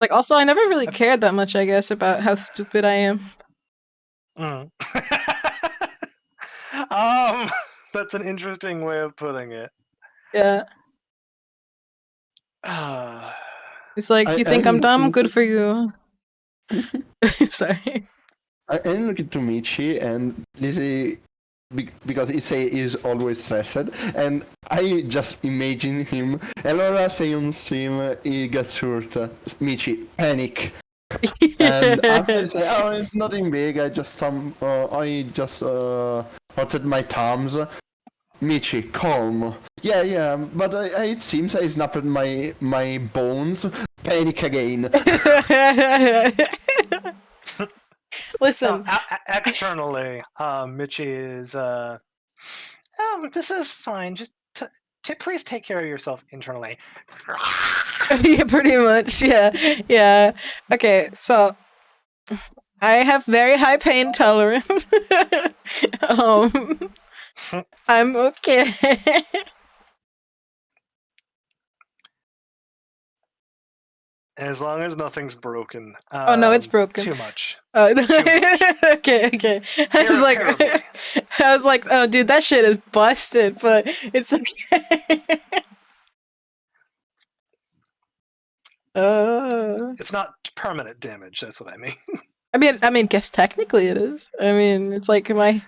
Speaker 1: like also, I never really cared that much, I guess, about how stupid I am.
Speaker 5: Mm. That's an interesting way of putting it.
Speaker 1: Yeah,
Speaker 5: Uh,
Speaker 1: it's like you think I'm dumb. Good for you. Sorry.
Speaker 3: I look into Michi and literally because is always stressed, and I just imagine him. Allora sei un sim, he gets hurt. Michi, panic. And after you say, oh, it's nothing big. I just hurted my thumbs. Michi, calm. Yeah, but it seems I snapped my bones. Panic again.
Speaker 1: Listen,
Speaker 5: externally, Mitchie is, oh, this is fine. Just please take care of yourself internally.
Speaker 1: yeah, pretty much. Yeah. Okay, so I have very high pain tolerance. um, I'm okay.
Speaker 5: As long as nothing's broken.
Speaker 1: Oh no, it's broken.
Speaker 5: Too much.
Speaker 1: Oh,
Speaker 5: Too much.
Speaker 1: okay.
Speaker 5: Irreparably.
Speaker 1: I was like, oh, dude, that shit is busted, but it's okay.
Speaker 5: It's not permanent damage. That's what I mean.
Speaker 1: I mean, guess technically it is. I mean, it's like when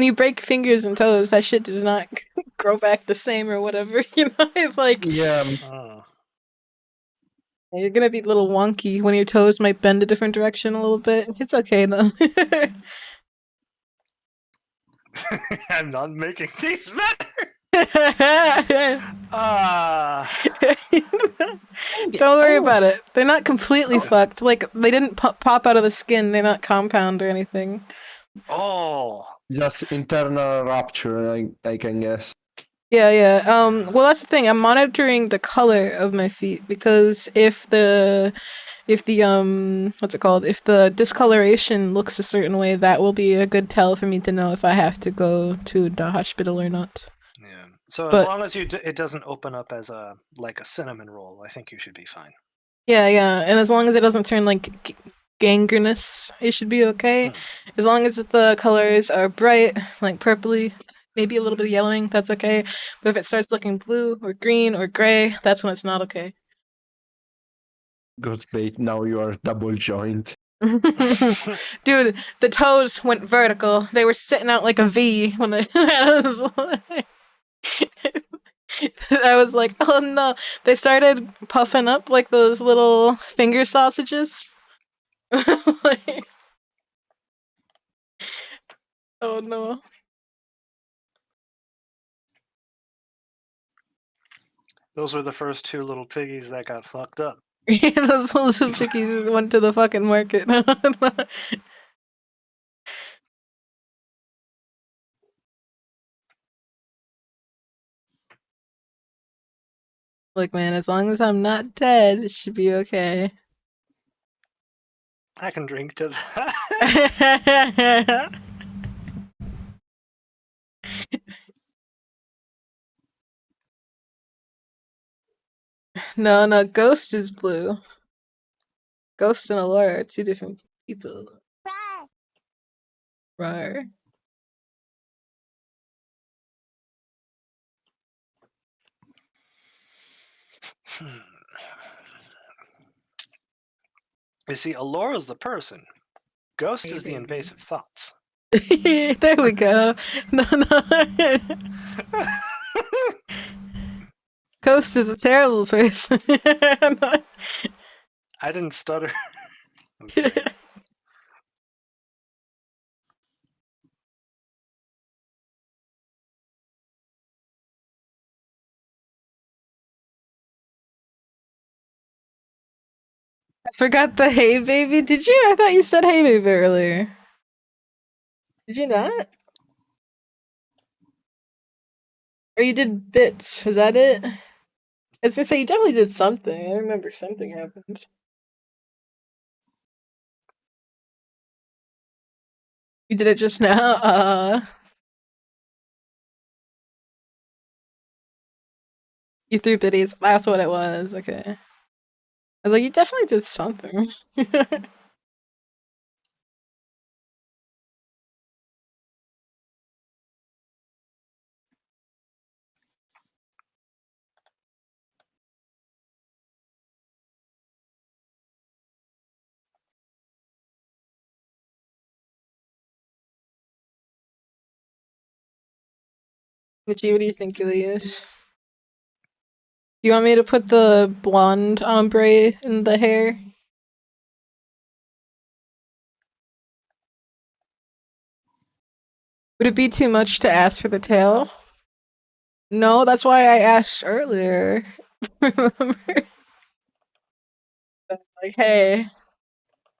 Speaker 1: you break fingers and toes, that shit does not grow back the same or whatever. You know, it's like
Speaker 3: Yeah.
Speaker 1: you're gonna be a little wonky when your toes might bend a different direction a little bit. It's okay though.
Speaker 5: I'm not making these better.
Speaker 1: Don't worry about it. They're not completely fucked. Like they didn't pop out of the skin. They're not compound or anything.
Speaker 5: Oh.
Speaker 3: Just internal rupture, I can guess.
Speaker 1: Yeah. Well, that's the thing. I'm monitoring the color of my feet because if the what's it called? If the discoloration looks a certain way, that will be a good tell for me to know if I have to go to the hospital or not.
Speaker 5: Yeah. So as long as it doesn't open up as a cinnamon roll, I think you should be fine.
Speaker 1: Yeah, and as long as it doesn't turn like gangrenous, it should be okay. As long as the colors are bright, like purpley, maybe a little bit of yellowing, that's okay. But if it starts looking blue or green or gray, that's when it's not okay.
Speaker 3: Good bait, now you are double joint.
Speaker 1: Dude, the toes went vertical. They were sitting out like a V when I was like, oh no. They started puffing up like those little finger sausages. Like, oh no.
Speaker 5: Those were the first two little piggies that got fucked up.
Speaker 1: Those little piggies went to the fucking market. Look, man, as long as I'm not dead, it should be okay.
Speaker 5: I can drink to that.
Speaker 1: No, Ghost is blue. Ghost and Allure are two different people. Rar.
Speaker 5: You see, Alora's the person. Ghost is the invasive thoughts.
Speaker 1: There we go. No. Ghost is a terrible person.
Speaker 5: I didn't stutter. Okay.
Speaker 1: I forgot the hey baby. Did you? I thought you said hey baby earlier. Did you not? Or you did bits? Was that it? I was gonna say you definitely did something. I remember something happened. You did it just now. You threw biddies. That's what it was. Okay. I was like, you definitely did something. What do you think, Elias? You want me to put the blonde ombre in the hair? Would it be too much to ask for the tail? No, that's why I asked earlier. Remember? Like, hey,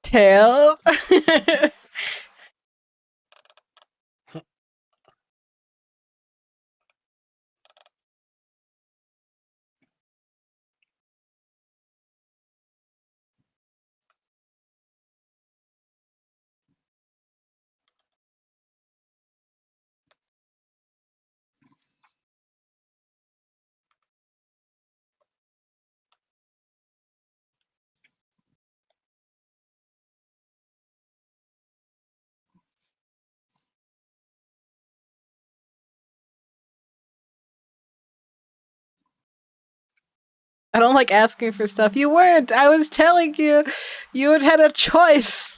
Speaker 1: tail? I don't like asking for stuff. You weren't. I was telling you. You had had a choice.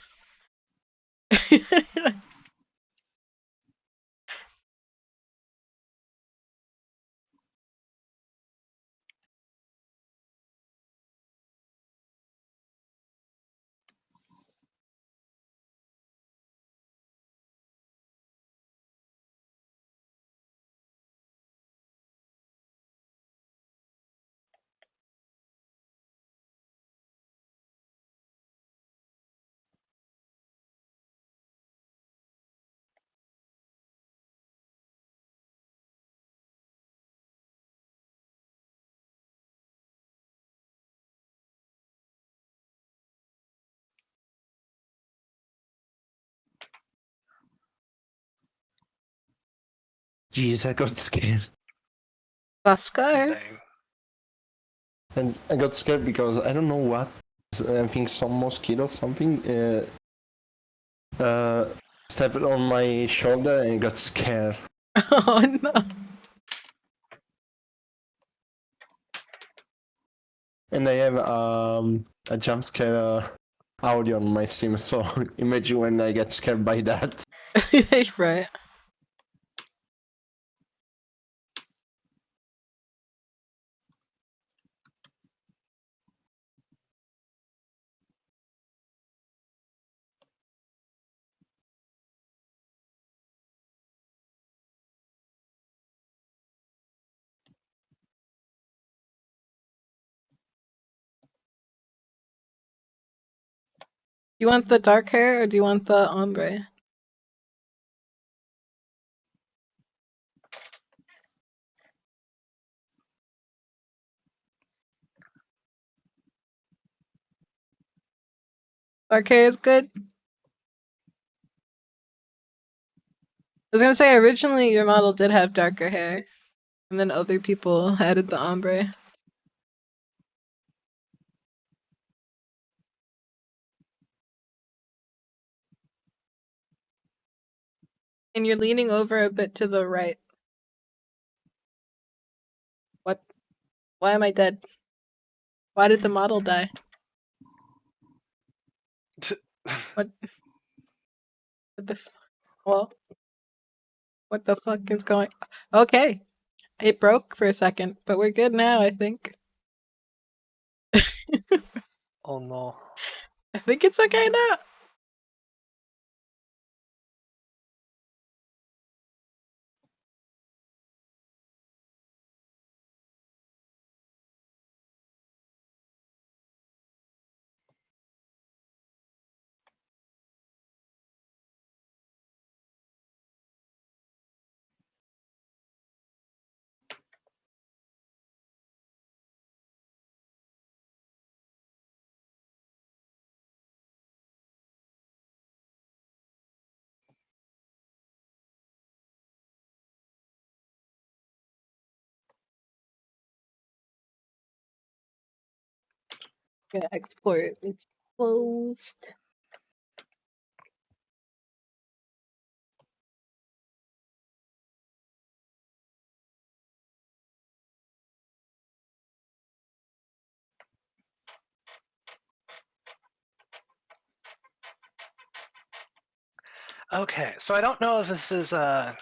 Speaker 3: Jeez, I got scared.
Speaker 1: Oscar.
Speaker 5: Dang.
Speaker 3: And I got scared because I don't know what. I think some mosquito something stepped on my shoulder and got scared.
Speaker 1: Oh no.
Speaker 3: And I have a jump scare audio on my stream, so imagine when I get scared by that.
Speaker 1: Right. You want the dark hair or do you want the ombre? Dark hair is good. I was gonna say originally your model did have darker hair, and then other people added the ombre. And you're leaning over a bit to the right. What? Why am I dead? Why did the model die? What? What the? Well, what the fuck is going? Okay. It broke for a second, but we're good now, I think.
Speaker 5: Oh no.
Speaker 1: I think it's okay now. Gonna export it. Closed.
Speaker 5: Okay, so I don't know if this is I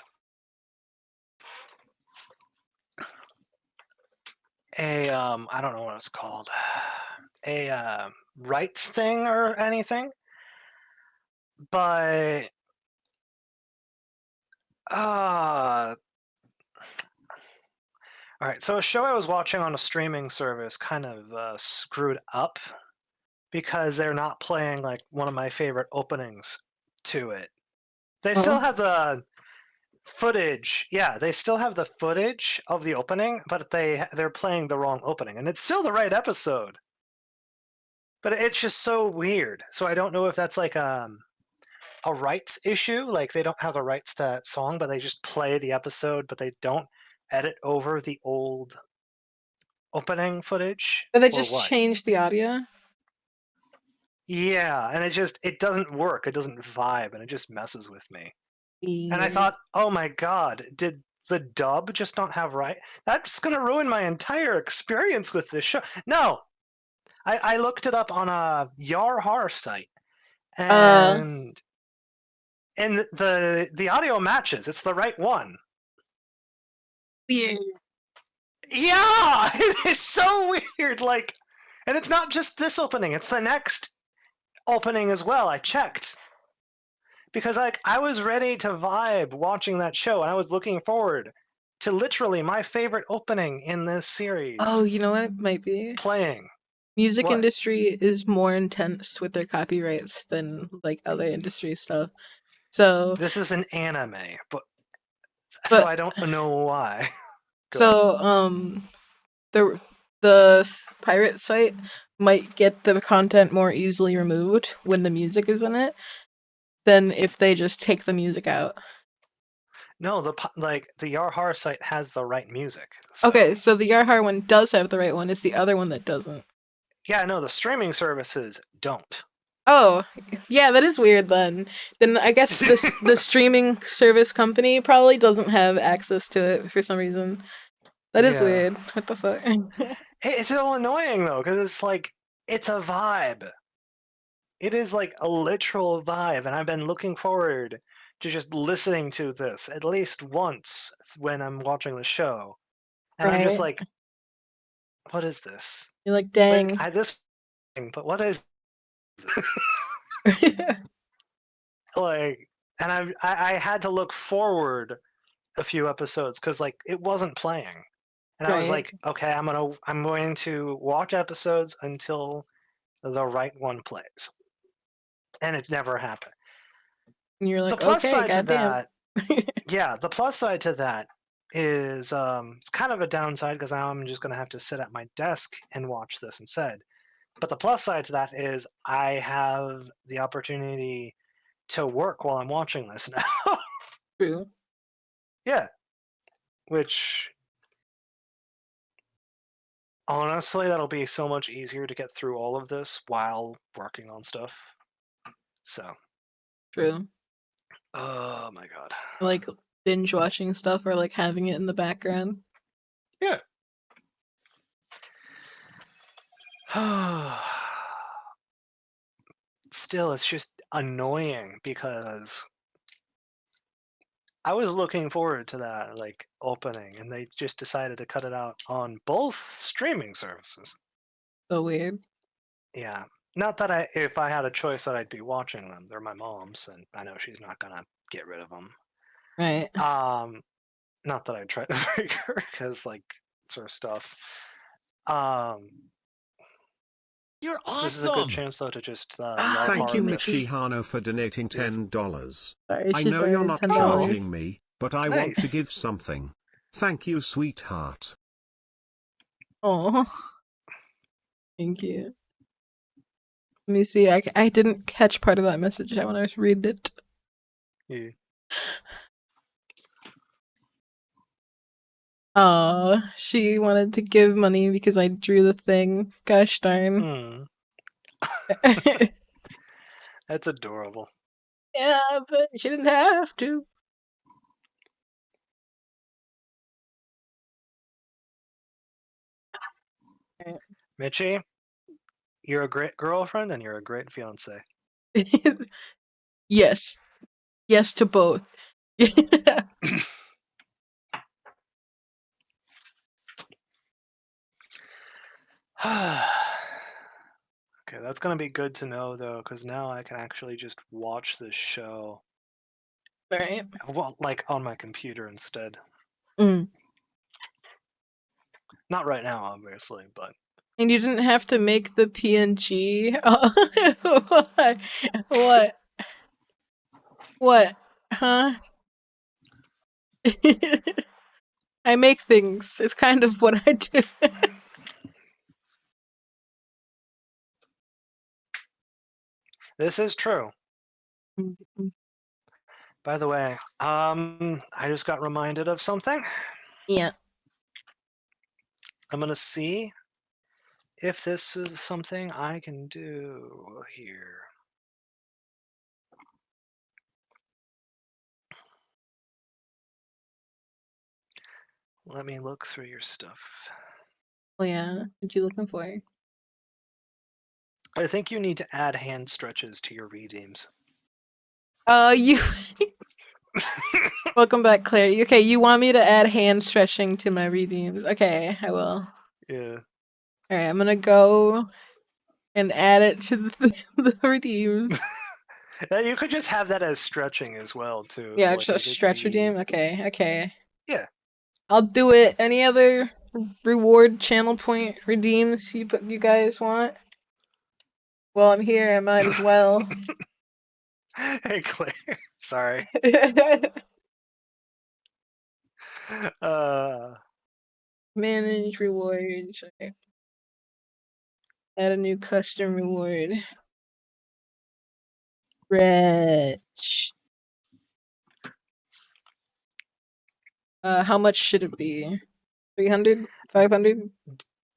Speaker 5: don't know what it's called, a rights thing or anything, but all right. So a show I was watching on a streaming service kind of screwed up because they're not playing like one of my favorite openings to it. They still
Speaker 1: Oh,
Speaker 5: have the footage. Yeah, they still have the footage of the opening, but they're playing the wrong opening, and it's still the right episode. But it's just so weird. So I don't know if that's like a rights issue, like they don't have the rights to that song, but they just play the episode, but they don't edit over the old opening footage,
Speaker 1: but they
Speaker 5: or
Speaker 1: just
Speaker 5: what?
Speaker 1: changed the audio.
Speaker 5: Yeah, and it doesn't work. It doesn't vibe, and it just messes with me. And I
Speaker 1: Weird.
Speaker 5: thought, oh my god, did the dub just not have right? That's gonna ruin my entire experience with this show. No, I looked it up on a Yar Har site,
Speaker 1: Uh,
Speaker 5: and the audio matches. It's the right one.
Speaker 1: weird.
Speaker 5: Yeah, it is so weird. Like, and it's not just this opening; it's the next opening as well. I checked because like I was ready to vibe watching that show, and I was looking forward to literally my favorite opening in this series
Speaker 1: Oh, you know what? Might be.
Speaker 5: playing.
Speaker 1: Music
Speaker 5: What?
Speaker 1: industry is more intense with their copyrights than like other industry stuff. So,
Speaker 5: This is an anime, but so
Speaker 1: but
Speaker 5: I don't know why. Go ahead.
Speaker 1: so the pirate site might get the content more easily removed when the music is in it than if they just take the music out.
Speaker 5: No, the Yarhar site has the right music. So.
Speaker 1: Okay, so the Yarhar one does have the right one. It's the other one that doesn't.
Speaker 5: Yeah, no, the streaming services don't.
Speaker 1: Oh, yeah, that is weird then. Then I guess the streaming service company probably doesn't have access to it for some reason. That is
Speaker 5: Yeah.
Speaker 1: weird. What the fuck?
Speaker 5: It's so annoying though, because it's like it's a vibe. It is like a literal vibe, and I've been looking forward to just listening to this at least once when I'm watching the show. And I'm just
Speaker 1: Right.
Speaker 5: like, what is this?
Speaker 1: You're like,
Speaker 5: Like
Speaker 1: dang.
Speaker 5: this but what is like and I had to look forward a few episodes because like it wasn't playing. And I was
Speaker 1: Right.
Speaker 5: like, okay, I'm going to watch episodes until the right one plays. And it never happened.
Speaker 1: And you're
Speaker 5: The
Speaker 1: like,
Speaker 5: plus
Speaker 1: okay,
Speaker 5: side to
Speaker 1: goddamn.
Speaker 5: that, yeah, the plus side to that is it's kind of a downside because now I'm just going to have to sit at my desk and watch this instead. But the plus side to that is I have the opportunity to work while I'm watching this now.
Speaker 1: True.
Speaker 5: Yeah, which honestly, that'll be so much easier to get through all of this while working on stuff. So,
Speaker 1: True.
Speaker 5: oh my god.
Speaker 1: Like binge watching stuff or like having it in the background.
Speaker 5: Yeah. Still, it's just annoying because I was looking forward to that like opening, and they just decided to cut it out on both streaming services.
Speaker 1: So weird.
Speaker 5: Yeah. Not that if I had a choice, that I'd be watching them. They're my mom's, and I know she's not gonna get rid of them.
Speaker 1: Right.
Speaker 5: Not that I'd try to break her, because like sort of stuff.
Speaker 6: You're
Speaker 5: This is a good
Speaker 6: awesome!
Speaker 5: chance though to just
Speaker 1: Ah,
Speaker 5: love
Speaker 6: Thank
Speaker 1: thank
Speaker 6: you,
Speaker 1: you,
Speaker 5: horror this.
Speaker 1: Michi.
Speaker 6: Mitzi Hano, for donating
Speaker 5: Yeah.
Speaker 6: $10.
Speaker 1: Sorry,
Speaker 6: I
Speaker 1: she
Speaker 6: know you're
Speaker 1: donated
Speaker 6: not
Speaker 1: $10.
Speaker 6: charging me, but I want to
Speaker 5: Nice.
Speaker 6: give something. Thank you, sweetheart.
Speaker 1: Oh, thank you. Let me see. I didn't catch part of that message when I was reading it.
Speaker 5: Yeah.
Speaker 1: She wanted to give money because I drew the thing. Gosh darn.
Speaker 5: Mm, that's adorable.
Speaker 1: Yeah, but she didn't have to.
Speaker 5: Mitchie, you're a great girlfriend and you're a great fiance.
Speaker 1: Yes. Yes to both.
Speaker 5: Okay, that's gonna be good to know though, because now I can actually just watch this show.
Speaker 1: Right.
Speaker 5: Well, like on my computer instead.
Speaker 1: Mm.
Speaker 5: Not right now, obviously, but
Speaker 1: And you didn't have to make the PNG. What? What? What? Huh? I make things. It's kind of what I do.
Speaker 5: this is true. By the way, I just got reminded of something.
Speaker 1: Yeah.
Speaker 5: I'm gonna see if this is something I can do here. Let me look through your stuff.
Speaker 1: Oh yeah. What you looking for?
Speaker 5: I think you need to add hand stretches to your redeems.
Speaker 1: You. Welcome back, Claire. Okay, you want me to add hand stretching to my redeems? Okay, I will.
Speaker 5: Yeah.
Speaker 1: All right, I'm gonna go and add it to the redeems.
Speaker 5: You could just have that as stretching as well too.
Speaker 1: Yeah,
Speaker 5: So like
Speaker 1: just
Speaker 5: it could
Speaker 1: stretch
Speaker 5: be
Speaker 1: redeem. Okay, okay.
Speaker 5: Yeah.
Speaker 1: I'll do it. Any other reward channel point redeems you guys want? Well, I'm here. I might as well.
Speaker 5: Hey Claire. Sorry.
Speaker 1: Manage rewards. Okay. Add a new custom reward. Stretch. How much should it be? 300? 500?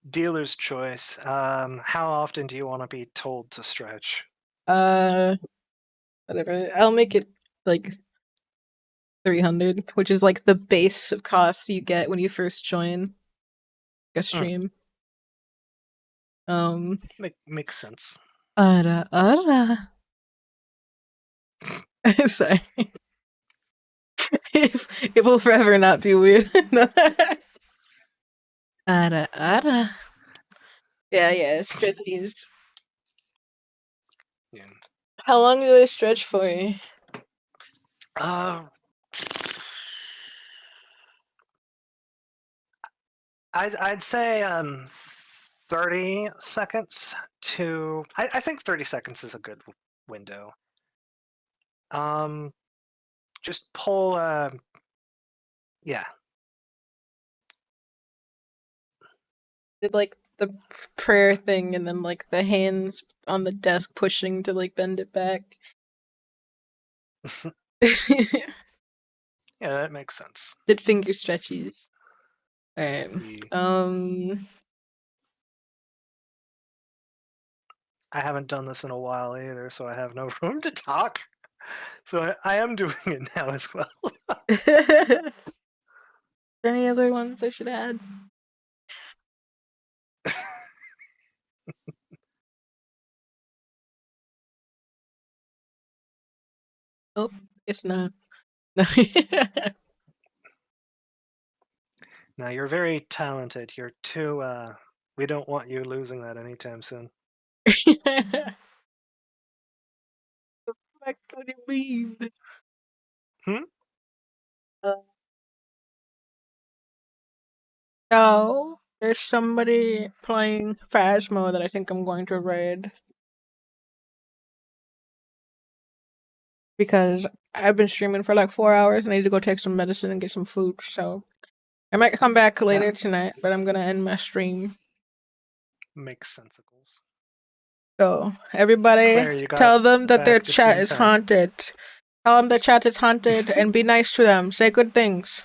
Speaker 5: Dealer's choice. How often do you want to be told to stretch?
Speaker 1: Whatever. I'll make it like 300, which is like the base of costs you get when you first join a stream.
Speaker 5: Makes sense.
Speaker 1: Ara. Sorry. It will forever not be weird. Ara. Yeah, stretchies.
Speaker 5: Yeah.
Speaker 1: How long do I stretch for?
Speaker 5: I'd say 30 seconds to I think 30 seconds is a good window. Just pull yeah.
Speaker 1: Did like the prayer thing and then like the hands on the desk pushing to like bend it back.
Speaker 5: Yeah, that makes sense.
Speaker 1: Did finger stretchies. Alright.
Speaker 5: Yeah. I haven't done this in a while either, so I have no room to talk. So I am doing it now as well.
Speaker 1: Any other ones I should add? Oh, guess not.
Speaker 5: Now you're very talented. You're too. We don't want you losing that anytime soon.
Speaker 1: What do you mean?
Speaker 5: Hmm?
Speaker 1: No, there's somebody playing Phasmo that I think I'm going to raid. Because I've been streaming for like 4 hours and I need to go take some medicine and get some food. So I might come back later tonight, but I'm gonna end my stream.
Speaker 5: Makes sensicles.
Speaker 1: So everybody,
Speaker 5: Claire, you got
Speaker 1: tell them that their
Speaker 5: back just
Speaker 1: chat
Speaker 5: in
Speaker 1: is
Speaker 5: time.
Speaker 1: haunted. Tell them their chat is haunted and be nice to them. Say good things.